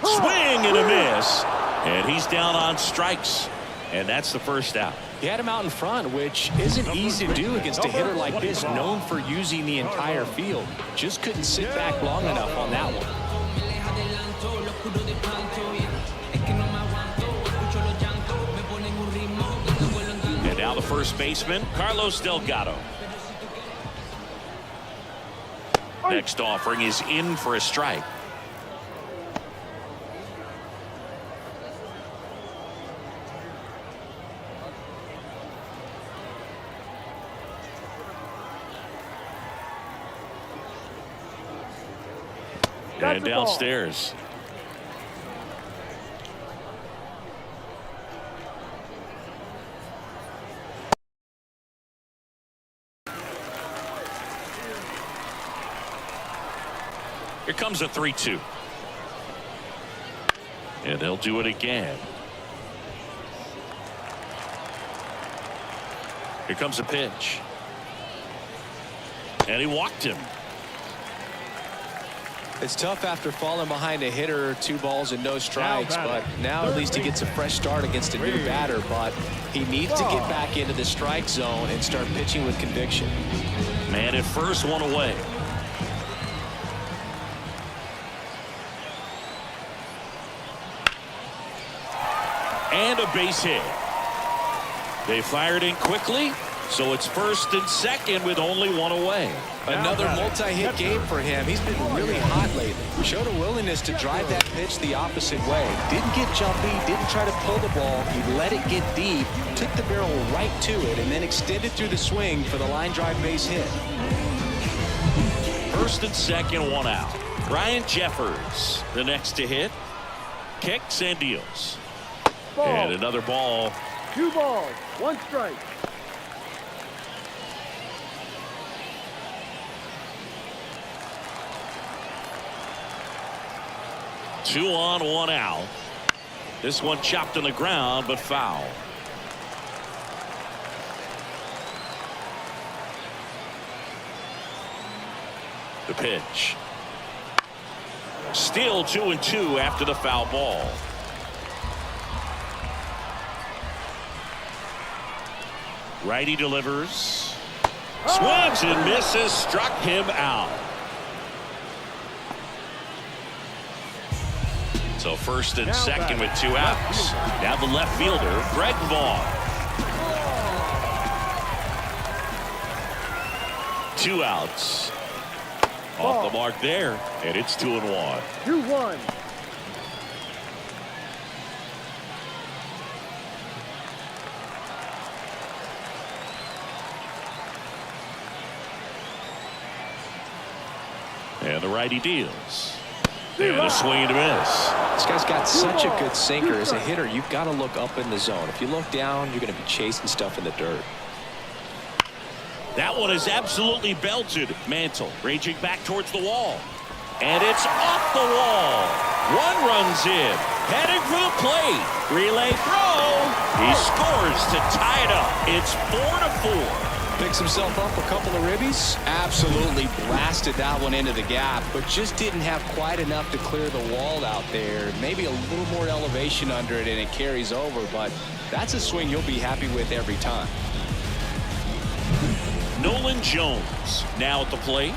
Swing and a miss, and he's down on strikes, and that's the first out. He had him out in front, which isn't easy to do against a hitter like this, known for using the entire field. Just couldn't sit back long enough on that one. And now the first baseman, Carlos Delgado. Next offering is in for a strike. And downstairs. Here comes a 3-2. And they'll do it again. Here comes a pitch. And he walked him. It's tough after falling behind a hitter, 2 balls and no strikes, but now at least he gets a fresh start against a new batter. But he needs to get back into the strike zone and start pitching with conviction. Man at first, 1 away. And a base hit. They fired in quickly, so it's first and second with only 1 away. Another multi-hit game for him. He's been really hot lately. Showed a willingness to drive that pitch the opposite way. Didn't get jumpy, didn't try to pull the ball. He let it get deep, took the barrel right to it, and then extended through the swing for the line drive base hit. First and second, 1 out. Ryan Jeffers, the next to hit. Kicks and deals. And another ball. 2 balls, 1 strike. Two on, 1 out. This one chopped on the ground, but foul. The pitch. Still 2-2 after the foul ball. Righty delivers. Swings and misses. Struck him out. So first and second with 2 outs. Now the left fielder, Greg Vaughn. 2 outs. Off the mark there, and it's 2-1. 2-1. And the righty deals. And a swing and a miss. This guy's got such a good sinker. As a hitter, you've got to look up in the zone. If you look down, you're going to be chasing stuff in the dirt. That one is absolutely belted. Mantle raging back towards the wall. And it's off the wall. 1 runs in. Heading for the plate. Relay throw. He scores to tie it up. It's 4-4. Picks himself up a couple of ribbies. Absolutely blasted that one into the gap, but just didn't have quite enough to clear the wall out there. Maybe a little more elevation under it and it carries over, but that's a swing you'll be happy with every time. Nolan Jones now at the plate.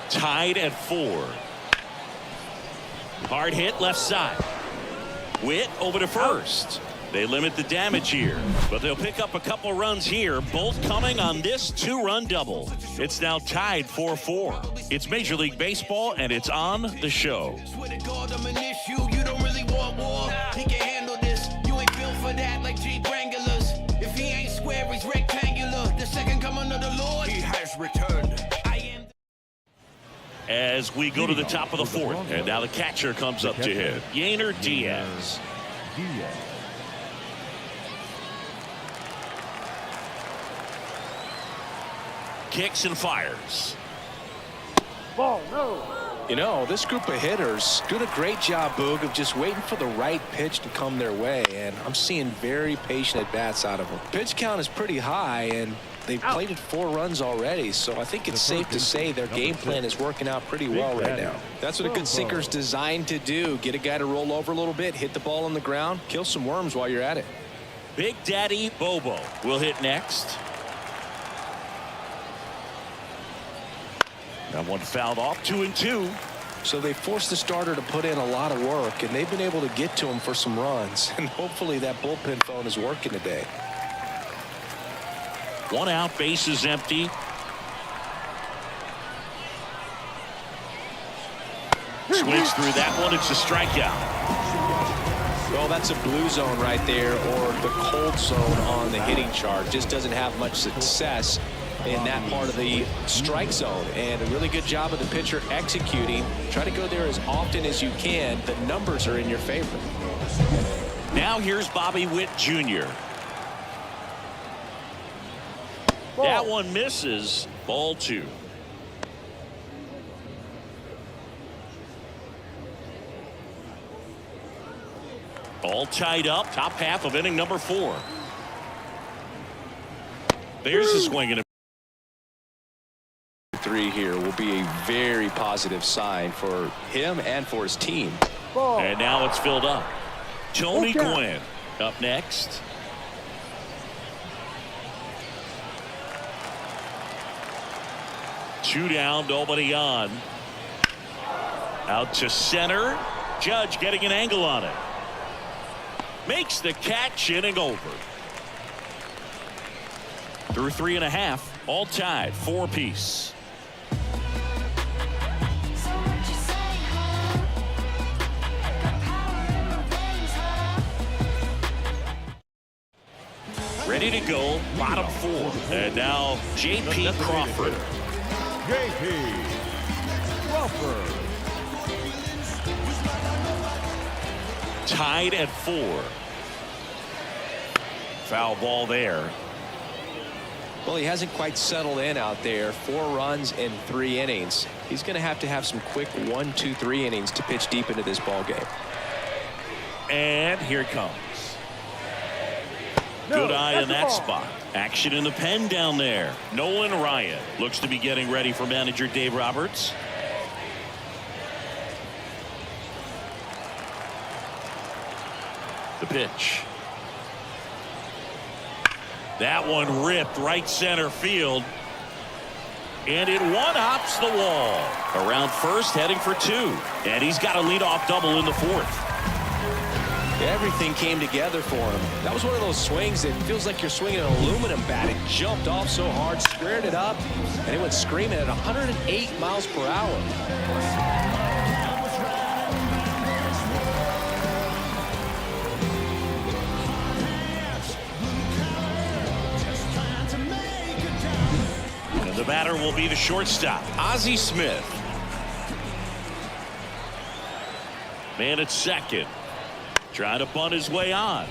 Tied at 4. Hard hit left side. Witt over to first. They limit the damage here, but they'll pick up a couple runs here, both coming on this 2-run double. It's now tied 4-4. It's Major League Baseball, and it's on the show. If he ain't square, he's rectangular. The second coming of the Lord, he has returned. As we go to the top of the 4th, and now the catcher comes up to hit. Yainer Diaz. Kicks and fires. Ball, no. You know, this group of hitters doing a great job, Boog, of just waiting for the right pitch to come their way, and I'm seeing very patient at-bats out of them. Pitch count is pretty high, and they've plated 4 runs already, so I think it's safe to say their game plan is working out pretty well right now. That's what a good sinker's designed to do. Get a guy to roll over a little bit, hit the ball on the ground, kill some worms while you're at it. Big Daddy Bobo will hit next. That one fouled off, 2-2. So they forced the starter to put in a lot of work, and they've been able to get to him for some runs. And hopefully that bullpen phone is working today. 1 out, base is empty. Swings through that one. It's a strikeout. Well, that's a blue zone right there, or the cold zone on the hitting chart. Just doesn't have much success in that part of the strike zone, and a really good job of the pitcher executing. Try to go there as often as you can. The numbers are in your favor. Now here's Bobby Witt Jr. That one misses. Ball 2. All tied up. Top half of inning number 4. There's the swing and a 3 here will be a very positive sign for him and for his team. And now it's filled up. Tony Gwynn up next. Two down, nobody on. Out to center. Judge getting an angle on it. Makes the catch, inning over. Through 3.5, all tied, 4 apiece. Ready to go, bottom 4. And now J.P. Crawford. J.P. Crawford. Tied at 4. Foul ball there. Well, he hasn't quite settled in out there. 4 runs in 3 innings. He's going to have some quick 1, 2, 3 innings to pitch deep into this ball game. And here it comes. Good eye in that spot. Action in the pen down there. Nolan Ryan looks to be getting ready for manager Dave Roberts. The pitch. That one ripped right center field. And it one-hops the wall. Around first, heading for 2. And he's got a leadoff double in the 4th. Everything came together for him. That was one of those swings that feels like you're swinging an aluminum bat. It jumped off so hard, squared it up, and it went screaming at 108 miles per hour. And the batter will be the shortstop, Ozzie Smith. Man at second. Trying to bunt his way on.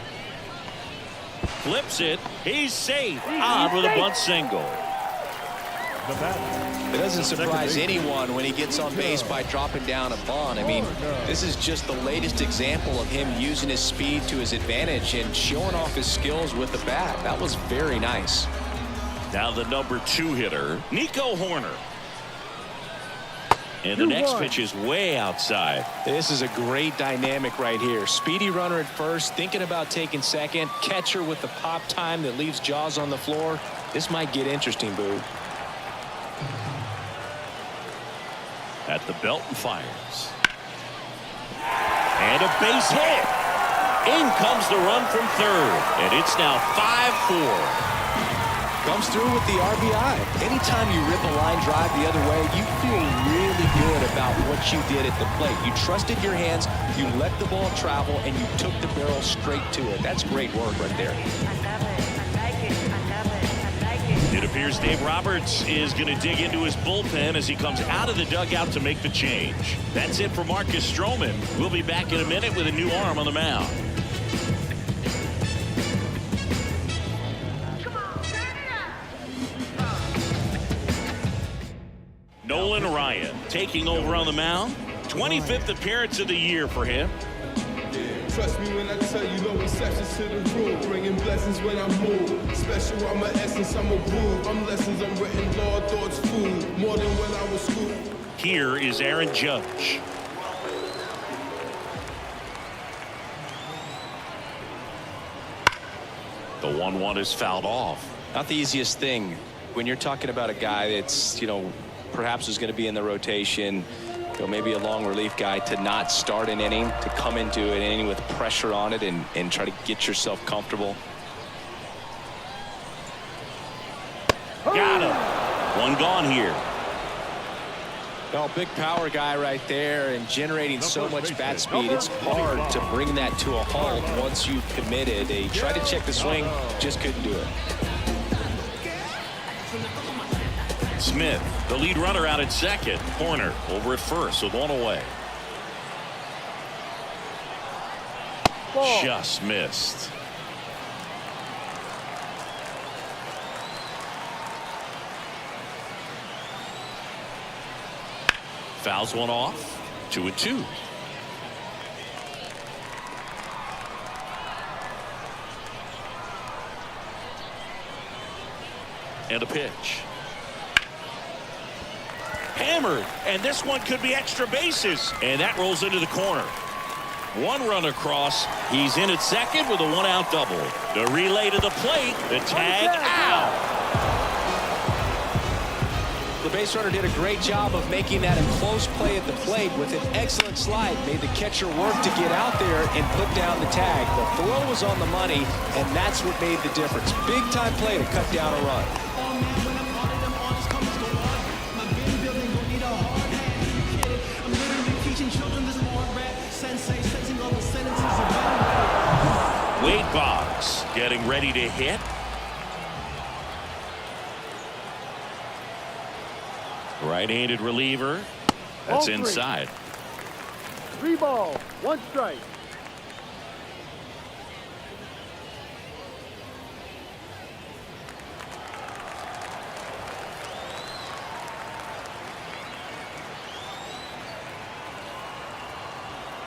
Flips it. He's safe. On with a bunt single. It doesn't surprise anyone when he gets on base by dropping down a bunt. I mean, this is just the latest example of him using his speed to his advantage and showing off his skills with the bat. That was very nice. Now the number 2 hitter, Nico Horner. And the next pitch is way outside. This is a great dynamic right here. Speedy runner at first, thinking about taking second. Catcher with the pop time that leaves Jaws on the floor. This might get interesting, Boo. At the belt and fires. And a base hit. In comes the run from third. And it's now 5-4. Comes through with the RBI. Anytime you rip a line drive the other way, you feel really good about what you did at the plate. You trusted your hands, you let the ball travel, and you took the barrel straight to it. That's great work right there. It appears Dave Roberts is going to dig into his bullpen as he comes out of the dugout to make the change. That's it for Marcus Stroman. We'll be back in a minute with a new arm on the mound. Nolan Ryan taking over on the mound. 25th appearance of the year for him. Trust me when I tell you no exceptions to the rule. Bringing blessings when I move. Special, I'm an essence, I'm a rule. I'm lessons, I'm written law, thoughts, food. More than when I was school. Here is Aaron Judge. The 1-1 is fouled off. Not the easiest thing when you're talking about a guy that's, perhaps is going to be in the rotation, maybe a long relief guy, to not start an inning, to come into an inning with pressure on it and try to get yourself comfortable. Got him. One gone here. Well, big power guy right there and generating so much bat speed. It's hard to bring that to a halt once you've committed. They tried to check the swing, just couldn't do it. Smith, the lead runner, out at second. Horner over at first with one away. Ball. Just missed. Fouls one off. 2-2. And a pitch. Hammered, and this one could be extra bases, and that rolls into the corner. One run across. He's in at second with a 1-out double. The relay to the plate. The tag out. The base runner did a great job of making that a close play at the plate with an excellent slide. Made the catcher work to get out there and put down the tag. The throw was on the money, and that's what made the difference. Big time play to cut down a run. Wade Boggs getting ready to hit. Right-handed reliever. That's Ball 3. inside. 3 balls, 1 strike.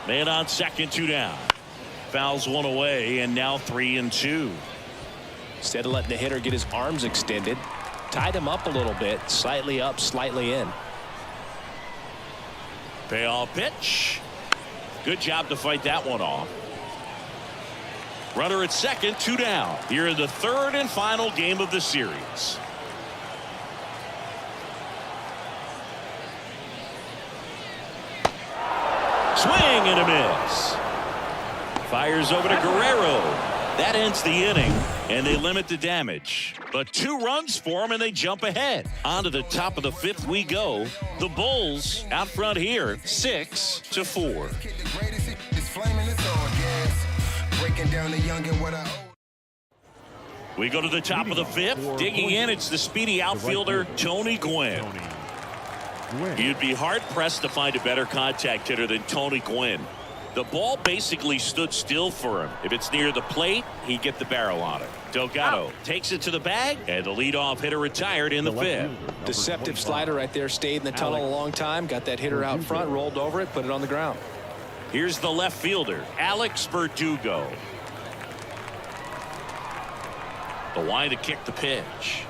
Man on second, 2 down. Fouls one away, and now 3-2. Instead of letting the hitter get his arms extended, tied him up a little bit, slightly up, slightly in. Payoff pitch. Good job to fight that one off. Runner at second, 2 down. Here in the third and final game of the series. Swing and a miss. Fires over to Guerrero. That ends the inning, and they limit the damage. But 2 runs for them, and they jump ahead. On to the top of the 5th we go. The Bulls out front here, 6-4. We go to the top of the 5th. Digging in, it's the speedy outfielder, Tony Gwynn. You'd be hard-pressed to find a better contact hitter than Tony Gwynn. The ball basically stood still for him. If it's near the plate, he'd get the barrel on it. Delgado takes it to the bag, and the leadoff hitter retired in the 5th. Deceptive slider right there. Stayed in the tunnel a long time. Got that hitter out front, rolled over it, put it on the ground. Here's the left fielder, Alex Verdugo. The line to kick the pitch.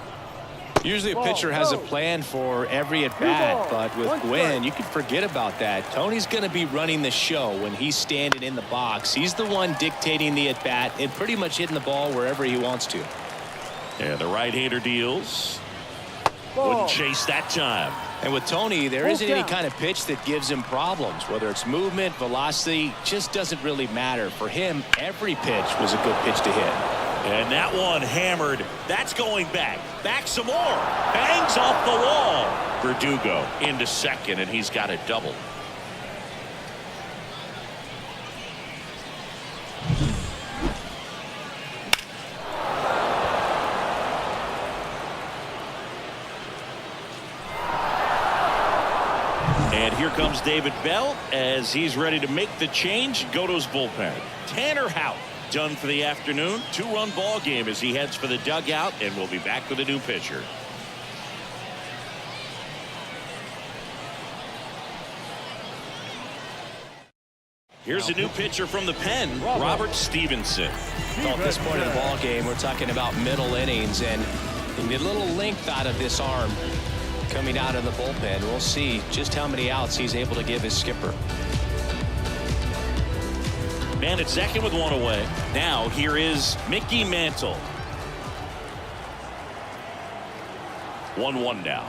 Usually a pitcher has a plan for every at-bat, but with Gwynn, you can forget about that. Tony's going to be running the show when he's standing in the box. He's the one dictating the at-bat and pretty much hitting the ball wherever he wants to. And the right-hander deals. Wouldn't chase that time. And with Tony, there isn't any kind of pitch that gives him problems. Whether it's movement, velocity, just doesn't really matter. For him, every pitch was a good pitch to hit. And that one hammered. That's going back. Back some more. Bangs off the wall. Verdugo into second, and he's got a double. And here comes David Bell as he's ready to make the change. Go to his bullpen. Tanner Houck done for the afternoon. 2-run ball game as he heads for the dugout, and we'll be back with a new pitcher. Here's a new pitcher from the pen, Robert Stevenson. At this point of the ball game, we're talking about middle innings, and you get a little length out of this arm coming out of the bullpen. We'll see just how many outs he's able to give his skipper. Man at second with 1 away. Now here is Mickey Mantle. 1-1 now.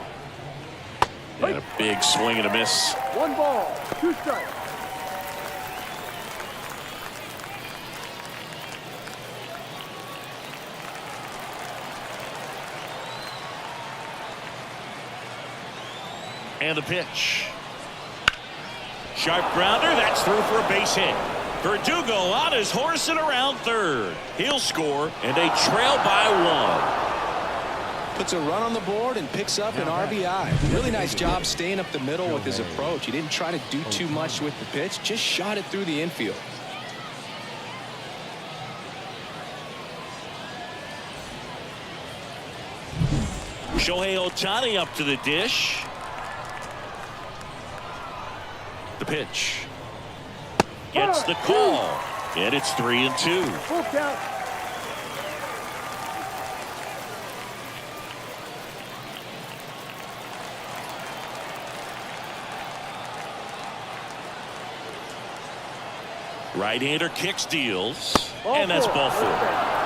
And a big swing and a miss. 1 ball, 2 strikes. And the pitch. Sharp grounder. That's through for a base hit. Verdugo on his horse and around third. He'll score, and they trail by 1. Puts a run on the board and picks up an RBI. Really nice job staying up the middle with his approach. He didn't try to do too much with the pitch, just shot it through the infield. Shohei Ohtani up to the dish. The pitch. Gets the call. And it's 3-2. Full count. Right-hander kicks, deals. And that's ball 4.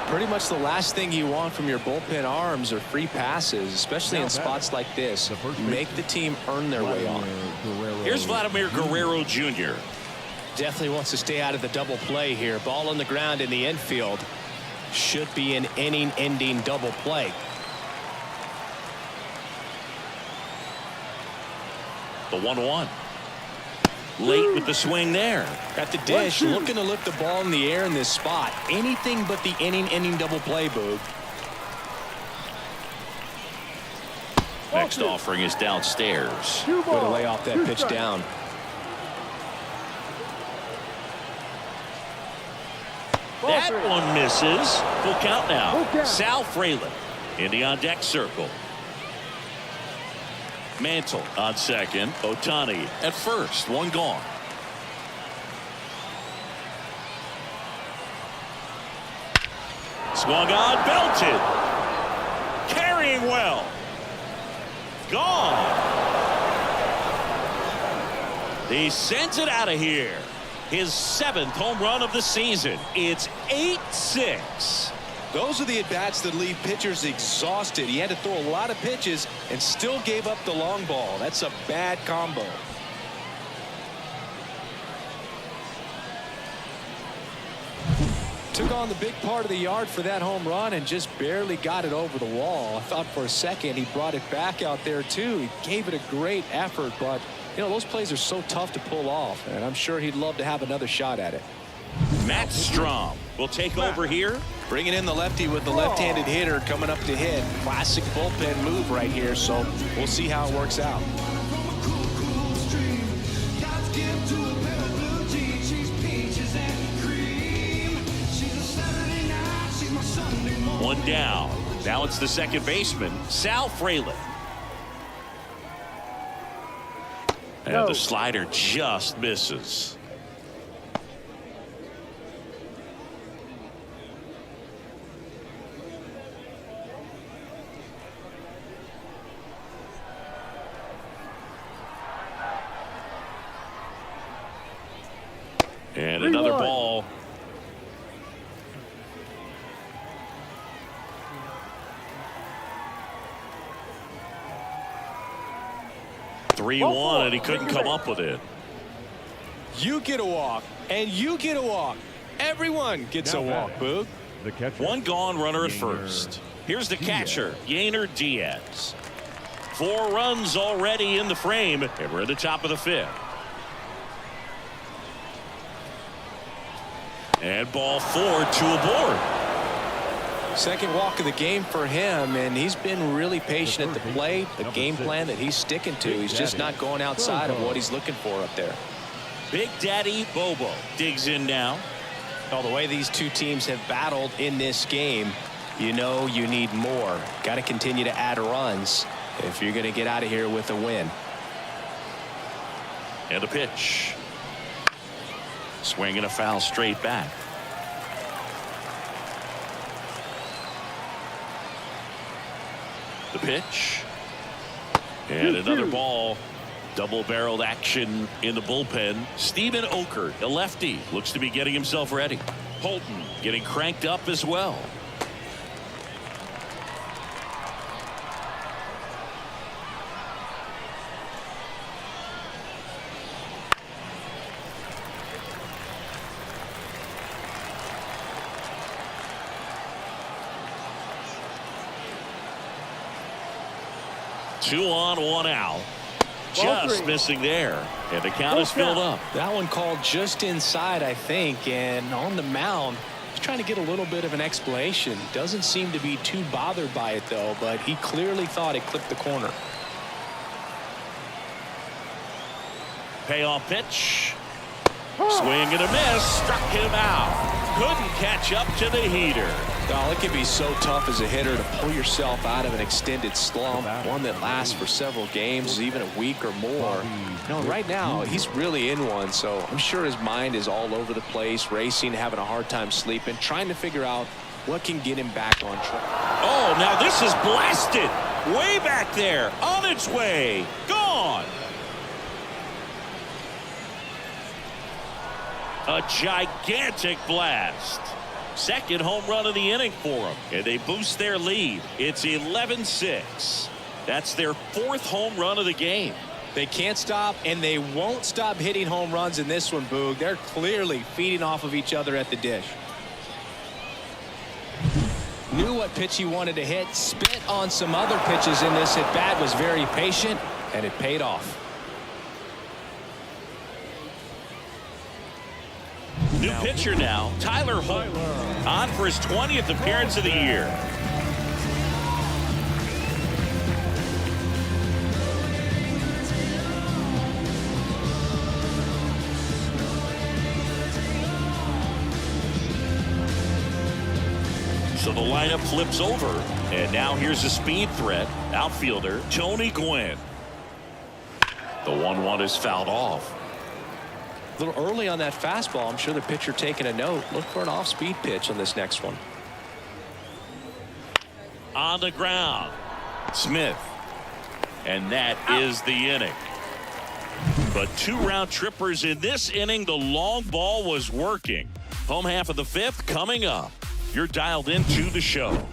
Pretty much the last thing you want from your bullpen arms are free passes, especially in spots like this. Make the team earn their way on. Here's Vladimir Guerrero Jr. Definitely wants to stay out of the double play here. Ball on the ground in the infield. Should be an inning-ending double play. The 1-1. Late with the swing there. At the dish, looking to lift the ball in the air in this spot. Anything but the inning-ending double play, Boog. Next offering is downstairs. Way to lay off that pitch down. That one misses. Full count now. Sal Frelick in the on-deck circle. Mantle on second. Ohtani at first. 1 gone. Swung on, belted. Carrying well. Gone. He sends it out of here. His 7th home run of the season. It's 8-6. Those are the at-bats that leave pitchers exhausted. He had to throw a lot of pitches and still gave up the long ball. That's a bad combo. Took on the big part of the yard for that home run and just barely got it over the wall. I thought for a second he brought it back out there too. He gave it a great effort, but you know, those plays are so tough to pull off, and I'm sure he'd love to have another shot at it. Matt Strom will take over here. Bringing in the lefty with the left-handed hitter coming up to hit. Classic bullpen move right here, so we'll see how it works out. One down. Now it's the second baseman, Sal Frelick. And the slider just misses. And another ball. Three-one, and he couldn't come up with it. You get a walk, and you get a walk. Everyone gets a walk, Boog. One gone, runner at first. Here's the catcher, Yainer Diaz. 4 runs already in the frame, and we're at the top of the 5th. And ball 4, 2 aboard. Second walk of the game for him, and he's been really patient at the plate. A game plan that he's sticking to. He's just not going outside of what he's looking for up there. Big Daddy Bobo digs in now. Well, the way these two teams have battled in this game, you know you need more. Got to continue to add runs if you're going to get out of here with a win. And a pitch. Swinging a foul straight back. The pitch. And another ball. Double-barreled action in the bullpen. Steven Okert, a lefty, looks to be getting himself ready. Holton getting cranked up as well. Two on, one out. Just missing there, and the count is filled up. That one called just inside, I think, and on the mound, he's trying to get a little bit of an explanation. Doesn't seem to be too bothered by it, though, but he clearly thought it clipped the corner. Payoff pitch. Swing and a miss. Struck him out. Couldn't catch up to the heater. Well, it can be so tough as a hitter to pull yourself out of an extended slump, one that lasts for several games, even a week or more. You know, right now, he's really in one, so I'm sure his mind is all over the place, racing, having a hard time sleeping, trying to figure out what can get him back on track. Oh, now this is blasted. Way back there. On its way. Gone. A gigantic blast. Second home run of the inning for them, and they boost their lead. It's 11-6. That's their 4th home run of the game. They can't stop, and they won't stop hitting home runs in this one, Boog. They're clearly feeding off of each other at the dish. Knew what pitch he wanted to hit, spit on some other pitches in this at bat, was very patient, and it paid off. New pitcher now, Tyler Holt, on for his 20th appearance of the year. So the lineup flips over, and now here's a speed threat, outfielder Tony Gwynn. The 1-1 is fouled off. A little early on that fastball. I'm sure the pitcher taking a note. Look for an off-speed pitch on this next one. On the ground, Smith. And that is the inning. But 2 round trippers in this inning. The long ball was working. Home half of the 5th coming up. You're dialed into the show.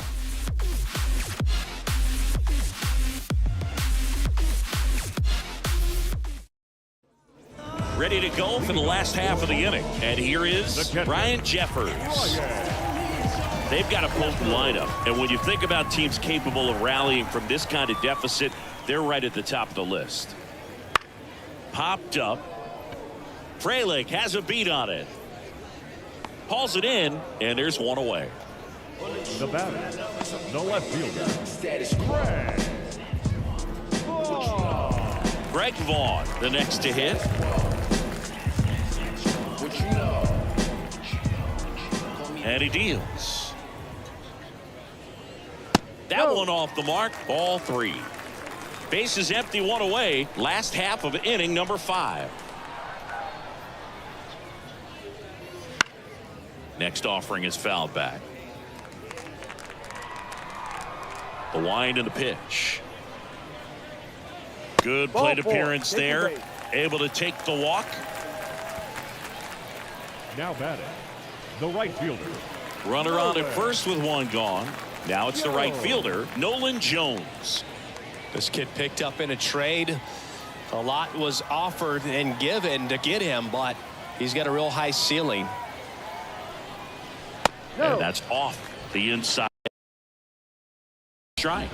ready to go for the last half of the inning. And here is Brian Jeffers. They've got a potent lineup. And when you think about teams capable of rallying from this kind of deficit, they're right at the top of the list. Popped up. Frelick has a beat on it. Hauls it in, and there's one away. The batter, the left fielder, Greg Vaughn, the next to hit. And he deals. That one off the mark, ball 3. Bases empty, one away. Last half of inning number 5. Next offering is fouled back. The wind and the pitch. Good plate appearance there. Able to take the walk. now batting, the right fielder. Runner on at first with one gone. Now it's the right fielder, Nolan Jones. This kid picked up in a trade. A lot was offered and given to get him, but he's got a real high ceiling. And that's off the inside strike.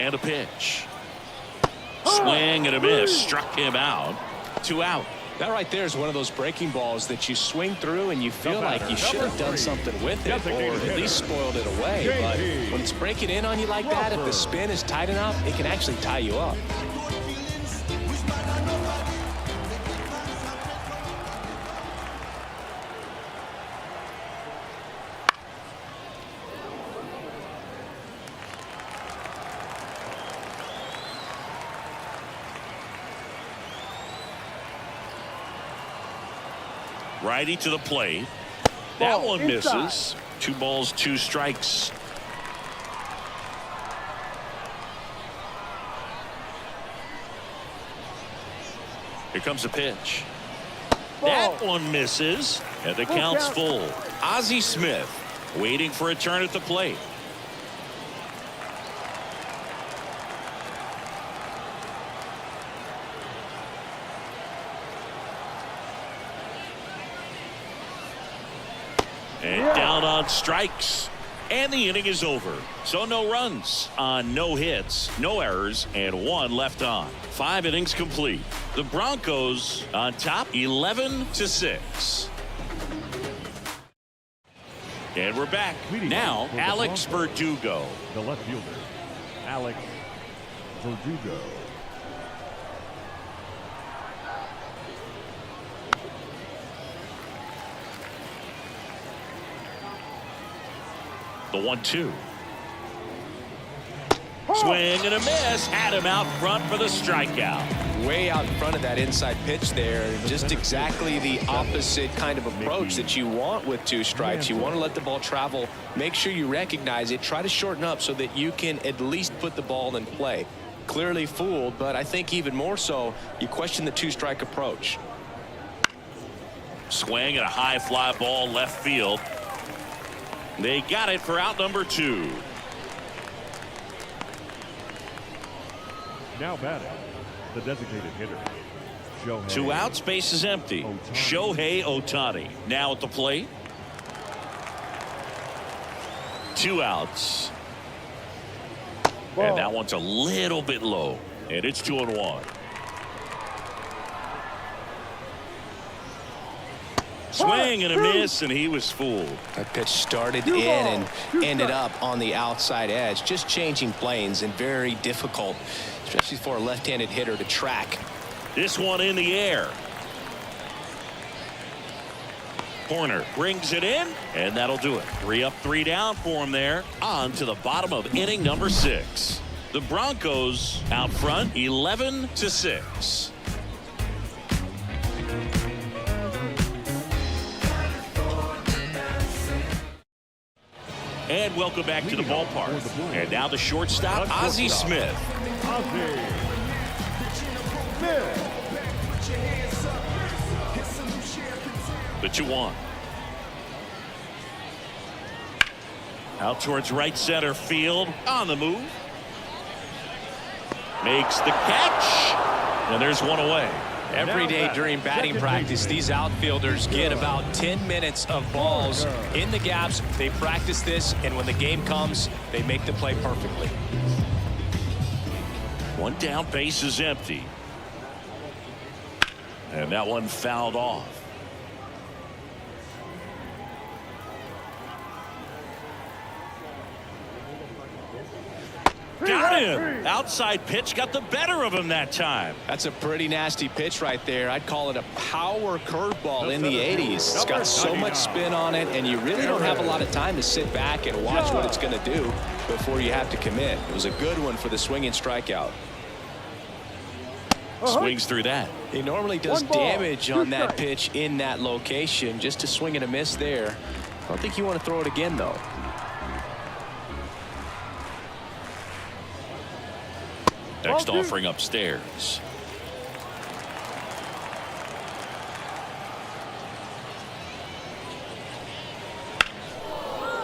And a pitch. Swing and a miss. Struck him out. 2 out. That right there is one of those breaking balls that you swing through and you feel like you should have done something with it, or at least spoiled it away. But when it's breaking in on you like that, if the spin is tight enough, it can actually tie you up. Righty to the plate. That one misses. 2 balls, 2 strikes. Here comes a pitch. That one misses. And the count's full. Ozzie Smith waiting for a turn at the plate. And down on strikes. And the inning is over. So no runs on no hits, no errors, and 1 left on. 5 innings complete. The Broncos on top 11-6. And we're back. Now Alex Verdugo. The left fielder, Alex Verdugo. The 1-2. Swing and a miss. Had him out front for the strikeout. Way out in front of that inside pitch there. Just exactly the opposite kind of approach that you want with 2 strikes. You want to let the ball travel. Make sure you recognize it. Try to shorten up so that you can at least put the ball in play. Clearly fooled, but I think even more so, you question the 2-strike approach. Swing and a high fly ball left field. They got it for out number 2. Now batting, the designated hitter, Shohei. 2 outs, base is empty. Shohei Ohtani now at the plate. 2 outs. And that one's a little bit low. And it's 2-1. Swing and a miss, and he was fooled. That pitch started in and ended up on the outside edge. Just changing planes and very difficult, especially for a left-handed hitter to track. This one in the air. Corner brings it in, and that'll do it. 3 up, 3 down for him there. On to the bottom of inning number 6. The Broncos out front 11-6. And welcome back to the ballpark. And now the shortstop, Ozzie Smith. The 2-1. Out towards right center field. On the move. Makes the catch. And there's one away. Every day during batting practice, these outfielders get about 10 minutes of balls in the gaps. They practice this, and when the game comes, they make the play perfectly. One down, base is empty. And that one fouled off. Got him. Outside pitch got the better of him that time. That's a pretty nasty pitch right there. I'd call it a power curveball in the 80s. It's got so much spin on it, and you really don't have a lot of time to sit back and watch what it's going to do before you have to commit. It was a good one for the swinging strikeout. Swings through that. He normally does damage on that pitch in that location. Just a swing and a miss there. I don't think you want to throw it again, though. Next offering upstairs.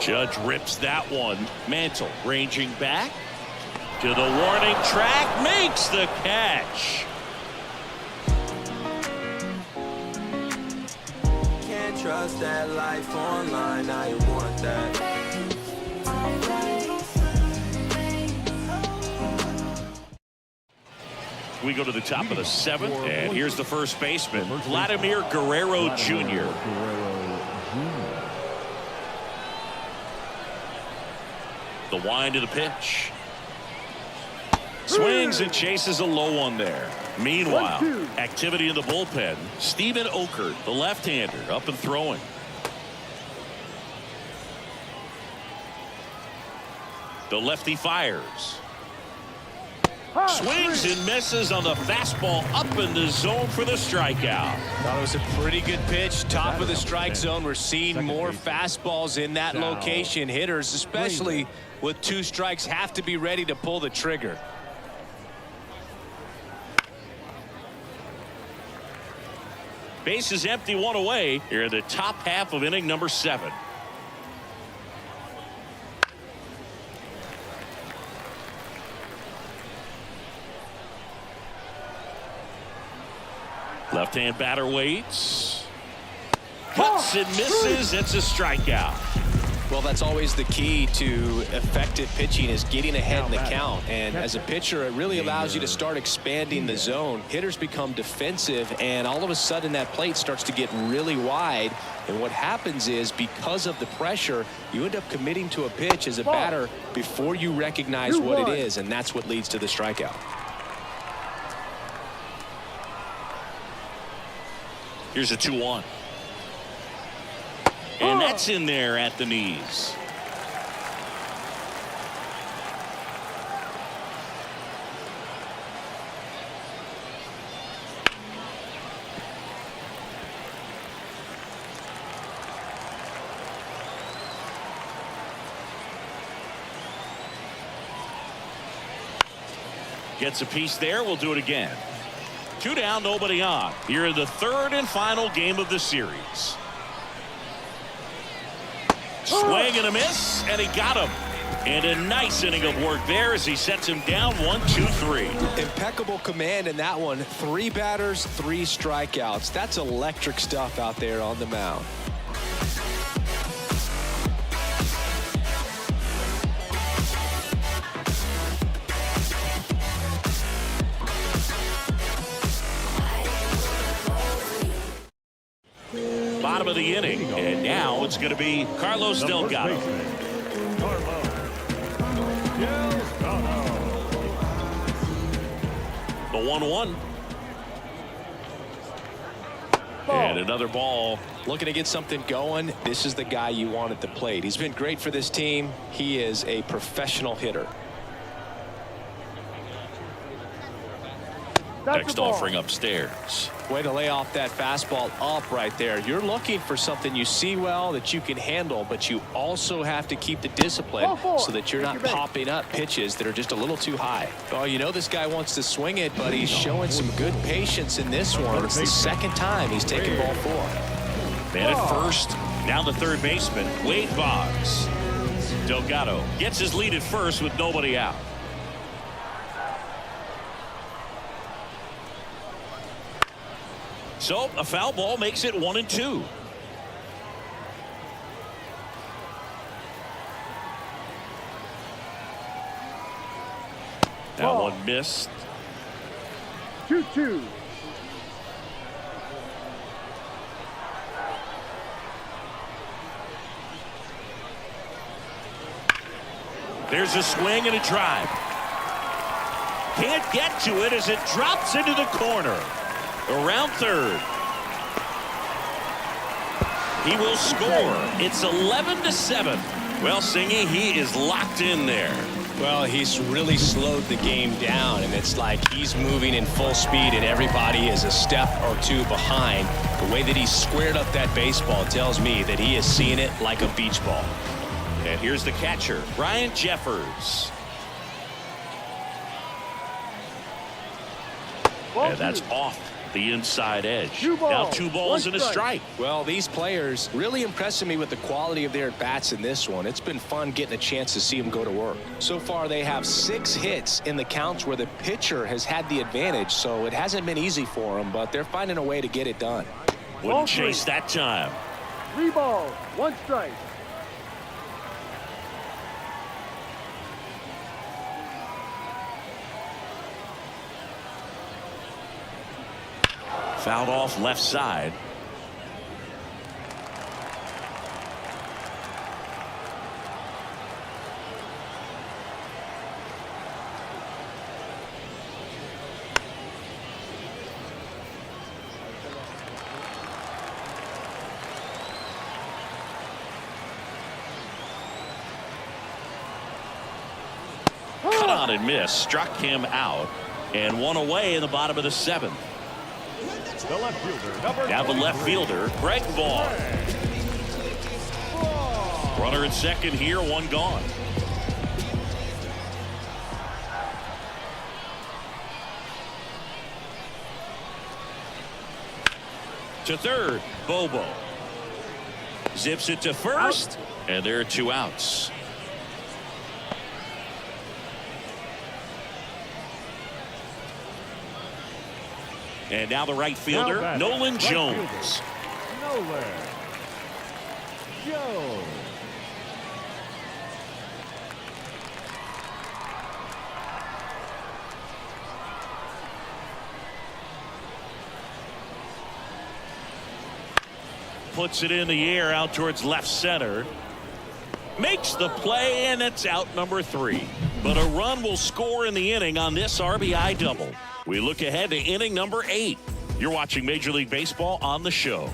Judge rips that one. Mantle ranging back to the warning track, makes the catch. Can't trust that life online, I want that. We go to the top of the 7th, and here's the first baseman, Vladimir Guerrero Jr. The wind of the pitch. Swings and chases a low one there. Meanwhile, activity in the bullpen. Steven Okert, the left-hander, up and throwing. The lefty fires. Swings and misses on the fastball up in the zone for the strikeout. Thought it was a pretty good pitch. Top of the strike zone. We're seeing more fastballs in that location. Hitters, especially with 2 strikes, have to be ready to pull the trigger. Base is empty, 1 away. Here in the top half of inning number 7. Left-hand batter waits. Cuts and misses. It's a strikeout. Well, that's always the key to effective pitching, is getting ahead in the count. And as a pitcher, it really allows you to start expanding the zone. Hitters become defensive, and all of a sudden that plate starts to get really wide. And what happens is, because of the pressure, you end up committing to a pitch as a batter before you recognize what it is, and that's what leads to the strikeout. Here's a 2-1. And that's in there at the knees. Gets a piece there. We'll do it again. 2 down, nobody on. Here in the 3rd and final game of the series. Swing and a miss, and he got him. And a nice inning of work there as he sets him down 1-2-3. Impeccable command in that one. 3 batters, 3 strikeouts. That's electric stuff out there on the mound. Bottom of the inning, and now it's going to be Carlos Delgado. The 1-1. And another ball. Looking to get something going. This is the guy you want at the plate. He's been great for this team. He is a professional hitter. Next offering upstairs. Way to lay off that fastball up right there. You're looking for something you see well that you can handle, but you also have to keep the discipline so that you're not popping up pitches that are just a little too high. Oh, you know this guy wants to swing it, but he's showing some good patience in this one. It's the 2nd time he's taken ball 4. Man at first. Now the third baseman, Wade Boggs. Delgado gets his lead at first with nobody out. So a foul ball makes it 1-2. That one missed. 2-2. There's a swing and a drive. Can't get to it as it drops into the corner. Around third. He will score. It's 11-7. Well, Singy, he is locked in there. Well, he's really slowed the game down, and it's like he's moving in full speed, and everybody is a step or two behind. The way that he squared up that baseball tells me that he is seeing it like a beach ball. And here's the catcher, Ryan Jeffers. And that's off the inside edge. Now 2 balls and a strike. Well, these players really impressing me with the quality of their at-bats in this one. It's been fun getting a chance to see them go to work. So far, they have 6 hits in the counts where the pitcher has had the advantage, so it hasn't been easy for them, but they're finding a way to get it done. Wouldn't chase that time. 3 balls, 1 strike. Fouled off left side. Cut on and miss. Struck him out. And 1 away in the bottom of the 7th. The left fielder, Now the left fielder, Greg Vaughn. Runner at second here, 1 gone. To third, Bobo. Zips it to first, and there are 2 outs. And now the right fielder, Nolan Jones. Nolan Jones. Puts it in the air out towards left center. Makes the play, and it's out number 3. But a run will score in the inning on this RBI double. We look ahead to inning number 8. You're watching Major League Baseball on the show.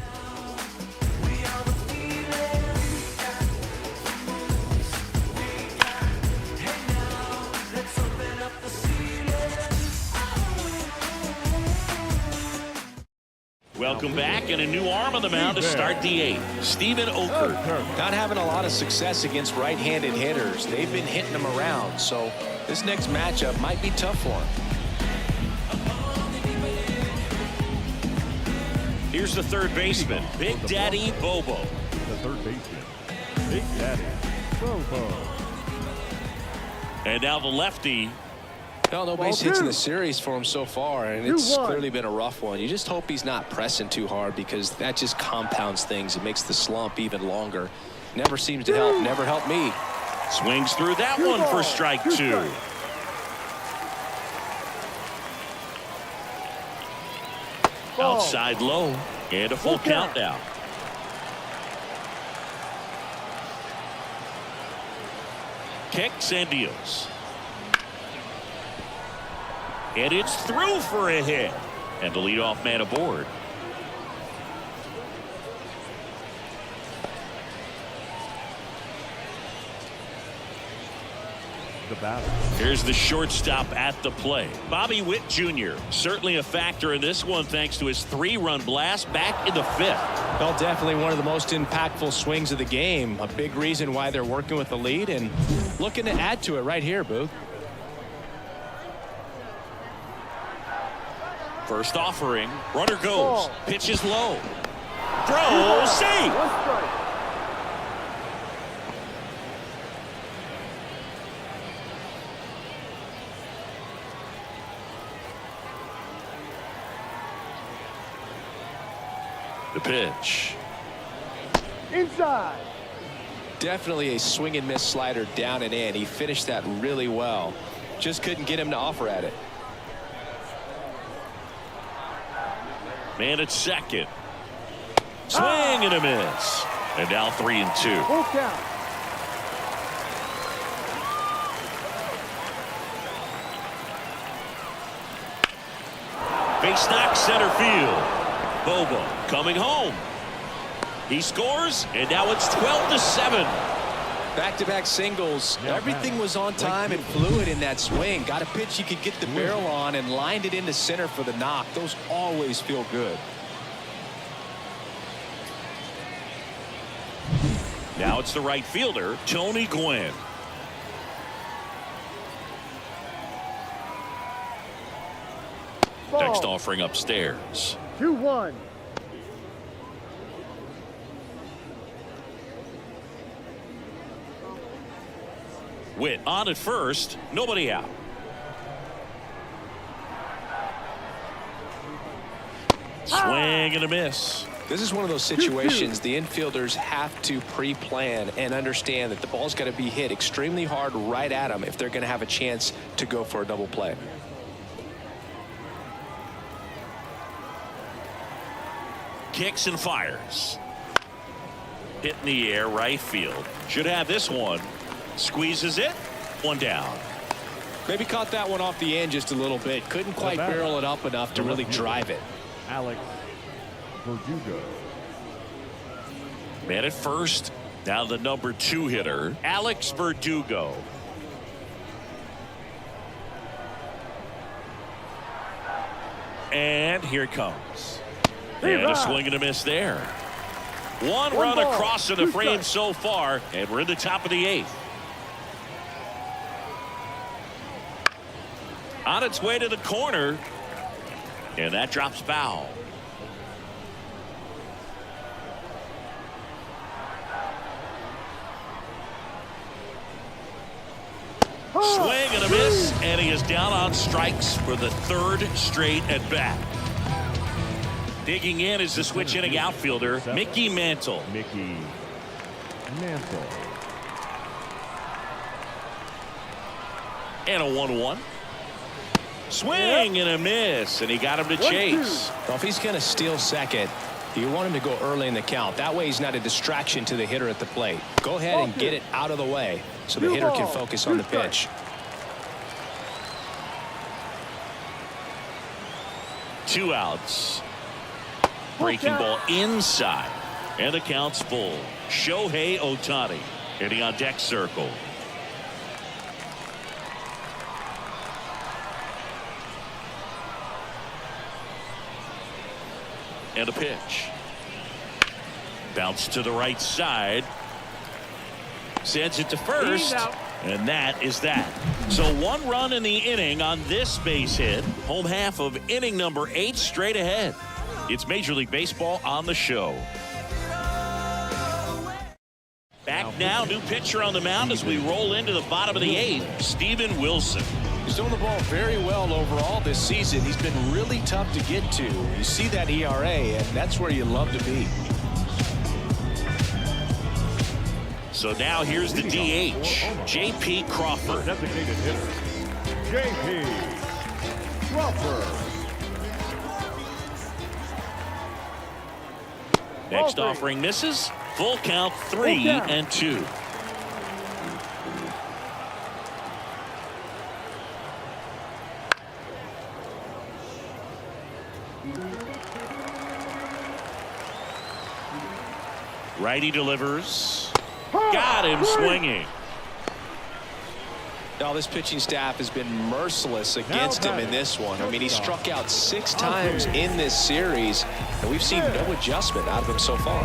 Welcome back, and a new arm on the mound to start the 8th. Steven Oker. Not having a lot of success against right-handed hitters. They've been hitting them around, so this next matchup might be tough for him. Here's the third baseman, Big Daddy Bobo. The third baseman, Big Daddy Bobo. And now the lefty. Well, no base hits in the series for him so far, and it's clearly been a rough one. You just hope he's not pressing too hard, because that just compounds things. It makes the slump even longer. Never seems to help. Never helped me. Swings through that one for strike 2. Outside low, and a full count now. Kicks and deals. And it's through for a hit. And the leadoff man aboard. The batter. Here's the shortstop at the plate. Bobby Witt Jr. certainly a factor in this one, thanks to his 3-run blast back in the 5th. Well, definitely one of the most impactful swings of the game. A big reason why they're working with the lead and looking to add to it right here, Booth. First offering, runner goes, pitches low. throw, safe. One strike. The pitch. Inside. Definitely a swing and miss slider down and in. He finished that really well. Just couldn't get him to offer at it. Man at second. Swing and a miss. And now 3-2. Full count. Base knock center field. Bobo coming home. He scores, and now it's 12-7. Back-to-back singles. Everything was on time and fluid in that swing. Got a pitch you could get the barrel on and lined it into center for the knock. Those always feel good. Now it's the right fielder, Tony Gwynn. Ball. Next offering upstairs. 2-1. Witt on at first, nobody out. Swing and a miss. This is one of those situations the infielders have to pre-plan and understand that the ball's got to be hit extremely hard right at them if they're going to have a chance to go for a double play. Kicks and fires. Hit in the air, right field. Should have this one. Squeezes it. One down. Maybe caught that one off the end just a little bit. Couldn't quite barrel it up enough to really drive it. Alex Verdugo. Man at first. Now the number 2 hitter, Alex Verdugo. And here it comes. And a swing and a miss there. One run ball, across in the frame so far, and we're in the top of the 8th. On its way to the corner, and that drops foul. Swing and a miss, and he is down on strikes for the 3rd straight at bat. Digging in is the switch inning outfielder, Mickey Mantle. Mickey Mantle. And a 1-1. Swing and a miss, and he got him to chase. Well, if he's going to steal second, you want him to go early in the count. That way he's not a distraction to the hitter at the plate. Go ahead and get it out of the way so the hitter can focus on the pitch. 2 outs. Breaking ball inside, and the count's full. Shohei Ohtani hitting on deck circle. And a pitch. Bounce to the right side. Sends it to first. And that is that. So 1 run in the inning on this base hit. Home half of inning number 8 straight ahead. It's Major League Baseball on the show. Back now, new pitcher on the mound as we roll into the bottom of the 8th, Steven Wilson. He's doing the ball very well overall this season. He's been really tough to get to. You see that ERA, and that's where you love to be. So now here's the DH, J.P. Crawford. Designated hitter, J.P. Crawford. Next offering misses. Full count, 3-2. Righty delivers. Got him swinging. Now this pitching staff has been merciless against him in this one. I mean, he struck out 6 times in this series, and we've seen no adjustment out of him so far.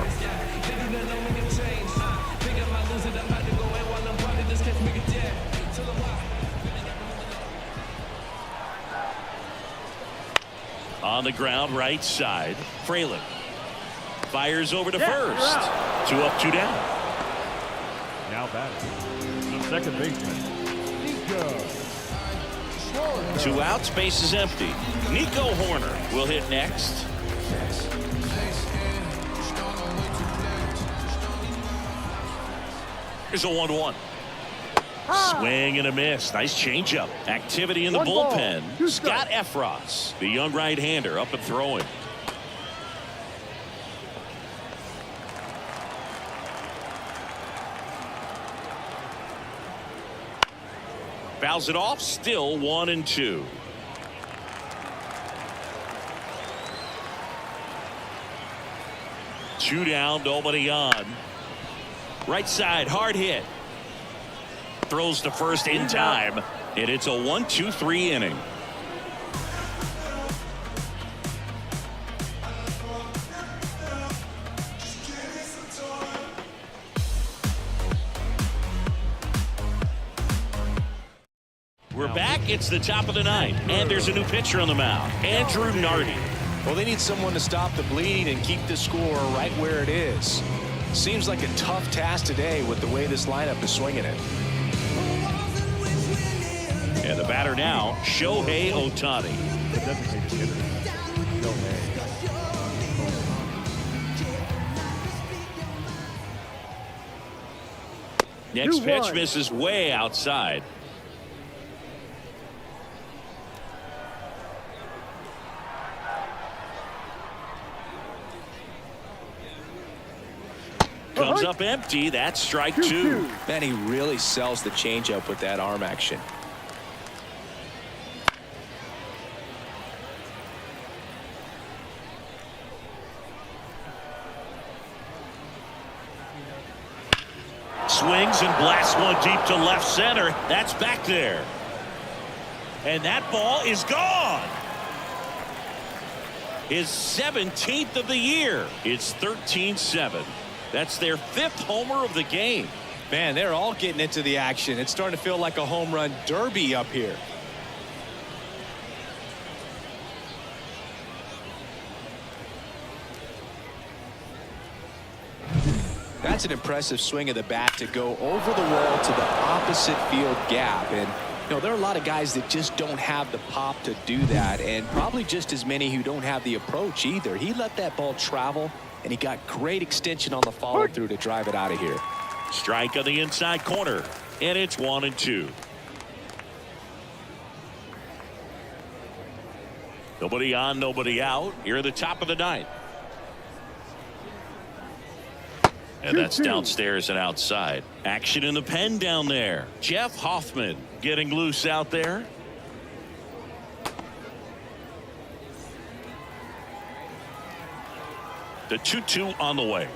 On the ground, right side, Fraley. Fires over to first. 2 up, 2 down. Now batting, the second baseman, Nico. 2 outs, base is empty. Nico Horner will hit next. Here's a 1-1. Swing and a miss. Nice changeup. Activity in the bullpen. Scott Efros, the young right-hander, up and throwing. Fouls it off. Still 1-2. Two down, nobody on. Right side, hard hit. Throws to first in time, and it's a 1-2-3 inning. We're back. It's the top of the ninth, and there's a new pitcher on the mound, Andrew Nardi. Well, they need someone to stop the bleed and keep the score right where it is. Seems like a tough task today with the way this lineup is swinging it. And the batter now, Shohei Ohtani. The designated hitter, Shohei. Next pitch misses way outside. Comes up empty. That's strike 2. Man, he really sells the changeup with that arm action. Swings and blasts one deep to left center. That's back there. And that ball is gone. His 17th of the year. It's 13-7. That's their 5th homer of the game. Man, they're all getting into the action. It's starting to feel like a home run derby up here. That's an impressive swing of the bat to go over the wall to the opposite field gap. And you know, there are a lot of guys that just don't have the pop to do that, and probably just as many who don't have the approach either. He let that ball travel, and he got great extension on the follow through to drive it out of here. Strike on the inside corner, and it's 1-2. Nobody on, nobody out. Here at the top of the ninth. And that's downstairs and outside. Action in the pen down there. Jeff Hoffman getting loose out there. The 2-2 on the way.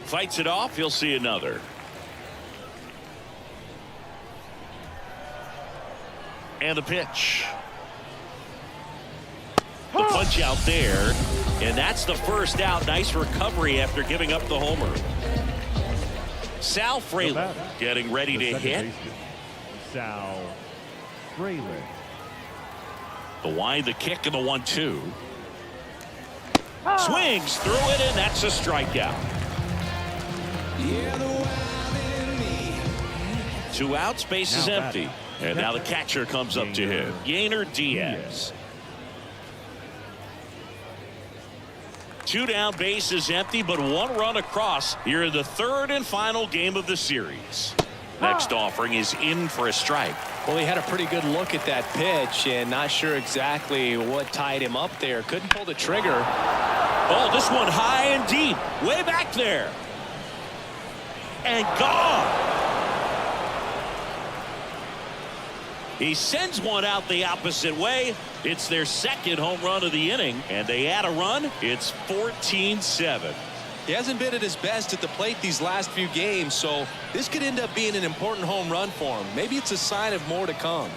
Fights it off. He'll see another. And the pitch. The punch out there. And that's the first out. Nice recovery after giving up the homer. Sal Frelick getting ready to hit. Baseman, Sal Frelick. The wind, the kick, and the 1-2. Swings through it, and that's a strikeout. 2 outs, base is empty. And now the catcher comes up to him. Yainer Diaz. 2 down, base is empty, but 1 run across here in the 3rd and final game of the series. Next offering is in for a strike. Well, he had a pretty good look at that pitch and not sure exactly what tied him up there. Couldn't pull the trigger. Oh, this one high and deep, way back there. And gone. He sends one out the opposite way. It's their 2nd home run of the inning, and they add a run. It's 14-7. He hasn't been at his best at the plate these last few games, so this could end up being an important home run for him. Maybe it's a sign of more to come.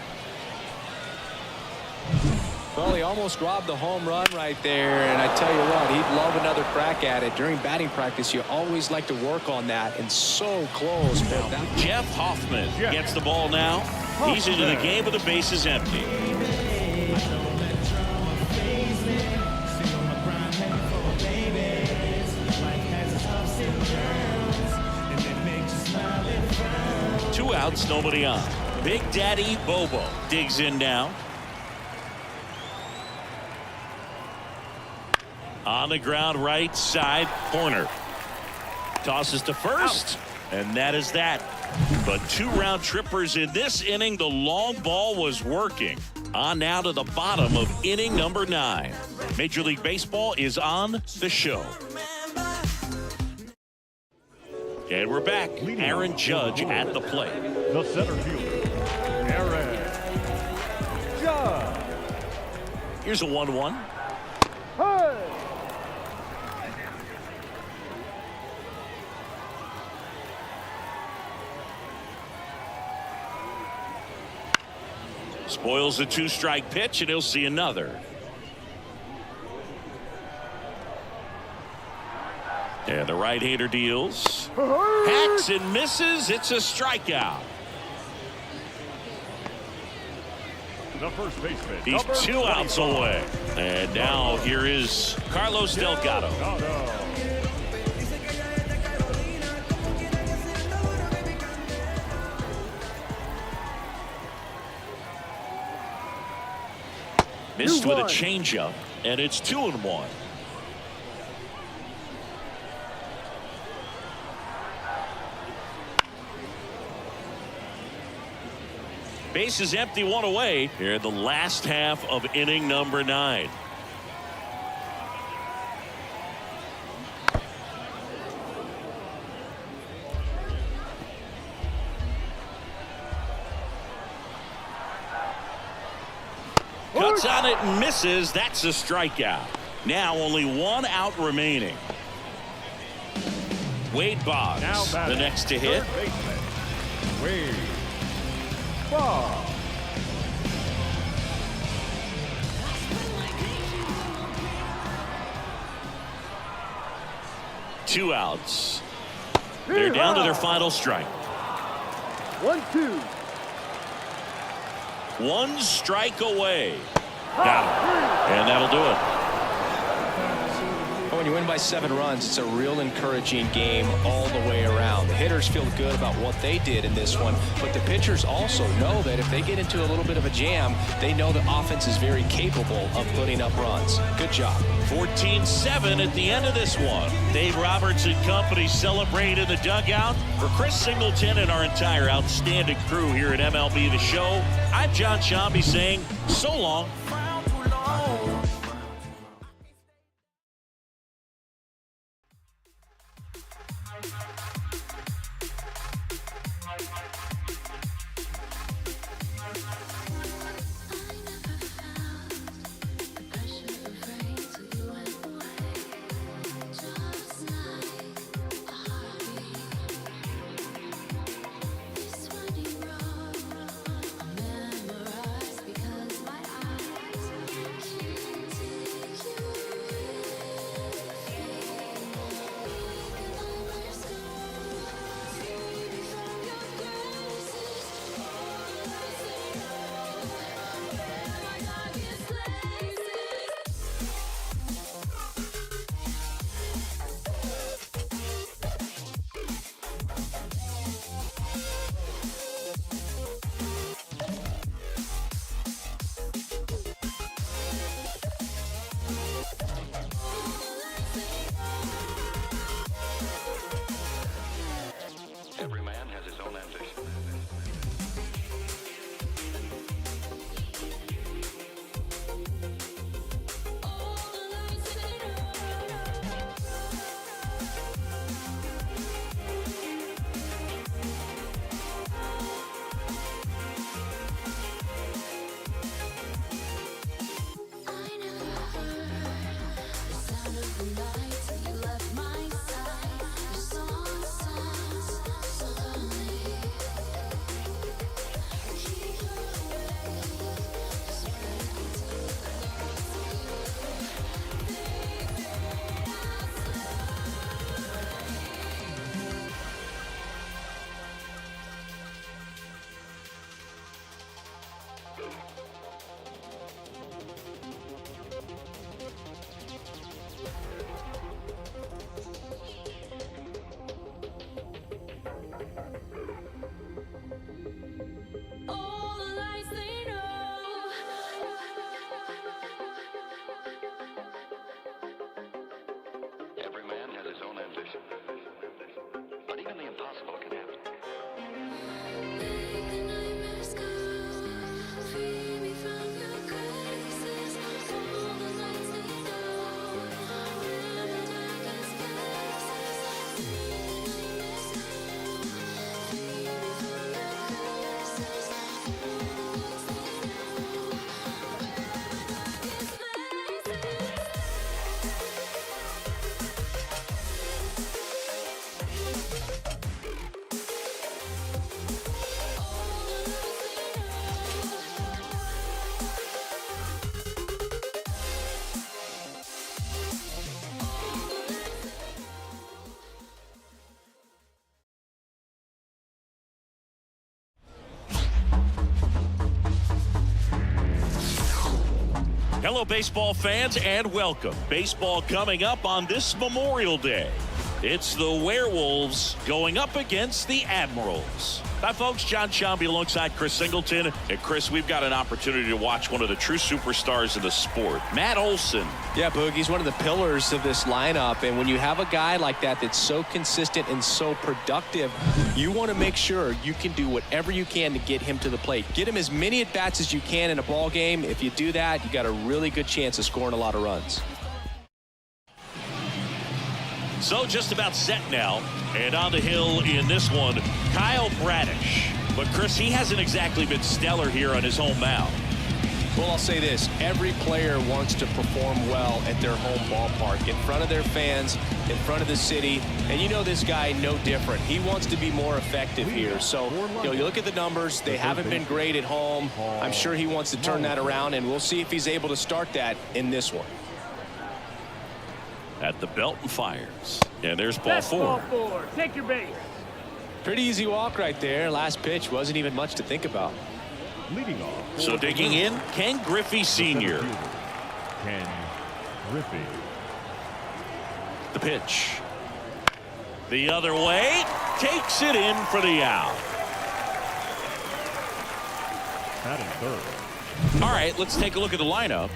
Well, he almost robbed the home run right there, and I tell you what, he'd love another crack at it. During batting practice, you always like to work on that, and so close. Jeff Hoffman gets the ball now. He's into the game with the bases empty. outs, nobody on. Big Daddy Bobo digs in now. On the ground, right side corner. Tosses to first, and that is that. But 2 round trippers in this inning. The long ball was working. On now to the bottom of inning number 9. Major League Baseball is on the show. And we're back. Aaron Judge at the plate. The center fielder, Aaron Judge. Here's a 1-1. Hey! Spoils the 2-strike pitch, and he'll see another. And the right-hander deals. Hacks and misses. It's a strikeout. The first baseman. He's 2 outs away. And now here is Carlos Delgado. Missed with a changeup, and it's 2-1. Base is empty, 1 away here in the last half of inning number 9. Cuts on it and misses. That's a strikeout. Now only 1 out remaining. Wade Boggs, the next to hit. Wade Boggs. Two outs. They're down to their final strike. 1-2. 1 strike away. Got him. And that'll do it. When you win by 7 runs, it's a real encouraging game all the way around. The hitters feel good about what they did in this one, but the pitchers also know that if they get into a little bit of a jam, they know the offense is very capable of putting up runs. Good job. 14-7 at the end of this one. Dave Roberts and company celebrate in the dugout. For Chris Singleton and our entire outstanding crew here at MLB The Show, I'm John Shambi saying so long. possible can happen. Hello, baseball fans, and welcome. Baseball coming up on this Memorial Day. It's the Werewolves going up against the Admirals. Hi, folks. John Shambi alongside Chris Singleton. And, Chris, we've got an opportunity to watch one of the true superstars of the sport, Matt Olson. Yeah, Boog, he's one of the pillars of this lineup. And when you have a guy like that that's so consistent and so productive, you want to make sure you can do whatever you can to get him to the plate. Get him as many at-bats as you can in a ball game. If you do that, you got a really good chance of scoring a lot of runs. So just about set now, and on the hill in this one, Kyle Bradish. But Chris, he hasn't exactly been stellar here on his home mound. Well, I'll say this. Every player wants to perform well at their home ballpark, in front of their fans, in front of the city. And you know this guy no different. He wants to be more effective here. So, you look at the numbers. They haven't been great at home. I'm sure he wants to turn that around, and we'll see if he's able to start that in this one. At the belt and fires. And there's ball That's four. Ball four. Take your base. Pretty easy walk right there. Last pitch wasn't even much to think about. Leading off. So digging in, Ken Griffey Sr. Ken Griffey. The pitch. The other way. Takes it in for the out. Batting third. All right, let's take a look at the lineup.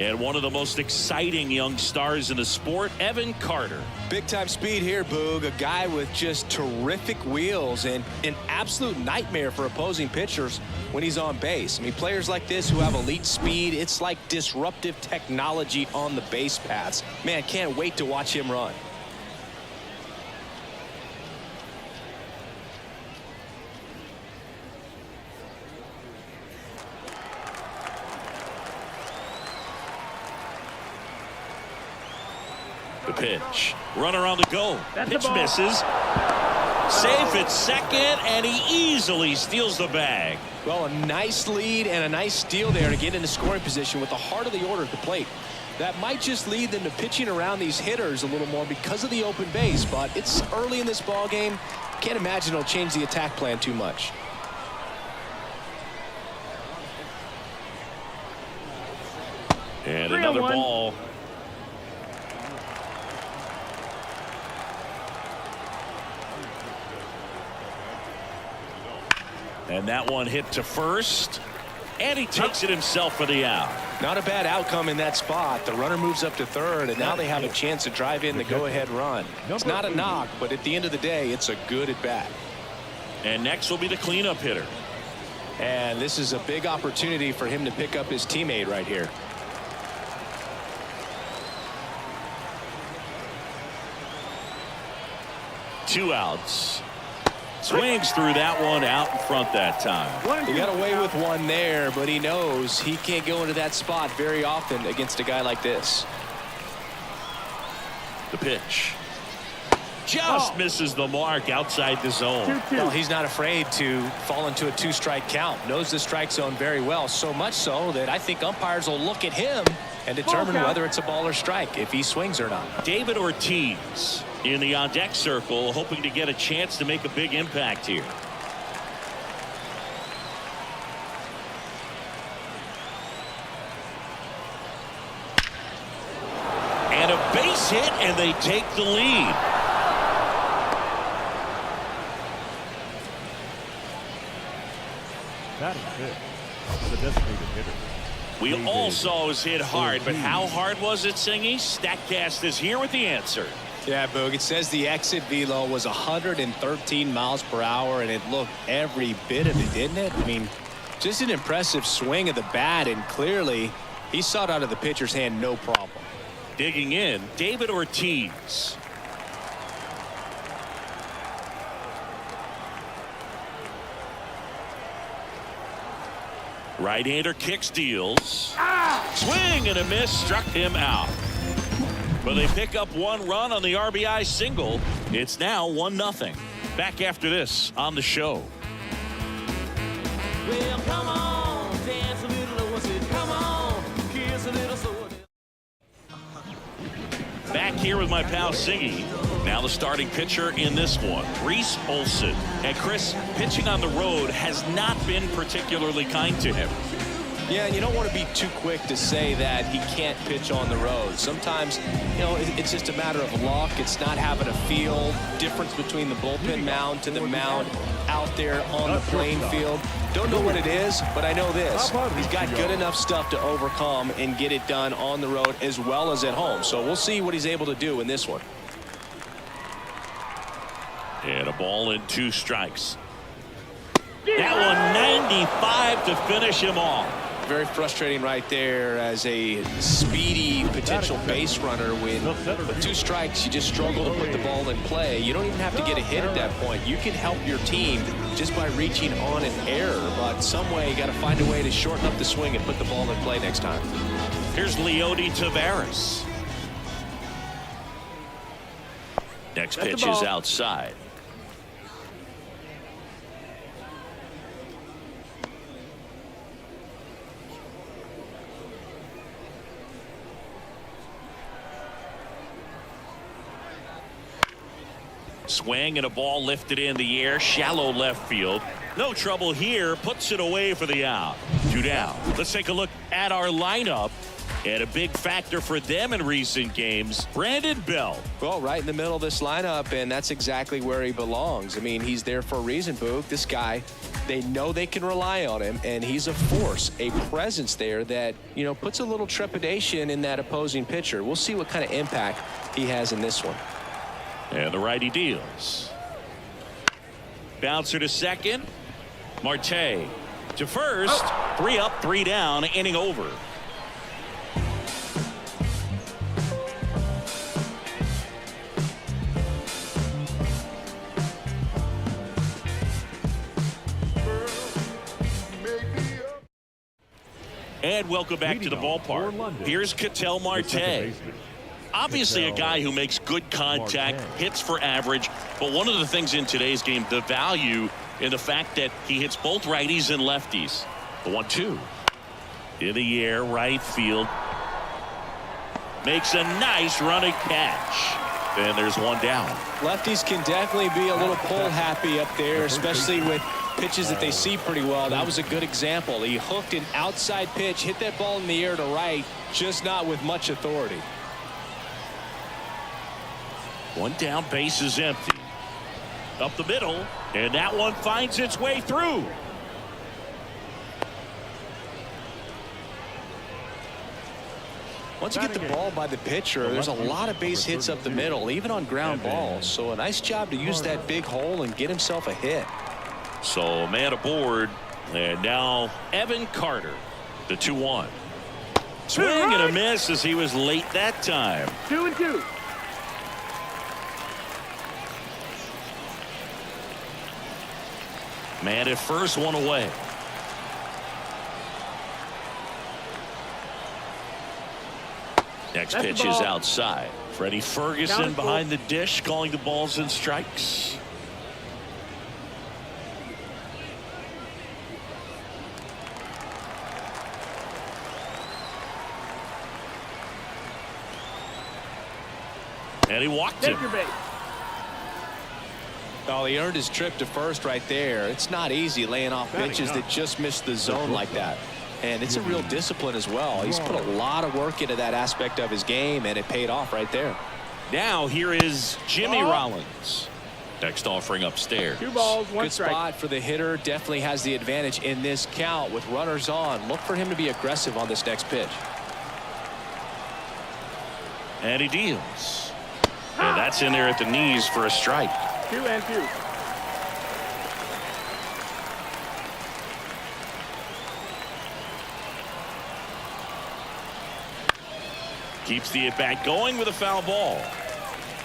And one of the most exciting young stars in the sport, Evan Carter. Big time speed here, Boog. A guy with just terrific wheels and an absolute nightmare for opposing pitchers when he's on base. I mean, players like this who have elite speed, it's like disruptive technology on the base paths. Man, can't wait to watch him run. The pitch. Runner on the go. That's Pitch the ball. misses. Safe at second, and he easily steals the bag. Well, a nice lead and a nice steal there to get into scoring position with the heart of the order at the plate. That might just lead them to pitching around these hitters a little more because of the open base, but it's early in this ball game. Can't imagine it'll change the attack plan too much. And another 3-1. ball. And that one hit to first. And he takes it himself for the out. Not a bad outcome in that spot. The runner moves up to third, and now they have a chance to drive in the go-ahead run. It's not a knock, but at the end of the day, it's a good at-bat. And next will be the cleanup hitter. And this is a big opportunity for him to pick up his teammate right here. Two outs. Swings through that one, out in front that time. He got away with one there, but he knows he can't go into that spot very often against a guy like this. The pitch. Just misses the mark outside the zone. Well, he's not afraid to fall into a two-strike count. Knows the strike zone very well, so much so that I think umpires will look at him and determine whether it's a ball or strike, if he swings or not. David Ortiz in the on-deck circle, hoping to get a chance to make a big impact here. And a base hit, and they take the lead. Batting fifth, the designated hitter. We David all saw his hit hard, but Ortiz. how hard was it, Singy? StatCast is here with the answer. Yeah, Boog, it says the exit velo was 113 miles per hour, and it looked every bit of it, didn't it? I mean, just an impressive swing of the bat, and clearly he saw it out of the pitcher's hand no problem. Digging in, David Ortiz. Right-hander kicks, deals. Swing and a miss, struck him out. But they pick up 1 run on the RBI single. It's now 1-0. Back after this on the show. Well, come on, dance a little, what's it? Come on, kiss a little, so Back here with my pal Siggy. Now the starting pitcher in this one, Reese Olson. And Chris, pitching on the road has not been particularly kind to him. Yeah, and you don't want to be too quick to say that he can't pitch on the road. Sometimes, you know, it's just a matter of luck. It's not having a feel. Difference between the bullpen mound to the mound out there on the playing field. Don't know what it is, but I know this. He's got good enough stuff to overcome and get it done on the road as well as at home. So we'll see what he's able to do in this one. And a ball and 2 strikes. That one 95 to finish him off. Very frustrating right there as a speedy potential base runner. When with 2 strikes, you just struggle to put the ball in play. You don't even have to get a hit at that point. You can help your team just by reaching on an error. But some way, you got to find a way to shorten up the swing and put the ball in play next time. Here's Leody Taveras. Next pitch is outside. Swing and a ball lifted in the air, shallow left field. No trouble here, puts it away for the out. 2 down. Let's take a look at our lineup. And a big factor for them in recent games, Brandon Belt. Well, right in the middle of this lineup, and that's exactly where he belongs. I mean, he's there for a reason, Boog. This guy, they know they can rely on him, and he's a force, a presence there that, you know, puts a little trepidation in that opposing pitcher. We'll see what kind of impact he has in this one. And the righty deals. Bouncer to second. Marte to first. 3 up, 3 down, inning over. And welcome back to the ballpark. Here's Ketel Marte. Obviously a guy who makes good contact, hits for average, but one of the things in today's game, the value in the fact that he hits both righties and lefties. The 1-2 in the air, right field. Makes a nice running catch. And there's 1 down. Lefties can definitely be a little pull happy up there, especially with pitches that they see pretty well. That was a good example. He hooked an outside pitch, hit that ball in the air to right, just not with much authority. 1 down, base is empty. Up the middle, and that one finds its way through. Once you get the ball by the pitcher, there's a lot of base hits up the middle, even on ground balls. So a nice job to use that big hole and get himself a hit. So a man aboard, and now Evan Carter, the 2-1. Swing and a miss as he was late that time. 2-2. Man at first, 1 away. Next pitch is outside. Freddie Ferguson behind the dish, calling the balls and strikes. And he walked him. Oh, he earned his trip to first right there. It's not easy laying off pitches that just miss the zone like that. And it's a real discipline as well. He's put a lot of work into that aspect of his game, and it paid off right there. Now here is Jimmy Rollins. Next offering upstairs. 2 balls, 1 Good strike. spot for the hitter. Definitely has the advantage in this count with runners on. Look for him to be aggressive on this next pitch. And he deals. And that's That's in there at the knees for a strike. 2-2. Keeps the at-bat going with a foul ball.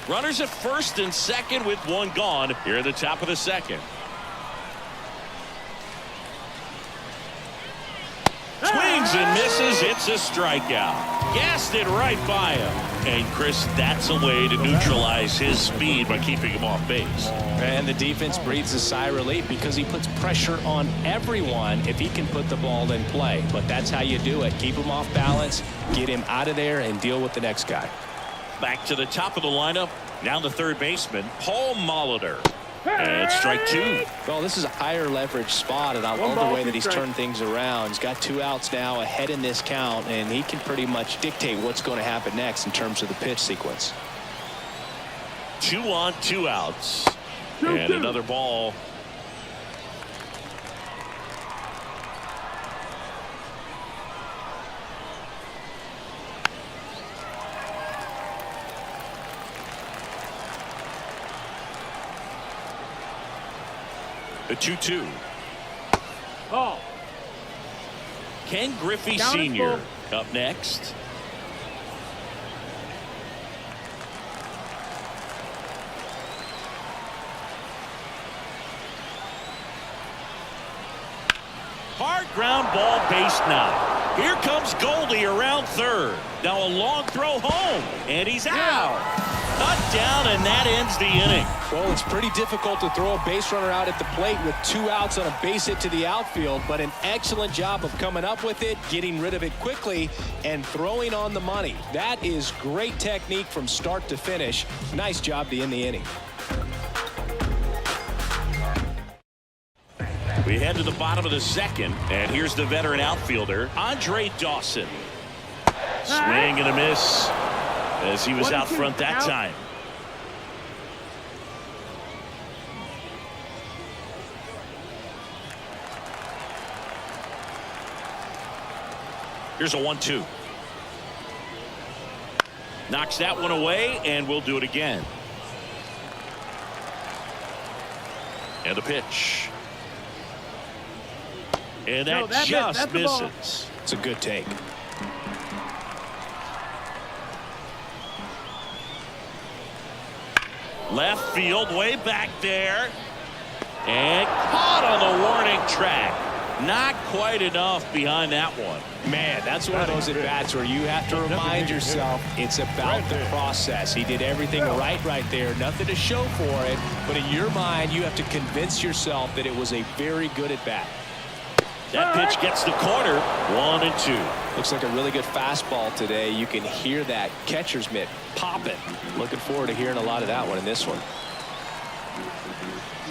Runners at first and second with one gone here at the top of the second. Swings and misses. It's a strikeout. Gassed it right by him. And Chris, that's a way to neutralize his speed by keeping him off base. And the defense breathes a sigh of relief because he puts pressure on everyone if he can put the ball in play. But that's how you do it. Keep him off balance, get him out of there, and deal with the next guy. Back to the top of the lineup. Now the third baseman, Paul Molitor. And strike two. Well, this is a higher leverage spot, and I love the way that he's turned things around. He's got 2 outs now ahead in this count, and he can pretty much dictate what's going to happen next in terms of the pitch sequence. 2 on, 2 outs. And another ball. The 2-2. Ball. Ken Griffey Down Sr. up next. Hard ground ball, base now. Here comes Goldie around third. Now a long throw home, and he's out. Cut down, and that ends the inning. Well, it's pretty difficult to throw a base runner out at the plate with 2 outs on a base hit to the outfield, but an excellent job of coming up with it, getting rid of it quickly, and throwing on the money. That is great technique from start to finish. Nice job to end the inning. We head to the bottom of the second, and here's the veteran outfielder, Andre Dawson. Swing and a miss as he was out front that time. Here's a 1-2. Knocks that one away, and we'll do it again. And a pitch. And that just misses. It's a good take. Left field, way back there. And caught on the warning track. Not quite enough behind that one. Man, that's one of those at-bats where you have to remind yourself it's about the process. He did everything right there. Nothing to show for it. But in your mind, you have to convince yourself that it was a very good at-bat. That pitch gets the corner. 1-2. Looks like a really good fastball today. You can hear that catcher's mitt popping. Looking forward to hearing a lot of that one in this one.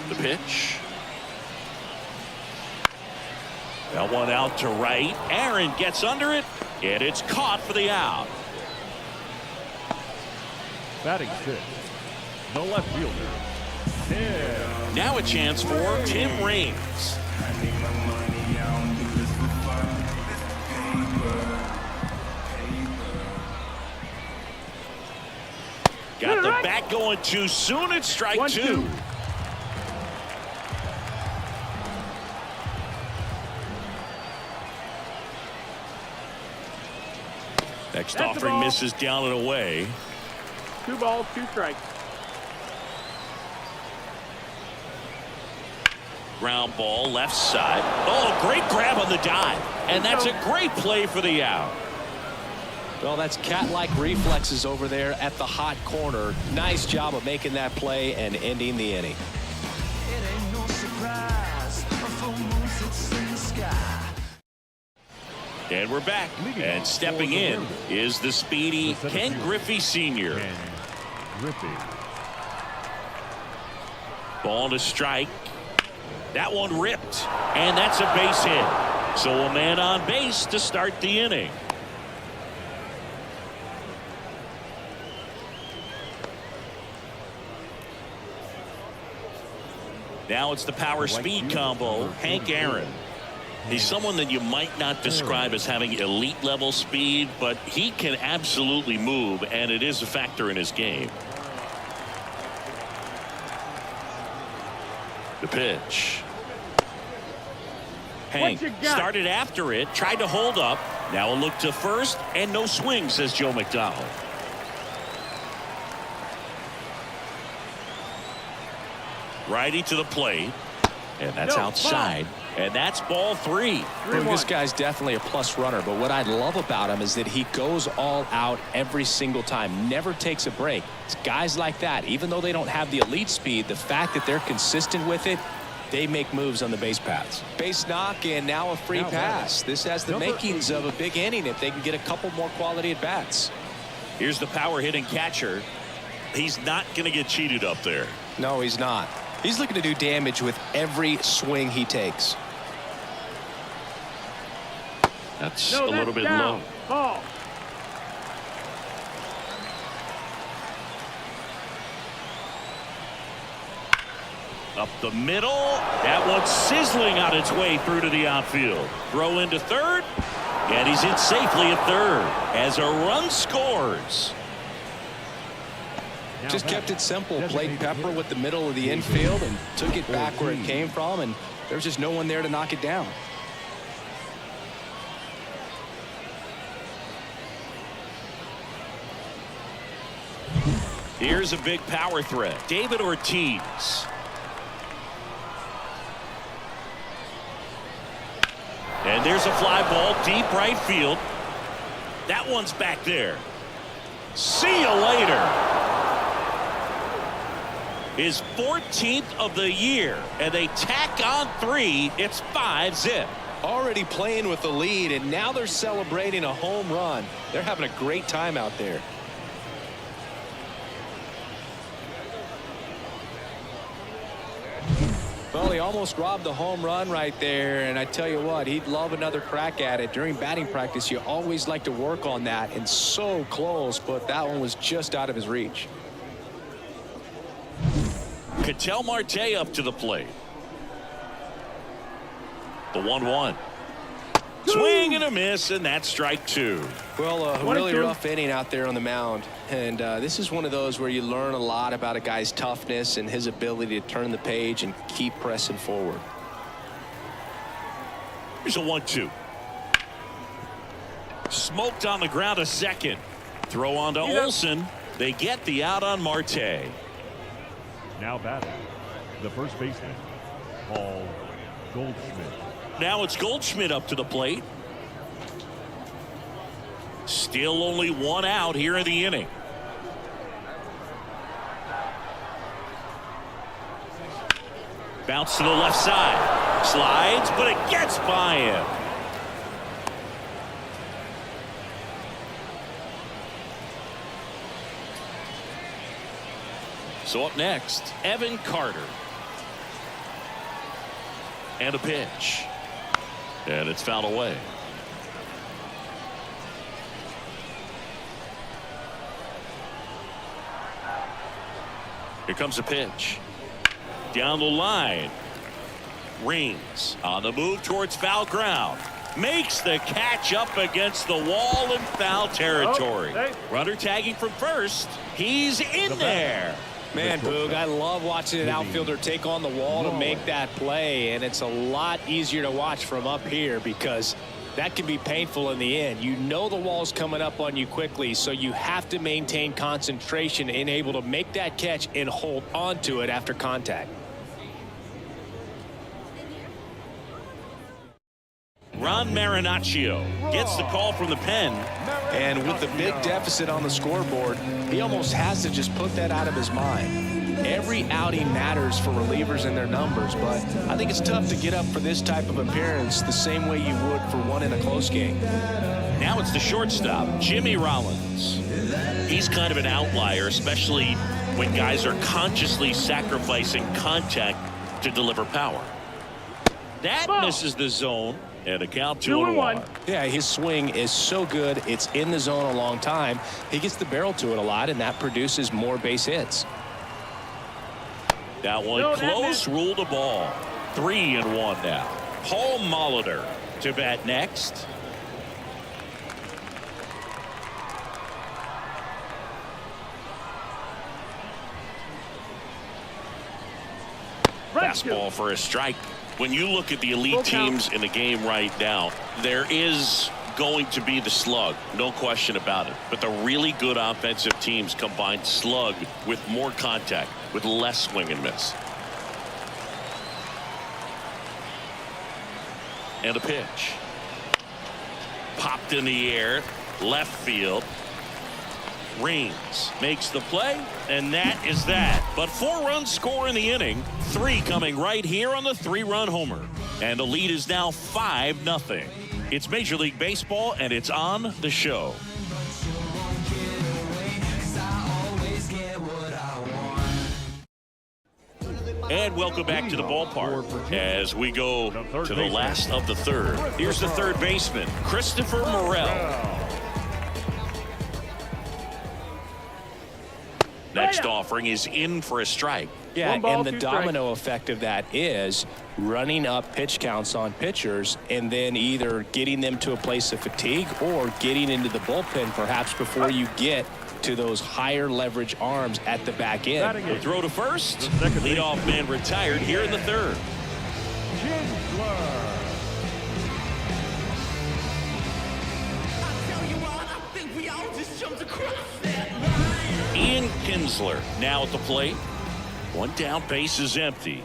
The pitch. That one out to right. Aaron gets under it, and it's caught for the out. Batting 6, the left fielder, Tim. Now a chance for Tim Raines. Got the bat going too soon. It's strike 2. Next offering misses down and away. 2 balls, 2 strikes. Ground ball left side. Oh, great grab on the dive. And that's a great play for the out. Well, that's cat-like reflexes over there at the hot corner. Nice job of making that play and ending the inning. It ain't no surprise. A full moon sits in the sky. And we're back. And stepping in is the speedy Ken Griffey Sr. Ken Griffey. Ball to strike. That one ripped. And that's a base hit. So a man on base to start the inning. Now it's the power speed combo. Hank Aaron. He's someone that you might not describe as having elite level speed, but he can absolutely move, and it is a factor in his game. The pitch. Hank started after it, tried to hold up. Now a look to first, and no swing, says Joe McDonald. Righty to the plate, and that's outside. And that's ball 3. This guy's definitely a plus runner, but what I love about him is that he goes all out every single time, never takes a break. It's guys like that, even though they don't have the elite speed, the fact that they're consistent with it, they make moves on the base paths. Base knock, and now a free pass. This has the makings of a big inning if they can get a couple more quality at bats. Here's the power hitting catcher. He's not going to get cheated up there. No, he's not. He's looking to do damage with every swing he takes. That's a little bit low. Ball. Up the middle. That one's sizzling on its way through to the outfield. Throw into third. And he's in safely at third as a run scores. Just kept it simple. Played Pepper with the middle of the infield and took it back where it came from, and there's just no one there to knock it down. Here's a big power threat. David Ortiz. And there's a fly ball deep right field. That one's back there. See you later. His 14th of the year, and they tack on 3. It's 5-zip. Already playing with the lead, and now they're celebrating a home run. They're having a great time out there. Well, he almost robbed the home run right there, and I tell you what, he'd love another crack at it. During batting practice, you always like to work on that, and so close, but that one was just out of his reach. Ketel Marte up to the plate. The 1-1. Swing and a miss, and that's strike 2. Well, a really rough inning out there on the mound, and this is one of those where you learn a lot about a guy's toughness and his ability to turn the page and keep pressing forward. Here's a 1-2. Smoked on the ground, a second. Throw on to Olsen. They get the out on Marte. Now batting, the first baseman, Paul Goldschmidt. Now it's Goldschmidt up to the plate. Still only 1 out here in the inning. Bounce to the left side. Slides, but it gets by him. So up next, Evan Carter. And a pitch. And it's fouled away. Here comes a pitch. Down the line. Rings on the move towards foul ground. Makes the catch up against the wall in foul territory. Runner tagging from first. He's in there. Man, Boog, I love watching an outfielder take on the wall to make that play, and it's a lot easier to watch from up here because that can be painful in the end. You know the wall's coming up on you quickly, so you have to maintain concentration and able to make that catch and hold on to it after contact. Ron Marinaccio gets the call from the pen. And with the big deficit on the scoreboard, he almost has to just put that out of his mind. Every outing matters for relievers and their numbers, but I think it's tough to get up for this type of appearance the same way you would for one in a close game. Now it's the shortstop, Jimmy Rollins. He's kind of an outlier, especially when guys are consciously sacrificing contact to deliver power. That misses the zone. And a count 2-1. Yeah, his swing is so good. It's in the zone a long time. He gets the barrel to it a lot, and that produces more base hits. That one close, ruled a ball. 3-1 now. Paul Molitor to bat next. Fastball for a strike. When you look at the elite teams in the game right now, there is going to be the slug, no question about it. But the really good offensive teams combine slug with more contact, with less swing and miss. And a pitch. Popped in the air, left field. Reigns makes the play, and that is that. But 4 runs score in the inning, 3 coming right here on the 3-run homer. And the lead is now 5-0. It's Major League Baseball, and it's on the show. And welcome back to the ballpark as we go to the last of the third. Here's the third baseman, Christopher Morel. Next offering is in for a strike. Yeah, and the domino effect of that is running up pitch counts on pitchers and then either getting them to a place of fatigue or getting into the bullpen perhaps before you get to those higher leverage arms at the back end. The throw to first. Leadoff man retired here in the third. Ian Kinsler now at the plate. 1 down, base is empty.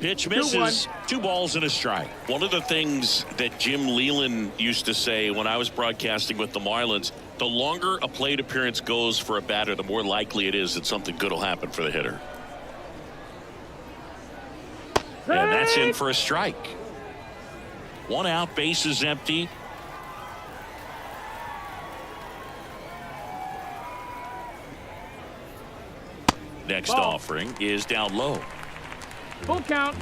Pitch misses. 2 balls and a strike. One of the things that Jim Leland used to say when I was broadcasting with the Marlins, the longer a plate appearance goes for a batter, the more likely it is that something good will happen for the hitter. And that's in for a strike. 1 out, base is empty. Next offering is down low. Full count.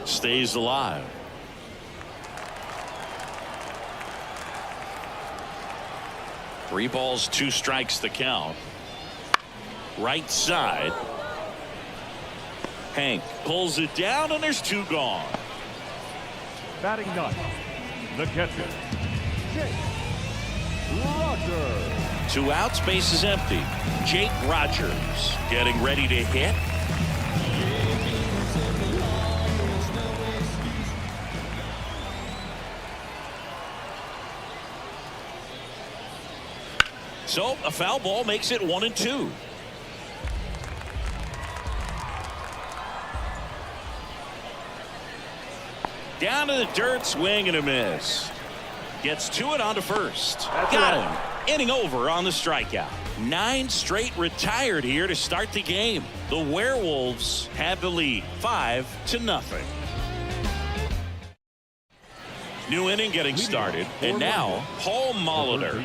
Stays alive. Three balls, 2 strikes the count. Right side. Hank pulls it down, and there's 2 gone. Batting ninth, the catcher, Jake Rogers. 2 outs, base is empty. Jake Rogers getting ready to hit. So a foul ball makes it 1-2. Down to the dirt, swing and a miss. Gets to it onto first. Got him. Inning over on the strikeout. 9 straight retired here to start the game. The Werewolves have the lead, 5-0. New inning getting started, and now Paul Molitor.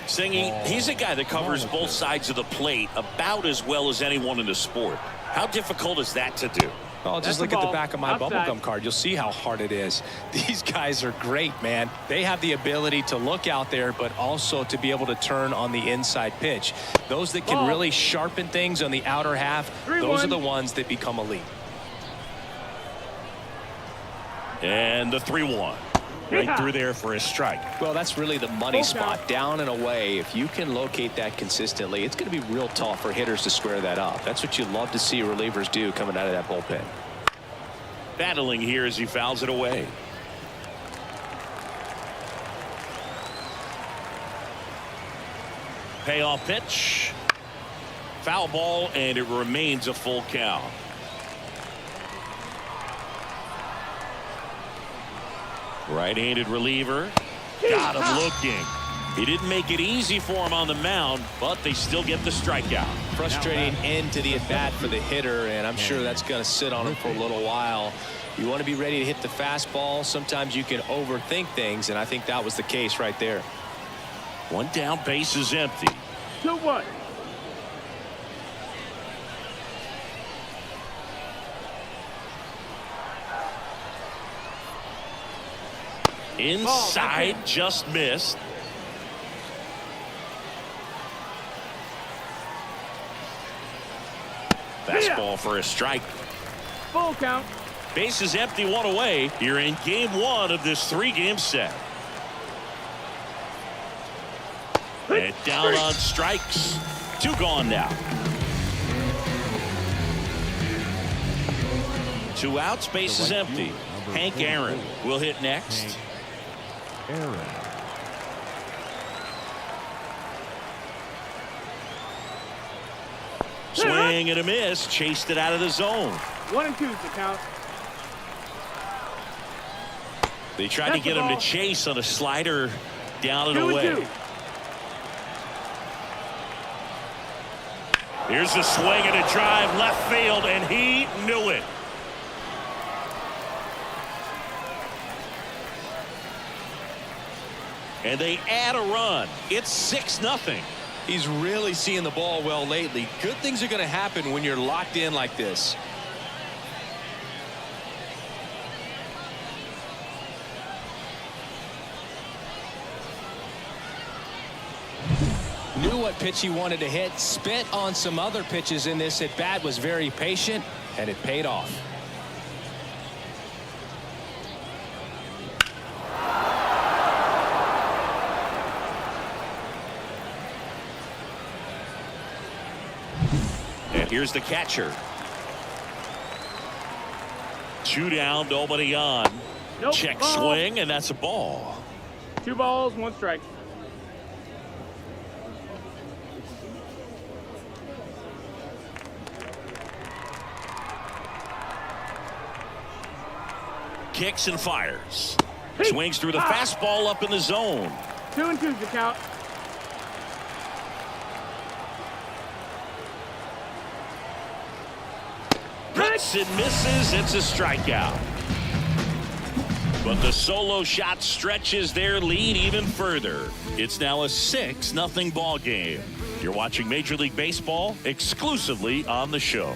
Singing, he's a guy that covers both sides of the plate about as well as anyone in the sport. How difficult is that to do? Well, just look at the back of my bubblegum card. You'll see how hard it is. These guys are great, man. They have the ability to look out there, but also to be able to turn on the inside pitch. Those that can really sharpen things on the outer half, those are the ones that become elite. And the 3-1. Right through there for a strike. Well, that's really the money spot, down and away. If you can locate that consistently, it's going to be real tough for hitters to square that up. That's what you love to see relievers do coming out of that bullpen. Battling here as he fouls it away. Payoff pitch. Foul ball, and it remains a full count. Right-handed reliever. Got him looking. He didn't make it easy for him on the mound, but they still get the strikeout. Frustrating end to the at-bat for the hitter, and I'm sure that's going to sit on him for a little while. You want to be ready to hit the fastball. Sometimes you can overthink things, and I think that was the case right there. 1 down, base is empty. 2-1. Inside, just missed. Fastball for a strike. Full count. Base is empty, 1 away. You're in game 1 of this 3-game set. And down on strikes. 2 gone now. 2 outs, base is empty. Hank Aaron will hit next. Aaron. Swing and a miss. Chased it out of the zone. 1 and 2 to count. They tried to get him to chase on a slider down and 2 away. and 2. Here's a swing and a drive left field, and he knew it. And they add a run. It's 6-0. He's really seeing the ball well lately. Good things are going to happen when you're locked in like this. Knew what pitch he wanted to hit. Spent on some other pitches in this at bat. Was very patient, and it paid off. And here's the catcher. 2 down, nobody on. Nope. Check Ball. swing, and that's a ball. 2 balls, 1 strike. Kicks and fires. Swings through the fastball up in the zone. 2 and 2 to count. Hits and misses. It's a strikeout. But the solo shot stretches their lead even further. It's now a 6-0 ball game. You're watching Major League Baseball exclusively on the show.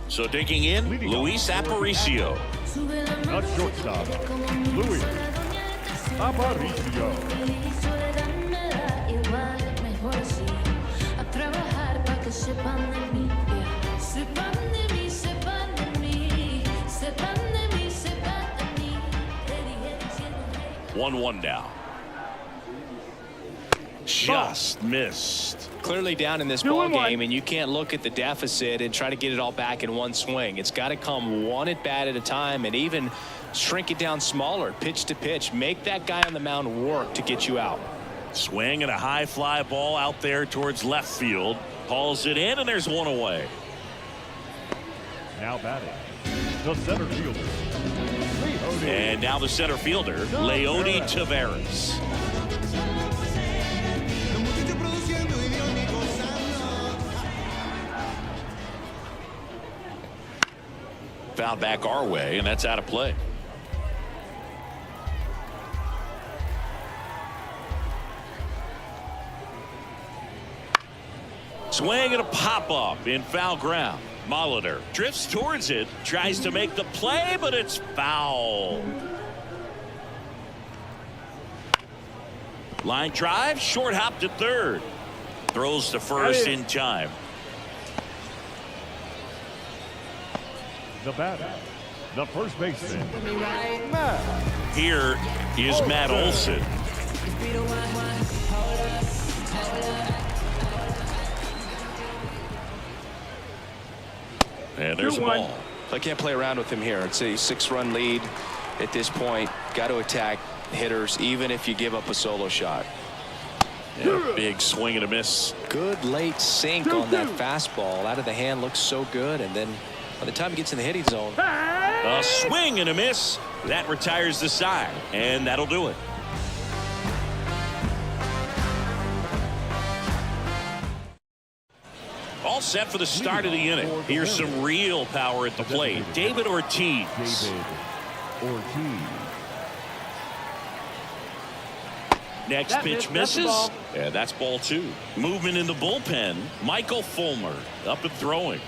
So digging in, Luis Aparicio. At shortstop, Luis Aparicio. One now. Just missed. Clearly down in this ball game, and you can't look at the deficit and try to get it all back in one swing. It's got to come one at bat at a time, and even shrink it down smaller, pitch to pitch. Make that guy on the mound work to get you out. Swing and a high fly ball out there towards left field. Hauls it in, and there's 1 away. Now batting, the center fielder, Leody. And now the center fielder, Leody Taveras. Foul back our way, and that's out of play. Swing and a pop-up in foul ground. Molitor drifts towards it, tries to make the play, but it's foul. Line drive, short hop to third. Throws to first in time. The batter, the first baseman, Here is Matt Olson. And there's a ball. I can't play around with him here. It's a 6-run lead at this point. Got to attack hitters, even if you give up a solo shot. Yeah, big swing and a miss. Good late sink on that fastball. Out of the hand, looks so good, and then by the time he gets in the hitting zone. A swing and a miss. That retires the side, and that'll do it. All set for the start of the inning. Here's some real power at the plate. David Ortiz. Next pitch misses. Yeah, that's ball 2. Movement in the bullpen. Michael Fulmer up and throwing.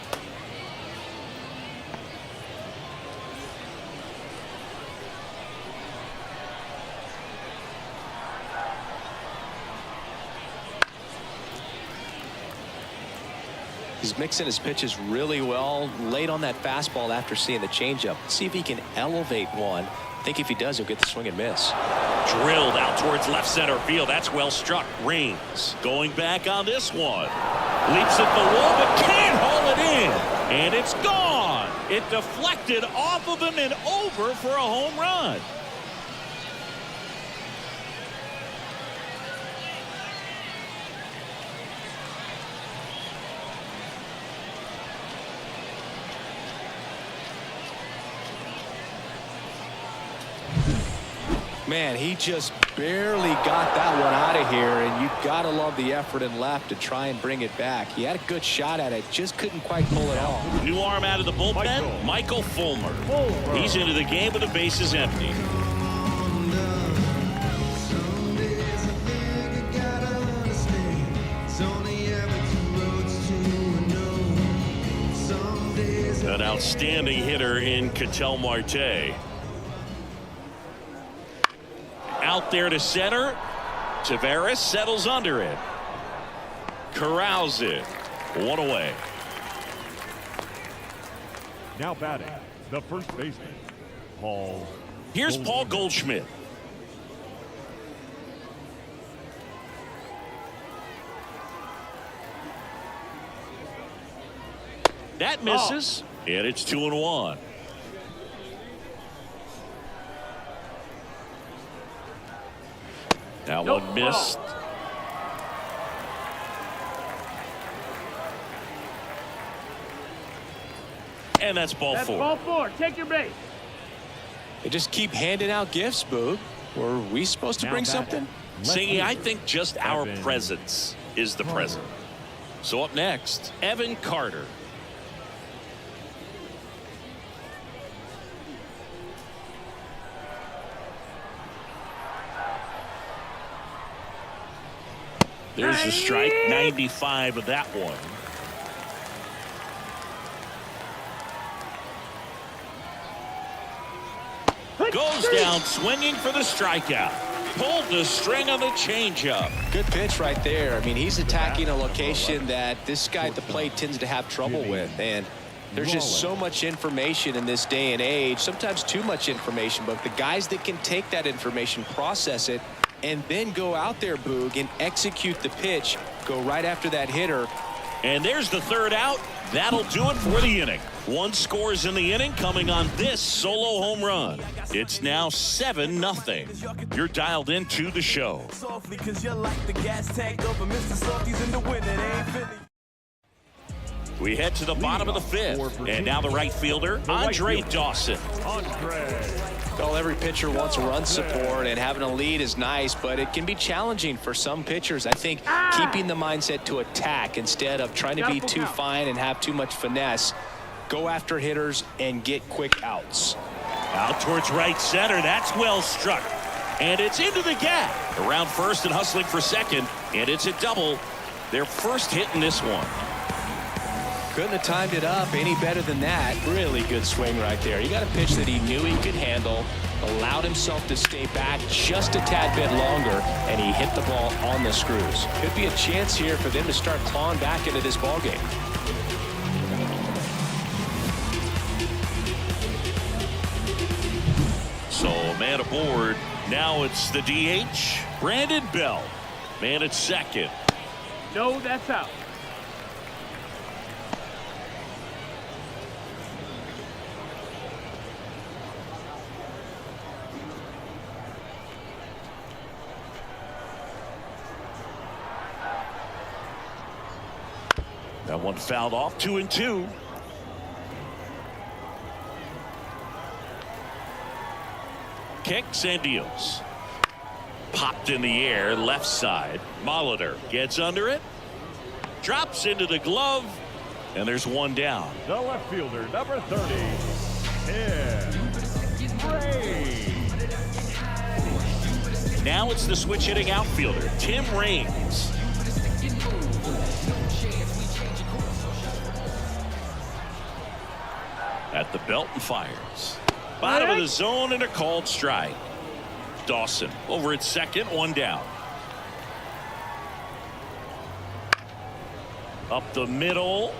He's mixing his pitches really well, late on that fastball after seeing the changeup. See if he can elevate one. I think if he does, he'll get the swing and miss. Drilled out towards left center field. That's well struck. Rings going back on this one. Leaps at the wall, but can't haul it in. And it's gone. It deflected off of him and over for a home run. Man, he just barely got that one out of here, and you've got to love the effort in left to try and bring it back. He had a good shot at it, just couldn't quite pull it off. New arm out of the bullpen, Michael Fulmer. He's into the game with the bases empty. An outstanding hitter in Ketel Marte. Out there to center. Taveras settles under it. Corrals it. One away. Now batting, the first baseman, Paul. Here's Paul Goldschmidt. That misses, and it's 2-1. That one missed. And that's ball four. Ball four. Take your base. They just keep handing out gifts, Boog. Were we supposed to bring something? See, I think just our presence is the present. So up next, Evan Carter. There's the strike, 95 of that one. Goes down swinging for the strikeout. Pulled the string on the changeup. Good pitch right there. I mean, he's attacking a location that this guy at the plate tends to have trouble with. And there's just so much information in this day and age, sometimes too much information. But the guys that can take that information, process it, and then go out there, Boog, and execute the pitch, go right after that hitter. And there's the third out. That'll do it for the inning. One scores in the inning coming on this solo home run. It's now 7-0. You're dialed into the show. We head to the bottom of the fifth. And now the right fielder, Andre Dawson. Well, every pitcher wants run support, and having a lead is nice, but it can be challenging for some pitchers. I think keeping the mindset to attack instead of trying to be too fine and have too much finesse. Go after hitters and get quick outs. Out towards right center. That's well struck. And it's into the gap. Around first and hustling for second. And it's a double. Their first hit in this one. Couldn't have timed it up any better than that. Really good swing right there. He got a pitch that he knew he could handle, allowed himself to stay back just a tad bit longer, and he hit the ball on the screws. Could be a chance here for them to start clawing back into this ball game. So a man aboard. Now it's the DH, Brandon Bell. Man at second. No, that's out. That one fouled off. 2-2. Kicks and deals. Popped in the air, left side. Molitor gets under it. Drops into the glove. And there's one down. The left fielder, number 30, Tim Raines. Now it's the switch hitting outfielder, Tim Raines. At the belt and fires. Bottom of the zone and a called strike. Dawson over at second, one down. Up the middle.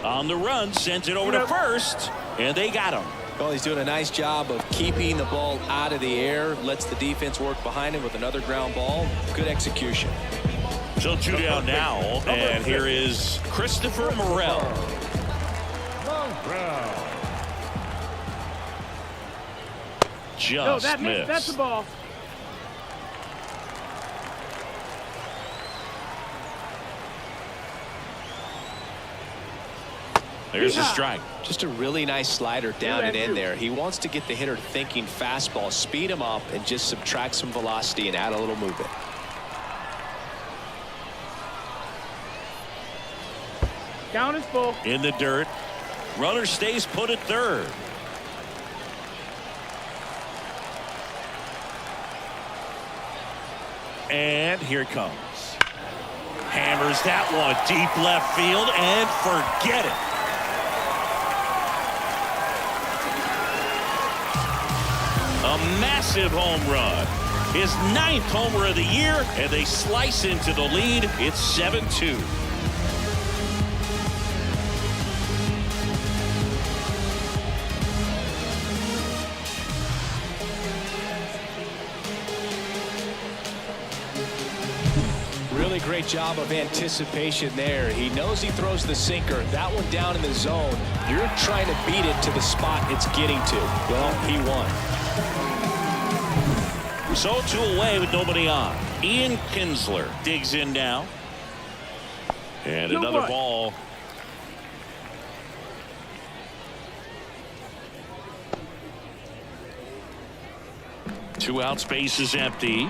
On the run. Sends it over to first. And they got him. Well, he's doing a nice job of keeping the ball out of the air. Lets the defense work behind him with another ground ball. Good execution. So 2 down now. And here is Christopher Morel. Just missed. That's the ball. There's a strike. Just a really nice slider down and in there. He wants to get the hitter thinking fastball, speed him up, and just subtract some velocity and add a little movement. Count is full. In the dirt. Runner stays put at third. And here it comes. Hammers that one deep left field and forget it. A massive home run. His 9th homer of the year, and they slice into the lead. It's 7-2. Really great job of anticipation there. He knows he throws the sinker. That one down in the zone. You're trying to beat it to the spot it's getting to. Well, he won. So 2 away with nobody on. Ian Kinsler digs in now. And another ball. Two out, space is empty.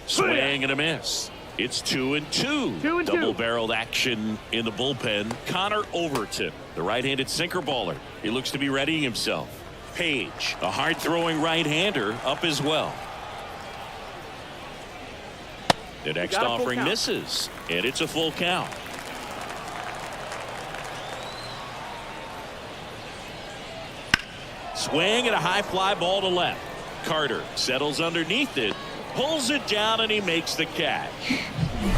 Swing and a miss. It's 2-2. Double-barreled action in the bullpen. Connor Overton, the right-handed sinker baller. He looks to be readying himself. Page, a hard-throwing right-hander, up as well. The next offering misses, and it's a full count. Swing and a high fly ball to left. Carter settles underneath it. Pulls it down and he makes the catch.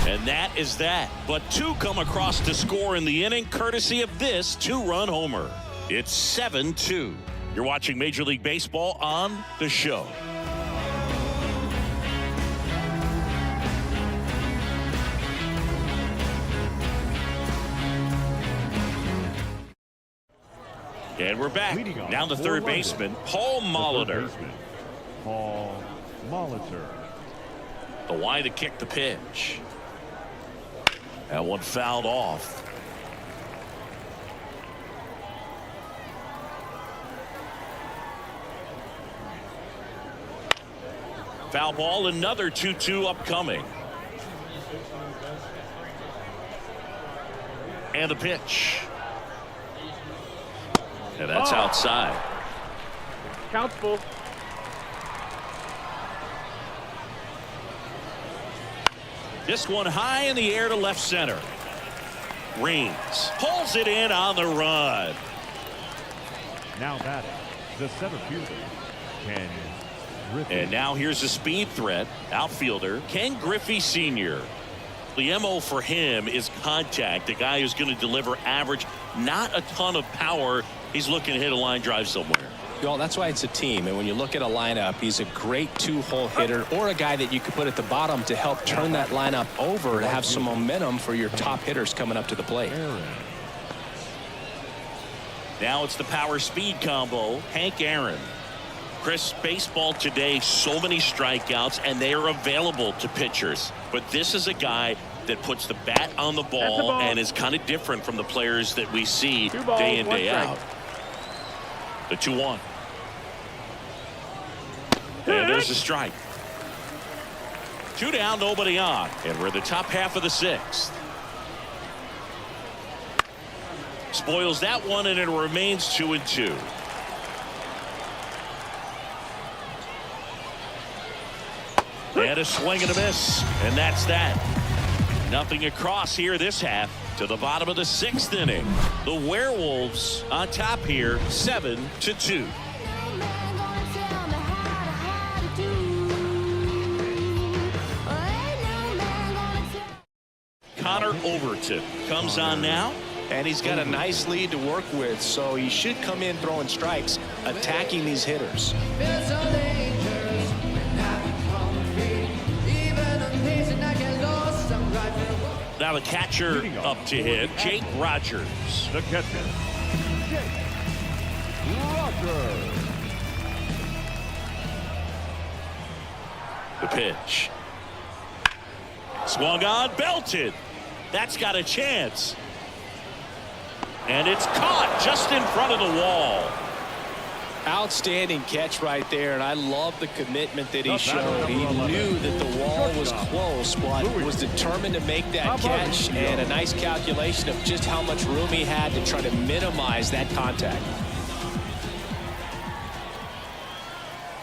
And that is that. But 2 come across to score in the inning courtesy of this 2-run homer. It's 7-2. You're watching Major League Baseball on The Show. And we're back. Down to third baseman, Paul Molitor. Paul Molitor. The Y to kick the pitch. That one fouled off. Foul ball, another 2-2 upcoming. And the pitch. And that's outside. Count's full. This one high in the air to left center. Reigns pulls it in on the run. Now batting, the center fielder, Ken Griffey. And now here's a speed threat. Outfielder Ken Griffey Sr. The MO for him is contact. A guy who's going to deliver average, not a ton of power. He's looking to hit a line drive somewhere. Well, that's why it's a team. And when you look at a lineup, he's a great 2-hole hitter or a guy that you could put at the bottom to help turn that lineup over to have some momentum for your top hitters coming up to the plate. Now it's the power speed combo. Hank Aaron. Chris, baseball today, so many strikeouts, and they are available to pitchers. But this is a guy that puts the bat on the ball and is kind of different from the players that we see day in, day out. The 2-1. And there's a strike. 2 down, nobody on. And we're in the top half of the 6th. Spoils that one, and it remains 2-2. And a swing and a miss. And that's that. Nothing across here this half. To the bottom of the 6th inning. The Werewolves on top here, 7-2. Connor Overton comes on now. And he's got a nice lead to work with, so he should come in throwing strikes, attacking these hitters. Now the catcher up to hit, Jake Rogers. The catcher, Jake Rogers. The pitch. Swung on, belted. That's got a chance. And it's caught just in front of the wall. Outstanding catch right there, and I love the commitment that he showed. He knew that the wall was close, but was determined to make that catch, and a nice calculation of just how much room he had to try to minimize that contact.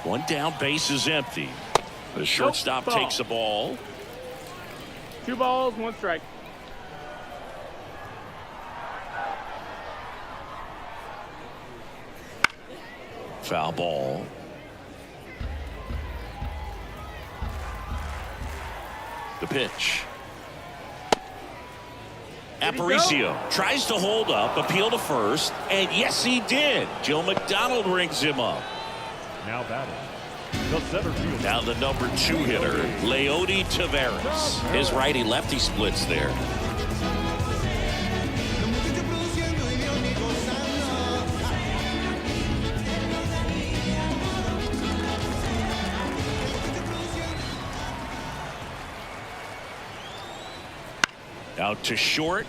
One down, base is empty. The shortstop takes a ball. 2 balls, 1 strike. Foul ball. The pitch. Aparicio tries to hold up, appeal to first, and yes, he did. Joe McDonald rings him up. Now batting. The center fielder. Now the number 2 hitter, Leody Taveras. His righty-lefty splits there. Out to short.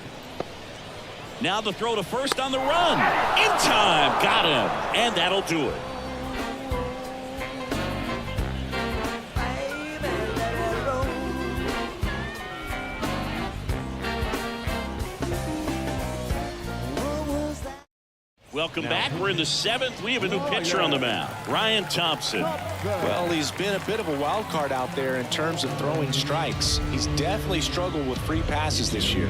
Now the throw to first on the run. In time. Got him. And that'll do it. Welcome back. We're in the 7th. We have a new pitcher on the mound, Ryan Thompson. Well, he's been a bit of a wild card out there in terms of throwing strikes. He's definitely struggled with free passes this year.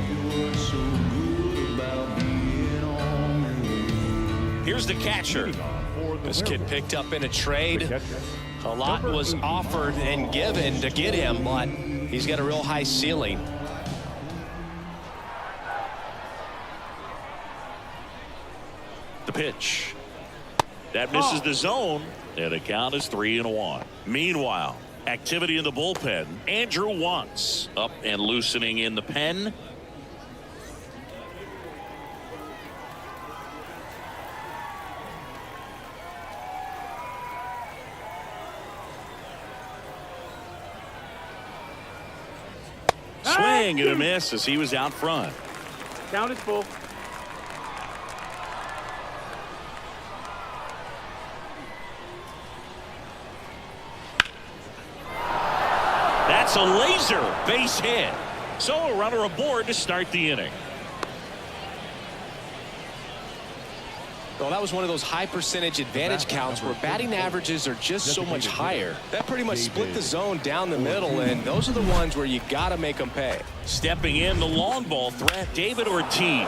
Here's the catcher. This kid picked up in a trade. A lot was offered and given to get him, but he's got a real high ceiling. The pitch. That misses the zone, and the count is 3-1. Meanwhile, activity in the bullpen. Andrew Wantz up and loosening in the pen. Swing and a miss as he was out front. Count is full. That's a laser base hit. So a runner aboard to start the inning. Well, that was one of those high percentage advantage counts where batting averages are just so much higher. That pretty much split the zone down the middle, and those are the ones where you got to make them pay. Stepping in, the long ball threat, David Ortiz.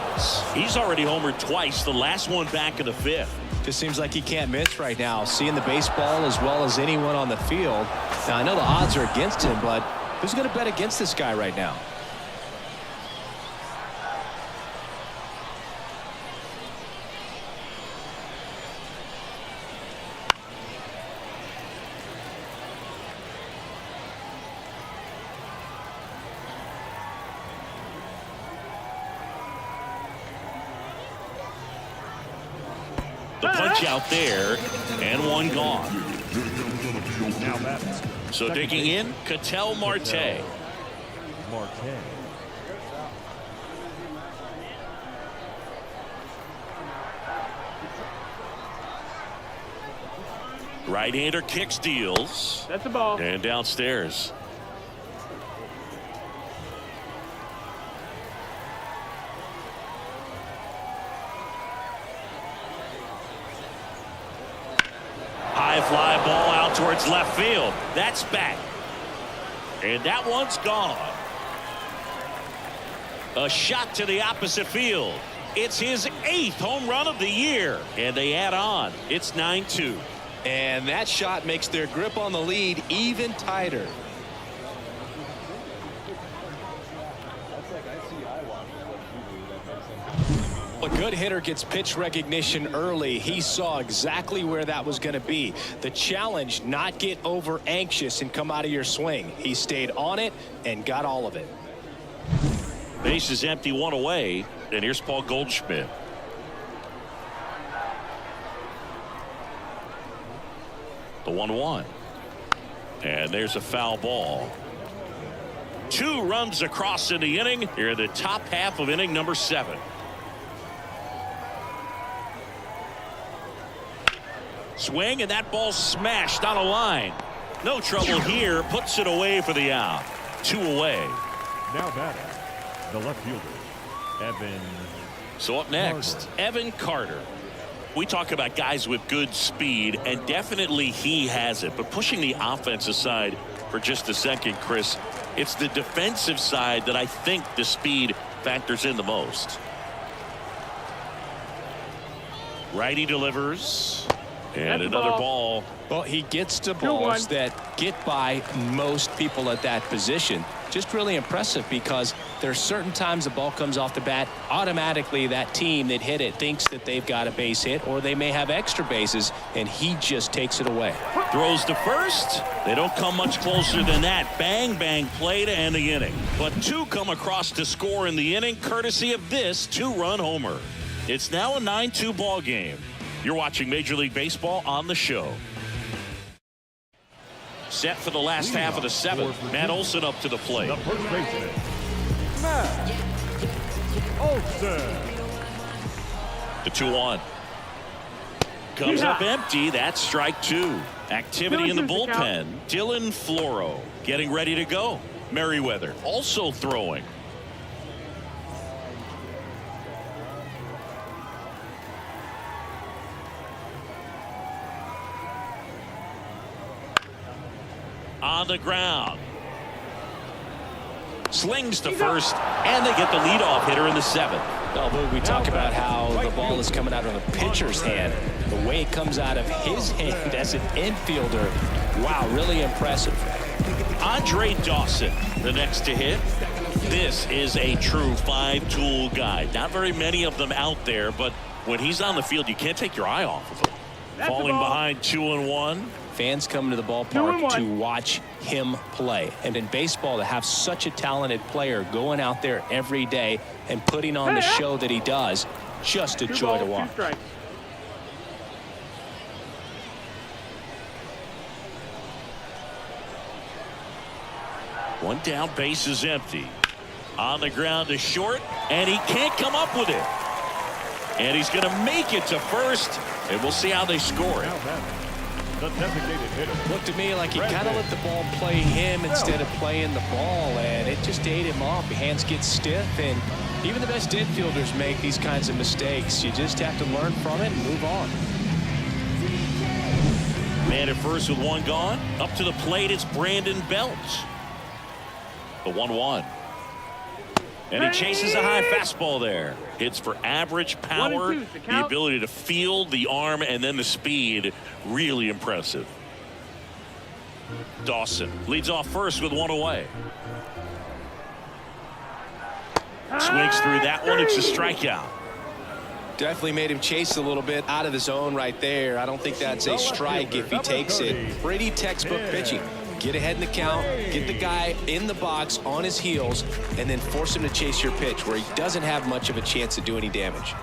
He's already homered twice, the last one back in the 5th. Just seems like he can't miss right now, seeing the baseball as well as anyone on the field. Now, I know the odds are against him, but who's going to bet against this guy right now? The punch out there, and one gone. Now batting. So digging in, Ketel Marte. Marte. Right-hander kicks, deals. That's a ball. And downstairs. High fly ball out towards left field. That's back. And that one's gone. A shot to the opposite field. It's his 8th home run of the year. And they add on. It's 9-2. And that shot makes their grip on the lead even tighter. A good hitter gets pitch recognition early. He saw exactly where that was going to be. The challenge, not get over anxious and come out of your swing. He stayed on it and got all of it. Base is empty, one away, and here's Paul Goldschmidt. The 1-1. And there's a foul ball. 2 runs across in the inning. Here in the top half of inning number 7. Swing, and that ball smashed on a line. No trouble here. Puts it away for the out. 2 away. Now batting, the left fielder, Evan. So up next, Evan Carter. We talk about guys with good speed, and definitely he has it. But pushing the offense aside for just a second, Chris, it's the defensive side that I think the speed factors in the most. Righty delivers. And another ball. Well, he gets to balls that get by most people at that position. Just really impressive, because there's certain times the ball comes off the bat, automatically that team that hit it thinks that they've got a base hit, or they may have extra bases, and he just takes it away. Throws to first. They don't come much closer than that. Bang, bang play to end the inning. But 2 come across to score in the inning, courtesy of this 2-run homer. It's now a 9-2 ball game. You're watching Major League Baseball on the show. Set for the last half of the 7th. Matt Olson up to the plate. The first baseman, Matt Olson. The 2-1. Comes up empty. That's strike 2. Activity in the bullpen. Dylan Floro getting ready to go. Merriweather also throwing. On the ground. Slings to first, and they get the leadoff hitter in the 7th. Well, we talk about how the ball is coming out of the pitcher's hand. The way it comes out of his hand as an infielder, wow, really impressive. Andre Dawson, the next to hit. This is a true 5-tool guy. Not very many of them out there, but when he's on the field, you can't take your eye off of him. Falling behind 2-1. Fans come to the ballpark to watch him play. And in baseball, to have such a talented player going out there every day and putting on the show that he does, just a joy to watch. One down, base is empty. On the ground to short, and he can't come up with it. And he's going to make it to first, and we'll see how they score it. The designated hitter. Looked to me like he kind of let the ball play him instead of playing the ball, and it just ate him off. The hands get stiff, and even the best infielders make these kinds of mistakes. You just have to learn from it and move on. Man at first with 1 gone. Up to the plate, it's Brandon Belt. The 1-1. And he chases a high fastball there. Hits for average power, the ability to field the arm, and then the speed. Really impressive. Dawson leads off first with 1 away. Swings through that one. It's a strikeout. Definitely made him chase a little bit out of the zone right there. I don't think that's a strike if he takes it. Pretty textbook pitching. Get ahead in the count, get the guy in the box on his heels, and then force him to chase your pitch where he doesn't have much of a chance to do any damage.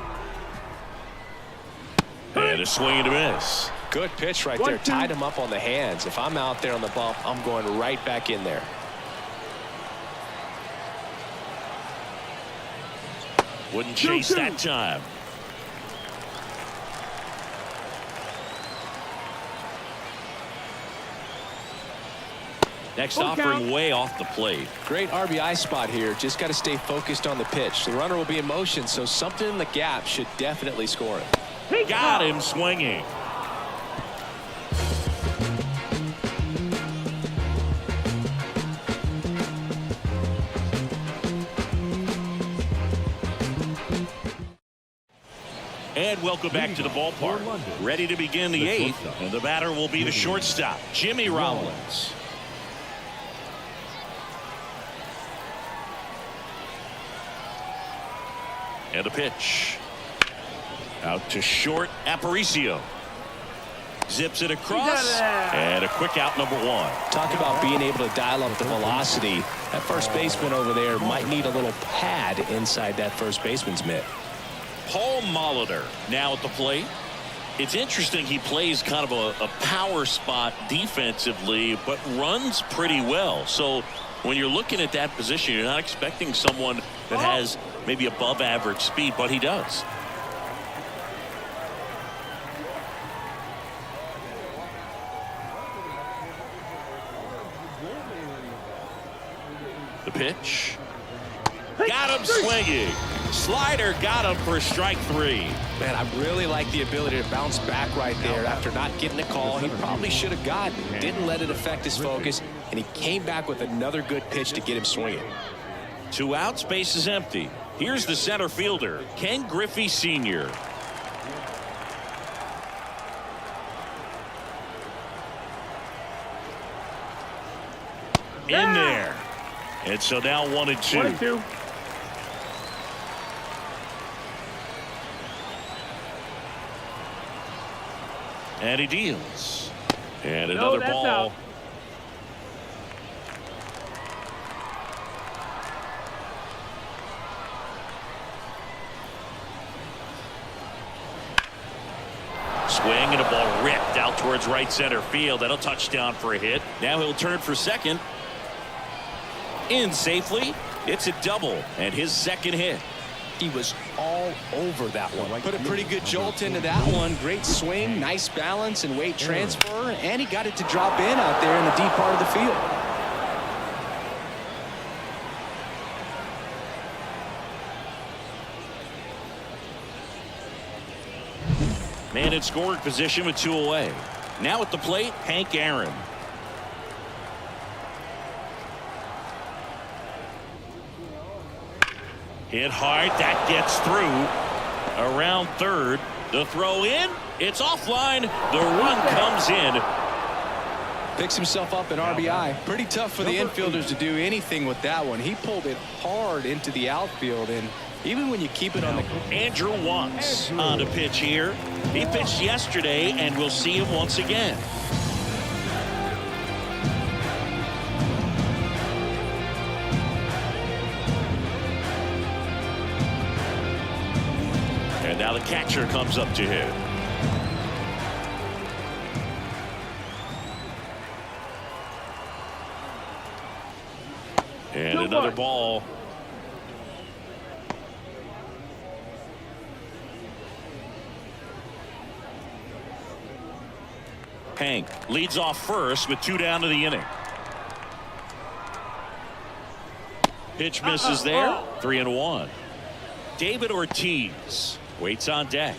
And a swing and a miss. Good pitch right there. Tied him up on the hands. If I'm out there on the bump, I'm going right back in there. Wouldn't chase that time. Next offering way off the plate. Great RBI spot here. Just got to stay focused on the pitch. The runner will be in motion, so something in the gap should definitely score it. Got him swinging. And welcome back to the ballpark. Ready to begin the 8th, and the batter will be the shortstop, Jimmy Rollins. And a pitch. Out to short, Aparicio. Zips it across, and a quick out, number 1. Talk about being able to dial up the velocity. That first baseman over there might need a little pad inside that first baseman's mitt. Paul Molitor now at the plate. It's interesting, he plays kind of a power spot defensively, but runs pretty well. So when you're looking at that position, you're not expecting someone that has maybe above average speed, but he does. The pitch. Got him swinging. Slider got him for strike 3. Man, I really like the ability to bounce back right there after not getting the call he probably should have gotten. Didn't let it affect his focus, and he came back with another good pitch to get him swinging. 2 outs, base is empty. Here's the center fielder, Ken Griffey Sr. In there. And so now 1-2. 1-2. And he deals. And another ball. Out. Swing and a ball ripped out towards right center field. That'll touchdown for a hit. Now he'll turn for second. In safely. It's a double and his second hit. He was all over that one. Put a pretty good jolt into that one. Great swing, nice balance and weight transfer, and he got it to drop in out there in the deep part of the field. Man in scoring position with 2 away. Now at the plate, Hank Aaron. Hit hard, that gets through. Around third, the throw in, it's offline. The run comes in. Picks himself up an RBI. Pretty tough for the infielders to do anything with that one. He pulled it hard into the outfield, and even when you keep it on the... Andrew Watts on a pitch here. He pitched yesterday, and we'll see him once again. And now the catcher comes up to hit. And another ball. Hank leads off first with 2 down to the inning. Pitch misses there. 3-1. David Ortiz waits on deck.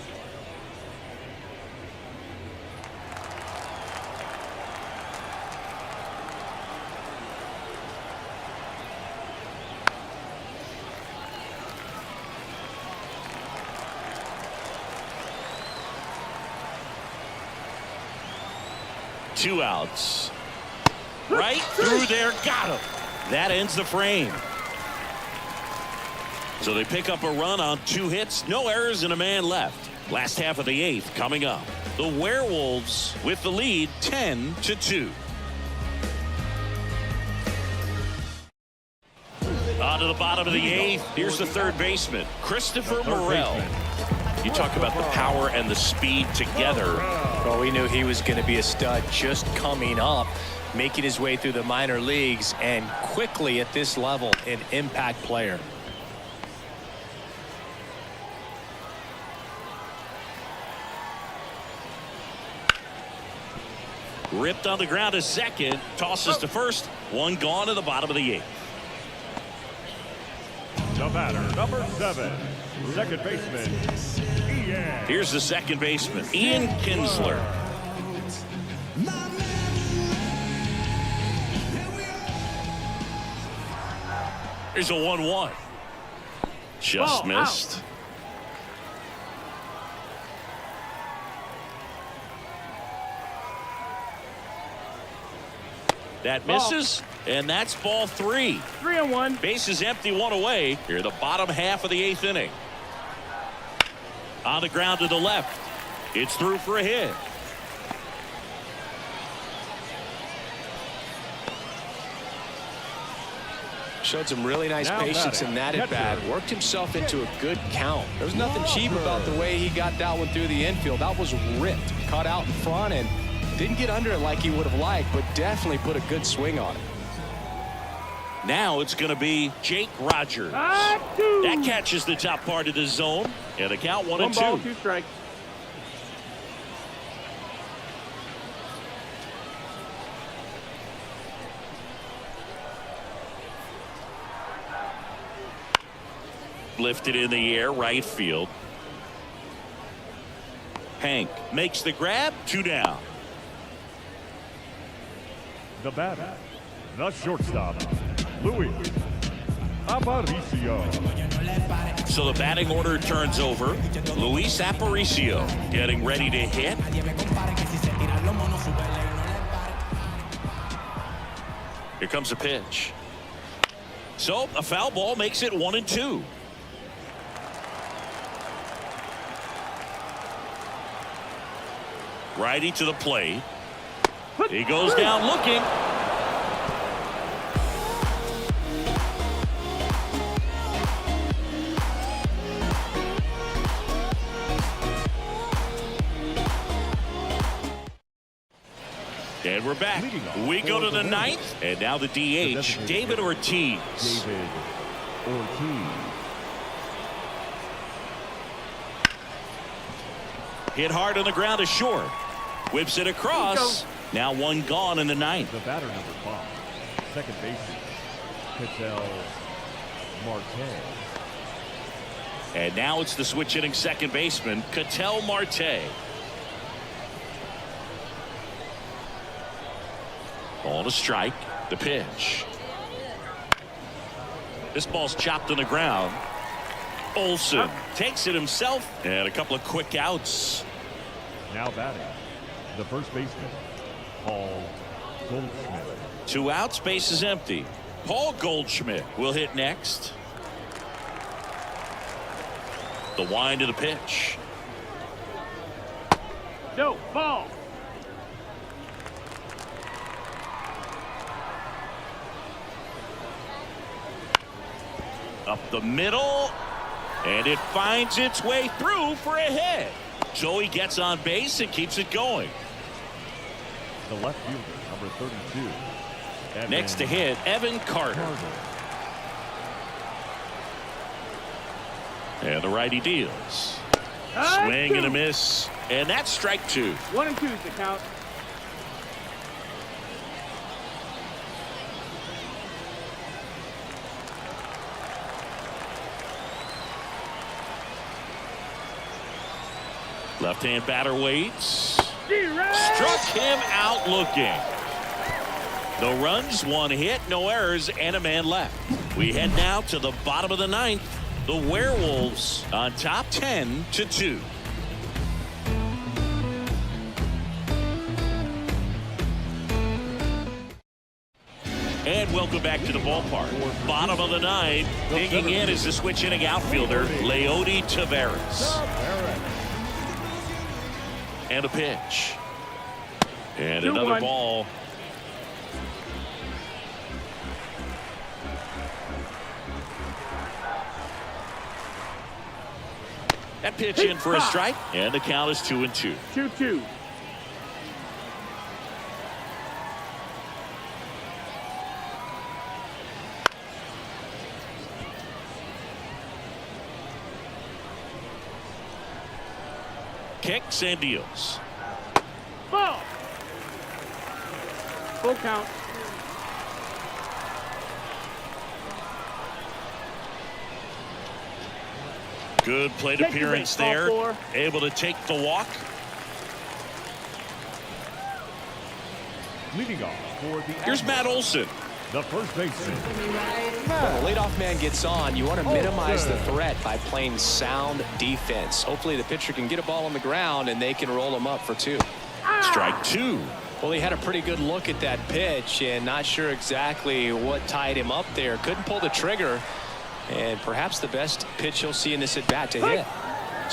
Two outs. Right through there. Got him. That ends the frame. So they pick up a run on 2 hits, no errors, and a man left. Last half of the 8th coming up. The Werewolves with the lead 10-2. On to the bottom of the 8th. Here's the third baseman, Christopher Morel. You talk about the power and the speed together. Well, we knew he was going to be a stud just coming up, making his way through the minor leagues, and quickly at this level, an impact player. Ripped on the ground to second, tosses to first, 1 gone to the bottom of the 8th. The batter, number 7, second baseman, Ian. Here's the second baseman, Ian Kinsler. Here's a 1-1. Just missed. Out. That misses, and that's ball 3. 3-1. Base is empty, 1 away. Here, the bottom half of the 8th inning. On the ground to the left. It's through for a hit. Showed some really nice patience in that at bat. Worked himself into a good count. There was nothing cheap about the way he got that one through the infield. That was ripped. Caught out in front and didn't get under it like he would have liked, but definitely put a good swing on it. Now it's going to be Jake Rogers. That catches the top part of the zone. And the count 1-2. 1 ball, 2 strikes. Lifted in the air, right field. Hank makes the grab, 2 down. The batter, the shortstop, Luis Aparicio. So the batting order turns over. Luis Aparicio getting ready to hit. Here comes a pitch. So a foul ball makes it 1-2. Righty to the plate. He goes down looking. And we're back. We go to the 9th. And now the DH, David Ortiz. David Ortiz. Hit hard on the ground to short. Whips it across. Now 1 gone in the 9th. The batter number 5. Second baseman, Ketel Marte. And now it's the switch hitting second baseman, Ketel Marte. Ball to strike. The pitch. This ball's chopped on the ground. Olsen takes it himself, and a couple of quick outs. Now batting, the first baseman, Paul Goldschmidt. 2 outs, base is empty. Paul Goldschmidt will hit next. The wind of the pitch. No, ball. Up the middle. And it finds its way through for a hit. So he gets on base and keeps it going. The left fielder, number 32. Evan Next to hit, Evan Carter. And the righty deals. Swing and a miss. And that's strike 2. 1-2 is the count. Left-hand batter waits. Struck him out looking. No runs, 1 hit, no errors, and a man left. We head now to the bottom of the 9th. The Werewolves on top 10-2. And welcome back to the ballpark. Bottom of the 9th. Digging in is the switch hitting outfielder, Leody Taveras. And a pitch. And another ball. That pitch in for a strike. And the count is 2-2. 2-2. Kicks and deals. Ball. Full count. Good plate appearance there. Able to take the walk. Leading off for the Here's Matt Olson. The first baseman. When the leadoff man gets on, you want to minimize the threat by playing sound defense. Hopefully the pitcher can get a ball on the ground and they can roll him up for 2. Strike 2. Well, he had a pretty good look at that pitch and not sure exactly what tied him up there. Couldn't pull the trigger, and perhaps the best pitch you'll see in this at bat to hit.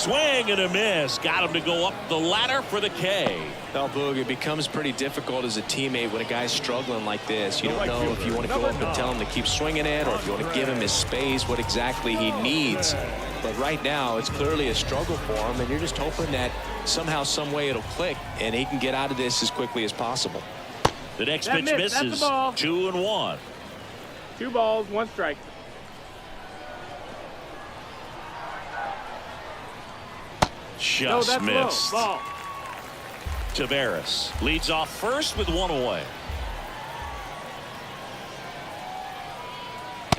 Swing and a miss. Got him to go up the ladder for the K. Well, Boog, it becomes pretty difficult as a teammate when a guy's struggling like this. You don't know if you want to go up and tell him to keep swinging it or if you want to give him his space, what exactly he needs. But right now, it's clearly a struggle for him, and you're just hoping that somehow, some way it'll click, and he can get out of this as quickly as possible. The next pitch misses. 2-1. 2 balls, 1 strike. Just missed. Low. Ball. Taveras leads off first with 1 away.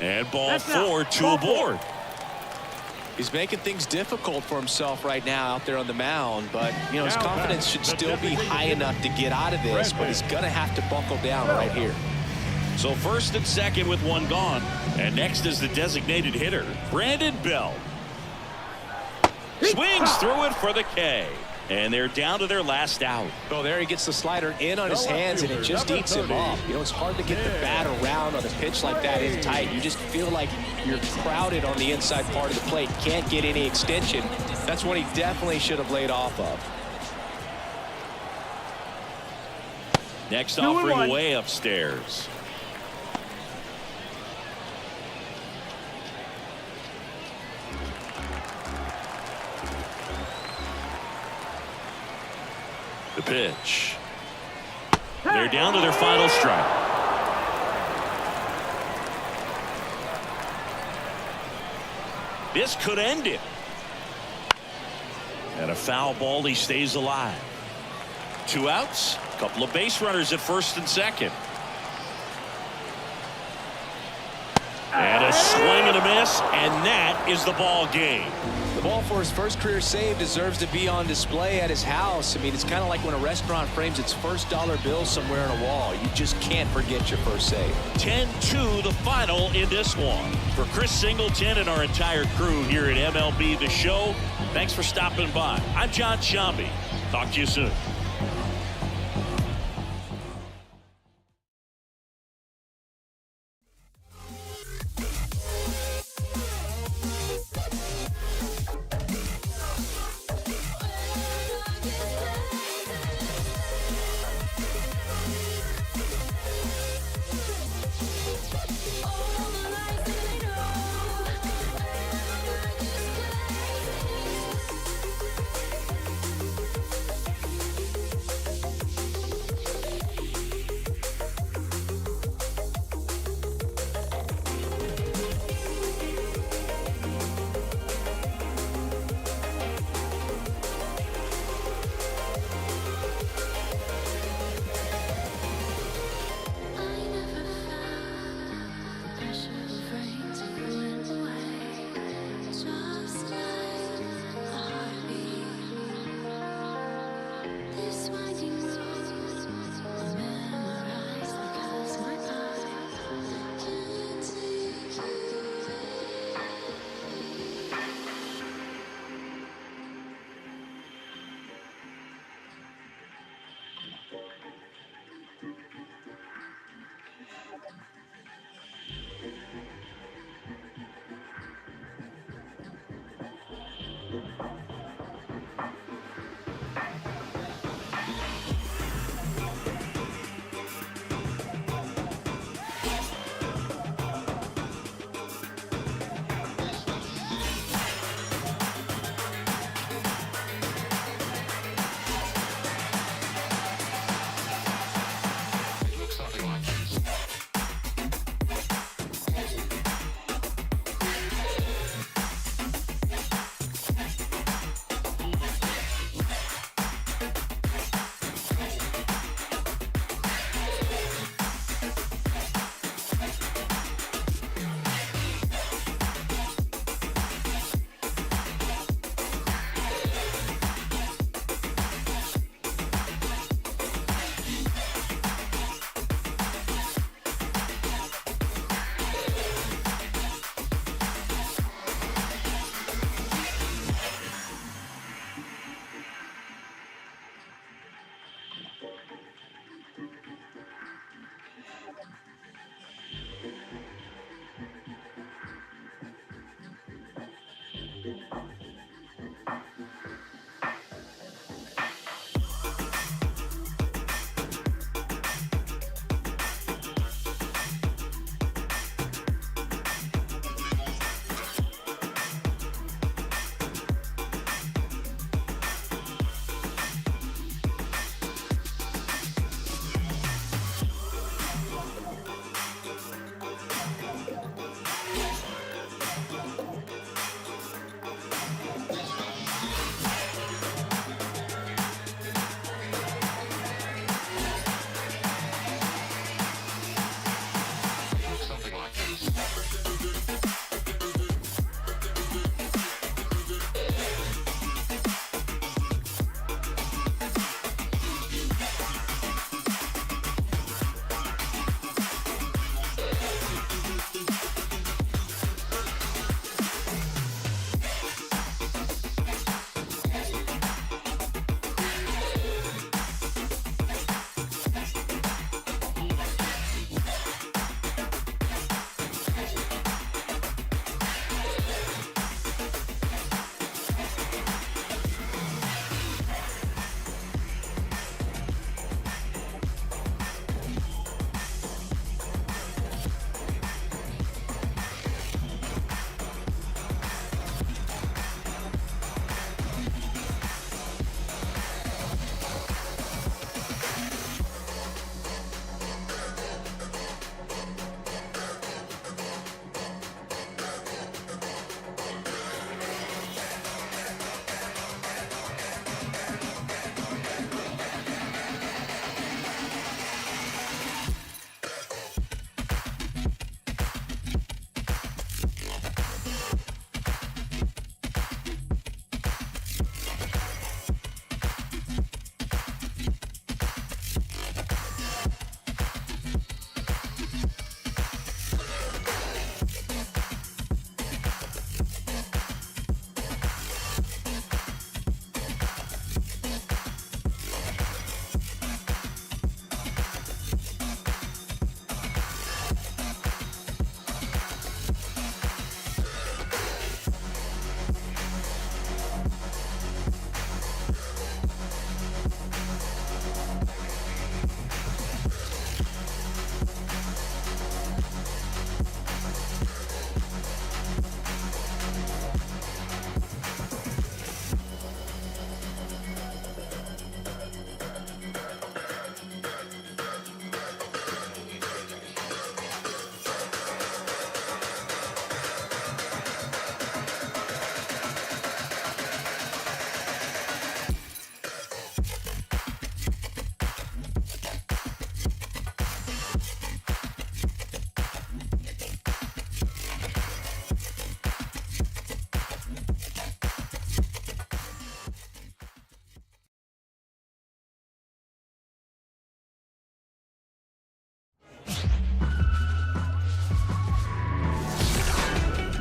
And ball 4, 2 aboard. He's making things difficult for himself right now out there on the mound, but you know his confidence should still be high enough to get out of this, but he's gonna have to buckle down right here. So first and second with 1 gone, and next is the designated hitter, Brandon Belt. Swings through it for the K, and they're down to their last out. Oh, there he gets the slider in on his hands, and it just eats him up. You know, it's hard to get the bat around on a pitch like that in tight. You just feel like you're crowded on the inside part of the plate. Can't get any extension. That's what he definitely should have laid off of. Next offering way upstairs. The pitch. They're down to their final strike. This could end it. And a foul ball. He stays alive. 2 outs. A couple of base runners at first and second. And a swing and a miss, and that is the ball game. The ball for his first career save deserves to be on display at his house. I mean, it's kind of like when a restaurant frames its first dollar bill somewhere on a wall. You just can't forget your first save. 10-2 the final in this one. For Chris Singleton and our entire crew here at MLB The Show, thanks for stopping by. I'm John Shambi. Talk to you soon.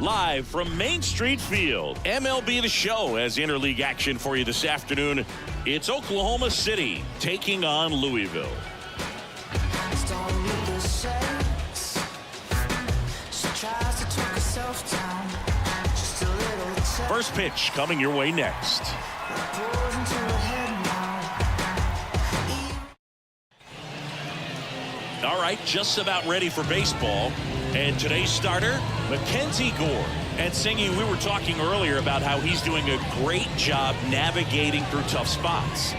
Live from Main Street Field, MLB The Show has interleague action for you this afternoon. It's Oklahoma City taking on Louisville. First pitch coming your way next. All right, just about ready for baseball. And today's starter, Mackenzie Gore. And Singy, we were talking earlier about how he's doing a great job navigating through tough spots.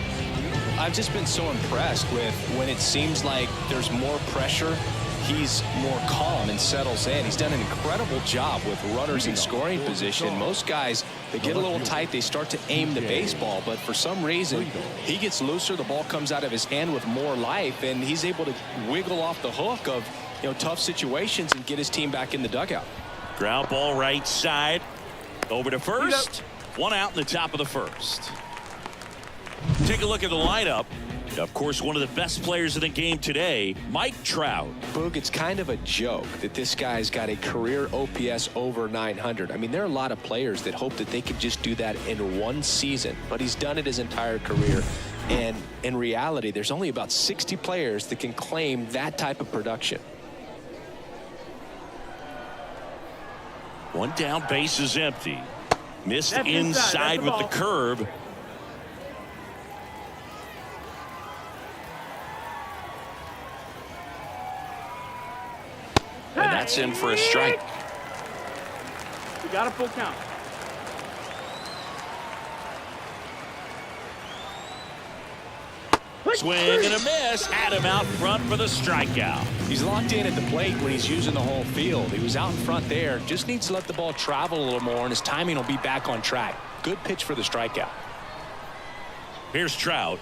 I've just been so impressed with when it seems like there's more pressure, he's more calm and settles in. He's done an incredible job with runners in scoring position. Most guys, they get a little tight, they start to aim the baseball, but for some reason, he gets looser, the ball comes out of his hand with more life, and he's able to wiggle off the hook of tough situations and get his team back in the dugout. Ground ball right side. Over to first. One out in the top of the first. Take a look at the lineup. Of course, one of the best players in the game today, Mike Trout. Boog, it's kind of a joke that this guy's got a career OPS over 900. I mean, there are a lot of players that hope that they could just do that in one season, but he's done it his entire career. And in reality, there's only about 60 players that can claim that type of production. One down, base is empty. Missed inside with the curve. And that's in for a strike. You got a full count. Swing and a miss. Had him out front for the strikeout. He's locked in at the plate when he's using the whole field. He was out in front there. Just needs to let the ball travel a little more, and his timing will be back on track. Good pitch for the strikeout. Here's Trout.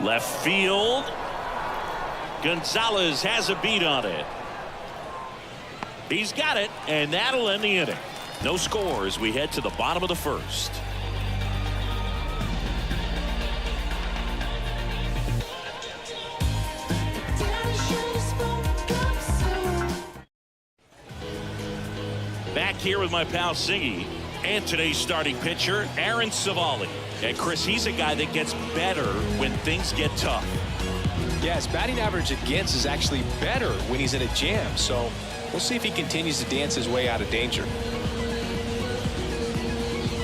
Left field. Gonzalez has a beat on it. He's got it, and that'll end the inning. No score as we head to the bottom of the first. Back here with my pal Singy and today's starting pitcher, Aaron Savali. And Chris, he's a guy that gets better when things get tough. Yeah, his batting average against is actually better when he's in a jam. So we'll see if he continues to dance his way out of danger.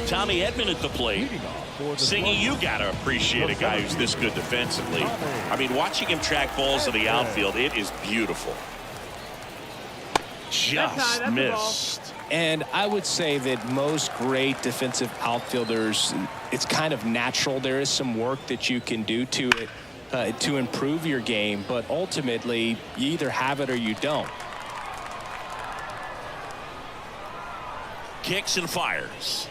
Tommy Edman at the plate. Singy, you got to appreciate a guy who's this good defensively. I mean, watching him track balls in the outfield, it is beautiful. Just missed. And I would say that most great defensive outfielders, it's kind of natural. There is some work that you can do to it to improve your game, but ultimately you either have it or you don't. Kicks and fires.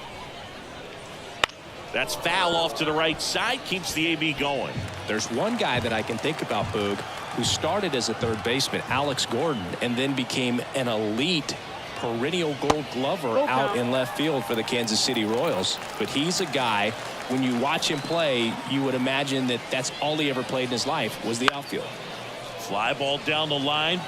That's foul off to the right side, keeps the AB going. There's one guy that I can think about, Boog, who started as a third baseman, Alex Gordon, and then became an elite perennial gold glover out in left field for the Kansas City Royals. But he's a guy, when you watch him play, you would imagine that that's all he ever played in his life was the outfield. Fly ball down the line.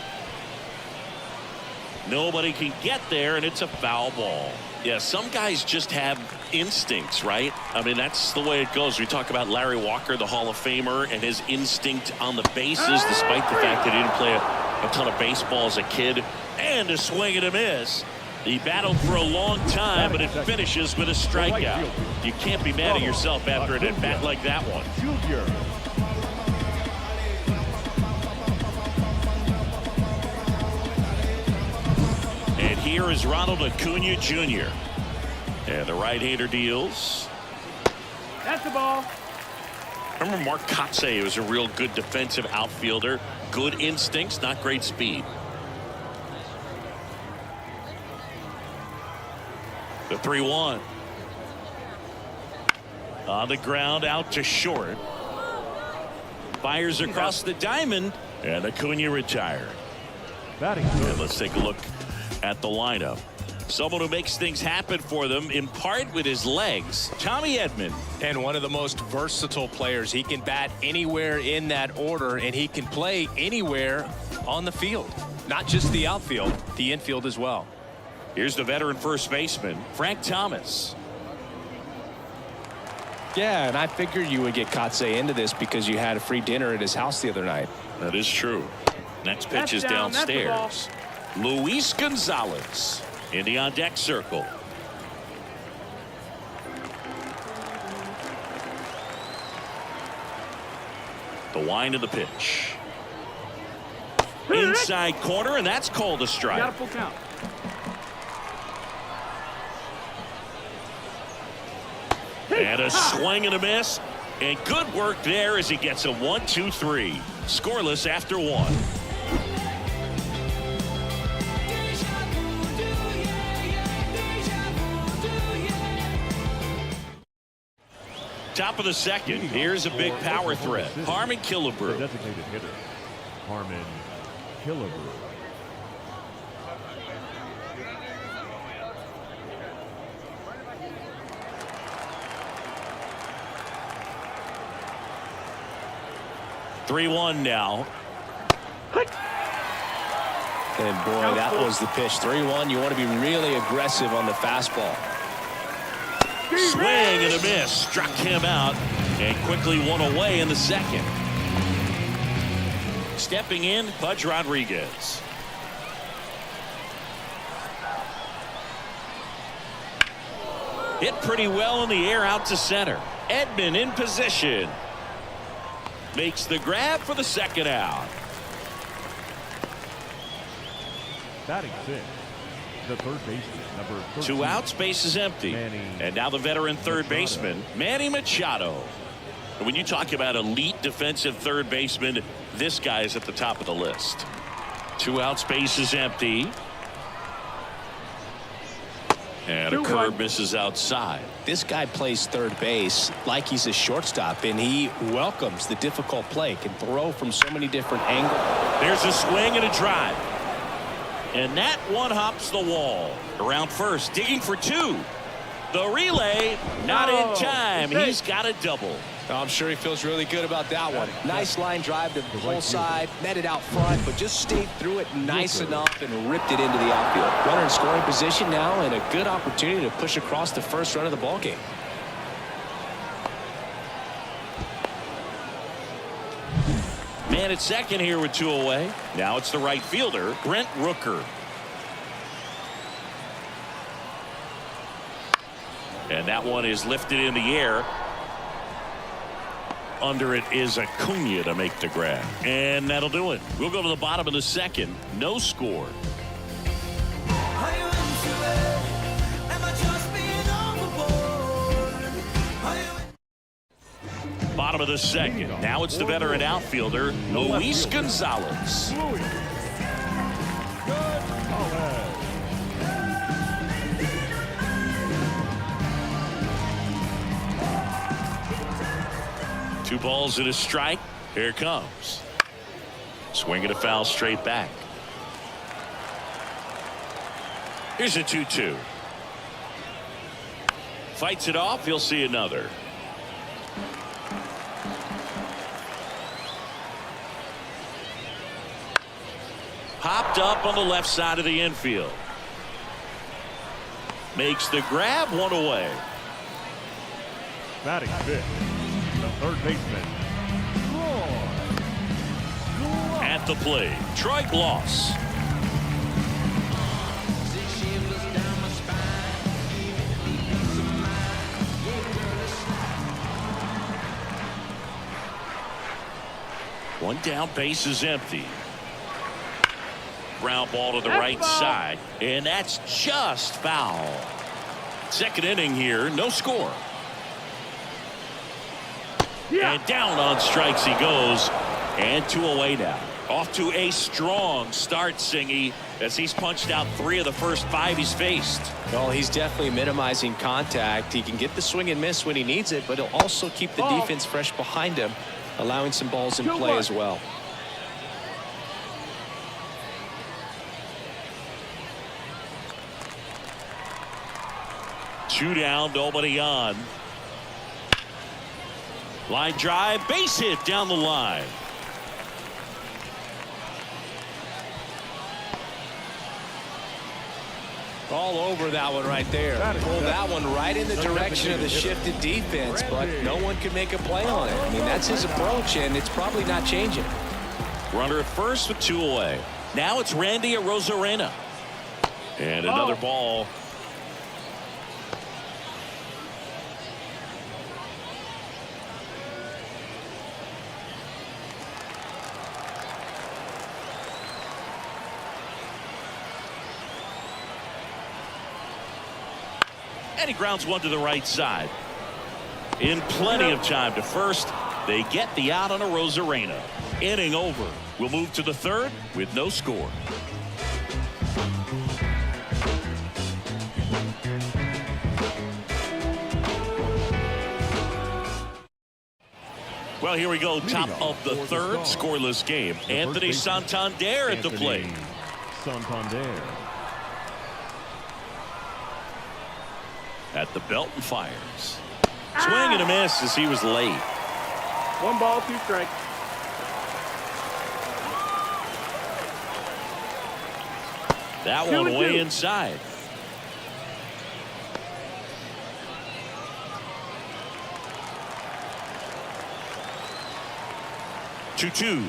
Nobody can get there, and it's a foul ball. Yeah, some guys just have instincts, right? I mean, that's the way it goes. We talk about Larry Walker, the Hall of Famer, and his instinct on the bases, despite the fact that he didn't play a ton of baseball as a kid. And a swing and a miss. He battled for a long time, but it finishes with a strikeout. You can't be mad at yourself after an at-bat like that one. And here is Ronald Acuna Jr. And the right-hander deals. That's the ball. Remember Mark Kotsay was a real good defensive outfielder. Good instincts, not great speed. The 3-1. On the ground, out to short. Fires across the diamond, and Acuna retired. And let's take a look at the lineup. Someone who makes things happen for them, in part with his legs, Tommy Edman. And one of the most versatile players. He can bat anywhere in that order, and he can play anywhere on the field. Not just the outfield, the infield as well. Here's the veteran first baseman, Frank Thomas. Yeah, and I figured you would get Kotsay into this because you had a free dinner at his house the other night. That is true. Next pitch is down, downstairs. Luis Gonzalez in the on-deck circle. The wind of the pitch. Inside corner, and that's called a strike. Got a full count. And a swing and a miss. And good work there as he gets a 1-2-3. Scoreless after one. Top of the second. Here's a big power threat. Harmon Killebrew. The designated hitter, Harmon Killebrew. Three-one now. And boy, that was the pitch. 3-1. You want to be really aggressive on the fastball. Swing and a miss. Struck him out and quickly one away in the second. Stepping in, Pudge Rodriguez. Hit pretty well in the air out to center. Edman in position. Makes the grab for the second out. Batting six, the third baseman, number 13. 2 outs, base is empty. And now the veteran third baseman, Manny Machado. And when you talk about elite defensive third baseman, this guy is at the top of the list. 2 outs, base is empty. And a curve misses outside. This guy plays third base like he's a shortstop, and he welcomes the difficult play. Can throw from so many different angles. There's a swing and a drive. And that one hops the wall. Around first, digging for 2. The relay, not in time. He's got a double. I'm sure he feels really good about that one. Nice line drive to the whole side, met it out front, but just stayed through it nice enough and ripped it into the outfield. Runner in scoring position now, and a good opportunity to push across the first run of the ballgame. Man at second here with 2 away. Now it's the right fielder, Brent Rooker. And that one is lifted in the air. Under it is Acuna to make the grab. And that'll do it. We'll go to the bottom of the second. No score. Bottom of the second. Now it's the veteran outfielder, Luis Gonzalez. Two balls and a strike. Here it comes. Swinging a foul straight back. Here's a 2-2. Fights it off. He'll see another. Popped up on the left side of the infield. Makes the grab, 1 away. Batting fifth, the third baseman, At the plate, Troy Gloss. One down, base is empty. Ground ball to the right side, and that's just foul. Second inning here, no score. And down on strikes he goes, and 2 away now. Off to a strong start, Singy, as he's punched out 3 of the first 5 he's faced. Well, he's definitely minimizing contact. He can get the swing and miss when he needs it, but he'll also keep the defense fresh behind him, allowing some balls in play as well. Two down, nobody on. Line drive, base hit down the line. All over that one right there. Pulled that one right in the direction of the shifted defense, but no one could make a play on it. I mean, that's his approach, and it's probably not changing. Runner at first with 2 away. Now it's Randy Arozarena. And another ball. And he grounds one to the right side. In plenty of time to first. They get the out on Arozarena. Inning over. We'll move to the third with no score. Well, here we go. Top of the third, scoreless game. Anthony Santander at the plate. Santander. At the belt and fires. Swing and a miss as he was late. 1 ball, 2 strikes. That one way inside. Two.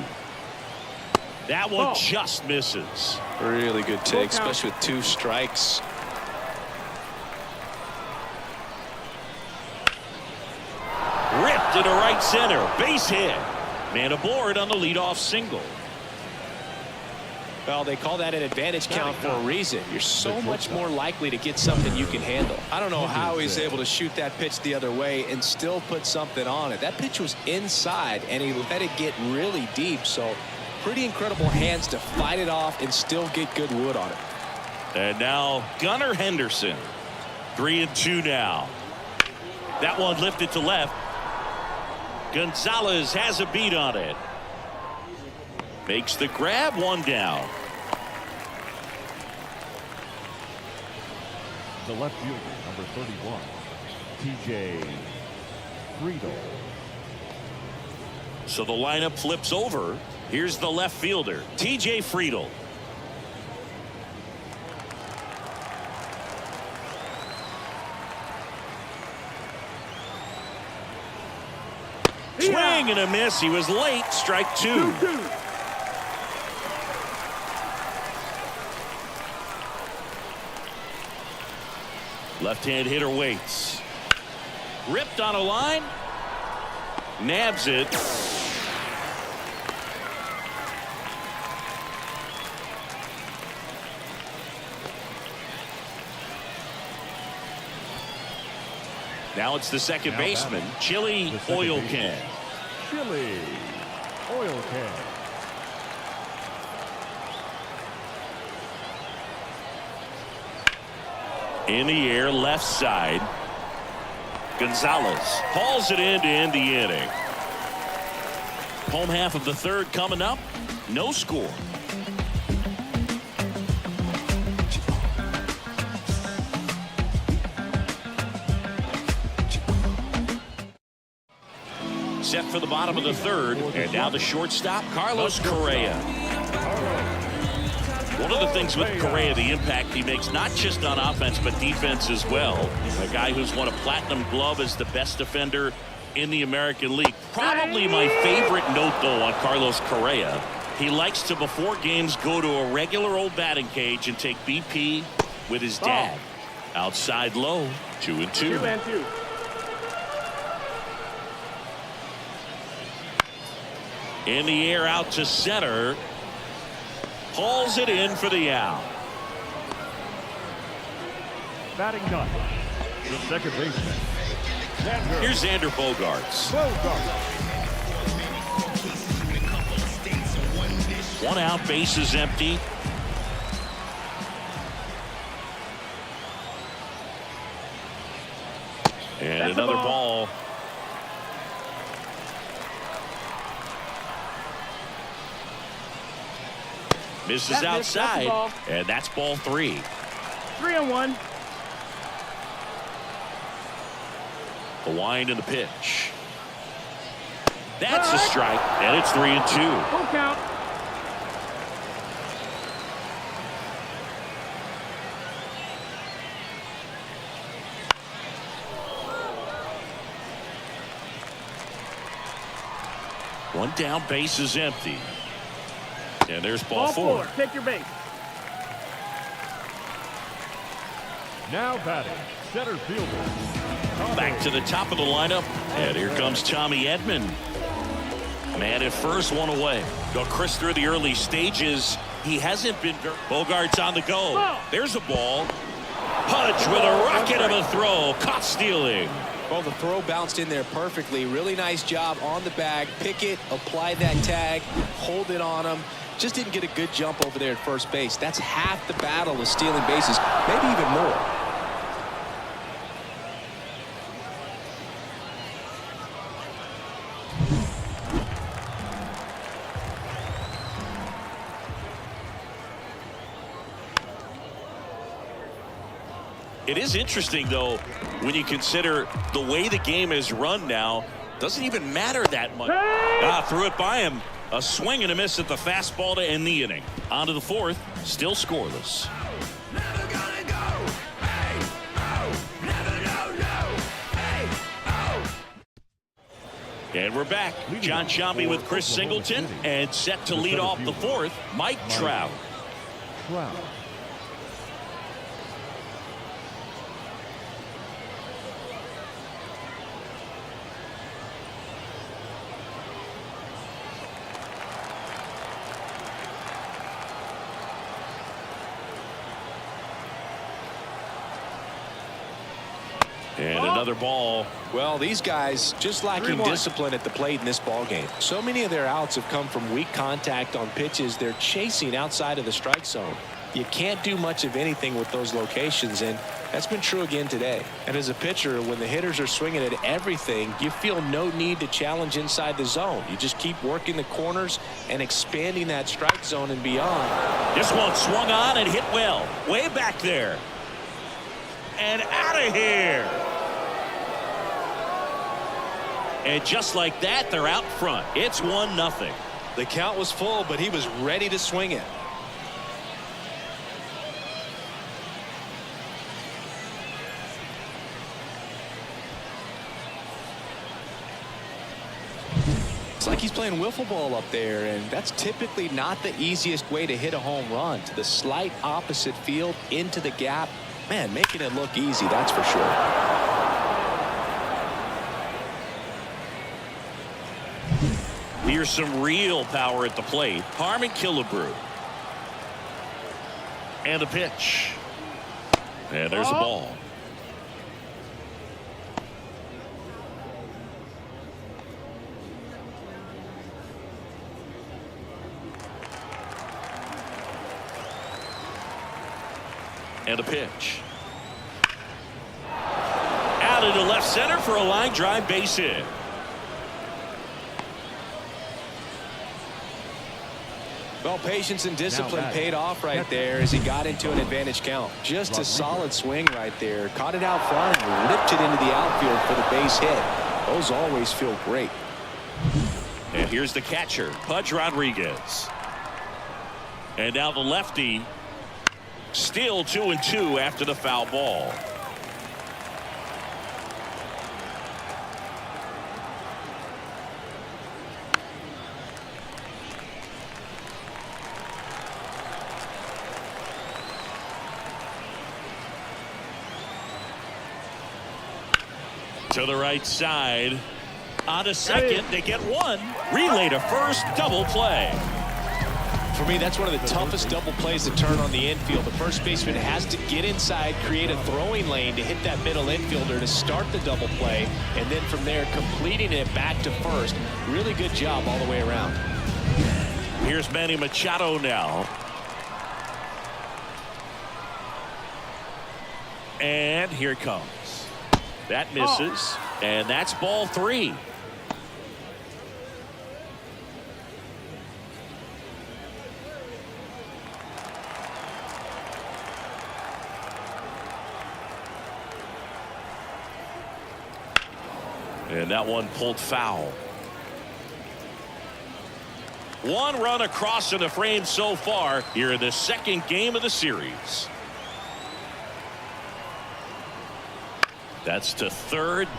That one just misses. Really good take, especially with 2 strikes. Ripped into right center. Base hit. Man aboard on the leadoff single. Well, they call that an advantage count for a reason. You're so much more likely to get something you can handle. I don't know how he's able to shoot that pitch the other way and still put something on it. That pitch was inside, and he let it get really deep. So pretty incredible hands to fight it off and still get good wood on it. And now Gunnar Henderson. 3-2 now. That one lifted to left. Gonzalez has a beat on it. Makes the grab, 1 down. The left fielder, number 31, TJ Friedel. So the lineup flips over. Here's the left fielder, TJ Friedel. Swing and a miss. He was late. Strike 2. Left-hand hitter waits. Ripped on a line. Nabs it. Now it's the second baseman, Chili Oil Can. Chili Oil Can. In the air, left side. Gonzalez hauls it in to end the inning. Home half of the third coming up. No score. Set for the bottom of the third, and now the shortstop, Carlos Correa. One of the things with Correa, the impact he makes, not just on offense, but defense as well. A guy who's won a platinum glove as the best defender in the American League. Probably my favorite note, though, on Carlos Correa. He likes to, before games, go to a regular old batting cage and take BP with his dad. Outside low, 2-2. 2-2. In the air, out to center. Hauls it in for the out. Batting done. The second baseman. Here's Xander Bogaerts. 1 out, bases empty. And another ball. Misses outside, and that's ball 3. 3-1. The wind and the pitch. That's a strike, and it's 3-2. Full count. One down, base is empty. And there's ball four. Take your base. Now batting, center fielder. Back to the top of the lineup. And here comes Tommy Edman. Man at first, one away. Go Chris through the early stages. He hasn't been. Bogart's on the go. There's a ball. Pudge with a rocket of a throw. Caught stealing. Well, the throw bounced in there perfectly. Really nice job on the bag. Pick it, apply that tag, hold it on him. Just didn't get a good jump over there at first base. That's half the battle of stealing bases, maybe even more. It is interesting, though, when you consider the way the game is run now. Doesn't even matter that much. Threw it by him. A swing and a miss at the fastball to end the inning. On to the fourth. Still scoreless. And we're back. John Sciambi with Chris Singleton. And set to lead off the fourth, Mike Trout. And another ball. Well, these guys just lacking discipline at the plate in this ball game. So many of their outs have come from weak contact on pitches they're chasing outside of the strike zone. You can't do much of anything with those locations, and that's been true again today. And as a pitcher, when the hitters are swinging at everything, you feel no need to challenge inside the zone. You just keep working the corners and expanding that strike zone and beyond. This one swung on and hit well. Way back there. And out of here. And just like that, they're out front. It's 1-0. The count was full, but he was ready to swing it. It's like he's playing wiffle ball up there, and that's typically not the easiest way to hit a home run. To the slight opposite field, into the gap. Man, making it look easy, that's for sure. Here's some real power at the plate. Harmon Killebrew. And a pitch. And there's a ball. And a pitch. Out into left center for a line drive base hit. Well, patience and discipline paid off right there as he got into an advantage count. Just a solid swing right there. Caught it out front and ripped it into the outfield for the base hit. Those always feel great. And here's the catcher, Pudge Rodriguez. And now the lefty. Still 2-2 after the foul ball. To the right side. On to second. They get one. Relay to first. Double play. For me, that's one of the toughest double plays to turn on the infield. The first baseman has to get inside, create a throwing lane to hit that middle infielder to start the double play, and then from there completing it back to first. Really good job all the way around. Here's Manny Machado now. And here it comes. That misses, and that's ball 3. And that one pulled foul. One run across in the frame so far here in the second game of the series. That's to third,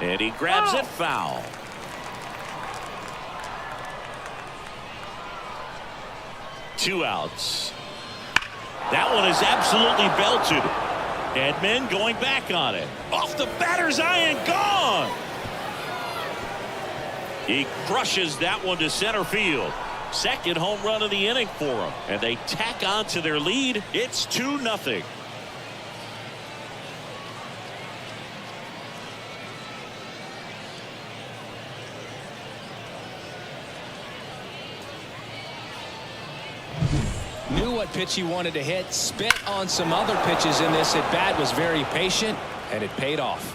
and he grabs it foul. 2 outs. That one is absolutely belted. Edman going back on it. Off the batter's eye and gone. He crushes that one to center field. Second home run of the inning for him. And they tack on to their lead. It's 2-0. Knew what pitch he wanted to hit. Spit on some other pitches in this at bat. Was very patient, and it paid off.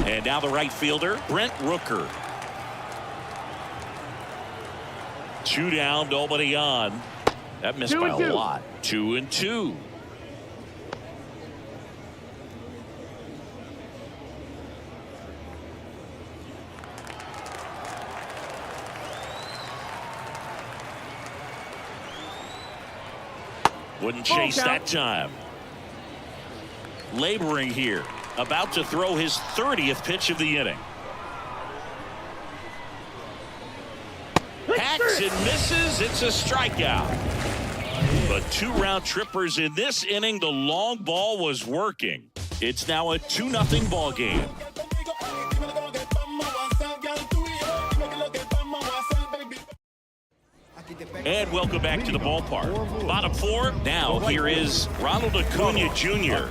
And now the right fielder, Brent Rooker. 2 down, nobody on. That missed by a lot. 2-2. Wouldn't chase that time. Laboring here. About to throw his 30th pitch of the inning. Hacks and misses. It's a strikeout. But 2 round trippers in this inning. The long ball was working. It's now a 2-0 ball game. And welcome back to the ballpark. Bottom 4. Now here is Ronald Acuna Jr.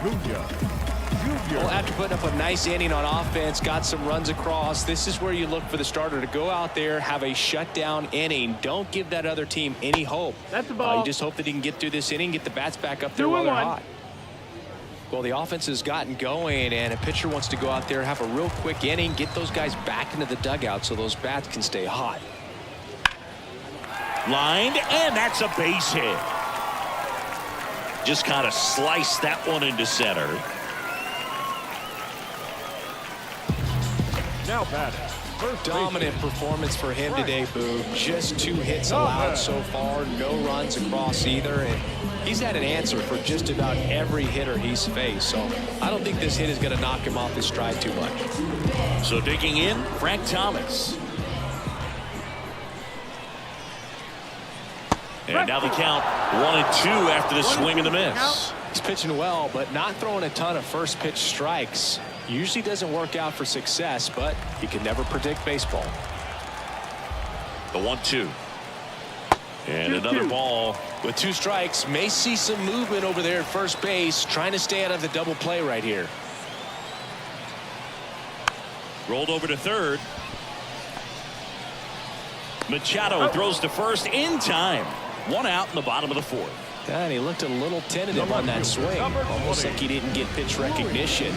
Well, after putting up a nice inning on offense, got some runs across, this is where you look for the starter to go out there, have a shutdown inning. Don't give that other team any hope. That's the ball. You just hope that he can get through this inning, get the bats back up there while they're hot. Well, the offense has gotten going, and a pitcher wants to go out there, have a real quick inning, get those guys back into the dugout so those bats can stay hot. Lined, and that's a base hit. Just kind of sliced that one into center. Now batting. Dominant performance for him today, Boo. Just 2 hits allowed so far, no runs across either, and he's had an answer for just about every hitter he's faced. So I don't think this hit is going to knock him off his stride too much. So digging in, Frank Thomas. And now the count 1-2 after the swing and the miss. He's pitching well, but not throwing a ton of first pitch strikes. Usually doesn't work out for success, but you can never predict baseball. The 1-2. And another ball. With 2 strikes, may see some movement over there at first base, trying to stay out of the double play right here. Rolled over to third. Machado throws to first in time. 1 out in the bottom of the 4th. And he looked a little tentative on that swing. Almost like he didn't get pitch recognition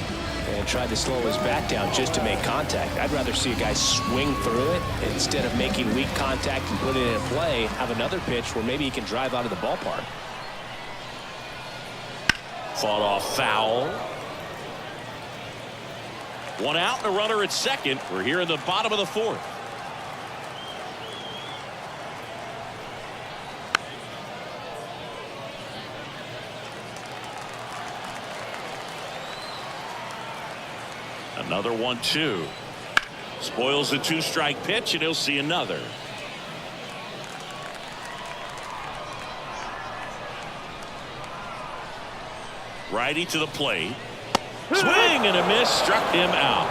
and tried to slow his bat down just to make contact. I'd rather see a guy swing through it instead of making weak contact and put it in play. Have another pitch where maybe he can drive out of the ballpark. Fought off foul. 1 out and a runner at second. We're here in the bottom of the 4th. Another 1-2. Spoils the 2-strike pitch, and he'll see another. Righty to the plate. Swing and a miss, struck him out.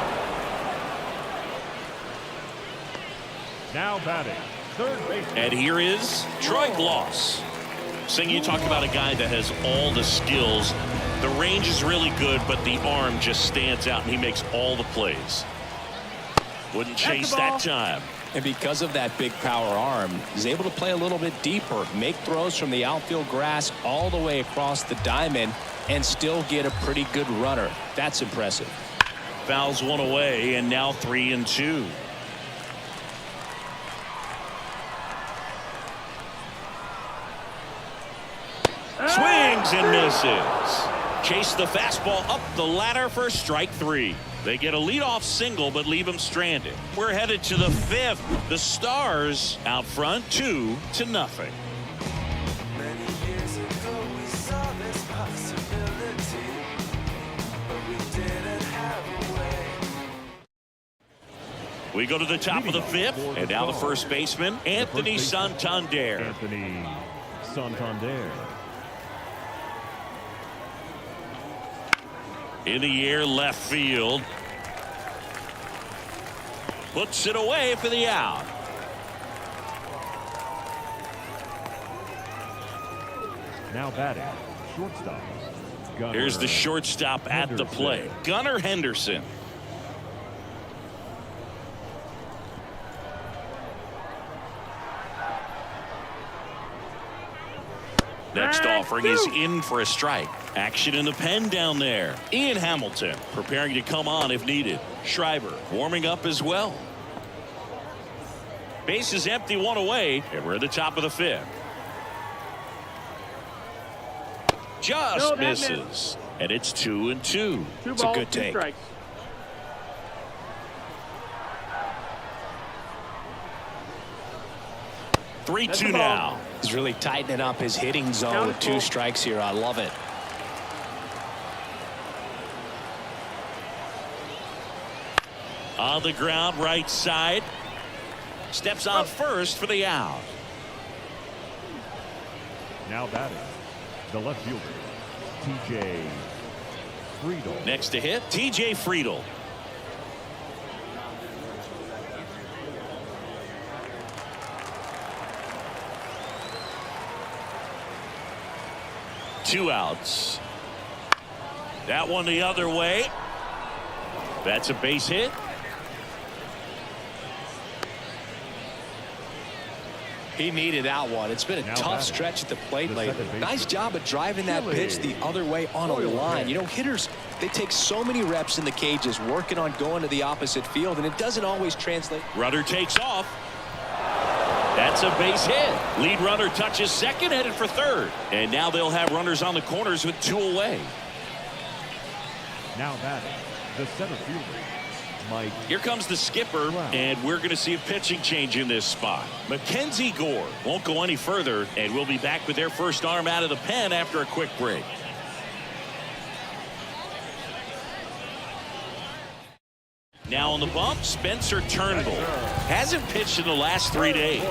Now batting. Third base. And here is Troy Gloss. Sing, you talk about a guy that has all the skills. The range is really good, but the arm just stands out, and he makes all the plays. Wouldn't chase that time. And because of that big power arm, he's able to play a little bit deeper, make throws from the outfield grass all the way across the diamond, and still get a pretty good runner. That's impressive. Fouls 1 away, and now 3-2. Swings and misses. Chase the fastball up the ladder for strike 3. They get a leadoff single but leave him stranded. We're headed to the 5th. The Stars out front 2-0. Many years ago we saw this possibility, but we didn't have a way. We go to the top of the fifth, and now the first baseman, Anthony Santander. Anthony Santander. In the air, left field. Puts it away for the out. Now batting, shortstop. Gunnar Here's the shortstop at the plate, Gunnar Henderson. Next offering is in for a strike. Action in the pen down there. Ian Hamilton preparing to come on if needed. Schreiber warming up as well. Base is empty, one away, and we're at the top of the fifth. Just misses. And it's 2-2. It's a good take. Strikes. Three-two now. He's really tightening up his hitting zone with 2 strikes here. I love it. On the ground, right side. Steps on first for the out. Now batting, the left fielder, TJ Friedel. Next to hit, TJ Friedel. Two outs. That one the other way. That's a base hit. He needed that one. It's been a tough stretch at the plate lately. Nice job of driving that pitch the other way on a line. You know, hitters, they take so many reps in the cages working on going to the opposite field, and it doesn't always translate. Runner takes off. That's a base hit. Lead runner touches second, headed for third. And now they'll have runners on the corners with 2 away. Now batting, the center fielder, Mike. Here comes the skipper, and we're going to see a pitching change in this spot. Mackenzie Gore won't go any further, and we'll be back with their first arm out of the pen after a quick break. Now on the bump, Spencer Turnbull. Hasn't pitched in the last 3 days.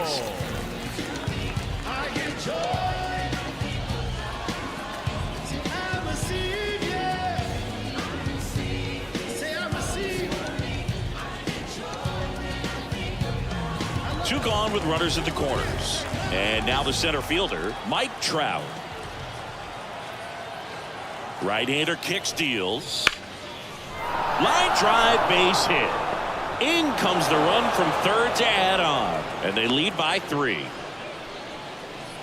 Two gone with runners at the corners. And now the center fielder, Mike Trout. Right-hander kicks, deals. Line drive, base hit. In comes the run from third to add on. And they lead by 3.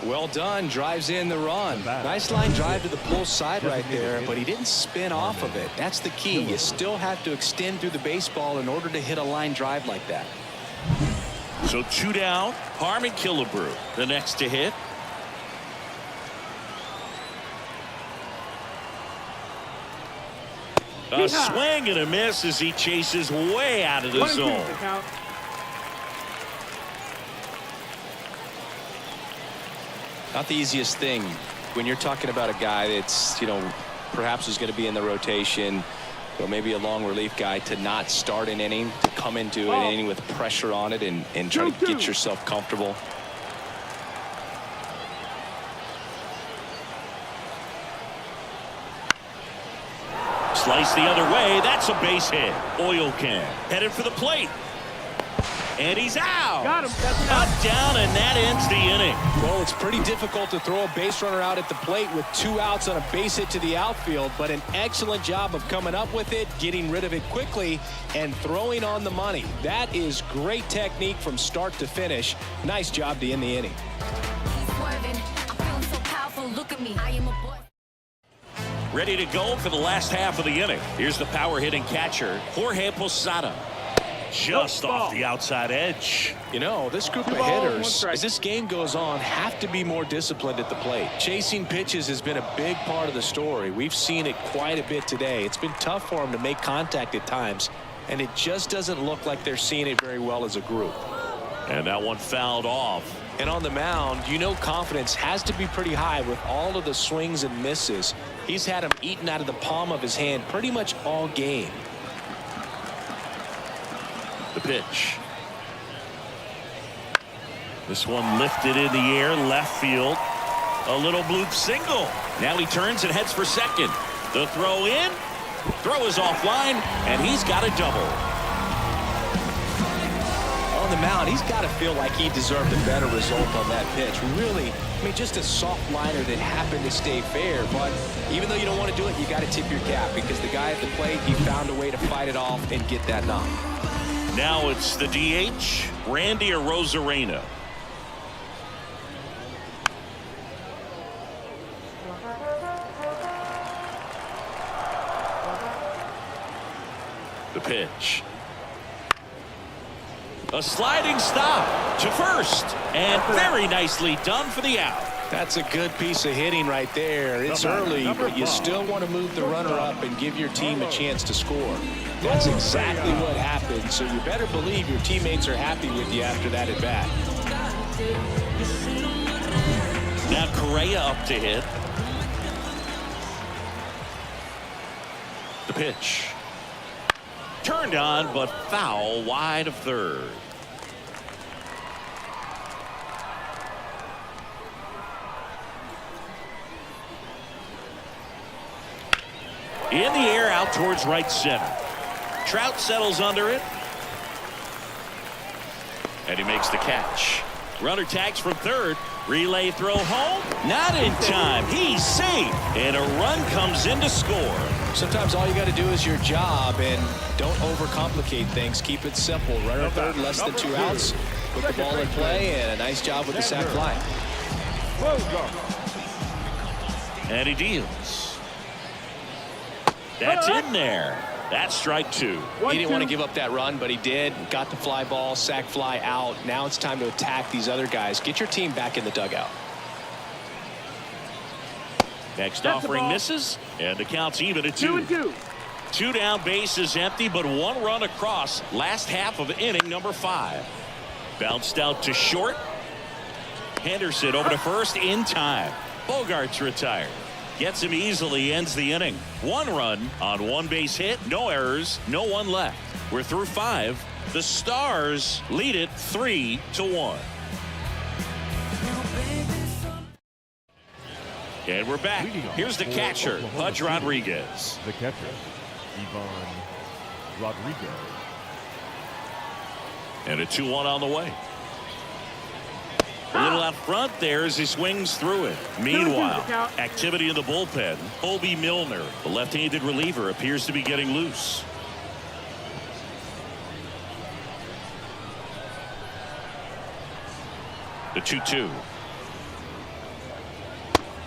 Well done. Drives in the run. Nice line drive to the pull side right there, but he didn't spin off of it. That's the key. You still have to extend through the baseball in order to hit a line drive like that. So 2 down. Harmon Killebrew, the next to hit. A swing and a miss as he chases way out of the zone. Not the easiest thing when you're talking about a guy that's, you know, perhaps is going to be in the rotation, or maybe a long relief guy, to not start an inning, to come into an inning with pressure on it and try to get yourself comfortable. Slice the other way. That's a base hit. Oil can headed for the plate. And he's out. Got him. Cut down, and that ends the inning. Well, it's pretty difficult to throw a base runner out at the plate with 2 outs on a base hit to the outfield, but an excellent job of coming up with it, getting rid of it quickly, and throwing on the money. That is great technique from start to finish. Nice job to end the inning. He's swerving. I'm feeling so powerful. Look at me. I am a boy. Ready to go for the last half of the inning. Here's the power hitting catcher, Jorge Posada. Just off the outside edge. You know, this group of hitters, as this game goes on, have to be more disciplined at the plate. Chasing pitches has been a big part of the story. We've seen it quite a bit today. It's been tough for them to make contact at times, and it just doesn't look like they're seeing it very well as a group. And that one fouled off. And on the mound, you know, confidence has to be pretty high with all of the swings and misses. He's had them eaten out of the palm of his hand pretty much all game. The pitch. This one lifted in the air, left field. A little bloop single. Now he turns and heads for second. The throw in. Throw is offline, and he's got a double. On the mound, he's got to feel like he deserved a better result on that pitch. Really, I mean, just a soft liner that happened to stay fair. But even though you don't want to do it, you got to tip your cap because the guy at the plate, he found a way to fight it off and get that knock. Now it's the DH, Randy Arozarena. The pitch. A sliding stop to first, and very nicely done for the out. That's a good piece of hitting right there. It's early, but you still want to move the runner up and give your team a chance to score. That's exactly what happened, so you better believe your teammates are happy with you after that at bat. Now Correa up to hit. The pitch. Turned on, but foul wide of third. In the air out towards right center. Trout settles under it. And he makes the catch. Runner tags from third. Relay throw home. Not in time. He's safe. And a run comes in to score. Sometimes all you got to do is your job and don't overcomplicate things. Keep it simple. Runner third, less than 2 outs. Put the ball in play, and a nice job with the sac fly. And he deals. That's in there. That's strike two. He didn't want to give up that run, but he did. Got the fly ball, sac fly out. Now it's time to attack these other guys. Get your team back in the dugout. Next offering misses, and the count's even at 2-2. 2 down, bases empty, but 1 run across. Last half of inning number 5. Bounced out to short. Henderson over to first in time. Bogart's retired. Gets him easily, ends the inning. 1 run on 1 base hit, no errors, no one left. We're through 5. The Stars lead it 3-1. And we're back. Here's the catcher, Pudge Rodriguez. The catcher, Ivan Rodriguez. And a 2-1 on the way. A little out front there as he swings through it. Meanwhile, activity in the bullpen. Colby Milner, the left-handed reliever, appears to be getting loose. The 2-2.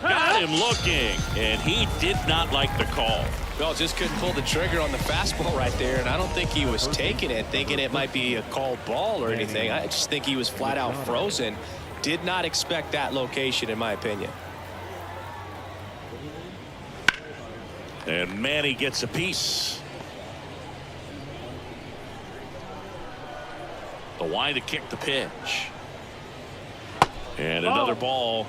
Got him looking, and he did not like the call. Well, just couldn't pull the trigger on the fastball right there, and I don't think he was taking it, thinking it might be a called ball or anything. I just think he was flat out frozen. Did not expect that location, in my opinion. And Manny gets a piece. The wide to kick the pitch. And another ball.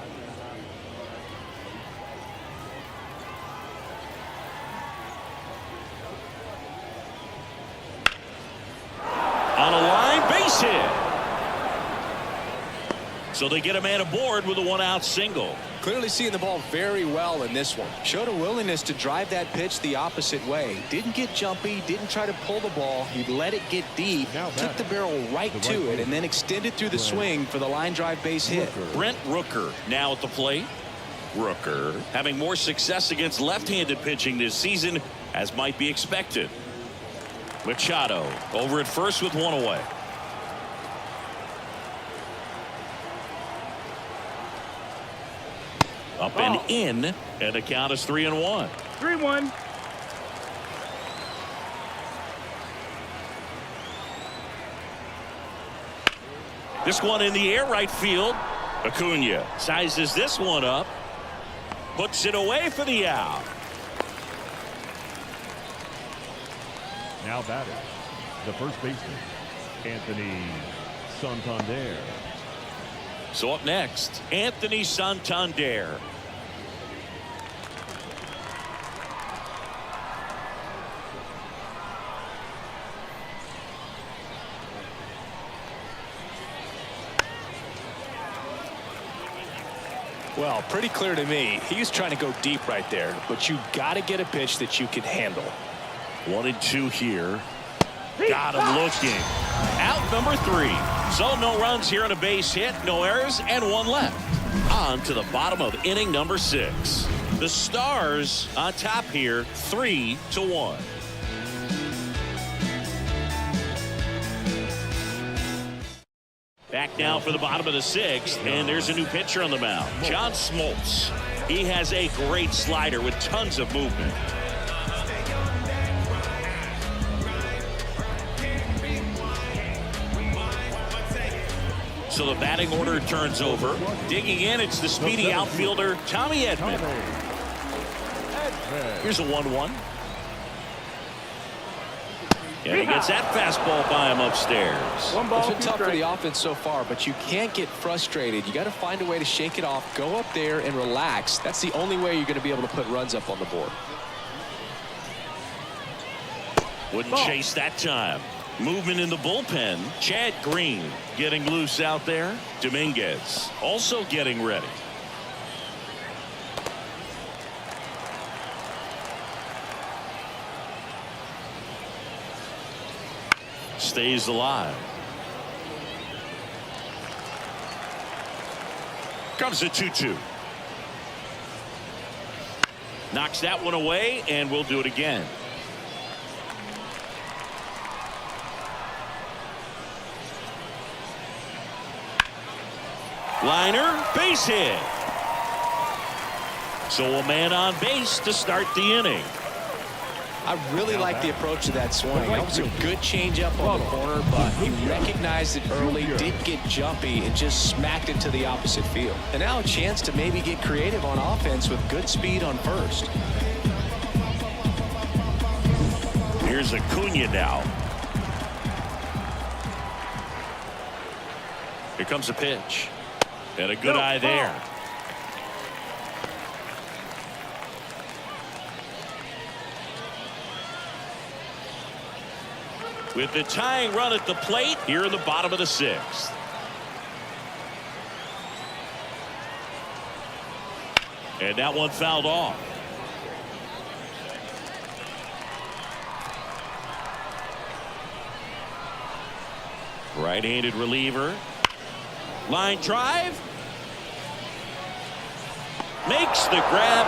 On a line, base hit. So they get a man aboard with a 1-out single. Clearly seeing the ball very well in this one. Showed a willingness to drive that pitch the opposite way. Didn't get jumpy, didn't try to pull the ball. He let it get deep, took the barrel right to it, and then extended through the swing for the line drive base hit. Brent Rooker now at the plate. Rooker having more success against left-handed pitching this season, as might be expected. Machado over at first with 1 away. Up and in, and the count is 3-1. 3-1. This one in the air, right field. Acuna sizes this one up, puts it away for the out. Now batting, the first baseman, Anthony Santander. So up next, Anthony Santander. Well, pretty clear to me. He was trying to go deep right there, but you got to get a pitch that you can handle. 1-2 here. Got him looking. Out number 3. So no runs here on a base hit, no errors, and 1 left. On to the bottom of inning number 6. The Stars on top here, 3-1. Back now for the bottom of the 6th, and there's a new pitcher on the mound, John Smoltz. He has a great slider with tons of movement. So the batting order turns over. Digging in, it's the speedy outfielder, Tommy Edman. Here's a 1-1. And he gets that fastball by him upstairs. It's been tough for the offense so far, but you can't get frustrated. You got to find a way to shake it off, go up there and relax. That's the only way you're going to be able to put runs up on the board. Wouldn't chase that time. Movement in the bullpen. Chad Green getting loose out there. Dominguez also getting ready. Stays alive. Comes a 2-2. Knocks that one away, and we'll do it again. Liner, base hit. So a man on base to start the inning. I really like the approach to that swing. That was a good changeup on the corner, but he recognized it early, did get jumpy, and just smacked it to the opposite field. And now a chance to maybe get creative on offense with good speed on first. Here's Acuna now. Here comes a pitch. And a good eye there. With the tying run at the plate here in the bottom of the 6th. And that one fouled off. Right-handed reliever. Line drive. Makes the grab.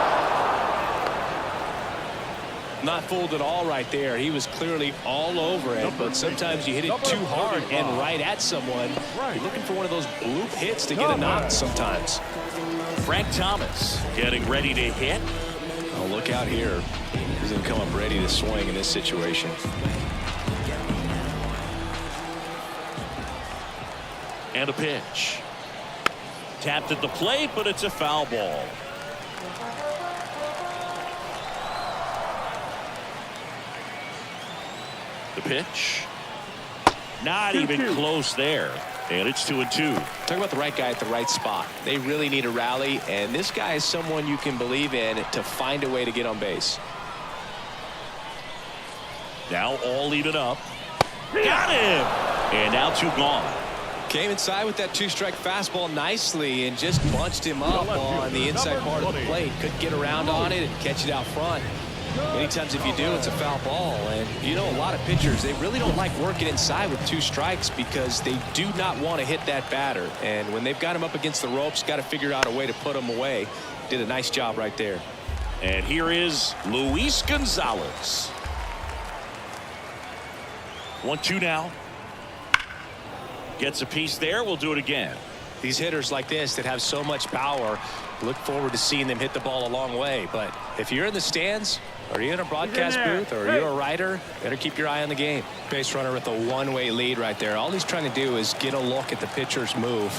Not fooled at all right there. He was clearly all over it, but sometimes you hit it too hard and right at someone. You're looking for one of those bloop hits to get a knock sometimes. Frank Thomas getting ready to hit. Oh, look out here. He's going to come up ready to swing in this situation. And a pitch. Tapped at the plate, but it's a foul ball. The pitch. Not even close there. And it's 2-2. Talk about the right guy at the right spot. They really need a rally, and this guy is someone you can believe in to find a way to get on base. Now all even up. Got him! And now 2 gone. Came inside with that 2-strike fastball nicely and just bunched him up on the inside part of the plate. Couldn't get around on it and catch it out front. Many times if you do, it's a foul ball. And you know, a lot of pitchers, they really don't like working inside with 2 strikes because they do not want to hit that batter. And when they've got him up against the ropes, got to figure out a way to put him away. Did a nice job right there. And here is Luis Gonzalez. 1-2 now. Gets a piece there. We'll do it again. These hitters like this that have so much power, look forward to seeing them hit the ball a long way. But if you're in the stands, or you're in a broadcast booth, or you're a writer, better keep your eye on the game. Base runner with a one-way lead right there. All he's trying to do is get a look at the pitcher's move.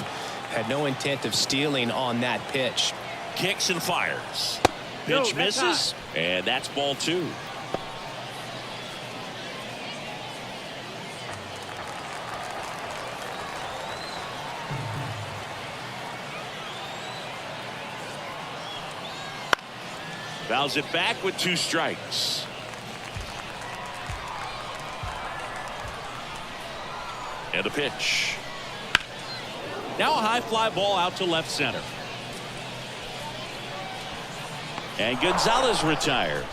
Had no intent of stealing on that pitch. Kicks and fires. Pitch misses, and that's ball 2. Fouls it back with 2 strikes. And a pitch. Now a high fly ball out to left center. And Gonzalez retired.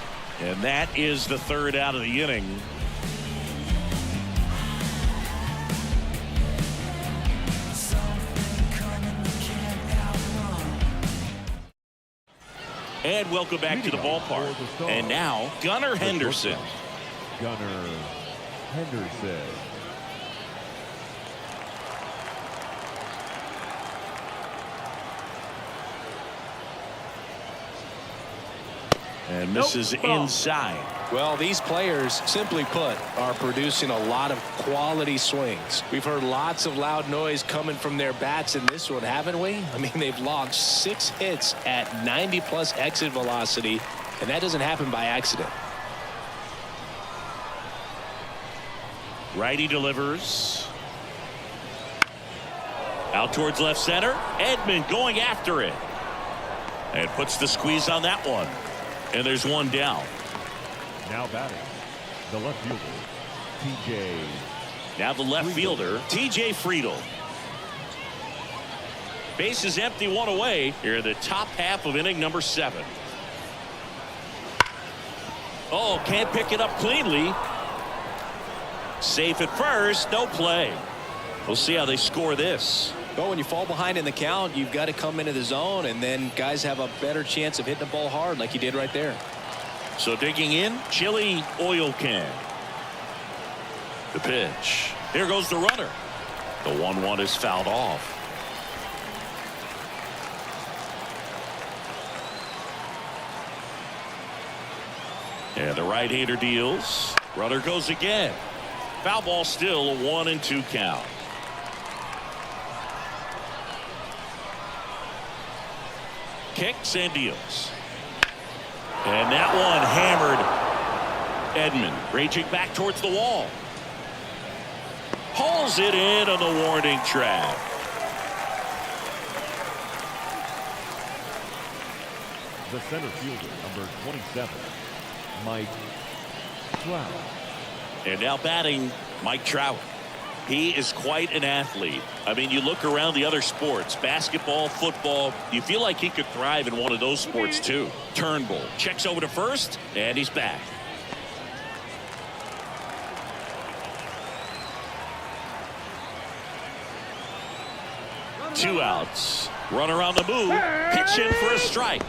And that is the third out of the inning. And welcome back to the ballpark. And now, Gunnar Henderson. Gunnar Henderson. And misses inside. Well, these players, simply put, are producing a lot of quality swings. We've heard lots of loud noise coming from their bats in this one, haven't we? I mean, they've logged 6 hits at 90+ exit velocity, and that doesn't happen by accident. Righty delivers. Out towards left center. Edman going after it. And puts the squeeze on that one. And there's one down. Now batting, the left fielder, TJ. Now the left fielder, TJ Friedl. Base is empty, one away. Here in the top half of inning number 7. Oh, can't pick it up cleanly. Safe at first, no play. We'll see how they score this. Well, when you fall behind in the count, you've got to come into the zone, and then guys have a better chance of hitting the ball hard like he did right there. So digging in, Chili Oil Can. The pitch. Here goes the runner. The 1-1 is fouled off. And the right-hander deals. Runner goes again. Foul ball still, a 1-2 count. Kicks and deals. And that one hammered. Edman raging back towards the wall. Hauls it in on the warning track. The center fielder, number 27, Mike Trout. And now batting, Mike Trout. He is quite an athlete. I mean, you look around the other sports, basketball, football, you feel like he could thrive in one of those sports too. Turnbull checks over to first, and he's back. Two outs. Runner on the move. Pitch in for a strike.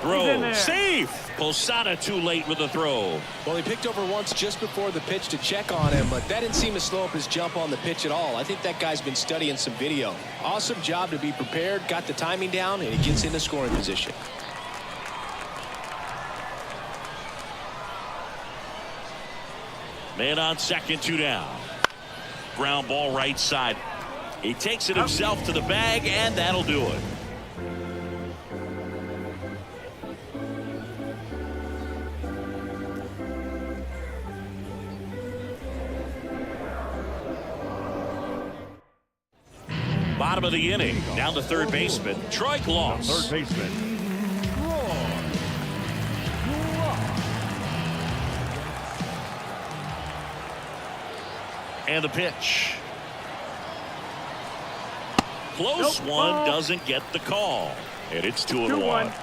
Throw. Safe. Posada too late with the throw. Well, he picked over once just before the pitch to check on him, but that didn't seem to slow up his jump on the pitch at all. I think that guy's been studying some video. Awesome job to be prepared, got the timing down, and he gets into scoring position. Man on second, 2 down. Ground ball right side. He takes it himself to the bag, and that'll do it. Bottom of the inning. Down to third baseman, Troy Glaus. Third baseman, And the pitch. Close one, doesn't get the call. And it's 2-1.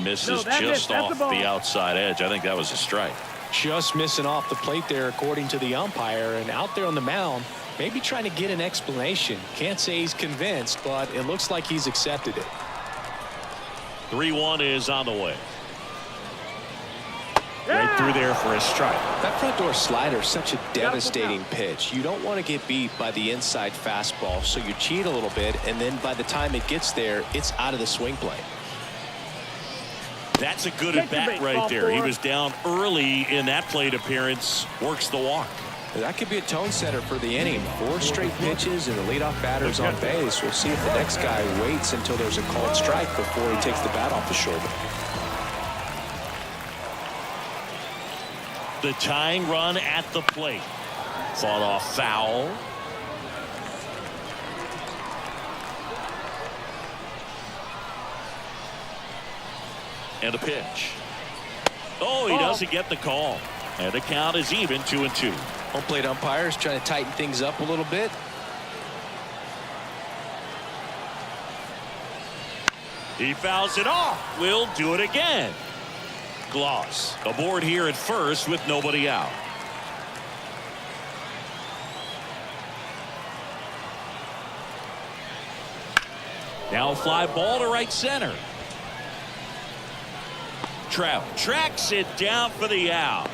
Misses just off the outside edge. I think that was a strike. Just missing off the plate there, according to the umpire, and out there on the mound, maybe trying to get an explanation. Can't say he's convinced, but it looks like he's accepted it. 3-1 is on the way. Right through there for a strike. That front door slider is such a devastating pitch. You don't want to get beat by the inside fastball, so you cheat a little bit, and then by the time it gets there, it's out of the swing plane. That's a good at bat right there. He was down early in that plate appearance. Works the walk. That could be a tone setter for the inning. 4 straight pitches and the leadoff batter's on base. We'll see if the next guy waits until there's a called strike before he takes the bat off the shoulder. The tying run at the plate. Fought off foul. And a pitch. Oh, he doesn't get the call. And the count is even, 2-2. Home plate umpires trying to tighten things up a little bit. He fouls it off. We'll do it again. Gloss aboard here at first with nobody out. Now a fly ball to right center. Trout tracks it down for the out.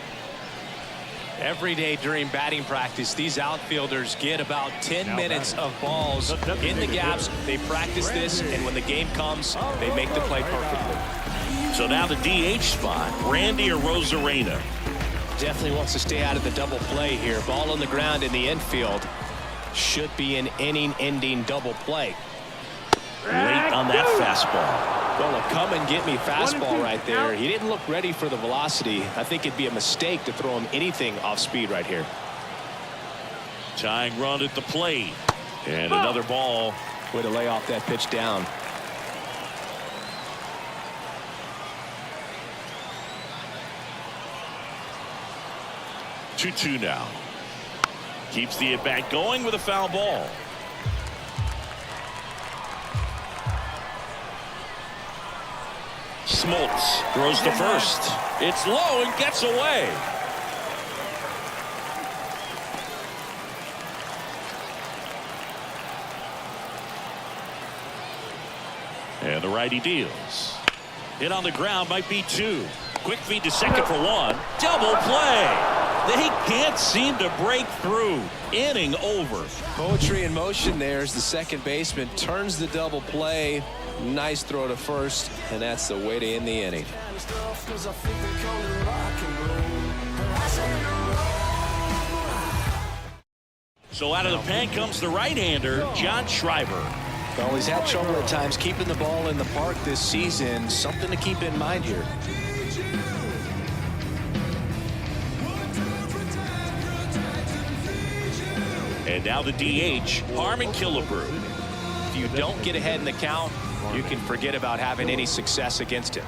Every day during batting practice, these outfielders get about 10 minutes of balls in the gaps. They practice this, and when the game comes, they make the play perfectly. So now the DH spot, Randy or Rosarena. Definitely wants to stay out of the double play here. Ball on the ground in the infield. Should be an inning-ending double play. Late on that fastball. Well, a come-and-get-me fastball right there. He didn't look ready for the velocity. I think it'd be a mistake to throw him anything off speed right here. Tying run at the plate. And another ball. Way to lay off that pitch down. Two now. Keeps the at-bat going with a foul ball. Smoltz throws to first. It's low and gets away. And the righty deals. Hit on the ground, might be two. Quick feed to second for one. Double play. They can't seem to break through. Inning over. Poetry in motion there as the second baseman turns the double play. Nice throw to first, and that's the way to end the inning. So out of the pen comes the right-hander, John Schreiber. Well, he's had trouble at times keeping the ball in the park this season. Something to keep in mind here. And now the DH, Harmon Killebrew. If you don't get ahead in the count, you can forget about having any success against him.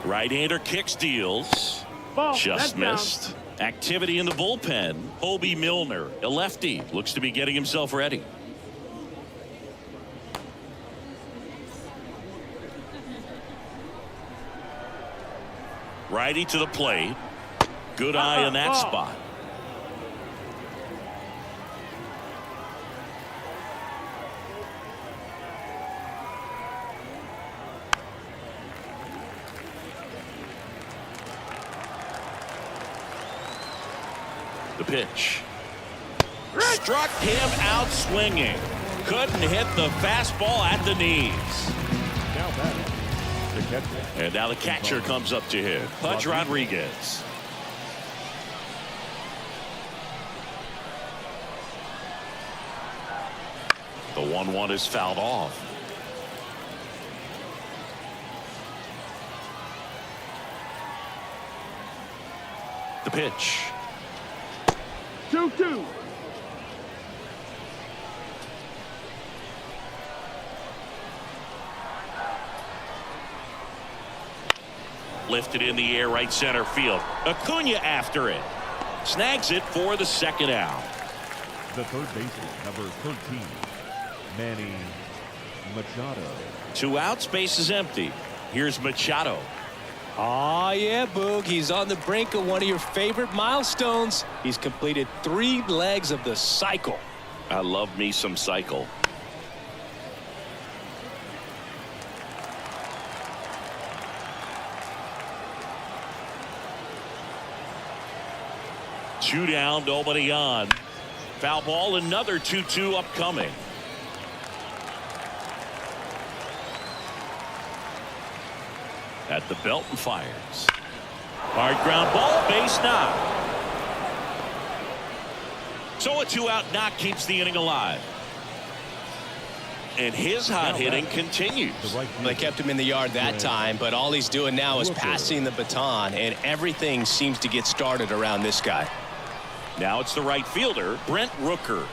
Right-hander kicks, deals. Just missed. Activity in the bullpen. Hobie Milner, a lefty, looks to be getting himself ready. Righty to the plate. Good eye in that spot. The pitch. Struck him out swinging. Couldn't hit the fastball at the knees. Now batting, the catcher. And now the catcher comes up to hit. Pudge Rodriguez. The 1-1 is fouled off. The pitch. 2-2. Lifted in the air, right center field. Acuna after it. Snags it for the second out. The third baseman, number 13, Manny Machado. 2 outs, base is empty. Here's Machado. Oh, yeah, Boog. He's on the brink of one of your favorite milestones. He's completed 3 legs of the cycle. I love me some cycle. Two down, nobody on. Foul ball, another 2-2 upcoming. At the belt and fires. Hard ground ball, base knock. So a 2-out knock keeps the inning alive. And his hot hitting continues. They kept him in the yard that time, but all he's doing now is passing the baton, and everything seems to get started around this guy. Now it's the right fielder, Brent Rooker.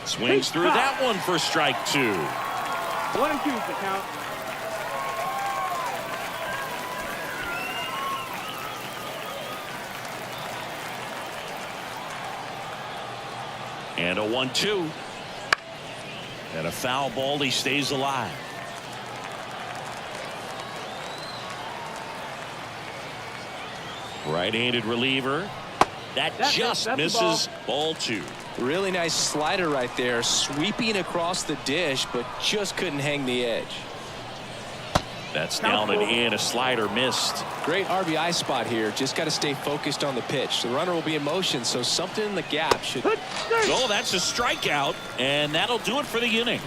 Swings through that one for strike 2. 1-2 the count. And a 1-2. And a foul ball, he stays alive. Right-handed reliever. That just misses. Ball 2. Really nice slider right there, sweeping across the dish, but just couldn't hang the edge. That's down and in. A slider missed. Great RBI spot here. Just got to stay focused on the pitch. The runner will be in motion, so something in the gap should. Oh, that's a strikeout, and that'll do it for the inning.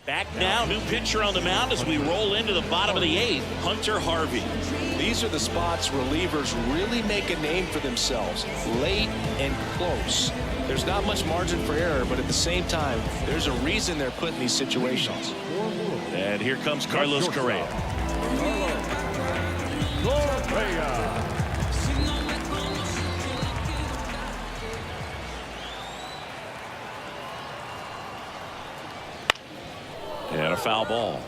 Back now, new pitcher on the mound as we roll into the bottom of the 8th, Hunter Harvey. These are the spots relievers really make a name for themselves, late and close. There's not much margin for error, but at the same time, there's a reason they're put in these situations. And here comes Carlos Correa. And a foul ball.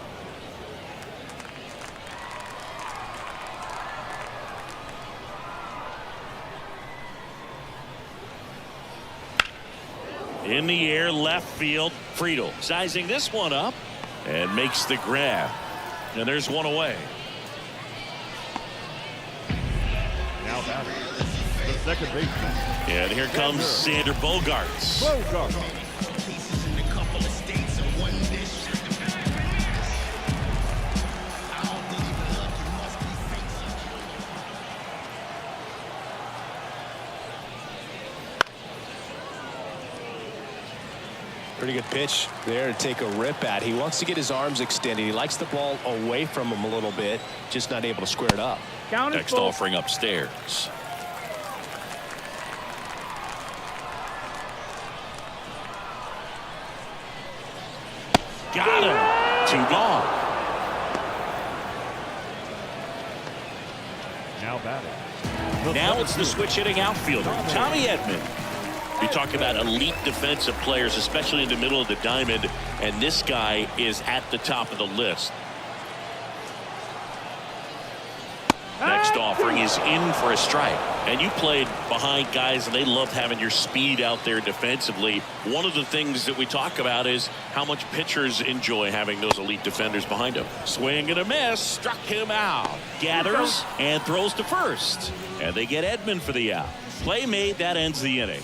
In the air, left field. Friedel sizing this one up and makes the grab. And there's one away. Now batting, the second baseman. And here comes Xander Bogaerts. Pretty good pitch there to take a rip at. He wants to get his arms extended. He likes the ball away from him a little bit, just not able to square it up. Next offering upstairs. Got him. 2 gone. Now batting. Now it's the switch hitting outfielder, Tommy Edman. We talk about elite defensive players, especially in the middle of the diamond, and this guy is at the top of the list. Next offering is in for a strike. And you played behind guys, and they loved having your speed out there defensively. One of the things that we talk about is how much pitchers enjoy having those elite defenders behind them. Swing and a miss, struck him out. Gathers and throws to first. And they get Edman for the out. Play made, that ends the inning.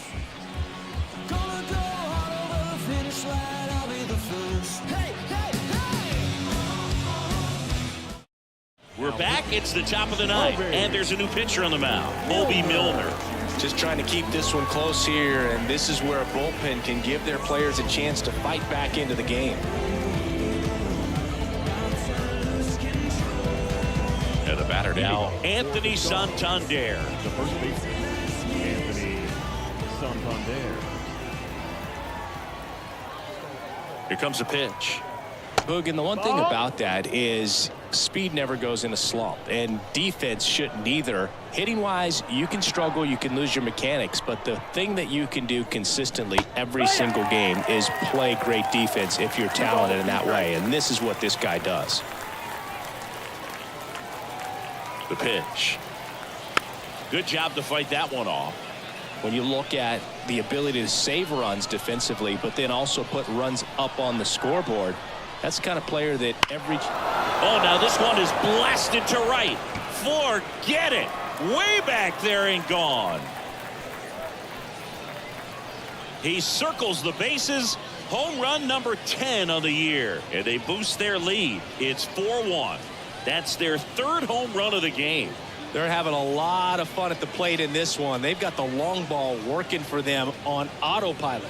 We're back. It's the top of the 9th, and there's a new pitcher on the mound, Bobby Milner. Just trying to keep this one close here, and this is where a bullpen can give their players a chance to fight back into the game. And the batter now, Anthony Santander. The first baseman, Anthony Santander. Here comes the pitch. Boog, and the one thing about that is speed never goes in a slump, and defense shouldn't either. Hitting wise, you can struggle, you can lose your mechanics, but the thing that you can do consistently every single game is play great defense if you're talented in that way, and this is what this guy does. The pitch. Good job to fight that one off. When you look at the ability to save runs defensively, but then also put runs up on the scoreboard, that's the kind of player that every... Oh, now this one is blasted to right. Forget it. Way back there and gone. He circles the bases. Home run number 10 on the year. And they boost their lead. It's 4-1. That's their 3rd home run of the game. They're having a lot of fun at the plate in this one. They've got the long ball working for them on autopilot.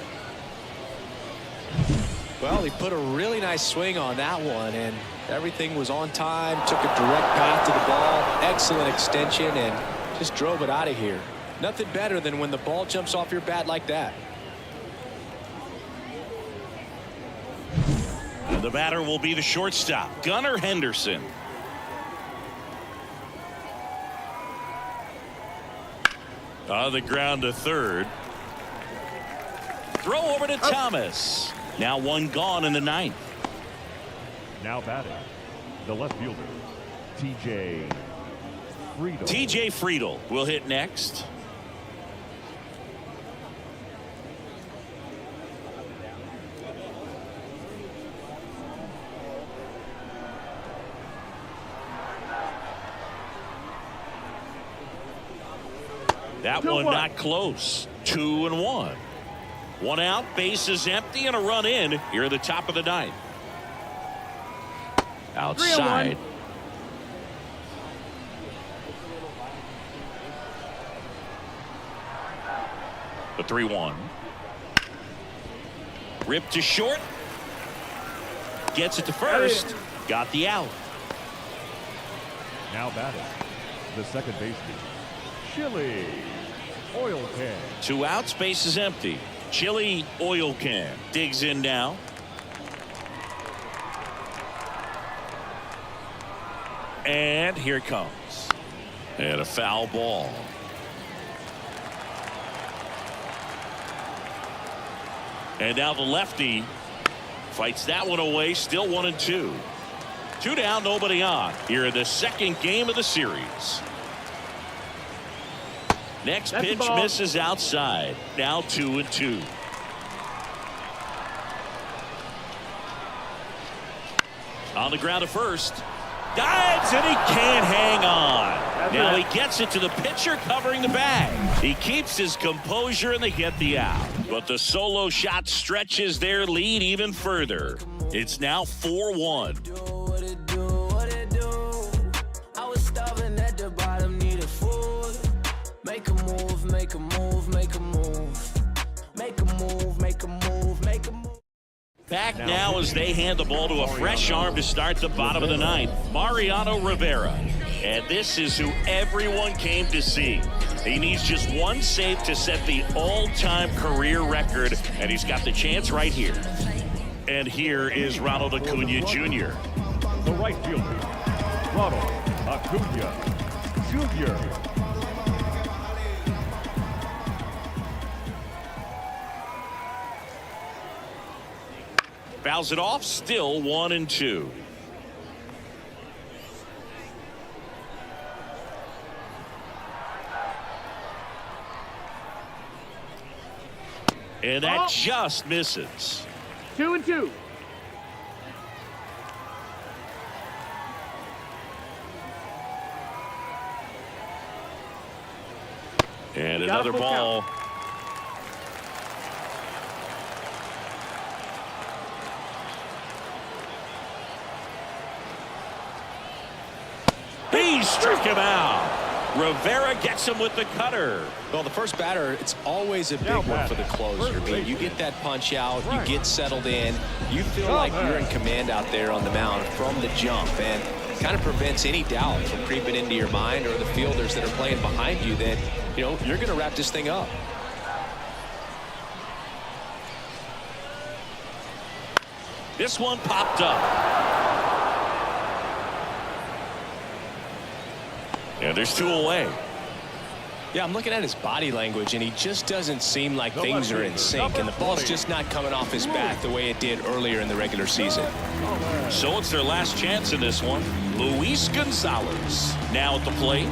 Well, he put a really nice swing on that one, and everything was on time. Took a direct path to the ball. Excellent extension, and just drove it out of here. Nothing better than when the ball jumps off your bat like that. And the batter will be the shortstop, Gunnar Henderson. On the ground to third. Throw over to Thomas. Now 1 gone in the 9th. Now batting, the left fielder, TJ Friedel. TJ Friedel will hit next. That one not close. 2-1. One out, bases empty, and a run in here at the top of the ninth. Outside. The 3-1. Ripped to short. Gets it to first. Got the out. Now batting, the second baseman, Chili Oil Can. 2 outs, base is empty. Chili Oil Can digs in now. And here it comes. And a foul ball. And now the lefty fights that one away. Still 1-2. 2 down, nobody on. Here in the second game of the series. Next pitch misses outside. Now 2-2. On the ground at first. Dives and he can't hang on. Now he gets it to the pitcher covering the bag. He keeps his composure and they get the out. But the solo shot stretches their lead even further. It's now 4-1. I was starving at the bottom, needed food. Make a move, make a move, make a move. Make a move, make a move, make a move. Back now as they hand the ball to a fresh arm to start the bottom of the ninth, Mariano Rivera. And this is who everyone came to see. He needs just one save to set the all-time career record, and he's got the chance right here. And here is Ronald Acuna Jr. The right fielder, Ronald Acuna Jr. Fouls it off, still 1-2. And that just misses. 2-2. And another ball. He struck him out. Rivera gets him with the cutter. Well, the first batter, it's always a big one for the closer. I mean, you get that punch out, you get settled in, you feel like you're in command out there on the mound from the jump, and it kind of prevents any doubt from creeping into your mind or the fielders that are playing behind you that, you know, you're going to wrap this thing up. This one popped up. And there's 2 away. Yeah, I'm looking at his body language, and he just doesn't seem like things are in sync, and the ball's just not coming off his bat the way it did earlier in the regular season. So it's their last chance in this one. Luis Gonzalez now at the plate.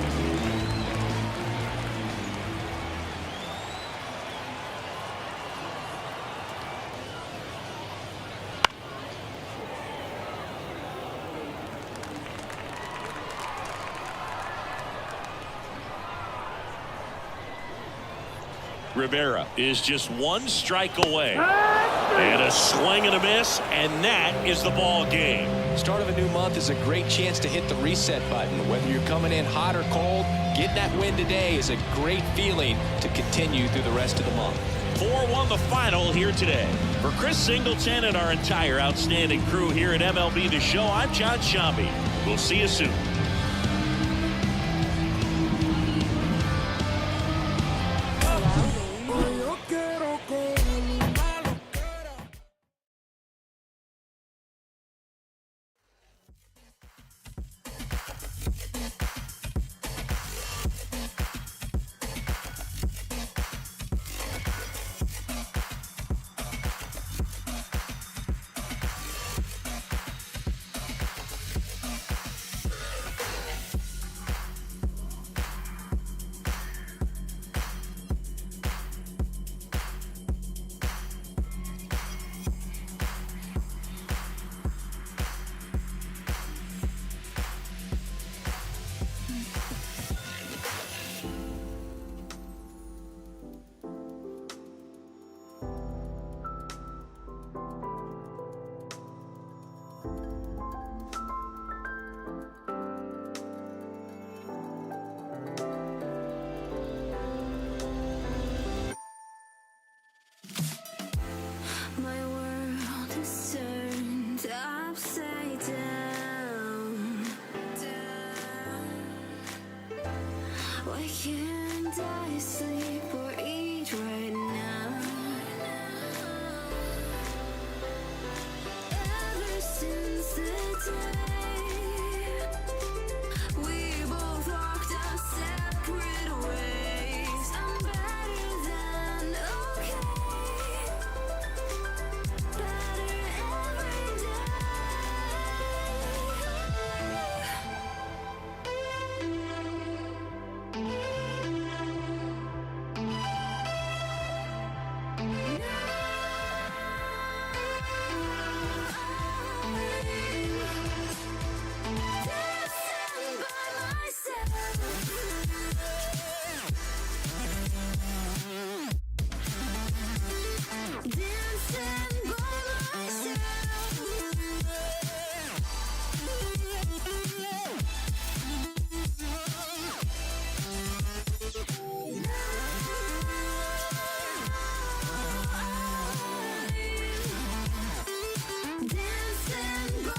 Rivera is just 1 strike away. And a swing and a miss, and that is the ball game. Start of a new month is a great chance to hit the reset button. Whether you're coming in hot or cold, getting that win today is a great feeling to continue through the rest of the month. 4-1 the final here today. For Chris Singleton and our entire outstanding crew here at MLB The Show, I'm John Shambi. We'll see you soon. upside down. Why can't I sleep or eat right now? Ever since the day we both walked our separate ways, I'm better than okay. Better every day. Dancing by myself. Dancing by Dancing by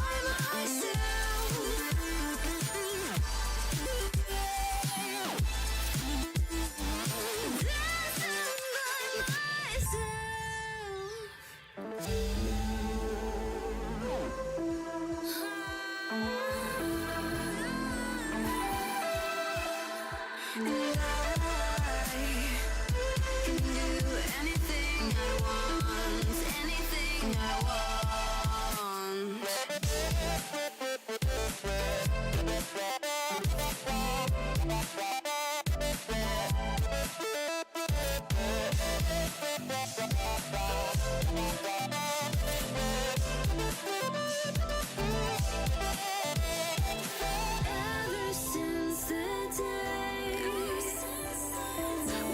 Ever since the day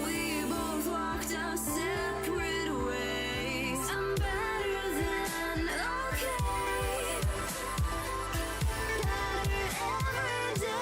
we both walked our separate ways, I'm better than okay. Better every day.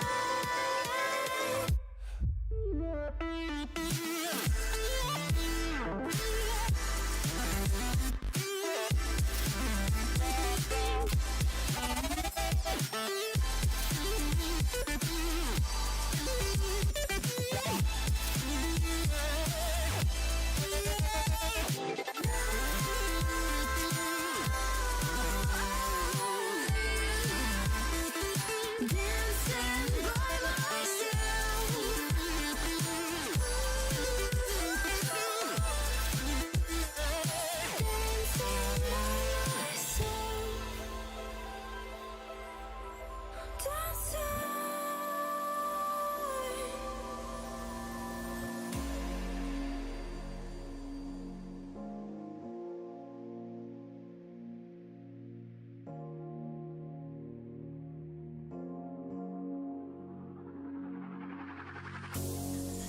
Dancing by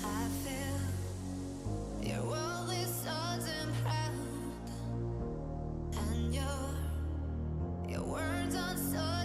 I feel your world is so damn proud, and your words are so